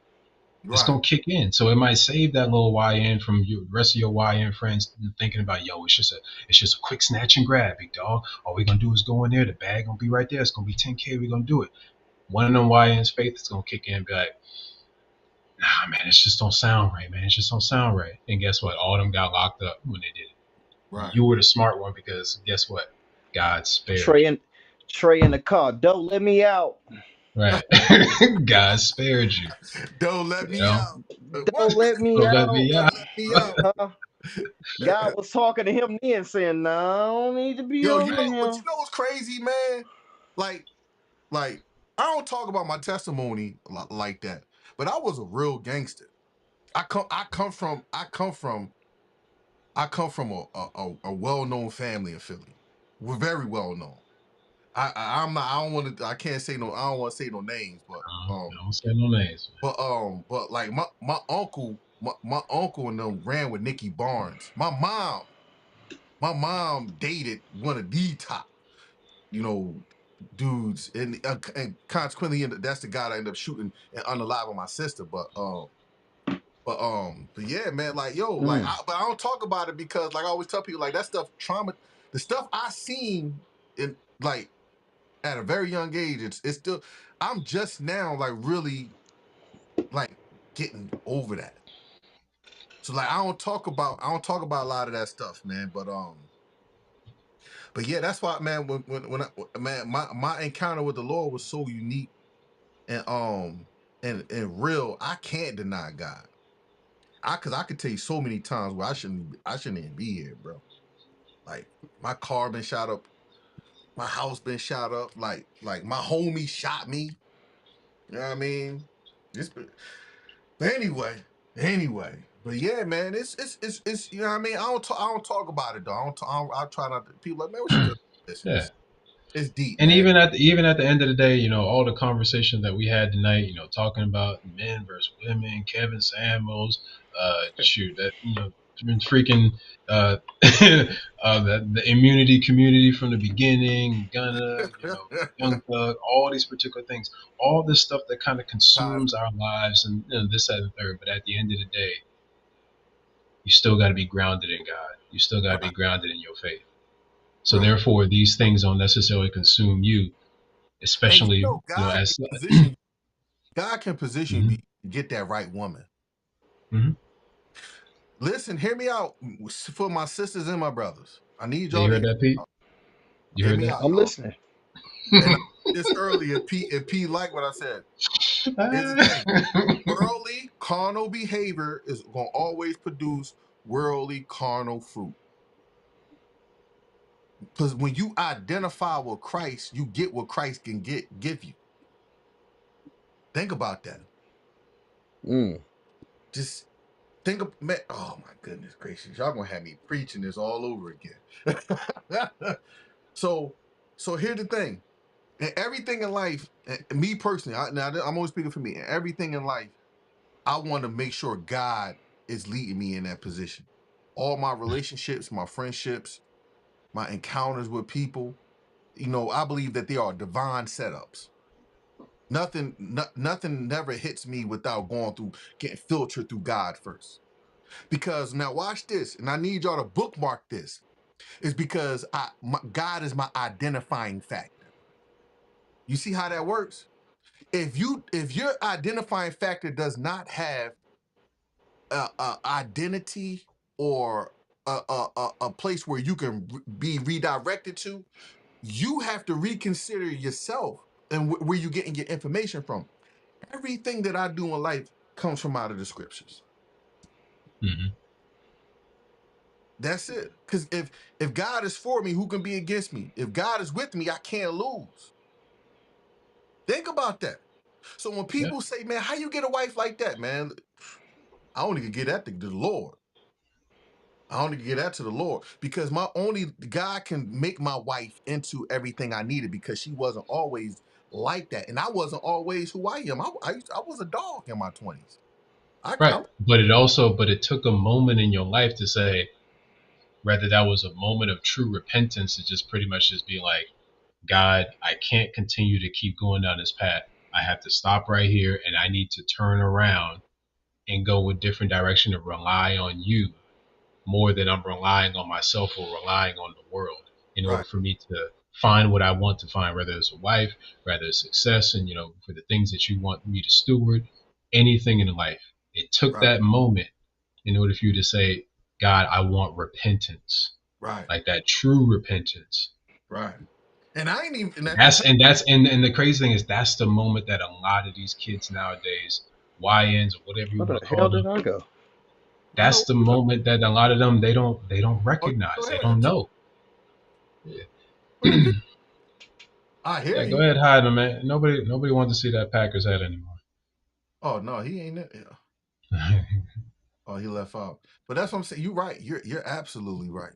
[SPEAKER 7] It's
[SPEAKER 4] right,
[SPEAKER 7] going to kick in. So it might save that little YN from you, the rest of your YN friends thinking about, yo, it's just a quick snatch and grab, big dog. All we're gonna do is go in there. The bag gonna be right there. It's gonna be 10K. We're gonna do it. One of them YN's faith is gonna kick in and be like, nah, man, it just don't sound right, man. It just don't sound right. And guess what? All of them got locked up when they did it.
[SPEAKER 4] right.
[SPEAKER 7] You were the smart one, because guess what? God spared
[SPEAKER 5] Trey in Trey in the car. Don't let me out.
[SPEAKER 7] you. Right. God spared you.
[SPEAKER 4] Don't let
[SPEAKER 7] You
[SPEAKER 4] me
[SPEAKER 7] know?
[SPEAKER 4] out. What?
[SPEAKER 5] Don't let me
[SPEAKER 7] Don't let
[SPEAKER 5] out.
[SPEAKER 7] me
[SPEAKER 4] Don't
[SPEAKER 7] out.
[SPEAKER 4] let me out.
[SPEAKER 5] Huh? God was talking to him then, saying, "No, I don't need to be
[SPEAKER 4] Yo,
[SPEAKER 5] over
[SPEAKER 4] but you
[SPEAKER 5] here."
[SPEAKER 4] know what's crazy, man? Like, like I don't talk about my testimony like that, but I was a real gangster. I come from a well known family in Philly. We're very well known. I'm not. I don't want to. I can't say no. I don't want to say no names,
[SPEAKER 7] Don't say no names,
[SPEAKER 4] but like my uncle and them ran with Nicky Barnes. My mom dated one of the top, you know, dudes, and consequently, that's the guy that ended up shooting and unaliving my sister. But yeah, man, like yo,
[SPEAKER 5] Mm.
[SPEAKER 4] but I don't talk about it because, like, I always tell people, like, that stuff, trauma, the stuff I seen in, like, at a very young age, it's still, I'm just now, like, really, like, getting over that. So like I don't talk about a lot of that stuff, man. But yeah, that's why, man. Man, my encounter with the Lord was so unique and real. I can't deny God. Cause I could tell you so many times where I shouldn't even be here, bro. Like my car been shot up, my house been shot up, like my homie shot me. You know what I mean? But anyway. But yeah, man, it's you know what I mean. I don't talk about it though. I try not to. People like, man, what you just listen.
[SPEAKER 7] Yeah.
[SPEAKER 4] It's deep,
[SPEAKER 7] And
[SPEAKER 4] man.
[SPEAKER 7] even at the end of the day, all the conversation that we had tonight, talking about men versus women, Kevin Samuels, shoot, that freaking uh, the immunity community from the beginning, Gunna, Young Thug, all these particular things, all this stuff that kind of
[SPEAKER 4] Times,
[SPEAKER 7] consumes our lives, and this, that, and the third. But at the end of the day, you still got to be grounded in God. You still got to be
[SPEAKER 4] right,
[SPEAKER 7] grounded in your faith. So
[SPEAKER 4] right.
[SPEAKER 7] therefore, these things don't necessarily consume you,
[SPEAKER 4] And
[SPEAKER 7] especially as
[SPEAKER 4] God can position you
[SPEAKER 7] Mhm.
[SPEAKER 4] to get that right woman.
[SPEAKER 7] Mhm.
[SPEAKER 4] Listen, hear me out for my sisters and my brothers. I need
[SPEAKER 7] Yeah,
[SPEAKER 4] y'all
[SPEAKER 7] you
[SPEAKER 4] to
[SPEAKER 7] heard that, Pete? You
[SPEAKER 4] hear
[SPEAKER 7] heard
[SPEAKER 4] me
[SPEAKER 7] that?
[SPEAKER 4] out,
[SPEAKER 5] I'm
[SPEAKER 4] y'all.
[SPEAKER 5] listening.
[SPEAKER 4] And I said this earlier, P like what I said. Here's the thing. Worldly carnal behavior is gonna always produce worldly carnal fruit. Because when you identify with Christ, you get what Christ can give you. Think about that.
[SPEAKER 5] Mm.
[SPEAKER 4] Just think of man. Oh my goodness gracious, y'all gonna have me preaching this all over again. so here's the thing. And everything in life, and me personally, I'm always speaking for me. And everything in life, I want to make sure God is leading me in that position. All my relationships, my friendships, my encounters with people, I believe that they are divine setups. Nothing never hits me without going through, getting filtered through God first. Because now watch this, and I need y'all to bookmark this. Is because God is my identifying factor. You see how that works? If your identifying factor does not have a identity or a place where you can be redirected to, you have to reconsider yourself and where you're getting your information from. Everything that I do in life comes from out of the scriptures.
[SPEAKER 7] Mhm.
[SPEAKER 4] That's it. Because if God is for me, who can be against me? If God is with me, I can't lose. Think about that. So when
[SPEAKER 7] Yeah.
[SPEAKER 4] people say, man, how you get a wife like that, man? I only can get that to the Lord. I only can get that to the Lord because my only God can make my wife into everything I needed because she wasn't always like that, and I wasn't always who I am. I was a dog in my 20s.
[SPEAKER 7] Right.
[SPEAKER 4] I'm
[SPEAKER 7] But it took a moment in your life to say, whether that was a moment of true repentance, to just pretty much just be like, God, I can't continue to keep going down this path. I have to stop right here, and I need to turn around and go a different direction and rely on you more than I'm relying on myself or relying on the world in order
[SPEAKER 4] right,
[SPEAKER 7] for me to find what I want to find, whether it's a wife, whether it's success, and for the things that you want me to steward, anything in life. It took
[SPEAKER 4] right,
[SPEAKER 7] that moment in order for you to say, God, I want repentance,
[SPEAKER 4] right,
[SPEAKER 7] like that true repentance.
[SPEAKER 4] right. And I ain't even and
[SPEAKER 7] And
[SPEAKER 4] at the time.
[SPEAKER 7] and the crazy thing is that's the moment that a lot of these kids nowadays, YNs or whatever you
[SPEAKER 5] Where
[SPEAKER 7] want
[SPEAKER 5] the
[SPEAKER 7] to
[SPEAKER 5] hell
[SPEAKER 7] call
[SPEAKER 5] did
[SPEAKER 7] them,
[SPEAKER 5] I go?
[SPEAKER 4] I know.
[SPEAKER 7] that's the moment that a lot of them they don't
[SPEAKER 4] Oh,
[SPEAKER 7] recognize.
[SPEAKER 4] go
[SPEAKER 7] They don't
[SPEAKER 4] ahead.
[SPEAKER 7] know. Yeah.
[SPEAKER 4] Go ahead, Pete. I hear
[SPEAKER 7] Yeah, go
[SPEAKER 4] you.
[SPEAKER 7] ahead, hide them, man. Nobody wants to see that Packers hat anymore.
[SPEAKER 4] Oh no, he ain't. Yeah. Oh, he left out. But that's what I'm saying. You're right. You're absolutely right.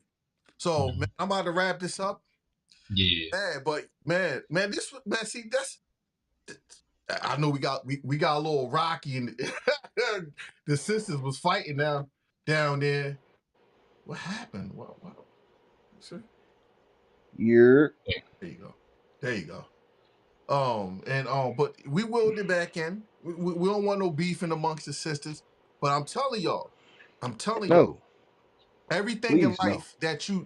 [SPEAKER 4] So man,
[SPEAKER 7] Mhm.
[SPEAKER 4] I'm about to wrap this up.
[SPEAKER 7] Yeah.
[SPEAKER 4] Man, but man, this man, see, that's I know we got a little rocky and the sisters was fighting down there. What happened? What see?
[SPEAKER 5] You're
[SPEAKER 4] There you go. There you go. And but we willed it back in. We don't want no beefing amongst the sisters. But I'm telling y'all,
[SPEAKER 5] no,
[SPEAKER 4] everything in
[SPEAKER 5] please no.
[SPEAKER 4] life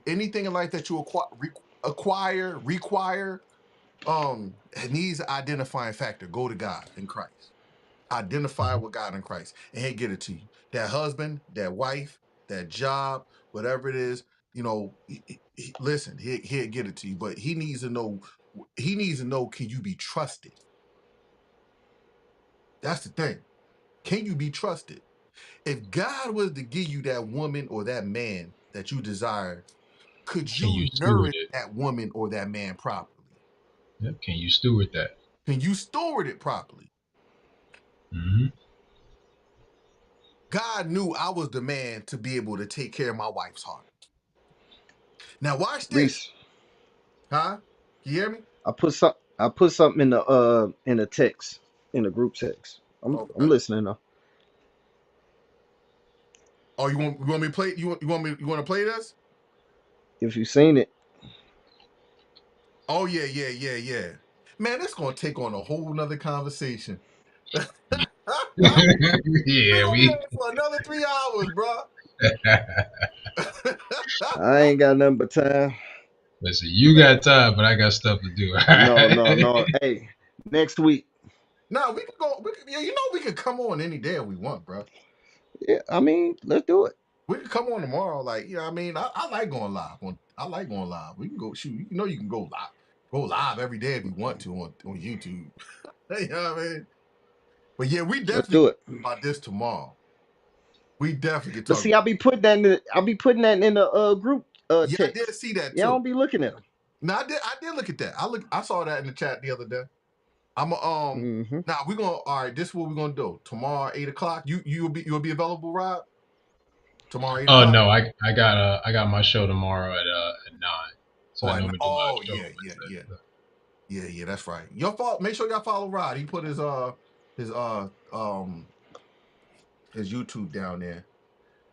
[SPEAKER 4] anything in life that you require, it needs an identifying factor. Go to God in Christ. Identify with God in Christ, and He'll get it to you. That husband, that wife, that job, whatever it is, you know. Listen, he'll get it to you, but he needs to know. He needs to know: can you be trusted? That's the thing. Can you be trusted? If God was to give you that woman or that man that you desire, could
[SPEAKER 7] Can you
[SPEAKER 4] you
[SPEAKER 7] steward
[SPEAKER 4] nourish
[SPEAKER 7] it?
[SPEAKER 4] that woman or that man properly?
[SPEAKER 7] Yep. Can you steward that?
[SPEAKER 4] Can you steward it properly?
[SPEAKER 7] Mm-hmm.
[SPEAKER 4] God knew I was the man to be able to take care of my wife's heart. Now watch this,
[SPEAKER 5] Reese,
[SPEAKER 4] huh? You hear me?
[SPEAKER 5] I put something in the text, in the group text. I'm
[SPEAKER 4] Okay.
[SPEAKER 5] listening now.
[SPEAKER 4] Oh, you want me to play? You want to play this?
[SPEAKER 5] If you seen it,
[SPEAKER 4] Oh yeah. Man, it's gonna take on a whole nother conversation. We
[SPEAKER 7] Yeah,
[SPEAKER 4] gonna be
[SPEAKER 7] we.
[SPEAKER 4] here for another 3 hours, bro.
[SPEAKER 5] I ain't got nothing but time.
[SPEAKER 7] Listen, you got time, but I got stuff to do.
[SPEAKER 5] No. Hey, next week.
[SPEAKER 4] Nah, we can go. Yeah, you know we can come on any day we want, bro.
[SPEAKER 5] Yeah, I mean, let's do it.
[SPEAKER 4] We can come on tomorrow. Like, you know, what I mean, I like going live. I like going live. We can go shoot. You know, you can go live every day if you want to on YouTube. You know what I mean? But yeah, we
[SPEAKER 5] Let's
[SPEAKER 4] definitely
[SPEAKER 5] do it.
[SPEAKER 4] about this tomorrow. We definitely could
[SPEAKER 5] But
[SPEAKER 4] talk.
[SPEAKER 5] see, I'll be putting that in the group
[SPEAKER 4] Yeah, I did
[SPEAKER 5] text.
[SPEAKER 4] see that
[SPEAKER 5] Y'all
[SPEAKER 4] too.
[SPEAKER 5] don't be looking at them.
[SPEAKER 4] No, I did look at that. I saw that in the chat the other day. I'm
[SPEAKER 5] Mm-hmm.
[SPEAKER 4] now we're gonna all right, this is what we're gonna do. Tomorrow, 8 o'clock. You'll be available, Rob? Tomorrow, 8
[SPEAKER 7] Oh
[SPEAKER 4] o'clock?
[SPEAKER 7] no, I got my show tomorrow at 9. So
[SPEAKER 4] Oh,
[SPEAKER 7] I normally do live shows.
[SPEAKER 4] yeah, that's right. Your fault. Make sure y'all follow Rod. He put his um his YouTube down there.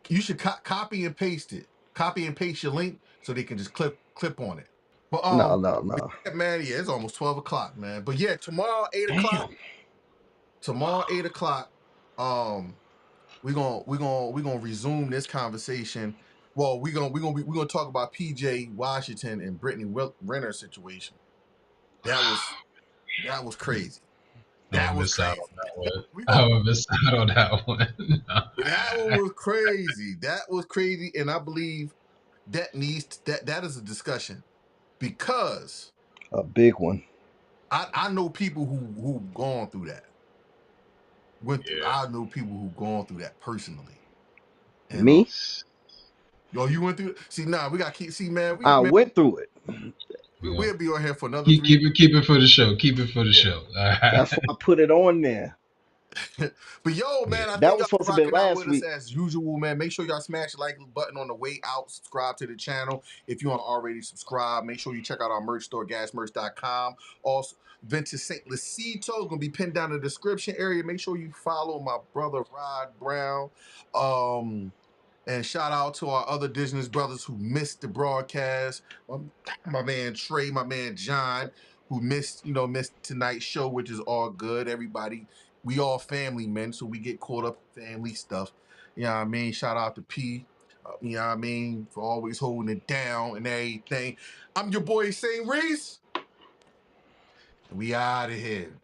[SPEAKER 4] You should copy and paste it. Copy and paste your link so they can just clip on it. But
[SPEAKER 5] No.
[SPEAKER 4] yeah, man, yeah, it's almost 12 o'clock, man. But yeah, tomorrow, 8 o'clock.
[SPEAKER 5] Damn.
[SPEAKER 4] Tomorrow, 8 o'clock. We're gonna resume this conversation. Well, we're gonna talk about PJ Washington and Brittany Renner situation. That was crazy.
[SPEAKER 7] I'm
[SPEAKER 4] That
[SPEAKER 7] gonna
[SPEAKER 4] was
[SPEAKER 7] miss out
[SPEAKER 4] crazy.
[SPEAKER 7] on that one.
[SPEAKER 4] We gonna
[SPEAKER 7] I'm gonna miss out on that one.
[SPEAKER 4] That one was crazy. That was crazy, and I believe that is a discussion because
[SPEAKER 5] A big one.
[SPEAKER 4] I know people who gone through that.
[SPEAKER 7] Yeah.
[SPEAKER 4] I know people who gone through that personally. And
[SPEAKER 5] Me?
[SPEAKER 4] yo, you went through. See, nah, we got to keep. See, man,
[SPEAKER 5] I went through it.
[SPEAKER 7] We gonna
[SPEAKER 4] we'll be on here for another 3.
[SPEAKER 7] keep it for the show. Keep it for the
[SPEAKER 4] Yeah.
[SPEAKER 7] show. All right.
[SPEAKER 5] That's why I put it on there.
[SPEAKER 4] But yo,
[SPEAKER 7] Yeah.
[SPEAKER 4] man, I
[SPEAKER 5] That
[SPEAKER 4] thank
[SPEAKER 5] was
[SPEAKER 4] y'all for
[SPEAKER 5] supposed to be
[SPEAKER 4] rocking out
[SPEAKER 5] last
[SPEAKER 4] with us
[SPEAKER 5] week.
[SPEAKER 4] as usual, man. Make sure y'all smash the like button on the way out. Subscribe to the channel if you aren't already subscribed. Make sure you check out our merch store, gasmerch.com. Also, Vintage St. Lucito is going to be pinned down in the description area. Make sure you follow my brother, Rod Brown. And shout out to our other Indigenous brothers who missed the broadcast. My man Trey, my man John, who missed tonight's show, which is all good. Everybody, we all family men, so we get caught up in family stuff. You know what I mean? Shout out to P. You know what I mean? For always holding it down and everything. I'm your boy St. Reese. And we out of here.